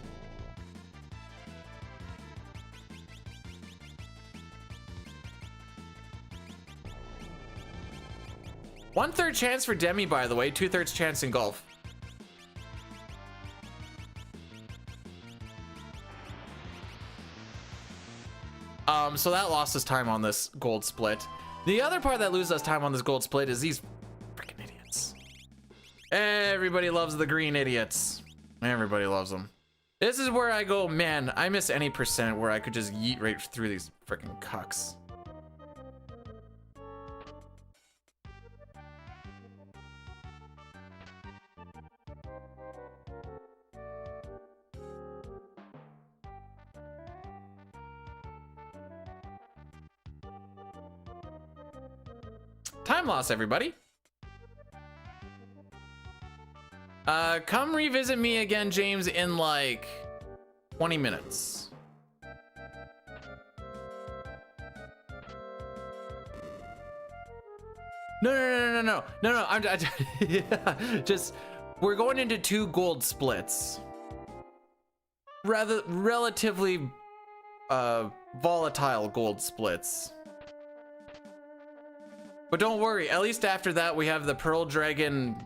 A: One-third chance for Demi, by the way. 2/3 chance in golf. So that lost us time on this gold split. The other part that loses us time on this gold split is these freaking idiots. Everybody loves the green idiots. Everybody loves them. This is where I go, man, I miss any percent where I could just yeet right through these freaking cucks. Time loss, everybody. Come revisit me again, James, in like 20 minutes. No. I'm just, we're going into 2 gold splits. Relatively volatile gold splits. But don't worry, at least after that we have the Pearl Dragon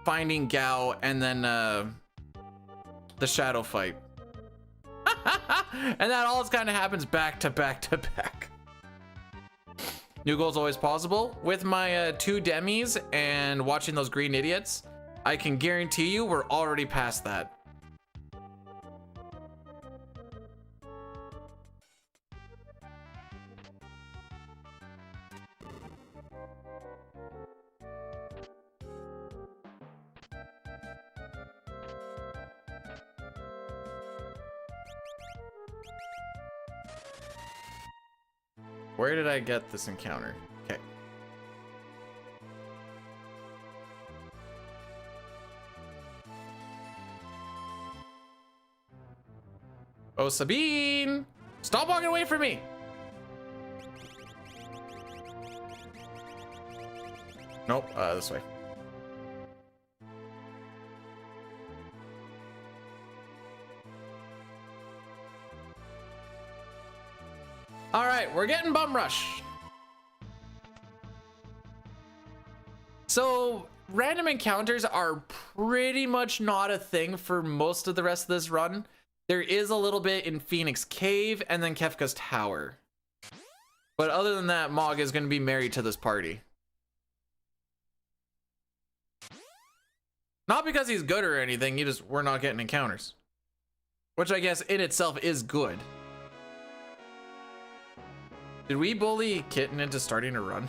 A: finding Gao and then the shadow fight. And that all kind of happens back to back to back. New goals always possible. With my 2 demis and watching those green idiots, I can guarantee you we're already past that. Where did I get this encounter? Okay. Oh, Sabine! Stop walking away from me! Nope, this way. All right, we're getting bum rush. So random encounters are pretty much not a thing for most of the rest of this run. There is a little bit in Phoenix Cave and then Kefka's Tower. But other than that, Mog is going to be married to this party. Not because he's good or anything, we're not getting encounters. Which I guess in itself is good. Did we bully Kitten into starting a run?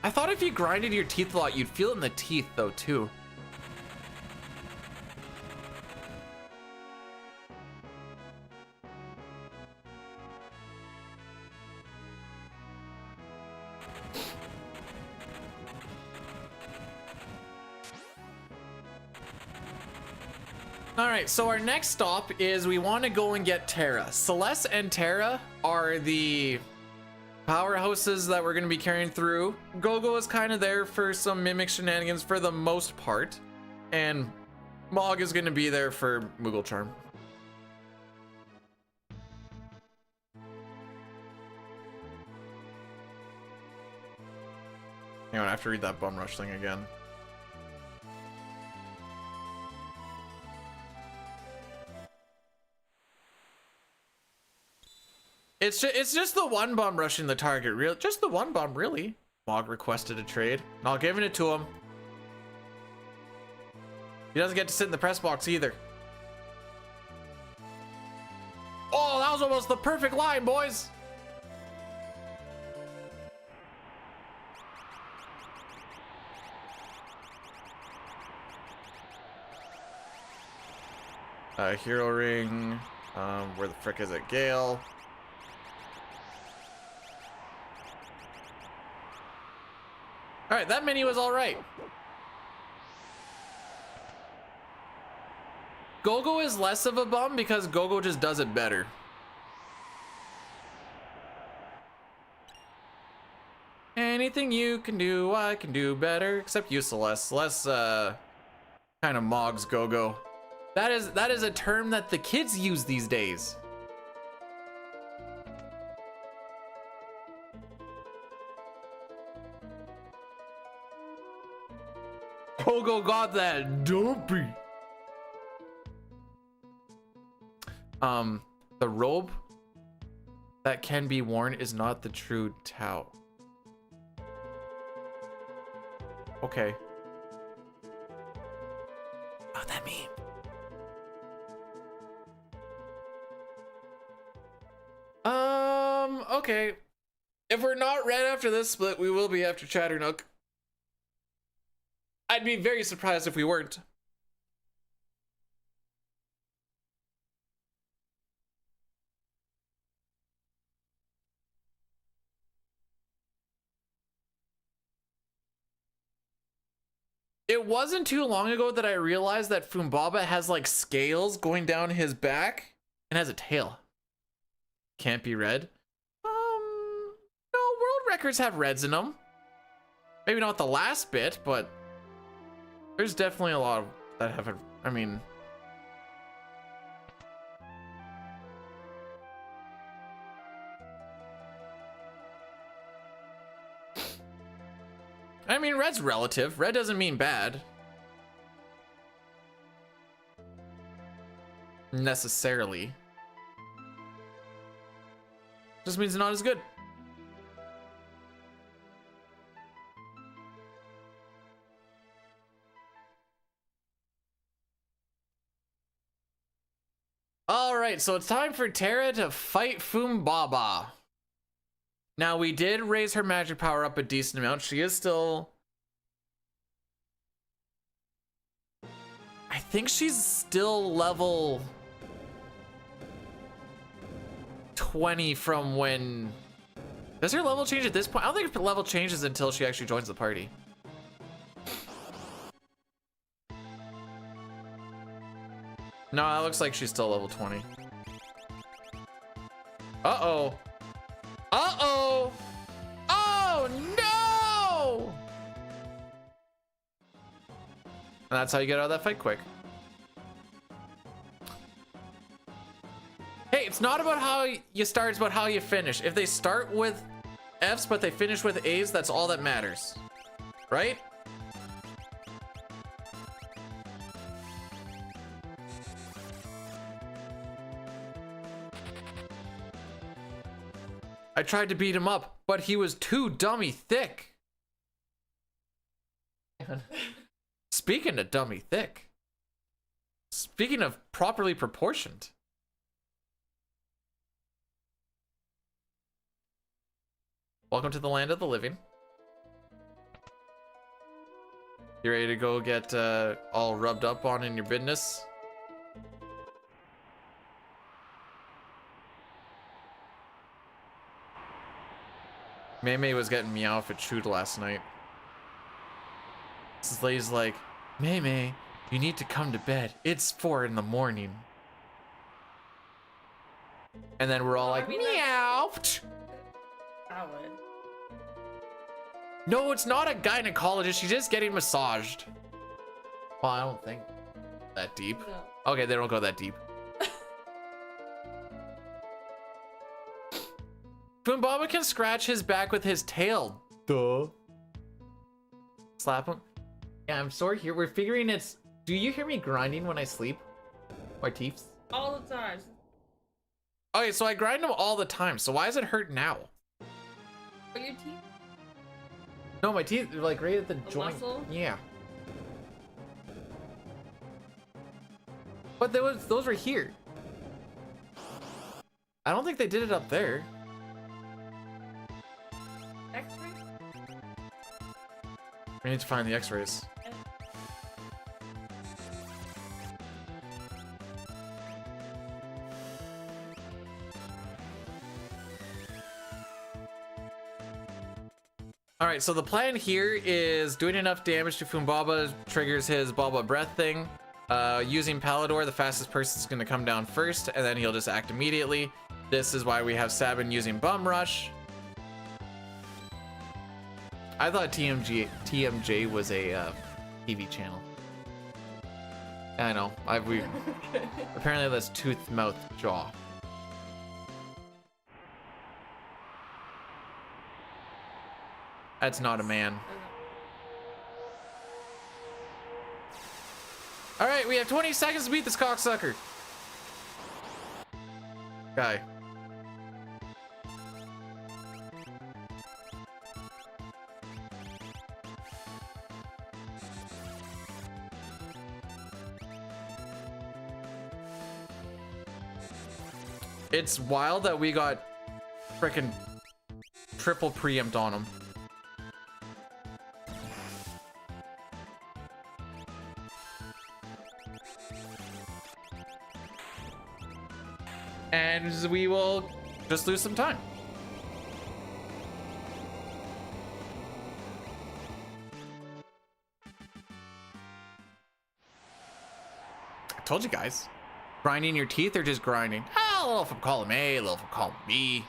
A: I thought if you grinded your teeth a lot, you'd feel it in the teeth though too. All right, so our next stop is we want to go and get Terra. Celeste and Terra are the powerhouses that we're going to be carrying through. Gogo is kind of there for some Mimic shenanigans for the most part. And Mog is going to be there for Moogle Charm. Hang on, I have to read that bum rush thing again. It's just the one bomb rushing the target, just the one bomb, really. Mog requested a trade. Not giving it to him. He doesn't get to sit in the press box either. Oh, that was almost the perfect line, boys. Hero ring. Where the frick is it? Gale. All right, that mini was all right. Gogo is less of a bum because Gogo just does it better. Anything you can do, I can do better. Except you, Celeste. Celeste kind of mogs Gogo. That is a term that the kids use these days. Pogo got that dumpy. The robe that can be worn is not the true Tao. Okay. What'd that mean? Okay. If we're not red after this split, we will be after Chatternook. I'd be very surprised if we weren't. It wasn't too long ago that I realized that Fumbaba has like scales going down his back and has a tail. Can't be red. No, world records have reds in them. Maybe not the last bit, but there's definitely a lot of that have. I mean, red's relative. Red doesn't mean bad. Necessarily. Just means not as good. All right, so it's time for Terra to fight Fumbaba. Now, we did raise her magic power up a decent amount. She is still... I think she's still level 20 from when... Does her level change at this point? I don't think her level changes until she actually joins the party. No, it looks like she's still level 20. Uh-oh. Uh-oh! Oh, no! And that's how you get out of that fight quick. Hey, it's not about how you start, it's about how you finish. If they start with Fs, but they finish with As, that's all that matters. Right? I tried to beat him up, but he was too dummy thick. Speaking of dummy thick. Speaking of properly proportioned. Welcome to the land of the living. You ready to go get all rubbed up on in your business? May was getting meow for chewed last night. This lady's like, May, you need to come to bed. It's 4 in the morning. And then we're all like, meow.
H: I would.
A: No, it's not a gynecologist. She's just getting massaged. Well, I don't think that deep.
H: No.
A: Okay, they don't go that deep. Fumbaba can scratch his back with his tail. Duh. Slap him. Yeah, I'm sorry here. We're figuring it's... Do you hear me grinding when I sleep? My teeth?
H: All the time.
A: Okay, so I grind them all the time. So why does it hurt now?
H: Are your teeth?
A: No, my teeth are like right at the joint.
H: Muscle?
A: Yeah. But those were here. I don't think they did it up there.
H: X-ray?
A: We need to find the x-rays. Alright, so the plan here is doing enough damage to Fumbaba triggers his Baba Breath thing. Using Palador, the fastest person's going to come down first, and then he'll just act immediately. This is why we have Sabin using Bum Rush. I thought TMJ was a TV channel. I know. Apparently that's Tooth, Mouth, Jaw. That's not a man. All right, we have 20 seconds to beat this cocksucker. Guy. It's wild that we got frickin' triple preempt on him. And we will just lose some time. I told you guys. Grinding your teeth or just grinding? I don't know if I'm calling A, I don't know if I'm calling B.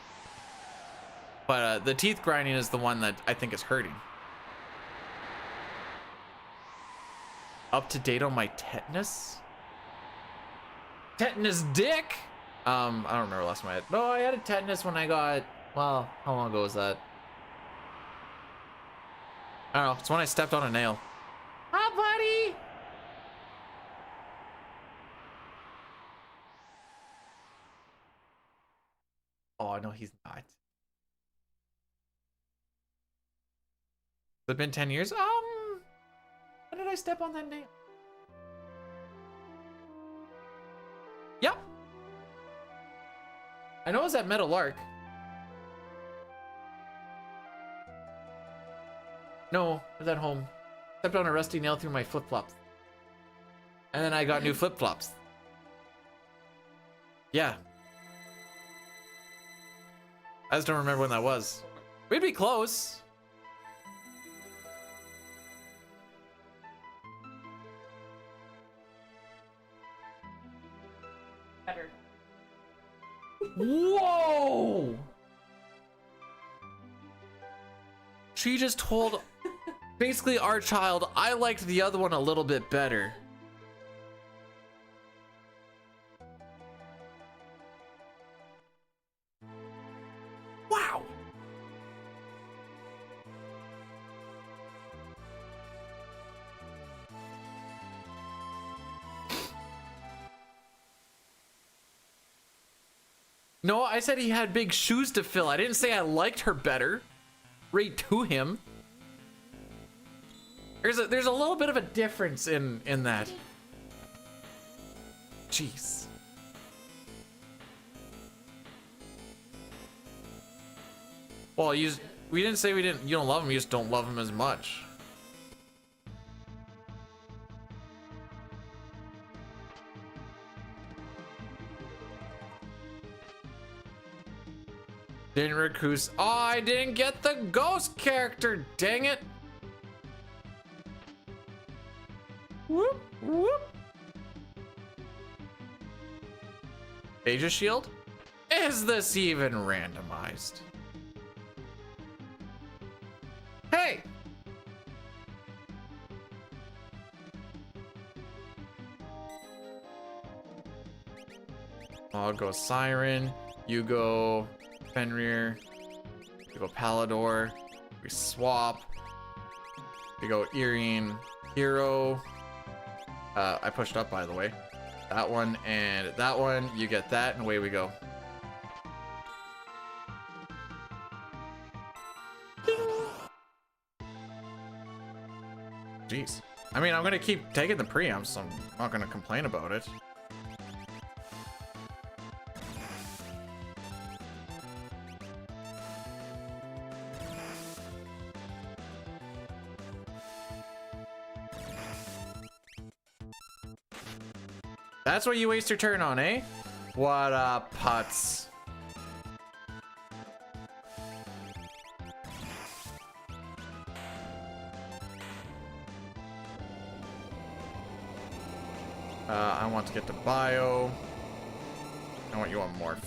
A: But the teeth grinding is the one that I think is hurting. Up to date on my tetanus? Tetanus dick? I don't remember last time I had. No, I had a tetanus when I got, well, how long ago was that? I don't know, it's when I stepped on a nail. Hi, buddy! Oh, no, he's not. Has it been 10 years? When did I step on that nail? Yep. I know it was at Meadow Lark. No, I was at home. Stepped on a rusty nail through my flip-flops. And then I got new flip-flops. Yeah. I just don't remember when that was. We'd be close.
H: Better.
A: Whoa! She just told basically our child, I liked the other one a little bit better. Wow. No, I said he had big shoes to fill. I didn't say I liked her better. Right to him. There's a little bit of a difference in that. Jeez. Well, we didn't say you don't love him, you just don't love him as much. Didn't recruit. Oh, I didn't get the ghost character, dang it. Whoop, whoop. Aegis Shield? Is this even randomized? Hey! I'll go Siren, you go Fenrir, you go Palador, we swap, we go Irene, Hero, I pushed up by the way, that one and that one, you get that and away we go. Jeez. I mean, I'm gonna keep taking the preamps, so I'm not gonna complain about it. That's what you waste your turn on, eh? What up, putz? I want to get to bio. I want you on morph.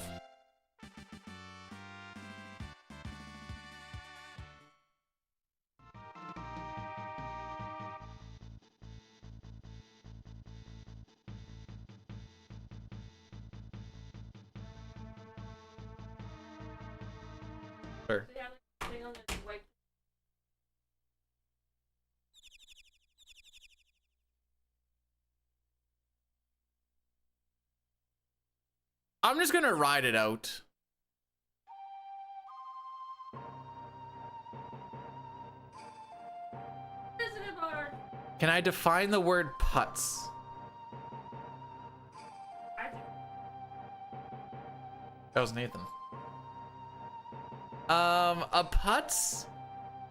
A: Sure.
H: They have like thing on the white.
A: I'm just gonna ride it out. Can I define the word putz? That was Nathan. A putz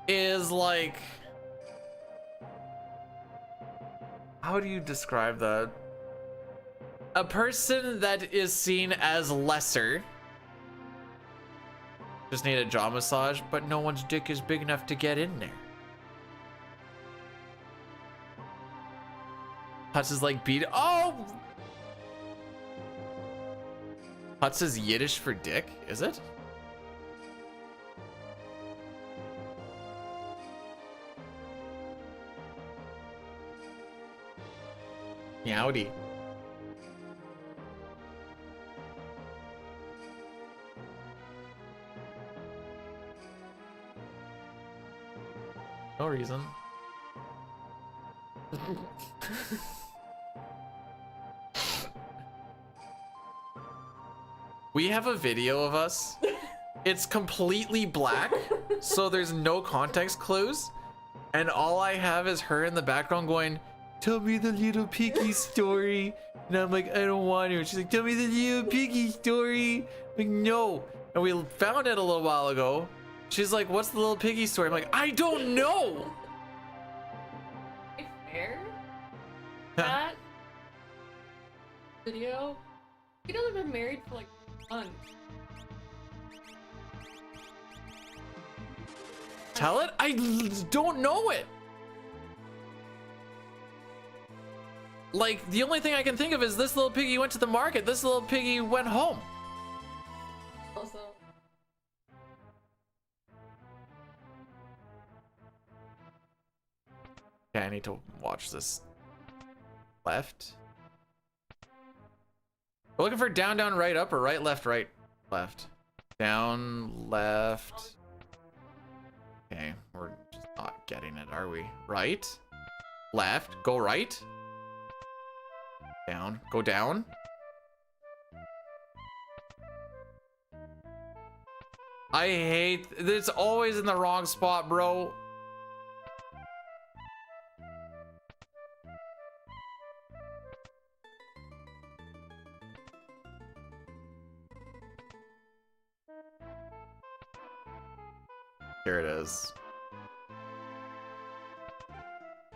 A: is like, how do you describe that? A person that is seen as lesser. Just need a jaw massage, but no one's dick is big enough to get in there. Putz is like beat. Oh! Putz is Yiddish for dick, is it? Meowdy. No reason. We have a video of us. It's completely black, so there's no context clues. And all I have is her in the background going, "Tell me the little piggy story." And I'm like, "I don't want to." And she's like, "Tell me the little piggy story." I'm like, "No." And we found it a little while ago. She's like, "What's the little piggy story?" I'm like, "I don't know."
H: It's fair. That video. You know they've been married for like months.
A: Tell it? I don't know it. Like, the only thing I can think of is this little piggy went to the market, this little piggy went home.
H: Also.
A: Okay, I need to watch this. Left. We're looking for down, down, right, up, or right, left, left. Down, left. Okay, we're just not getting it, are we? Right, left, go right. Down, go down. I hate, it's always in the wrong spot, bro. Here it is.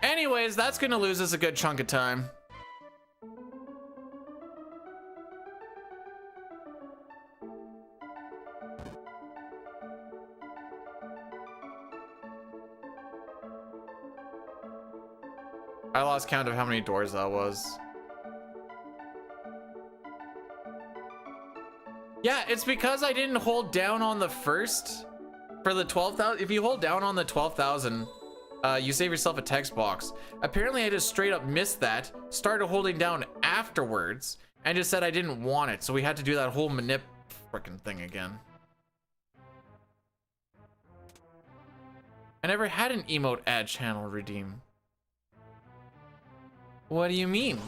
A: Anyways, that's gonna lose us a good chunk of time. I lost count of how many doors that was. Yeah, it's because I didn't hold down on the first for the 12,000. If you hold down on the 12,000, you save yourself a text box. Apparently, I just straight up missed that, started holding down afterwards, and just said I didn't want it. So we had to do that whole manip frickin' thing again. I never had an emote ad channel redeem. What do you mean?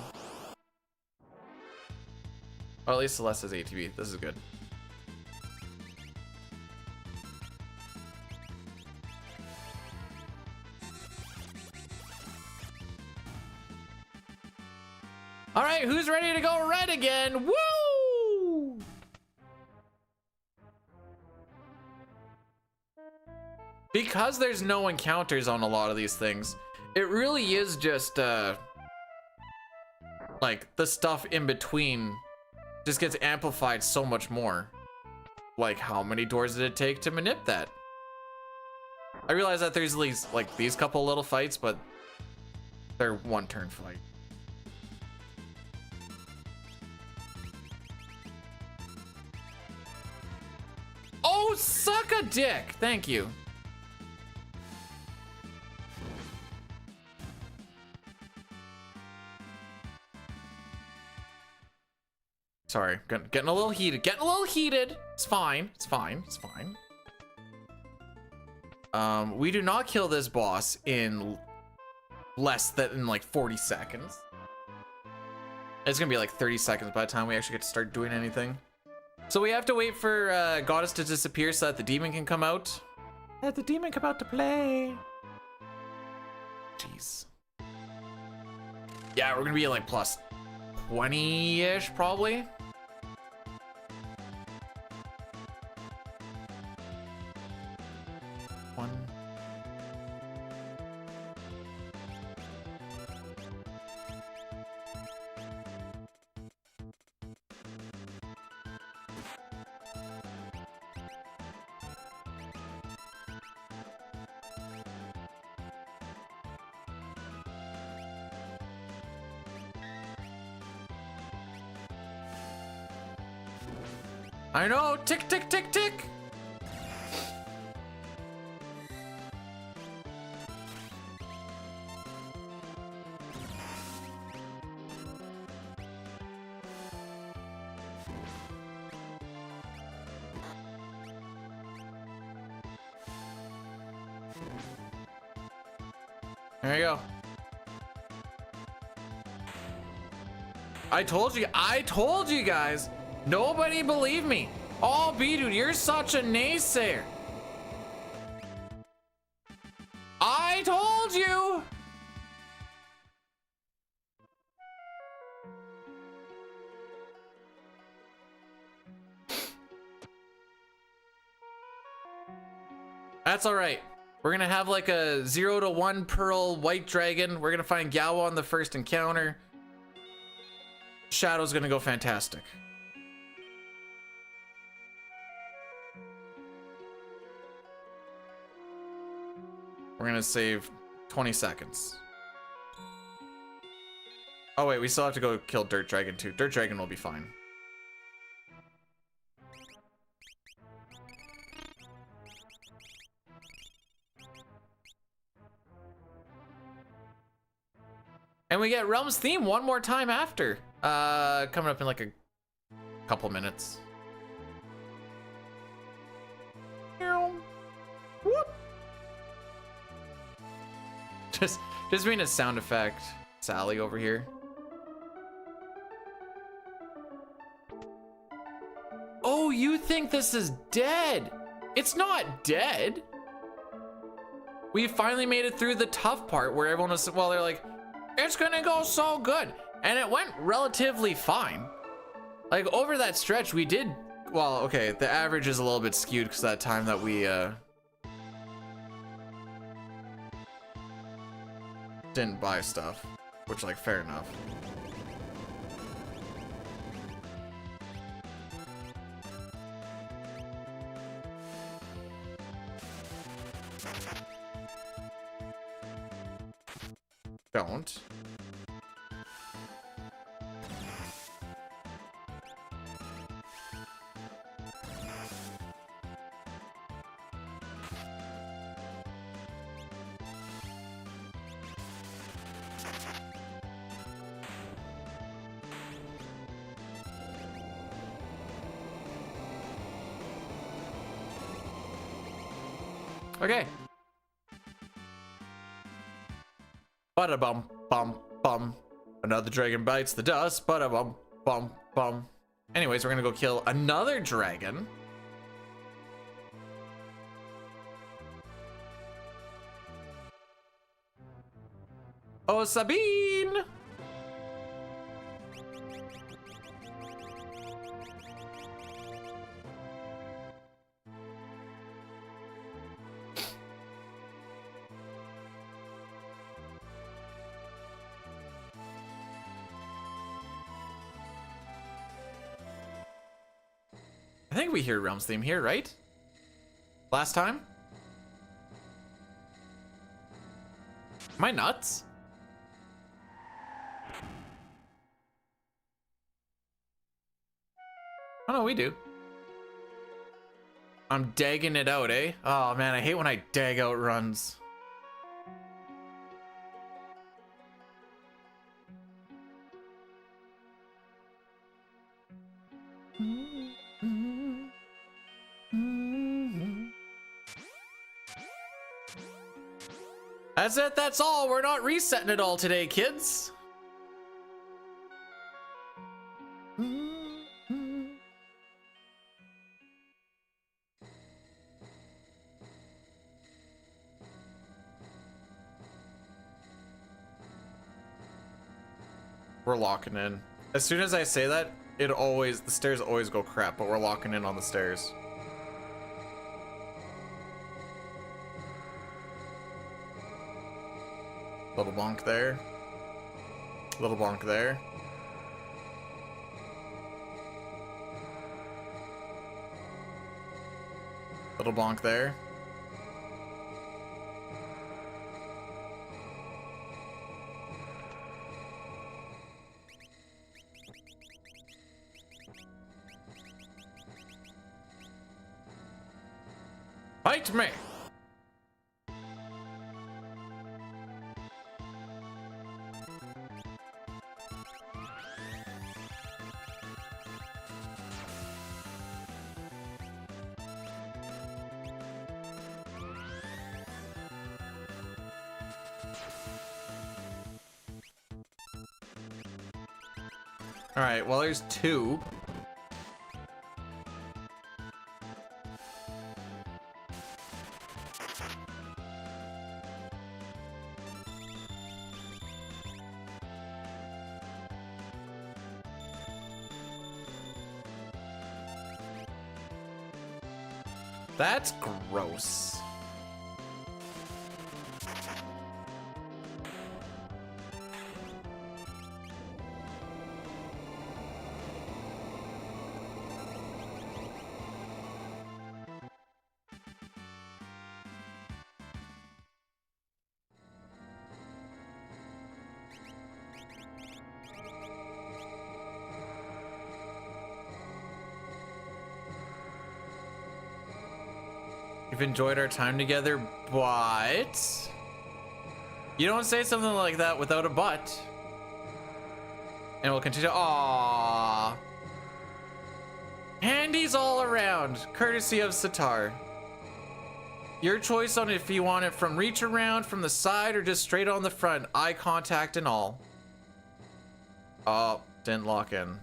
A: Or at least Celeste has ATB. This is good. All right, who's ready to go red again? Woo! Because there's no encounters on a lot of these things, it really is just like the stuff in between just gets amplified so much more. Like, how many doors did it take to manip that? I realize that there's at least like these couple little fights, but they're one turn fight. Oh, suck a dick. Thank you. Sorry, getting a little heated. Getting a little heated. It's fine. It's fine. It's fine. We do not kill this boss in less than like 40 seconds. It's gonna be like 30 seconds by the time we actually get to start doing anything. So we have to wait for Goddess to disappear so that the demon can come out. Let the demon come out to play. Jeez. Yeah, we're gonna be at like plus 20-ish probably. One. I know, tick, tick, tick, tick. There you go. I told you guys. Nobody believed me. Oh, B-Dude, you're such a naysayer. I told you. That's all right. We're gonna have like a 0 to 1 pearl white dragon. We're gonna find Gawa on the first encounter. Shadow's gonna go fantastic. We're gonna save 20 seconds. Oh wait, we still have to go kill Dirt Dragon too. Dirt Dragon will be fine. And we get Realm's theme one more time after. Coming up in like a couple minutes. Whoop. Just being a sound effect. Sally over here. Oh, you think this is dead? It's not dead. We finally made it through the tough part where everyone was, well, they're like, it's gonna go so good. And it went relatively fine. Like over that stretch we did, well, okay, the average is a little bit skewed because that time that we didn't buy stuff, which like fair enough. Don't. Okay. Bada bum bum bum. Another dragon bites the dust. Bada bum bum bum. Anyways, we're gonna go kill another dragon. Oh, Sabine! I think we hear Realm's theme here, right? Last time? Am I nuts? Oh no, we do. I'm dagging it out, eh? Oh man, I hate when I dag out runs. That's it, that's all. We're not resetting it all today, kids. We're locking in. As soon as I say that, the stairs always go crap, but we're locking in on the stairs. Little bonk there. Little bonk there. Little bonk there. Fight me! All right, well, there's two. That's gross. We've enjoyed our time together, but you don't say something like that without a but. And we'll continue. Aww. Handies all around, courtesy of Sitar. Your choice on if you want it from reach around, from the side, or just straight on the front. Eye contact and all. Oh, didn't lock in.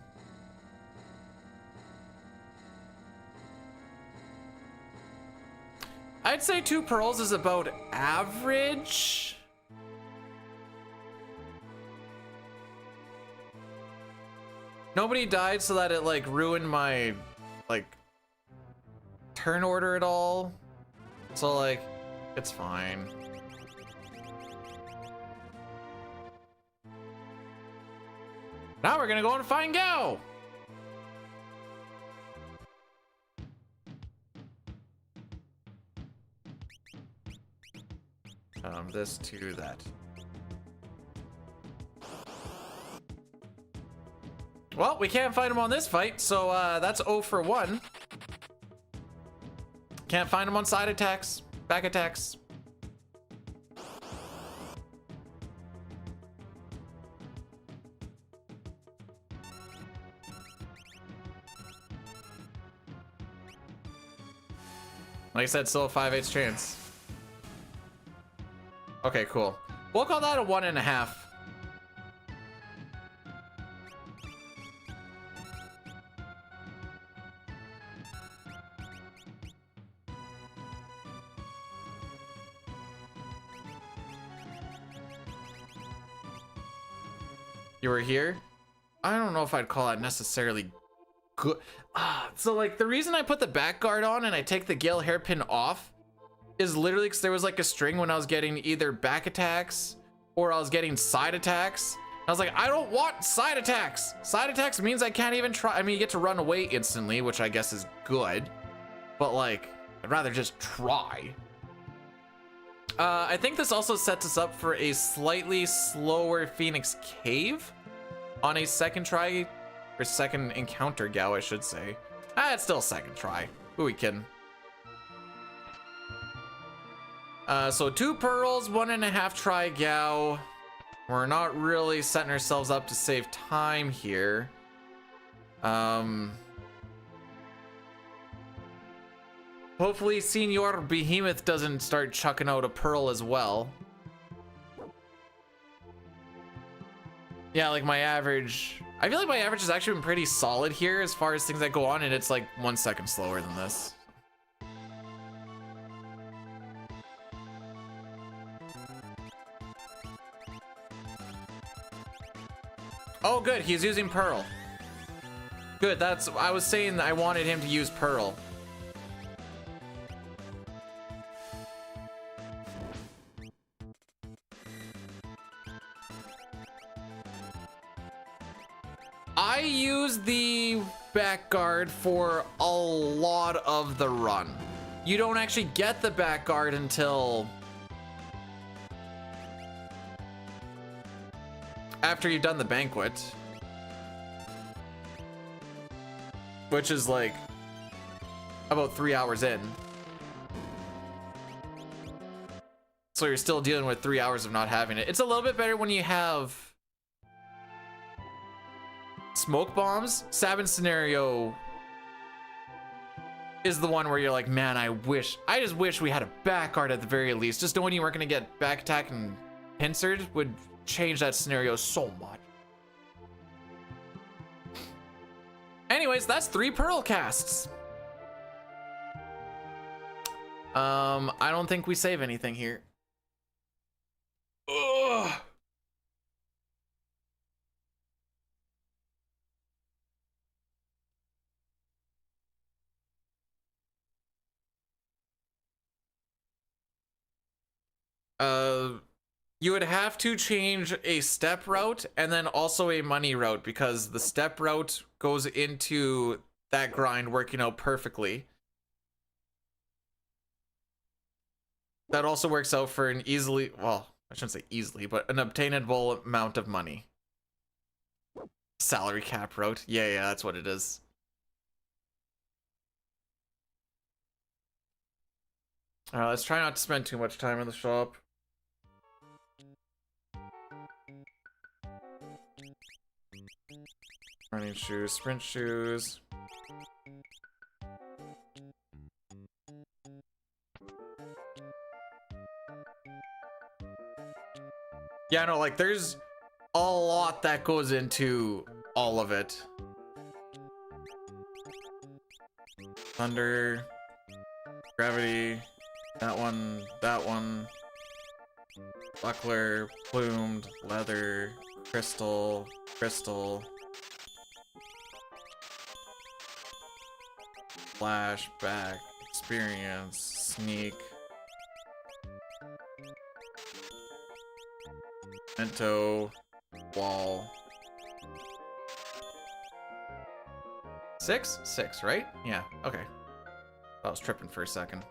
A: I'd say 2 pearls is about average. Nobody died so that it like ruined my like turn order at all. So like, it's fine. Now we're gonna go and find Gao. This to that. Well, we can't find him on this fight, so that's 0 for 1. Can't find him on side attacks, back attacks. Like I said, still a 5/8 chance. Okay, cool. We'll call that a 1.5. You were here? I don't know if I'd call that necessarily good. So like the reason I put the back guard on and I take the Gale hairpin off is literally because there was like a string when I was getting either back attacks or I was getting side attacks. I was like, I don't want side attacks. Side attacks means I can't even try. I mean, you get to run away instantly, which I guess is good, but like, I'd rather just try. I think this also sets us up for a slightly slower Phoenix Cave on a second try, or second encounter Gao, I should say. It's still second try. Who are we kidding? So 2 pearls, 1.5 try Gao. We're not really setting ourselves up to save time here. Hopefully Senior Behemoth doesn't start chucking out a pearl as well. Yeah, like my average, I feel like my average has actually been pretty solid here as far as things that go on, and it's like 1 second slower than this. Oh, good. He's using Pearl. Good. That's. I was saying I wanted him to use Pearl. I use the back guard for a lot of the run. You don't actually get the back guard until after you've done the banquet, which is like about 3 hours in. So you're still dealing with 3 hours of not having it. It's a little bit better when you have smoke bombs. Sabin's scenario is the one where you're like, man, I just wish we had a back guard at the very least. Just knowing you weren't gonna get back attack and pincered would change that scenario so much. Anyways, that's 3 Pearl casts. I don't think we save anything here. Ugh. You would have to change a step route and then also a money route, because the step route goes into that grind working out perfectly. That also works out for an easily, well, I shouldn't say easily, but an obtainable amount of money. Salary cap route. Yeah, that's what it is. Alright, let's try not to spend too much time in the shop. Running shoes, sprint shoes. Yeah, no, like there's a lot that goes into all of it. Thunder, gravity, that one, buckler, plumed, leather, crystal, flashback, experience, sneak, mento, wall. 6? 6, right? Yeah, okay. I was tripping for a second.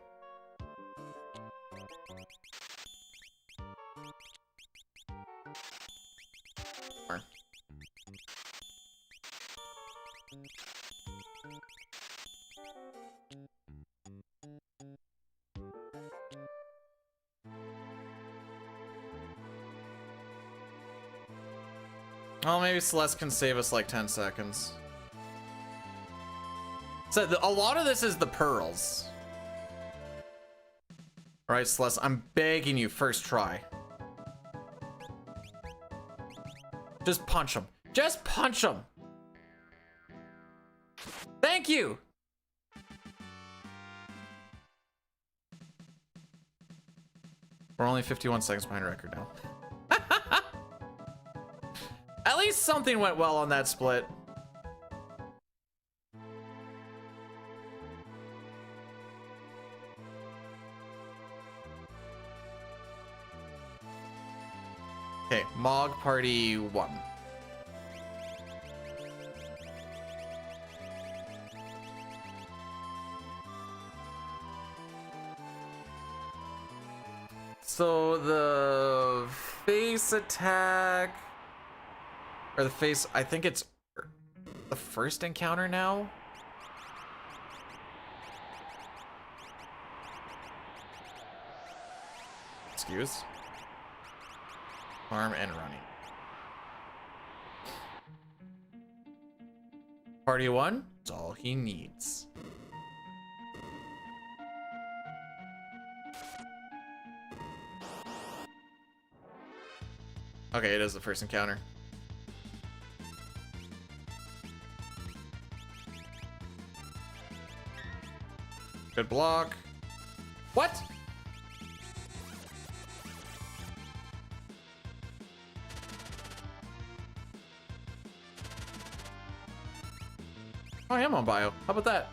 A: Oh, maybe Celeste can save us like 10 seconds. So a lot of this is the pearls. All right, Celeste, I'm begging you, first try. Just punch him. Just punch him. Thank you. We're only 51 seconds behind record now. At least something went well on that split. Okay, Mog Party 1. So the face attack, or the face, I think it's the first encounter now. Excuse. Arm and running. Party 1, it's all he needs. Okay, it is the first encounter. Good block. What? Oh, I am on bio. How about that?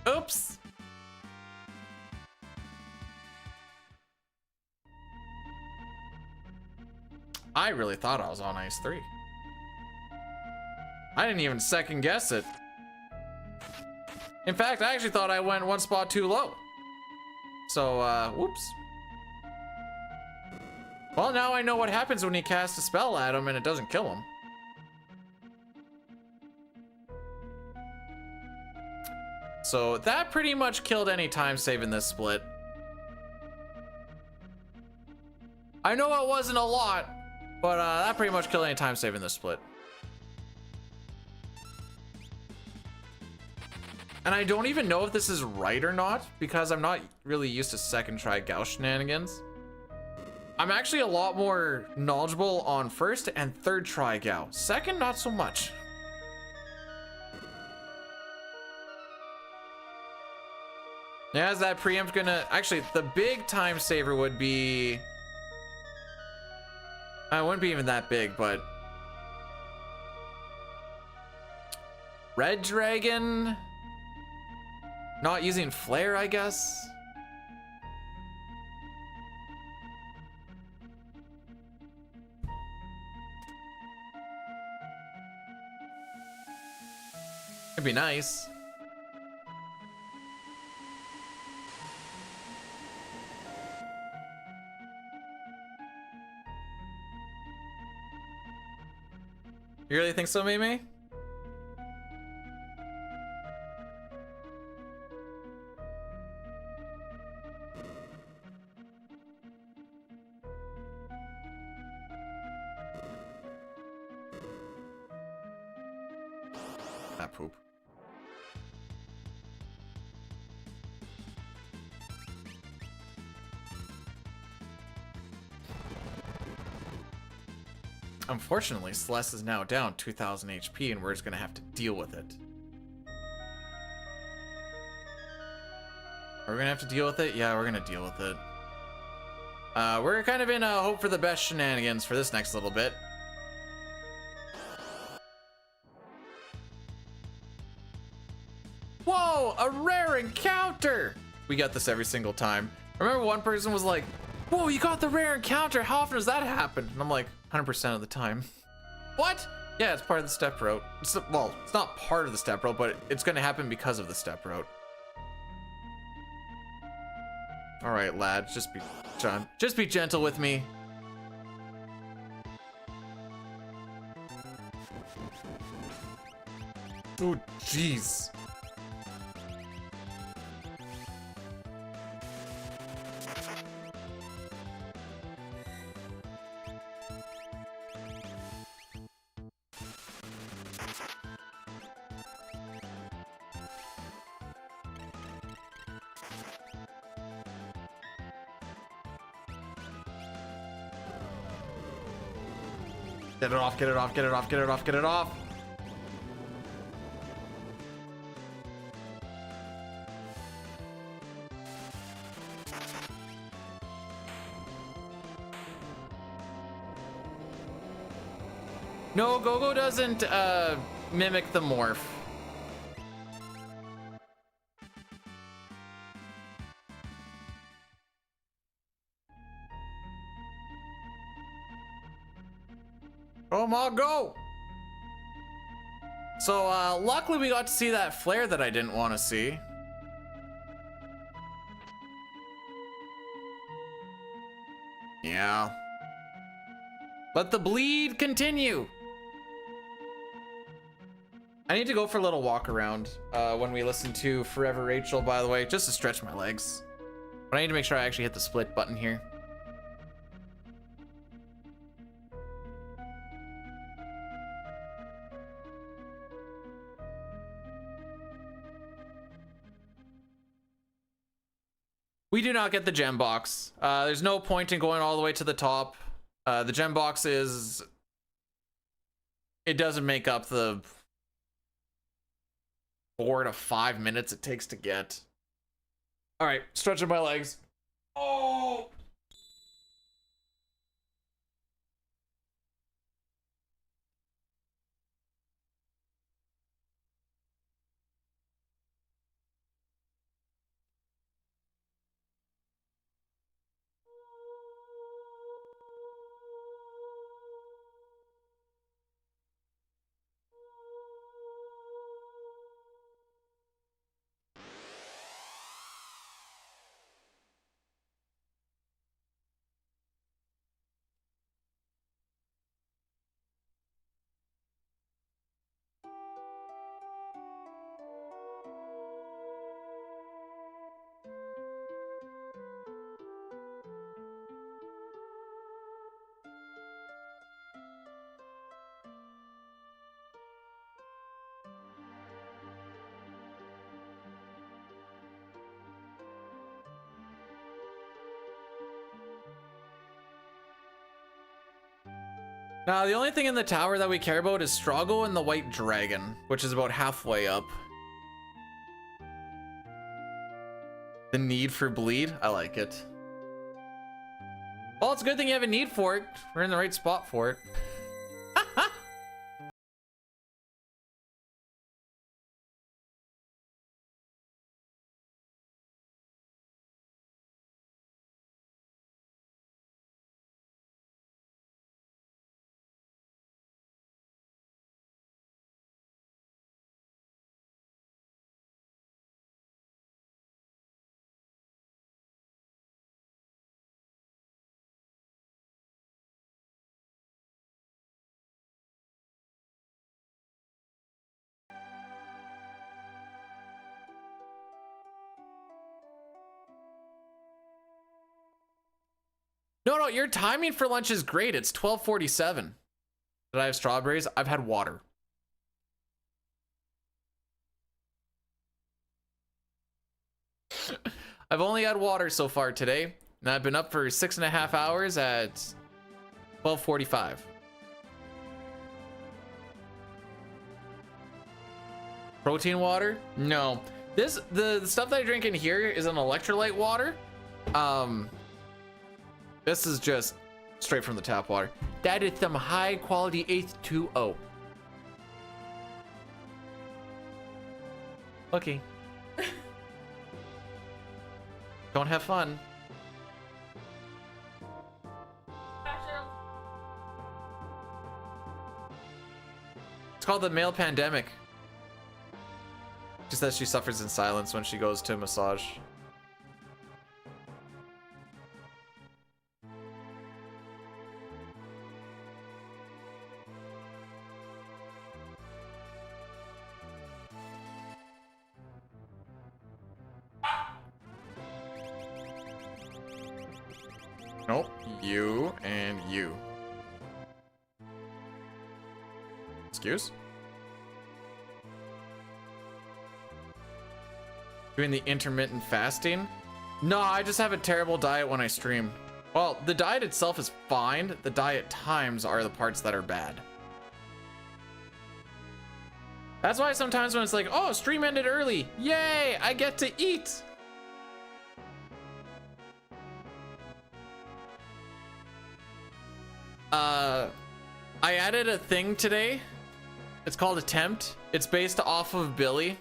A: Oops. I really thought I was on ice 3. I didn't even second guess it. In fact, I actually thought I went one spot too low. So, whoops. Well, now I know what happens when you cast a spell at him and it doesn't kill him. So that pretty much killed any time save in this split. I know it wasn't a lot, but that pretty much killed any time save in this split. And I don't even know if this is right or not, because I'm not really used to second try Gauss shenanigans. I'm actually a lot more knowledgeable on first and third try Gao. Second, not so much. Yeah, is that preempt gonna... Actually, the big time saver would be... it wouldn't be even that big, but... Red Dragon... Not using Flare, I guess? It'd be nice. You really think so, Mimi? That poop. Unfortunately, Celeste is now down 2,000 HP and we're just gonna have to deal with it. Are we gonna have to deal with it? Yeah, we're gonna deal with it. We're kind of in a hope for the best shenanigans for this next little bit. Whoa, a rare encounter! We get this every single time. I remember one person was like, whoa, you got the rare encounter. How often does that happen? And I'm like, 100% of the time. What? Yeah, it's part of the step route. Well, it's not part of the step route, but it's gonna happen because of the step route. All right, lad, just be gentle with me. Oh, jeez. Get it off, get it off, get it off, get it off, get it off. No, Gogo doesn't mimic the morph. Oh my go! So luckily we got to see that flare that I didn't want to see. Yeah. Let the bleed continue. I need to go for a little walk around when we listen to Forever Rachel, by the way, just to stretch my legs. But I need to make sure I actually hit the split button here. We do not get the gem box. There's no point in going all the way to the top. The gem box is... It doesn't make up the 4 to 5 minutes it takes to get. All right, stretching my legs. Oh! Now, the only thing in the tower that we care about is Strago and the White Dragon, which is about halfway up. The need for bleed? I like it. Well, it's a good thing you have a need for it. We're in the right spot for it. No, your timing for lunch is great. It's 12:47. Did I have strawberries? I've had water. I've only had water so far today, and I've been up for 6.5 hours at 12:45. Protein water? No. The stuff that I drink in here is an electrolyte water. This is just straight from the tap water. That is some high quality H2O. Okay. Don't have fun. It's called the male pandemic. She says she suffers in silence when she goes to massage. Nope, you and you. Excuse? Doing the intermittent fasting? No, I just have a terrible diet when I stream. Well, the diet itself is fine. The diet times are the parts that are bad. That's why sometimes when it's like, oh, stream ended early. Yay, I get to eat. I added a thing today. It's called Attempt. It's based off of Billy.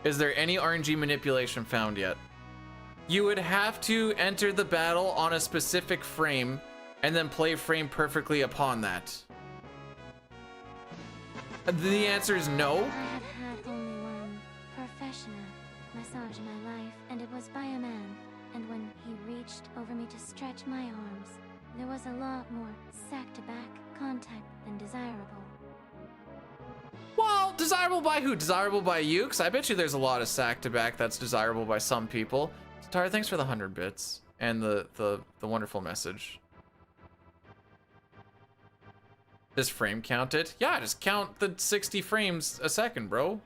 A: Is there any RNG manipulation found yet? You would have to enter the battle on a specific frame and then play frame perfectly upon that. The answer is no.
C: I have had only one professional massage in my life, and it was by a man. And when he reached over me to stretch my arms, there was a lot more sack-to-back contact than desirable.
A: Well, desirable by who? Desirable by you? Because I bet you there's a lot of sack-to-back that's desirable by some people. Tara, thanks for the 100 bits and the wonderful message. Does frame count it? Yeah, just count the 60 frames a second, bro.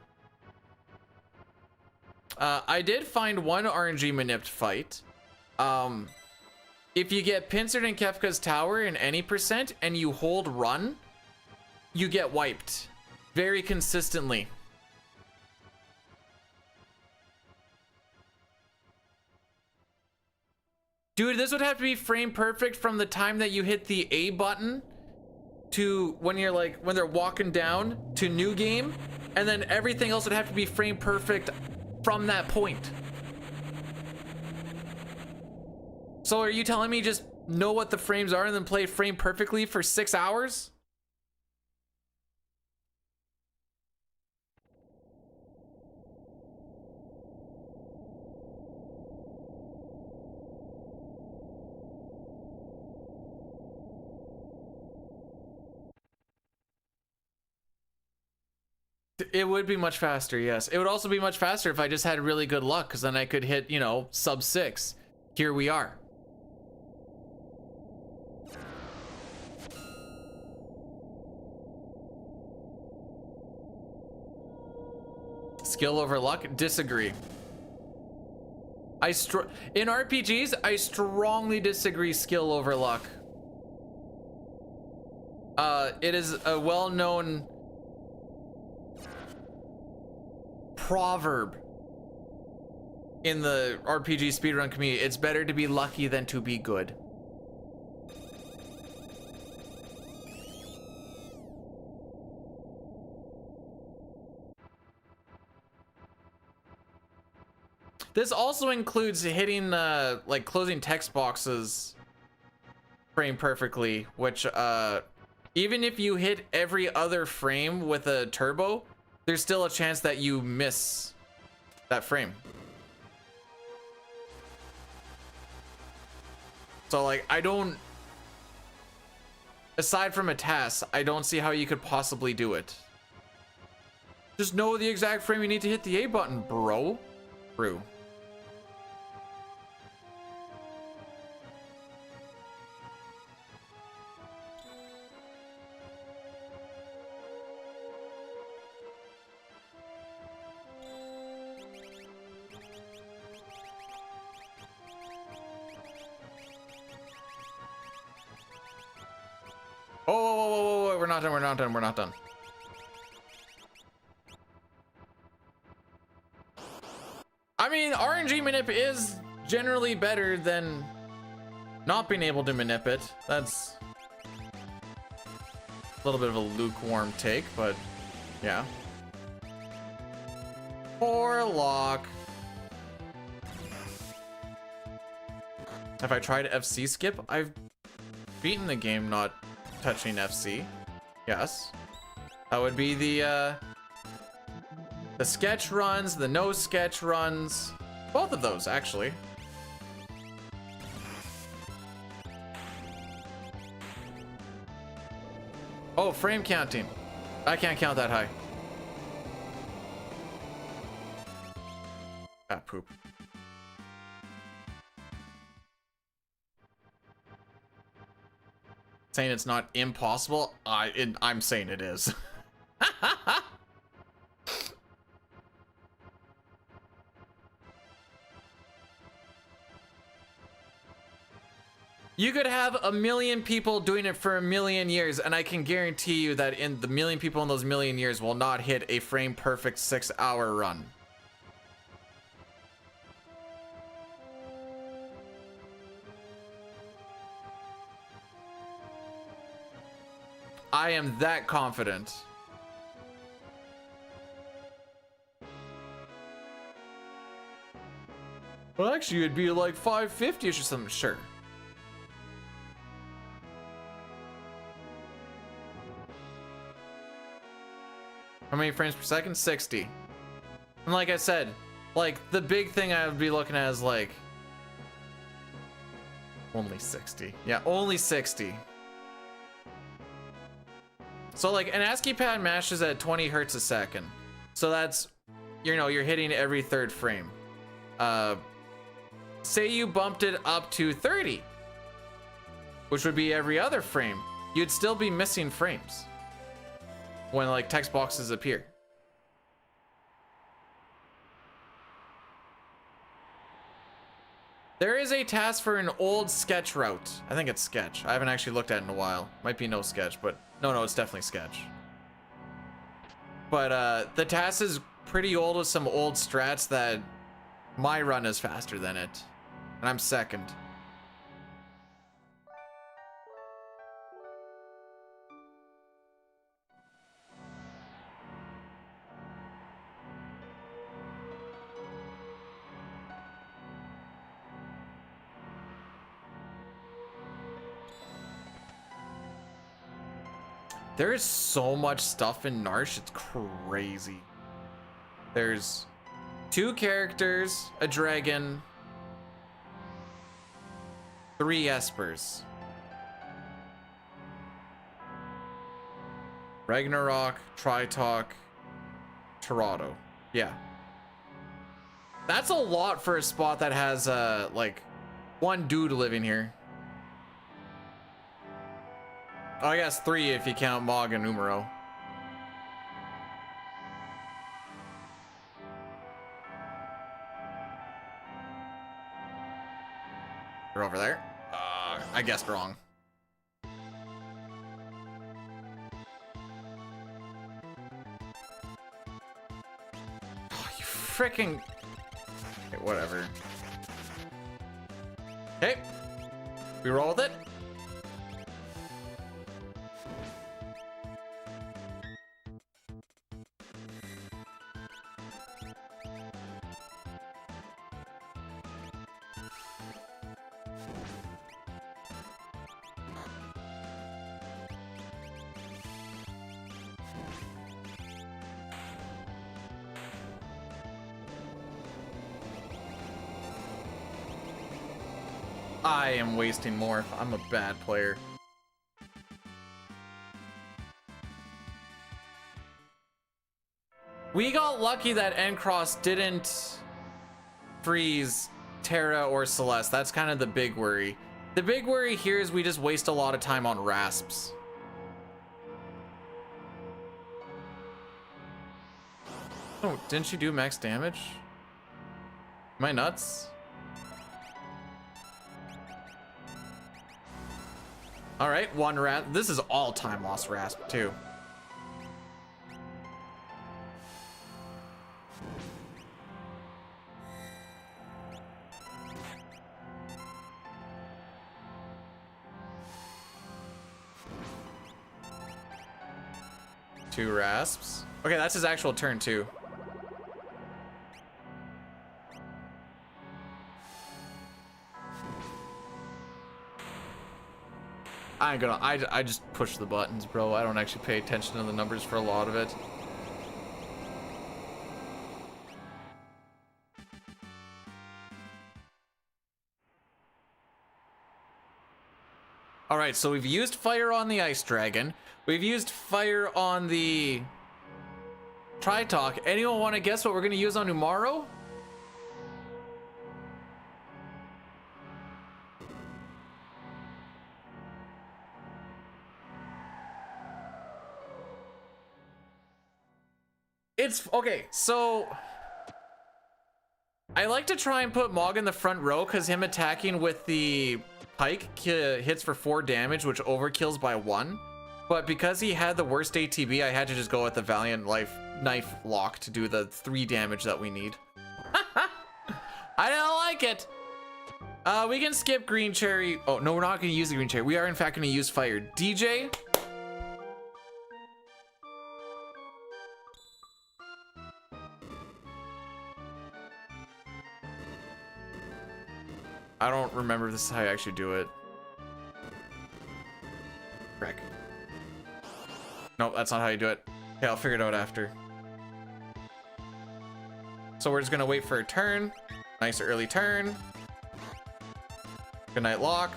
A: I did find one RNG manipped fight. If you get pincered in Kefka's tower in any percent and you hold run, you get wiped very consistently. Dude, this would have to be frame perfect from the time that you hit the A button to when you're like, when they're walking down to new game, and then everything else would have to be frame perfect from that point. So are you telling me just know what the frames are and then play frame perfectly for 6 hours? It would be much faster, yes. It would also be much faster if I just had really good luck, because then I could hit, you know, sub 6. Here we are. Skill over luck? Disagree. In RPGs, I strongly disagree skill over luck. It is a well-known proverb in the RPG speedrun community. It's better to be lucky than to be good. This also includes hitting like closing text boxes frame perfectly, which even if you hit every other frame with a turbo, there's still a chance that you miss that frame. So like, I don't, aside from a task, I don't see how you could possibly do it. Just know the exact frame you need to hit the A button, bro. True. Oh, whoa, whoa, whoa, whoa, we're not done, we're not done, we're not done. I mean, RNG manip is generally better than not being able to manip it. That's a little bit of a lukewarm take, but yeah. Poor lock. Have I tried FC skip? I've beaten the game not touching FC. Yes. That would be the sketch runs, the no sketch runs. Both of those, actually. Oh, frame counting. I can't count that high. Ah, poop. Saying it's not impossible? I'm saying it is. You could have 1,000,000 people doing it for 1,000,000 years, and I can guarantee you that in the 1,000,000 people in those 1,000,000 years will not hit a frame perfect 6-hour run. I am that confident. Well, actually, it'd be like 550-ish or something. Sure. How many frames per second? 60. And like I said, like the big thing I would be looking at is like only 60. Yeah, only 60. So like an ASCII pad mashes at 20 hertz a second. So that's, you know, you're hitting every third frame. Say you bumped it up to 30, which would be every other frame. You'd still be missing frames when like text boxes appear. There is a task for an old sketch route. I think it's sketch. I haven't actually looked at it in a while. Might be no sketch, but no, it's definitely sketch. But the task is pretty old with some old strats that my run is faster than it. And I'm second. There is so much stuff in Narsh, it's crazy. There's 2 characters, a dragon, 3 Espers. Ragnarok, Tritalk, Torado. Yeah. That's a lot for a spot that has like 1 dude living here. Oh, I guess 3 if you count Mog and Numero. You're over there? I guessed wrong. freaking... Okay, whatever. Okay. We roll with it. I am wasting more. I'm a bad player. We got lucky that N-Cross didn't freeze Terra or Celeste. That's kind of the big worry. The big worry here is we just waste a lot of time on rasps. Oh, didn't she do max damage? Am I nuts? All right, one rasp. This is all time lost rasp too. Two rasps. Okay, that's his actual turn too. I ain't gonna, I just push the buttons, bro. I don't actually pay attention to the numbers for a lot of it. All right, so we've used fire on the ice dragon. We've used fire on the Tritalk. Anyone want to guess what we're gonna use on Umaro? It's okay, so I like to try and put Mog in the front row because him attacking with the pike hits for 4 damage, which overkills by 1. But because he had the worst ATB, I had to just go with the Valiant Knife Lock to do the 3 damage that we need. I don't like it. We can skip Green Cherry. Oh, no, we're not going to use the Green Cherry. We are, in fact, going to use Fire. DJ? I don't remember if this is how you actually do it. Frick. Nope, that's not how you do it. Okay, I'll figure it out after. So we're just gonna wait for a turn. Nice early turn. Good night lock.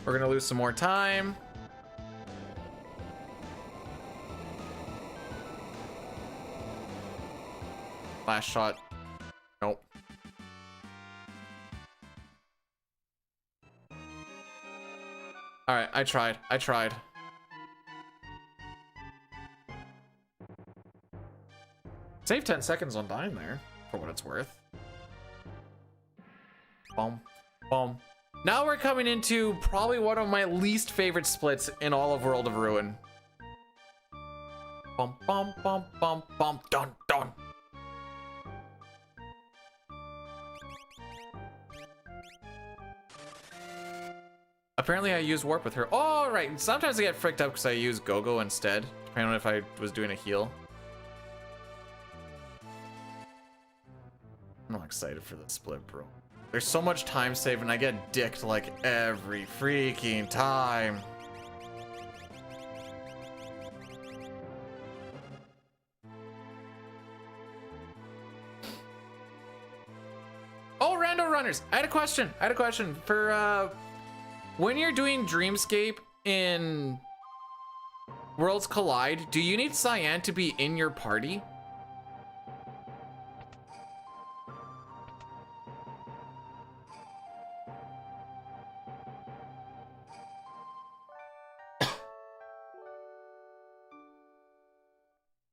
A: We're gonna lose some more time. Last shot. Nope. All right, I tried. Save 10 seconds on dying there, for what it's worth. Boom, boom. Now we're coming into probably one of my least favorite splits in all of World of Ruin. Bum, bum, bum, bum, bum, dun, dun. Apparently I use warp with her. Oh, right. Sometimes I get fricked up because I use go-go instead, depending on if I was doing a heal. I'm not excited for the split, bro. There's so much time saved and I get dicked like every freaking time. Oh, Rando Runners. I had a question for when you're doing Dreamscape in Worlds Collide, do you need Cyan to be in your party?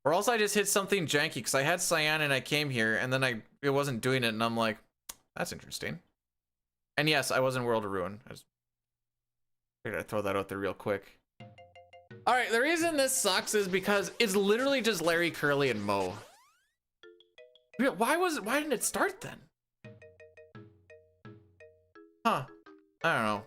A: Or else I just hit something janky because I had Cyan and I came here and then it wasn't doing it and I'm like, that's interesting. And yes, I was in World of Ruin. I just figured I'd throw that out there real quick. All right, the reason this sucks is because it's literally just Larry, Curly, and Mo. Why didn't it start then? Huh. I don't know.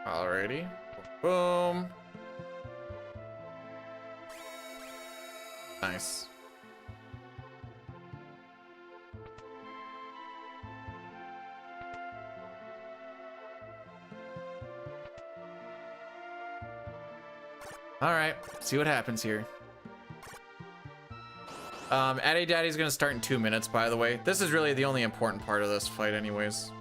A: Alrighty. Boom. Nice. Alright, see what happens here. Addy Daddy's gonna start in 2 minutes, by the way. This is really the only important part of this fight anyways.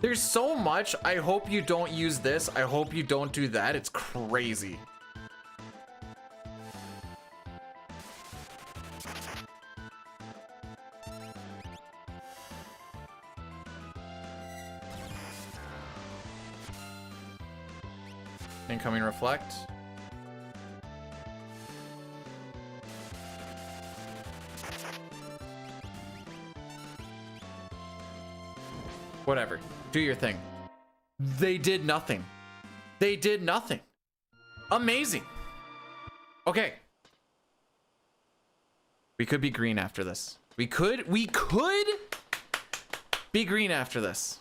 A: There's so much. I hope you don't use this. I hope you don't do that. It's crazy. Incoming reflect. Whatever. Do your thing. They did nothing. They did nothing. Amazing. Okay. We could be green after this. We could be green after this.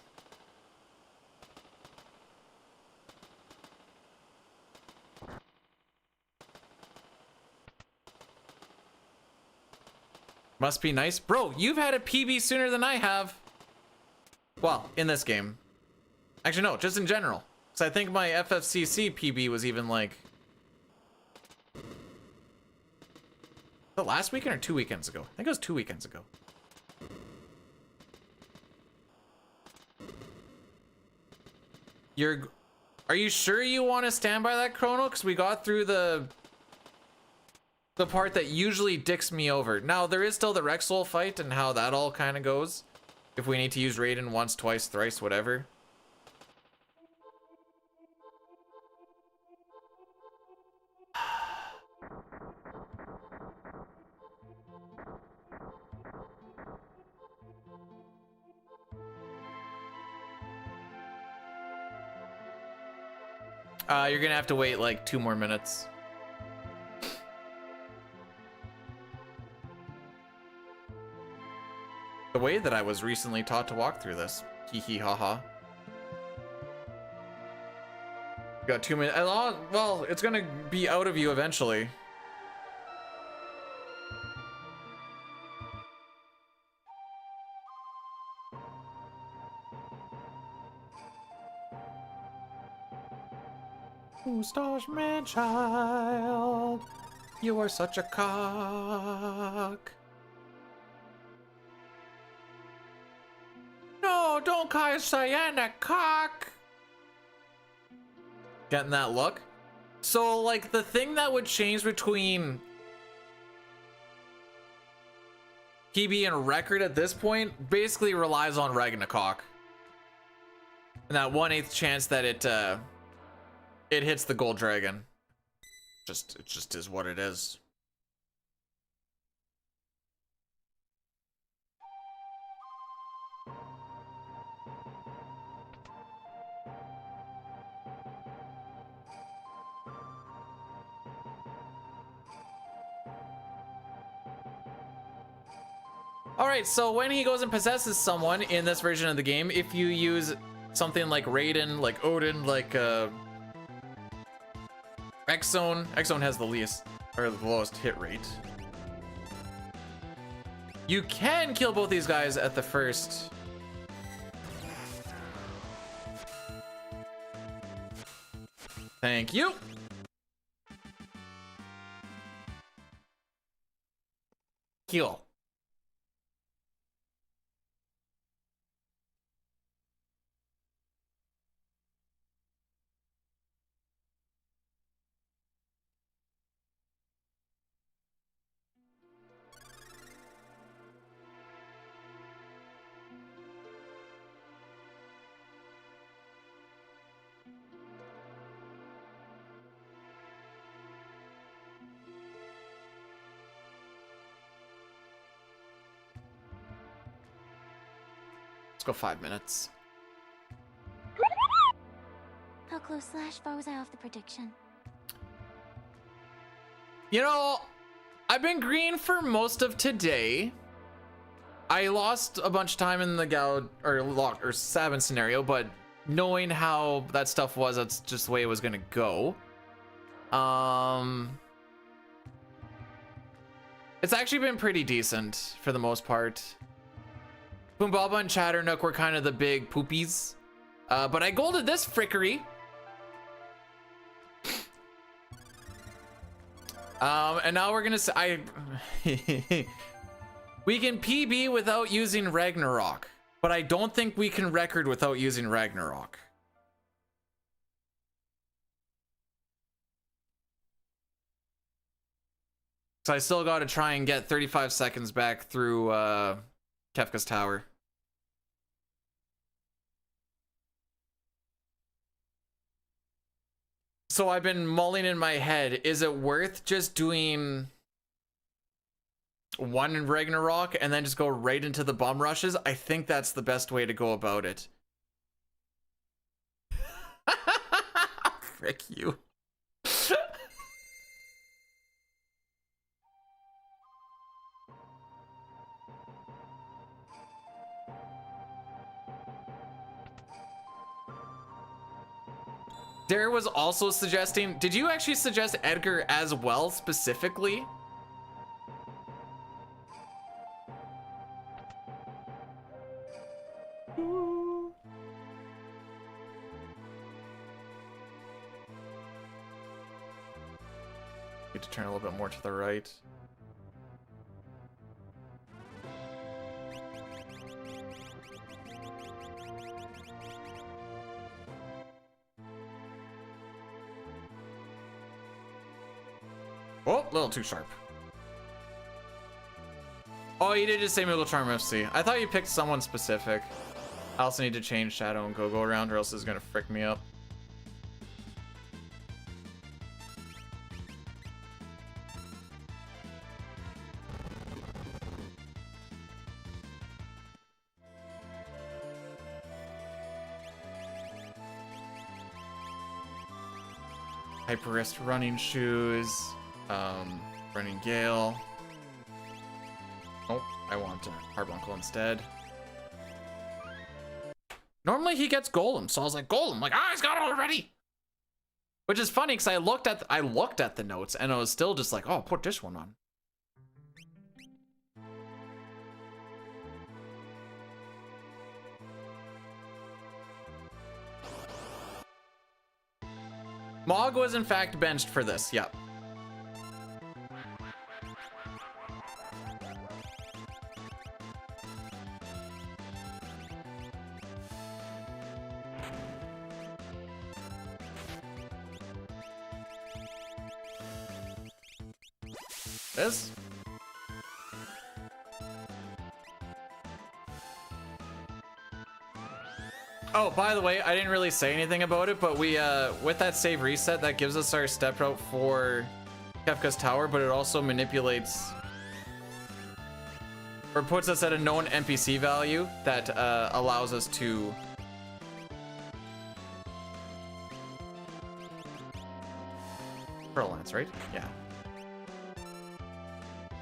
A: Must be nice. Bro, you've had a PB sooner than I have. Well, in this game. Actually, no, just in general. So I think my FF6 PB was even like... the last weekend or 2 weekends ago? I think it was 2 weekends ago. Are you sure you want to stand by that chrono? Because we got through the part that usually dicks me over. Now, there is still the Rexol fight and how that all kind of goes. If we need to use Raiden once, twice, thrice, whatever. You're gonna have to wait like 2 more minutes. The way that I was recently taught to walk through this. Hee hee ha ha. Got 2 minutes. Well, it's gonna be out of you eventually. Mustache man child, you are such a cock. No, don't call Cyan a cock. Getting that look? So, like, the thing that would change between PB and record at this point basically relies on Ragnarok. And that 1/8 chance that it hits the gold dragon. It just is what it is. Alright, so when he goes and possesses someone in this version of the game, if you use something like Raiden, like Odin, like Exone has the least, or the lowest hit rate. You can kill both these guys at the first. Thank you. Heal. Let's go 5 minutes.
C: How close slash far was I off the prediction?
A: You know, I've been green for most of today. I lost a bunch of time in the Gal or Lock or Sabin scenario, but knowing how that stuff was, that's just the way it was gonna go. It's actually been pretty decent for the most part. Boombaba and Chatternook were kind of the big poopies. But I golded this frickery. And now we're gonna say we can PB without using Ragnarok, but I don't think we can record without using Ragnarok. So I still got to try and get 35 seconds back through Kefka's Tower. So I've been mulling in my head, is it worth just doing one in Ragnarok and then just go right into the bum rushes? I think that's the best way to go about it. Frick you. Dare was also suggesting, did you actually suggest Edgar as well specifically? Need to turn a little bit more to the right. Oh, a little too sharp. Oh, you did just say Moogle Charm FC. I thought you picked someone specific. I also need to change Shadow and Go-Go around or else it's gonna frick me up. Hyperist running shoes. Running Gale. Nope, I want Carbuncle instead. Normally he gets Golem, so I was like, Golem, like, he's got it already. Which is funny because I looked at the notes and I was still just like, oh, put this one on. Mog was in fact benched for this, yep. This? Oh, by the way, I didn't really say anything about it, but we, with that save reset, that gives us our step route for Kefka's Tower, but it also manipulates or puts us at a known NPC value that allows us to Pearl Lance, right? Yeah.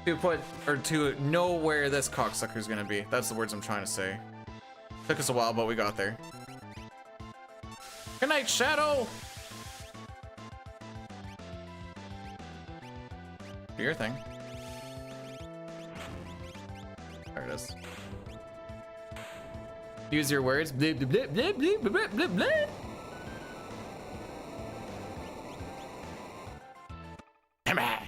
A: To put, or to know where this cocksucker's gonna be. That's the words I'm trying to say. Took us a while, but we got there. Good night, Shadow! Do your thing. There it is. Use your words. Blah, blah, blah, blah, blah, blah, blah, blah. Come on.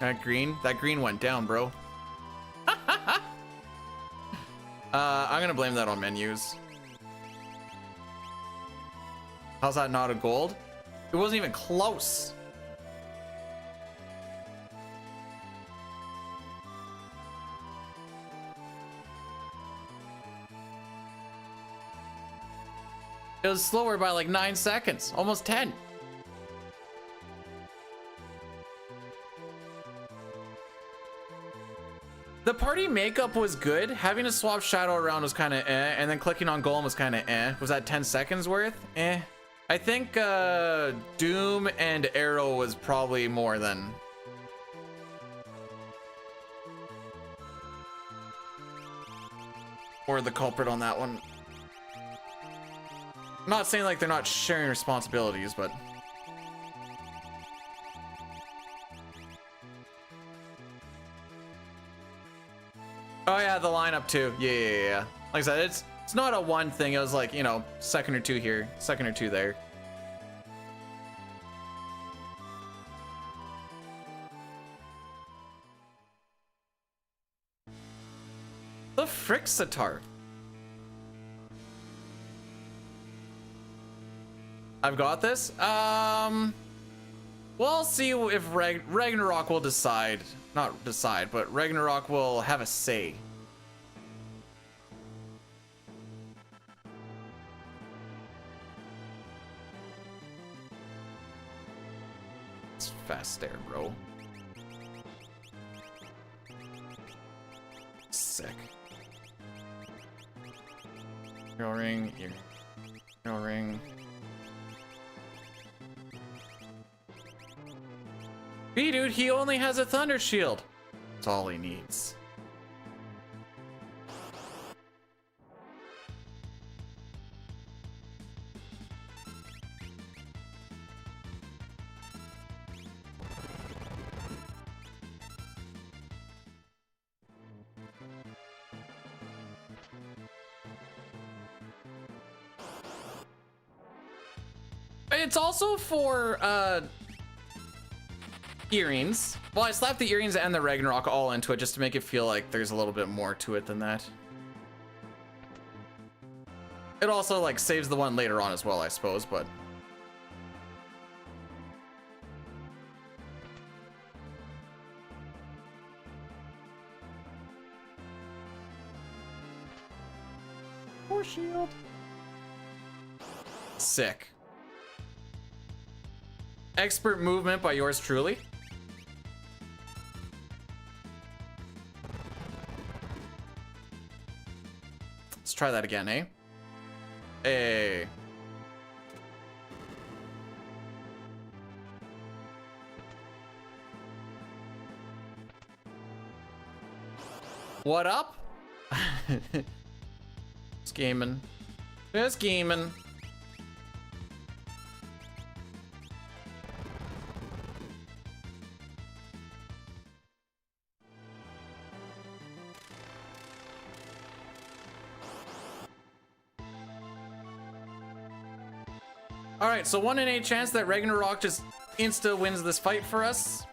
A: That green went down, bro. I'm gonna blame that on menus. How's that not a gold? It wasn't even close. It was slower by like 9 seconds, almost 10. The party makeup was good. Having to swap shadow around was kind of eh, and then clicking on golem was kind of eh. Was that 10 seconds worth? Eh. I think Doom and Arrow was probably more than. Or the culprit on that one. I'm not saying like they're not sharing responsibilities, but. Oh yeah, the lineup too. Yeah. Like I said, it's not a one thing. It was like, you know, second or two here, second or two there. The frick sitar. I've got this. We'll see if Ragnarok will decide. Not decide, but Ragnarok will have a say. It's fast there, bro. Sick. Hero ring, here. Hero ring. Dude, he only has a thunder shield. That's all he needs. It's also for earrings. Well, I slapped the earrings and the Ragnarok all into it just to make it feel like there's a little bit more to it than that. It also like saves the one later on as well, I suppose, but more shield. Sick. Expert movement by yours truly. Let's try that again, eh? Hey. What up? Scheming. Just scheming. All right, so 1 in 8 chance that Ragnarok just insta wins this fight for us.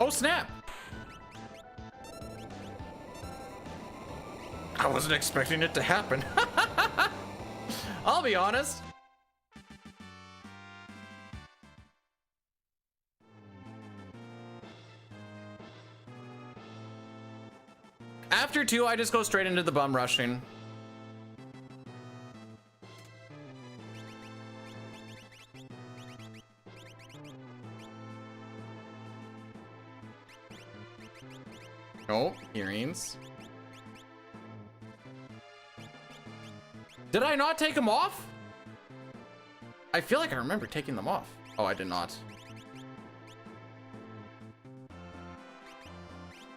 A: Oh snap! I wasn't expecting it to happen. I'll be honest. After 2, I just go straight into the bum rushing. Oh, earrings. Did I not take them off? I feel like I remember taking them off. Oh, I did not.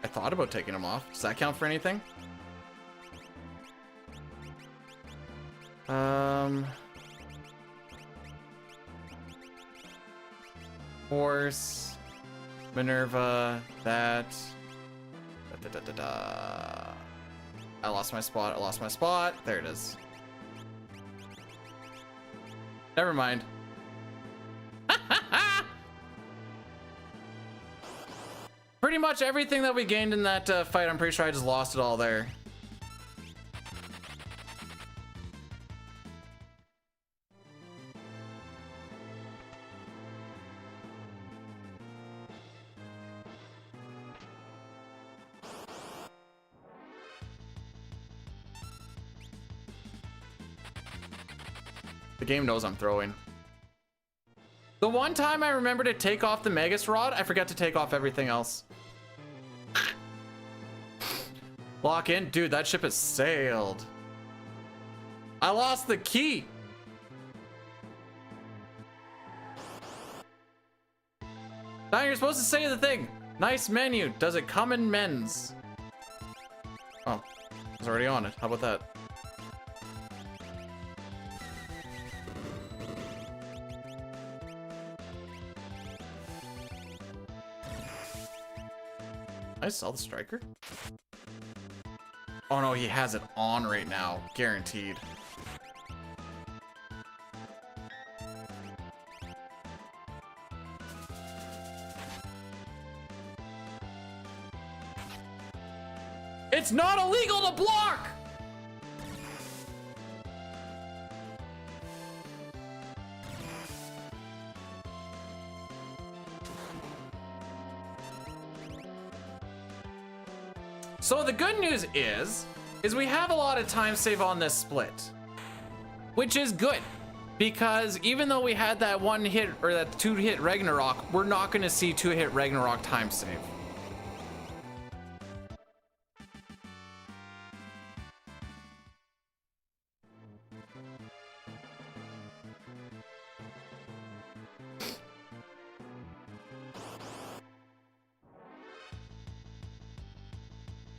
A: I thought about taking them off. Does that count for anything? Horse. Minerva, that. Da, da, da, da, da. I lost my spot. I lost my spot. There it is. Never mind. Pretty much everything that we gained in that fight, I'm pretty sure I just lost it all there. The game knows I'm throwing. The one time I remember to take off the Magus Rod, I forgot to take off everything else. Lock in? Dude, that ship has sailed. I lost the key. Now you're supposed to say the thing. Nice menu. Does it come in men's? Oh, it's already on it. How about that? I sell the striker? Oh no, he has it on right now. Guaranteed. It's not illegal to block! So the good news is we have a lot of time save on this split, which is good, because even though we had that one hit or that 2-hit Ragnarok, we're not going to see 2-hit Ragnarok time save.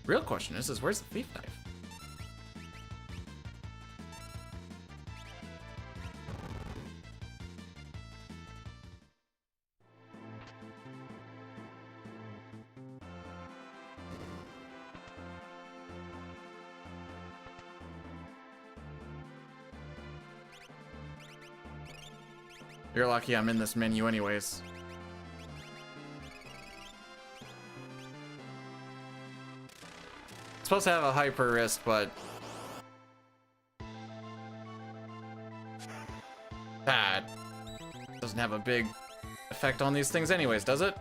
A: Real question is where's the thief knife? You're lucky I'm in this menu anyways. Supposed to have a hyper wrist, but that doesn't have a big effect on these things anyways, does it?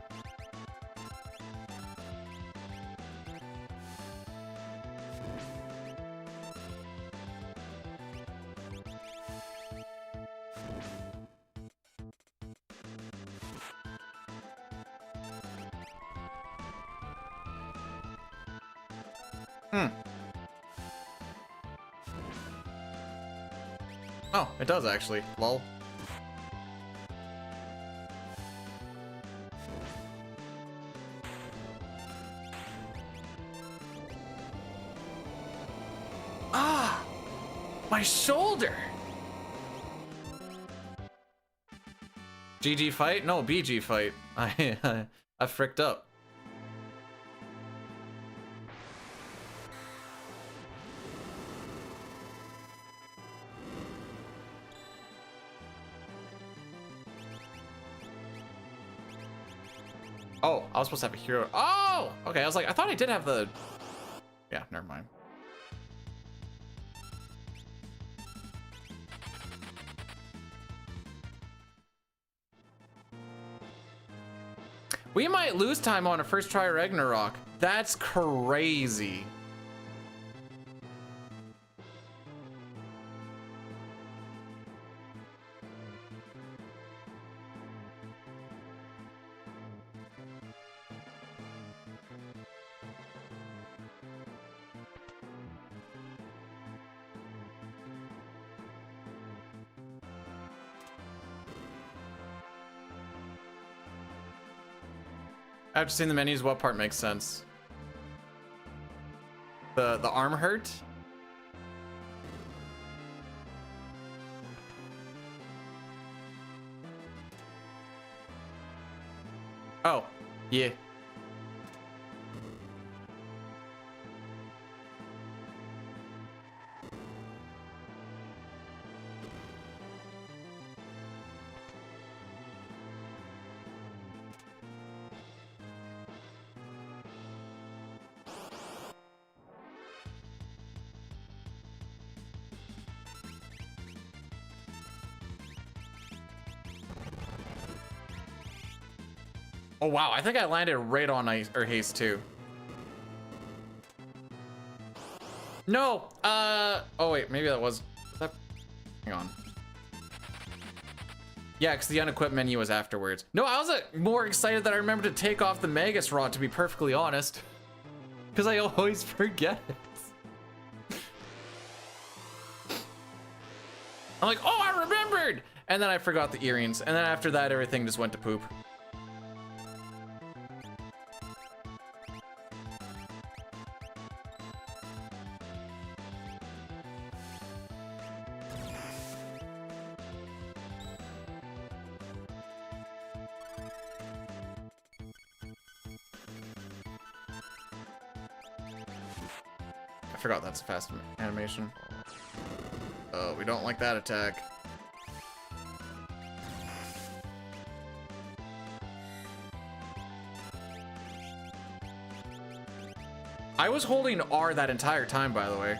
A: Oh, it does actually. Lol. Ah! My shoulder! GG fight? No, BG fight. I fricked up. Oh, I was supposed to have a hero. Oh! Okay, I was like, I thought I did have the... Yeah, never mind. We might lose time on a first try Ragnarok. That's crazy. After seeing the menus, what part makes sense? The arm hurt? Oh, Yeah. Oh wow, I think I landed right on ice or haste too. No, oh wait, maybe that was that. Hang on. Yeah, because the unequipped menu was afterwards. No, I was more excited that I remembered to take off the Magus Rod, to be perfectly honest. Because I always forget it. I'm like, oh, I remembered! And then I forgot the earrings. And then after that, everything just went to poop. I forgot that's a fast animation. Oh, we don't like that attack. I was holding R that entire time, by the way.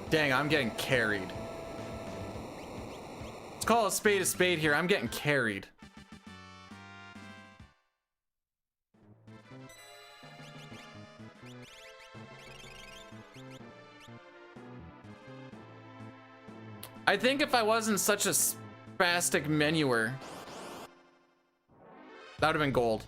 A: Dang, I'm getting carried. Let's call a spade here. I'm getting carried. I think if I wasn't such a spastic menuer, that would have been gold.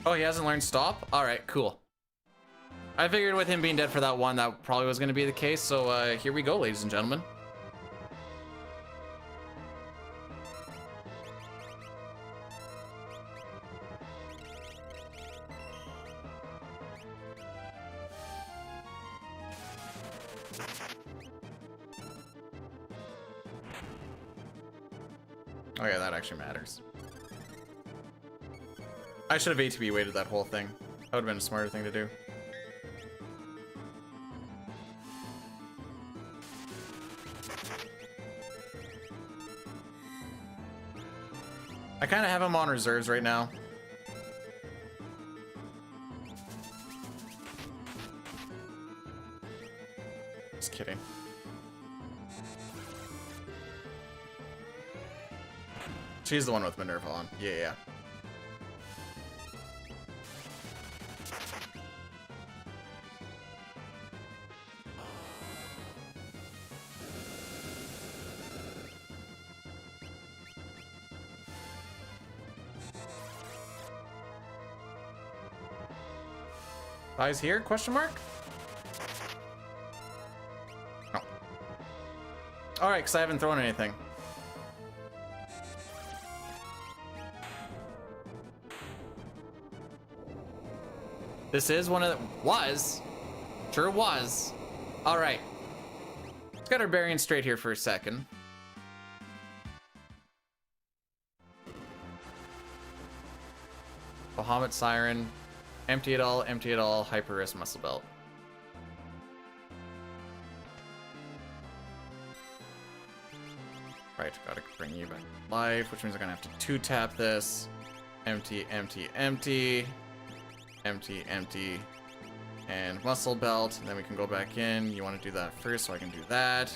A: Oh, he hasn't learned stop? All right, cool. I figured with him being dead for that one, that probably was going to be the case. So here we go, ladies and gentlemen. Oh yeah, that actually matters. I should have ATB weighted that whole thing. That would have been a smarter thing to do. I kind of have him on reserves right now. Just kidding. She's the one with Minerva on. Yeah, yeah. Eyes here? Question mark? No. All right, because I haven't thrown anything. This is one of the... Was. Sure was. All right. Let's get our bearings straight here for a second. Bahamut Siren. Empty it all, hyper wrist muscle belt. Right, gotta bring you back to life, which means I'm gonna have to 2-tap this. Empty, empty, empty. Empty, empty. And muscle belt, and then we can go back in. You wanna do that first, so I can do that.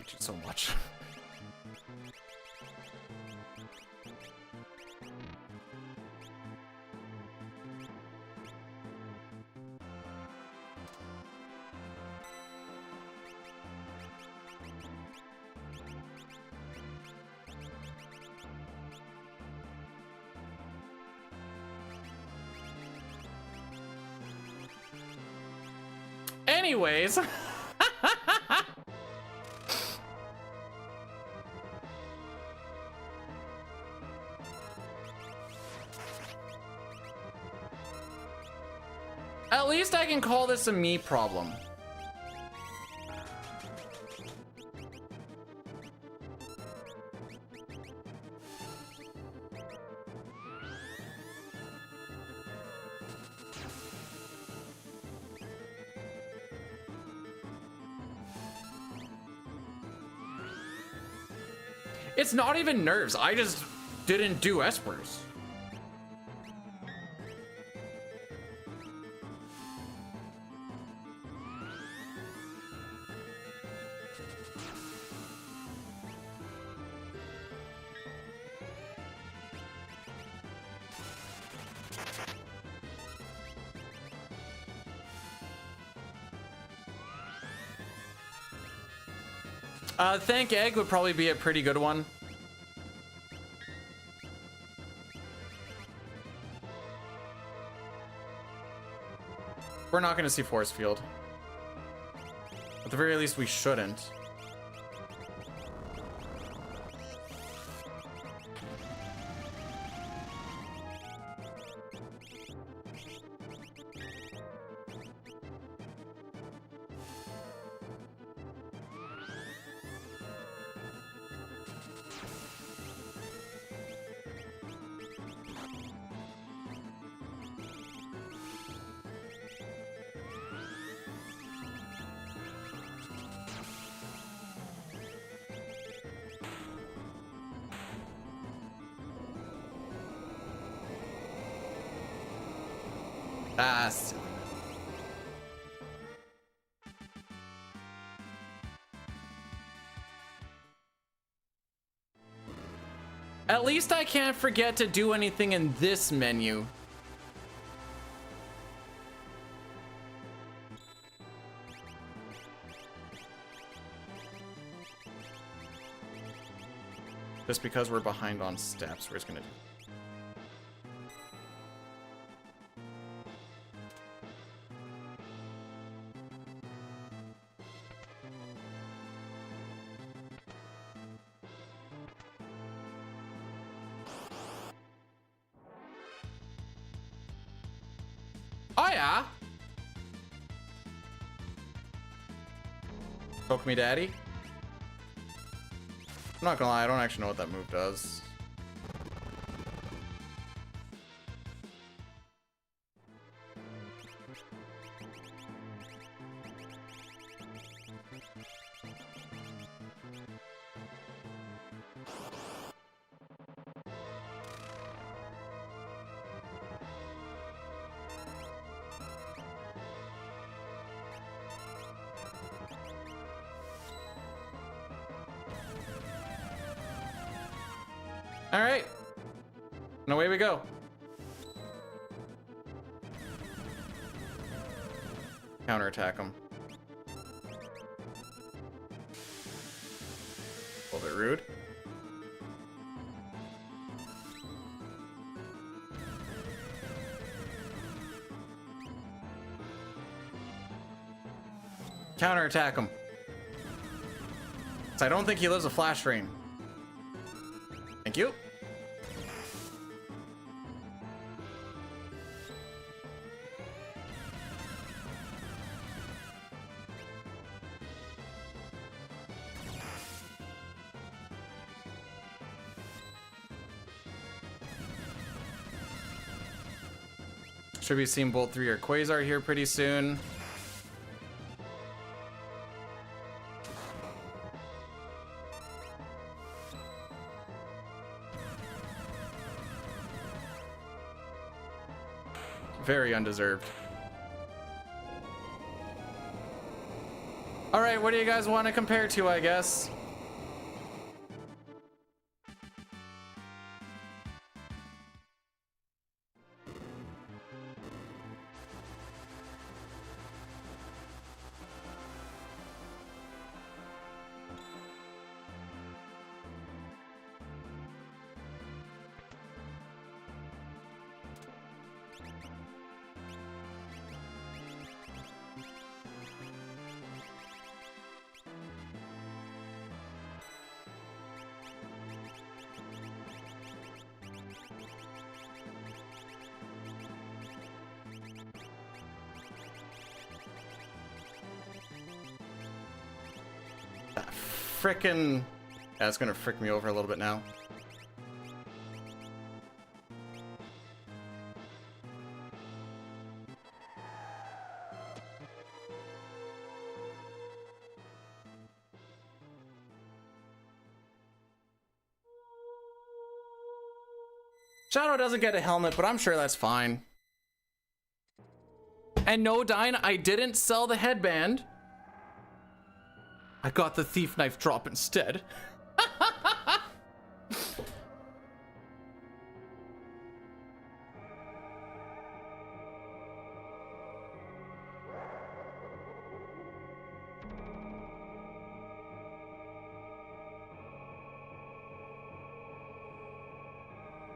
A: hate you so much. Anyways. At least I can call this a me problem. It's not even nerves. I just didn't do Espers. Thank Egg would probably be a pretty good one. We're not going to see Force Field. At the very least, we shouldn't. Ah, silly. At least I can't forget to do anything in this menu. Just because we're behind on steps, we're just gonna do. Oh yeah. Poke me daddy. I'm not gonna lie, I don't actually know what that move does. All right, and away we go. Counterattack him. A little bit rude. Counterattack him. 'Cause I don't think he lives a flash rain. Thank you. Should be seeing Bolt 3 or Quasar here pretty soon. Very undeserved. All right, what do you guys want to compare to, I guess? Frickin'... Yeah, it's gonna frick me over a little bit now. Shadow doesn't get a helmet, but I'm sure that's fine. And no, Dine, I didn't sell the headband. I got the thief knife drop instead.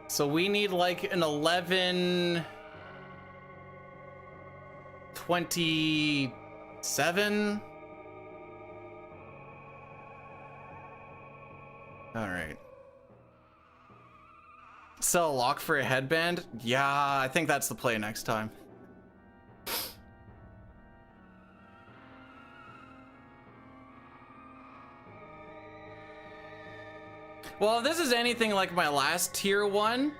A: So we need like an 11:27. All right. Sell a lock for a headband? Yeah, I think that's the play next time. Well, if this is anything like my last tier 1,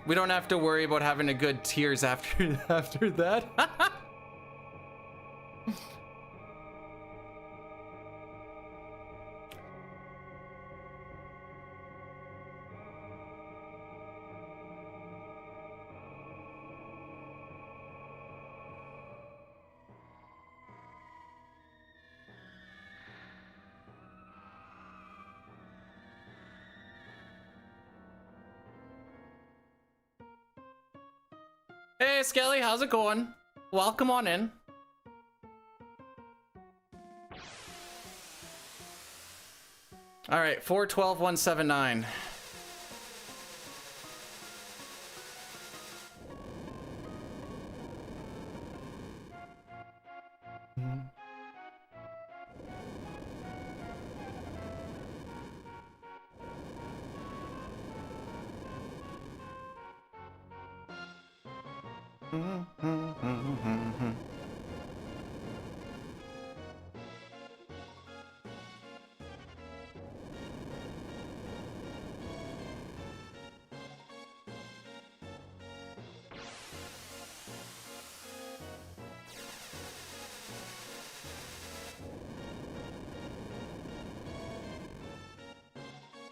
A: we don't have to worry about having a good tiers after that. Hey, Skelly, how's it going? Welcome on in. All right, 412-179.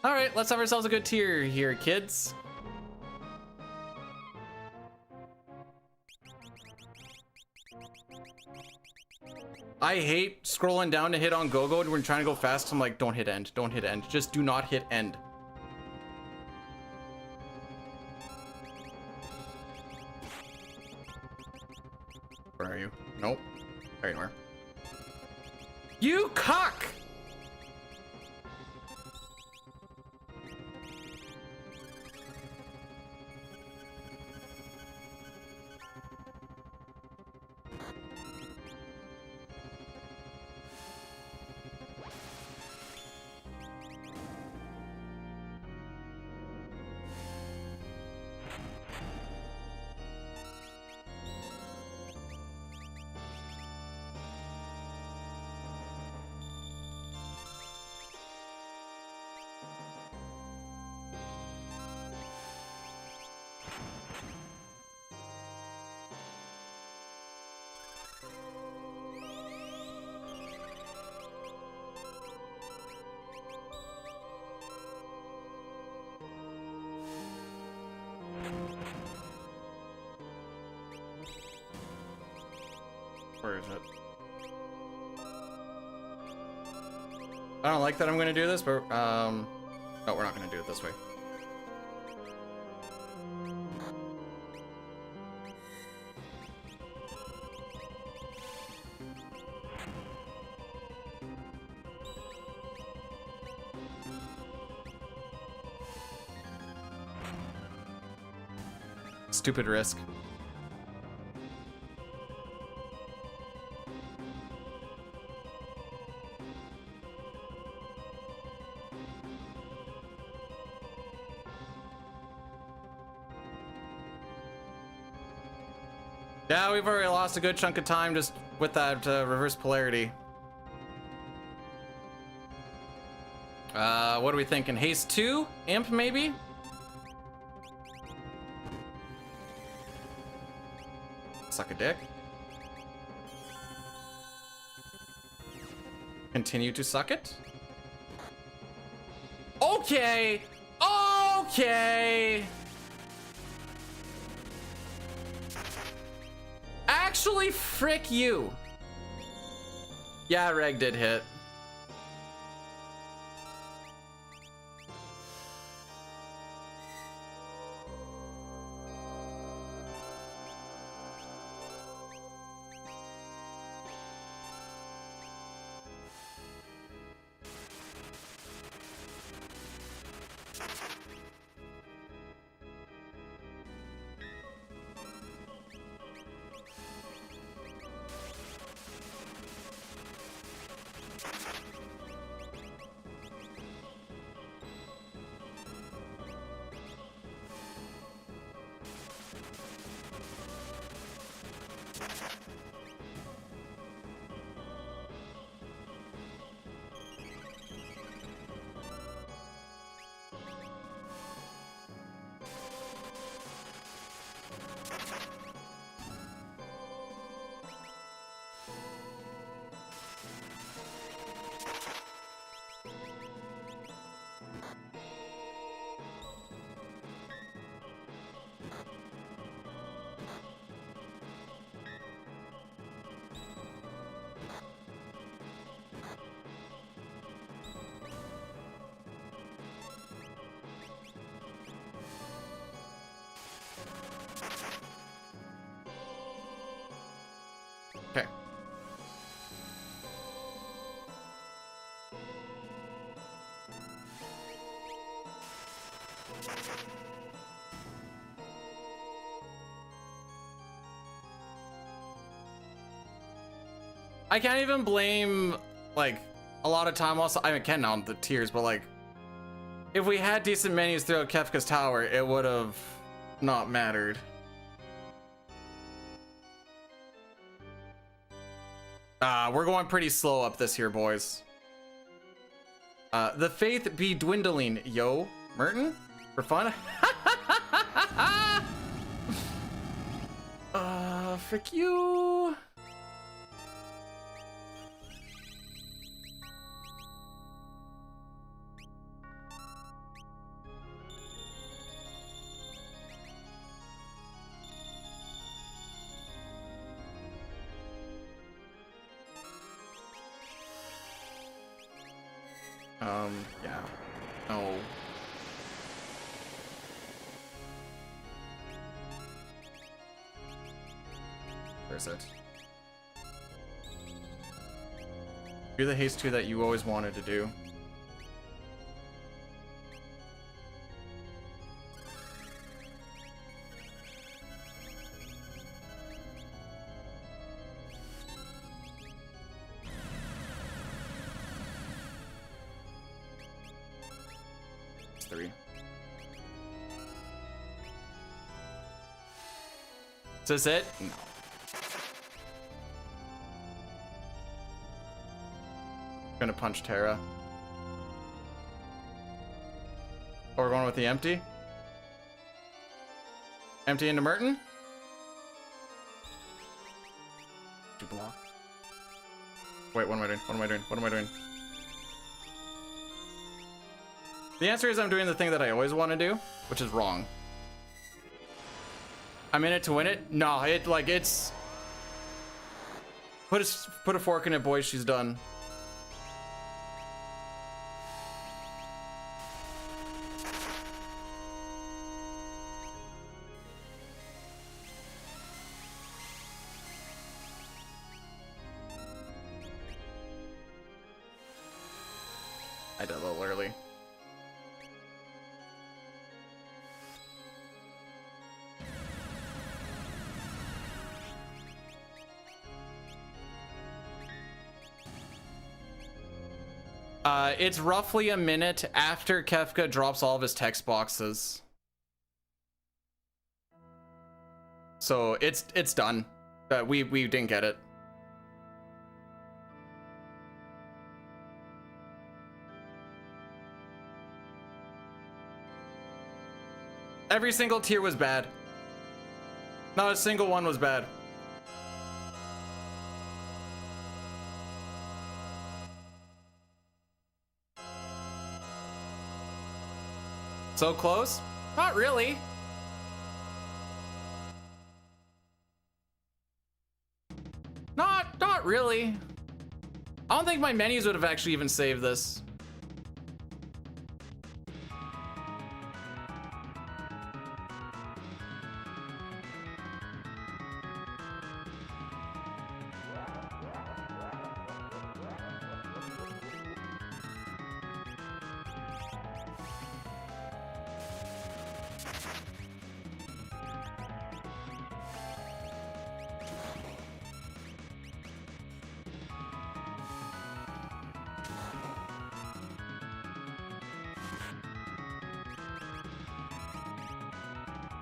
A: All right, let's have ourselves a good tier here, kids. I hate scrolling down to hit on go-go when we're trying to go fast. I'm like, don't hit end, don't hit end. Just do not hit end. Where are you? Nope. There you are. You cock! Where is it?
I: I don't like that I'm gonna do this, but no, we're not gonna do it this way. Stupid risk. Yeah, we've already lost a good chunk of time just with that reverse polarity. What are we thinking? Haste 2? Imp, maybe? Suck a dick. Continue to suck it? Okay! Okay! Actually, frick you. Yeah, Reg did hit. Okay. I can't even blame, like, a lot of time also. I mean, I can now on the tiers, but like, if we had decent menus throughout Kefka's Tower, it would have not mattered. We're going pretty slow up this here, boys. The faith be dwindling, yo. Merton? For fun? Frick you. Yeah. No. Where is it? Do the haste 2 that you always wanted to do. It's 3. Is this it? No. Gonna punch Terra. Oh, we're going with the empty? Empty into Merton? To block. Wait, what am I doing? What am I doing? What am I doing? The answer is I'm doing the thing that I always want to do, which is wrong. I'm in it to win it? No, it's... Put a fork in it, boys. She's done. did a little early. It's roughly a minute after Kefka drops all of his text boxes. So it's done. We didn't get it. Every single tier was bad. Not a single one was bad. So close? Not really. Not really. I don't think my menus would have actually even saved this.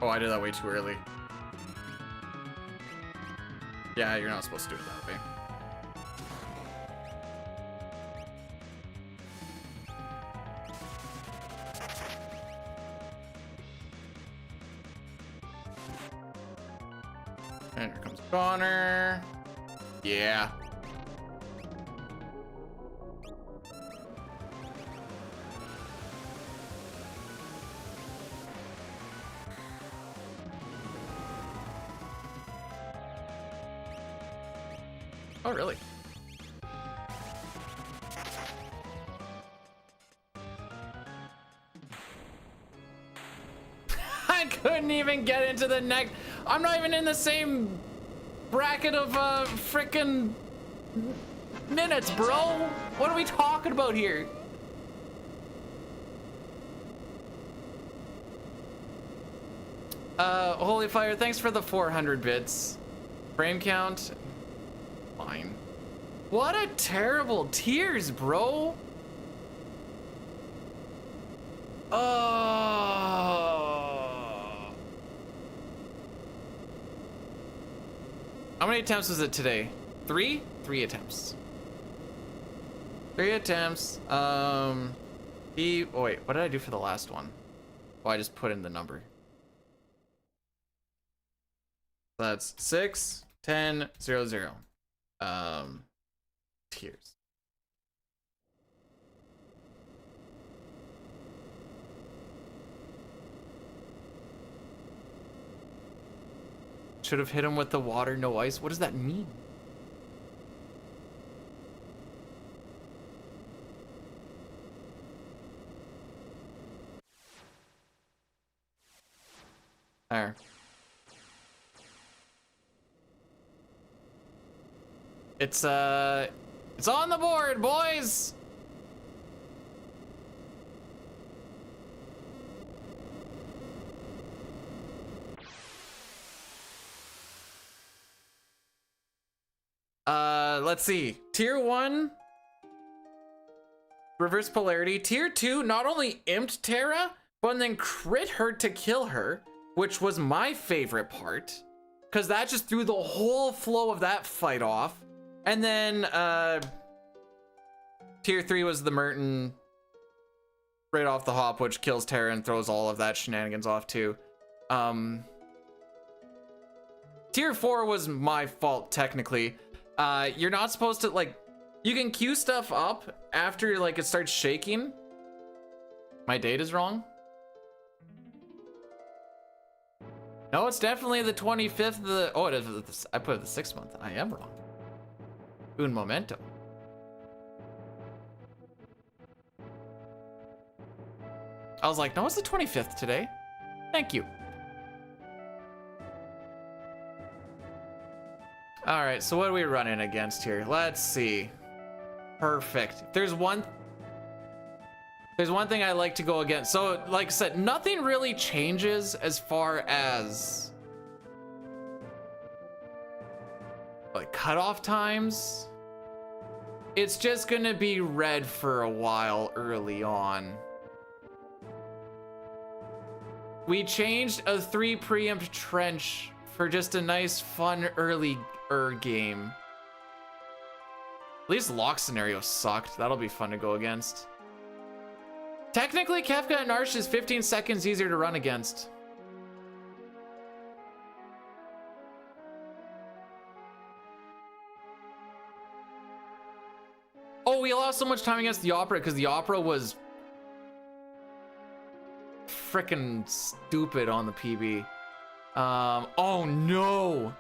I: Oh, I did that way too early. Yeah, you're not supposed to do it that way. And here comes Connor. Yeah. Oh, really? I couldn't even get into the next. I'm not even in the same bracket of frickin' minutes, bro. What are we talking about here? Holy Fire, thanks for the 400 bits. Frame count. Fine. What a terrible tiers, bro. Oh. How many attempts was it today? 3? 3 attempts. 3 attempts. Oh wait, what did I do for the last one? Oh, I just put in the number. That's 6, 10, 0, 0. Tears. Should have hit him with the water, no ice. What does that mean? There. It's on the board, boys. Let's see. Tier 1, reverse polarity. Tier 2 not only imped Terra, but then crit her to kill her, which was my favorite part, because that just threw the whole flow of that fight off. And then tier 3 was the Merton right off the hop, which kills Terra and throws all of that shenanigans off too. Tier 4 was my fault technically. You're not supposed to, like, you can queue stuff up after like it starts shaking. My date is wrong. No, it's definitely the 25th. Oh, it is. I put it the 6th month. I am wrong. Un momento. I was like, no, it's the 25th today. Thank you. All right, so what are we running against here? Let's see. Perfect. If there's one There's one thing I like to go against. So, like I said, nothing really changes as far as like cutoff times. It's just gonna be red for a while early on. We changed a 3 preempt trench for just a nice fun early game. At least lock scenario sucked. That'll be fun to go against. Technically, Kefka and Arsh is 15 seconds easier to run against. Oh, we lost so much time against the Opera because the Opera was freaking stupid on the PB. Oh no.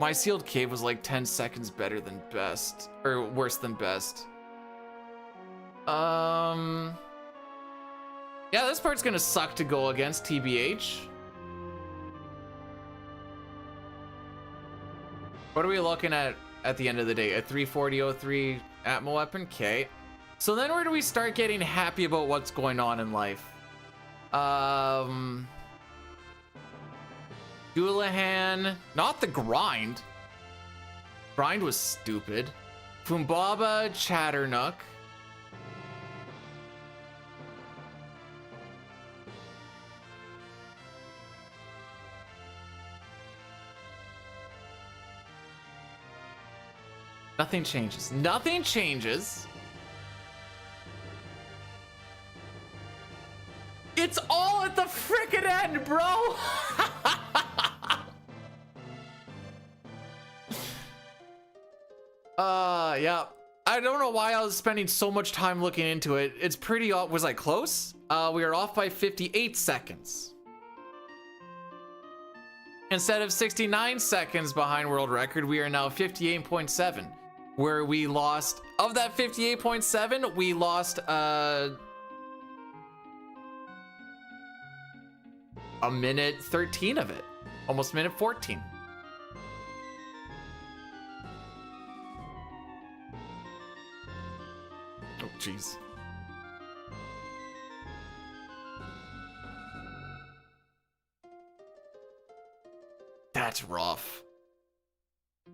I: My sealed cave was like 10 seconds better than best, or worse than best. Yeah, this part's gonna suck to go against, TBH. What are we looking at the end of the day? A 340.03 Atmo weapon? Okay. So then where do we start getting happy about what's going on in life? Doulahan, not the grind. Grind was stupid. Fumbaba, Chatternook. Nothing changes. Nothing changes. It's all at the frickin' end, bro. Yeah. I don't know why I was spending so much time looking into it. It's pretty off. Was I close? We are off by 58 seconds. Instead of 69 seconds behind world record, we are now 58.7. Where we lost, of that 58.7, we lost a minute 13 of it. Almost minute 14. Oh, jeez. That's rough.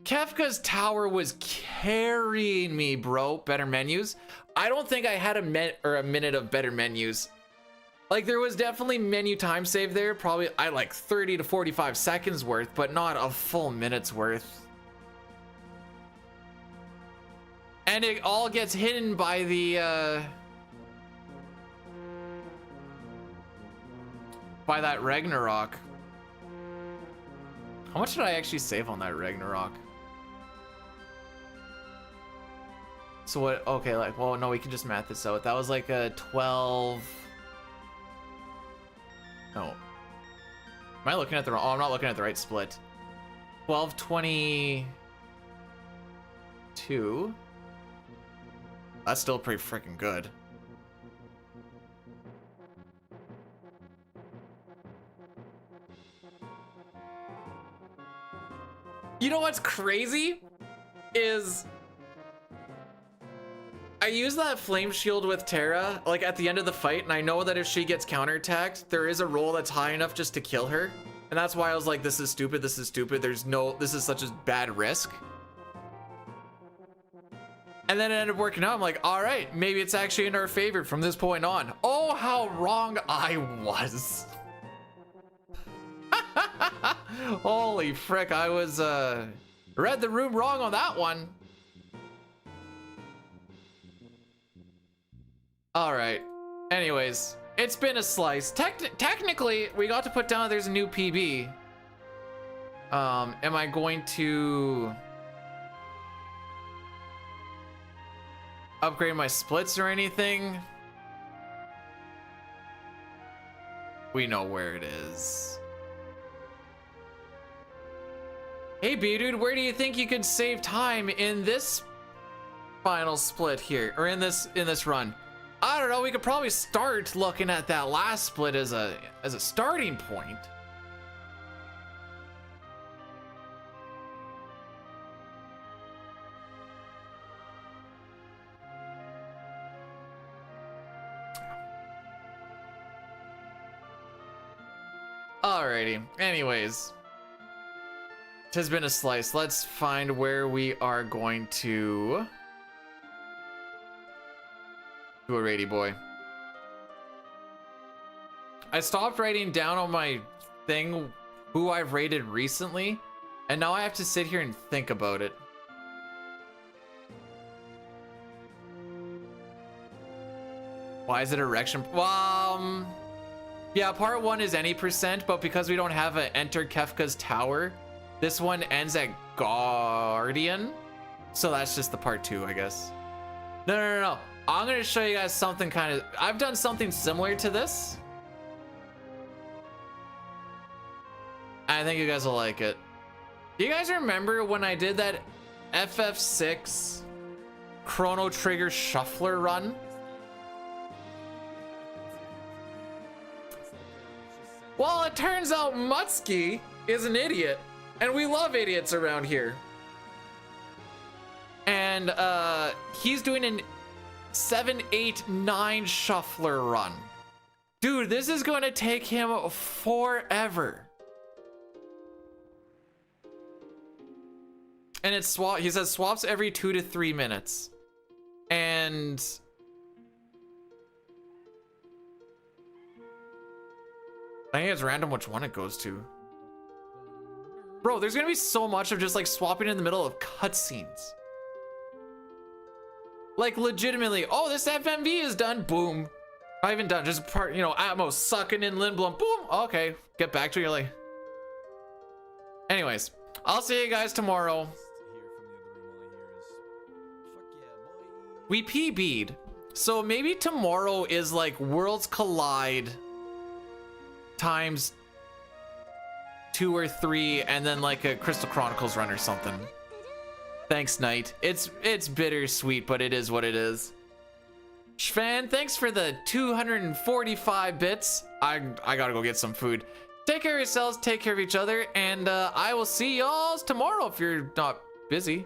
I: Kefka's tower was carrying me, bro. Better menus. I don't think I had a minute of better menus. Like, there was definitely menu time save there. Probably I like 30 to 45 seconds worth, but not a full minute's worth. And it all gets hidden by the by that Ragnarok. How much did I actually save on that Ragnarok? So what? Okay, like, well, no, we can just math this out. That was like a 12. No. Am I looking at the wrong? Oh, I'm not looking at the right split. 12:22. That's still pretty freaking good. You know what's crazy is I use that flame shield with Terra like at the end of the fight, and I know that if she gets counterattacked, there is a roll that's high enough just to kill her. And that's why I was like, this is stupid, this is stupid. This is such a bad risk. And then it ended up working out. I'm like, all right, maybe it's actually in our favor from this point on. Oh, how wrong I was. Holy frick, I was read the room wrong on that one. All right. Anyways, it's been a slice. Technically, we got to put down there's a new PB. Am I going to upgrade my splits or anything? We know where it is. Hey B-Dude, where do you think you could save time in this final split here, or in this run? I don't know, we could probably start looking at that last split as a starting point. Alrighty. Anyways. Tis been a slice. Let's find where we are going to do a raidy boy. I stopped writing down on my thing who I've raided recently, and now I have to sit here and think about it. Why is it erection? Well, yeah, part 1 is any %, but because we don't have an enter Kefka's tower, this one ends at Guardian. So that's just the part 2, I guess. No. I'm gonna show you guys something kind of, I've done something similar to this. I think you guys will like it. Do you guys remember when I did that FF6 Chrono Trigger Shuffler run? Well, it turns out Mutsky is an idiot, and we love idiots around here. And he's doing an 7, 8, 9 shuffler run. Dude, this is going to take him forever. And it's he says swaps every 2 to 3 minutes. And I think it's random which one it goes to. Bro, there's gonna be so much of just like swapping in the middle of cutscenes. Like legitimately, oh, this FMV is done, boom. Not even done, just part, you know, Atmos sucking in Lindblom, boom, okay. Get back to your like. Anyways, I'll see you guys tomorrow. We PB'd, so maybe tomorrow is like Worlds Collide times 2 or 3, and then like a Crystal Chronicles run or something. Thanks, Knight. It's bittersweet, but it is what it is. Shvan, thanks for the 245 bits. I gotta go get some food. Take care of yourselves, take care of each other, and I will see y'all tomorrow if you're not busy.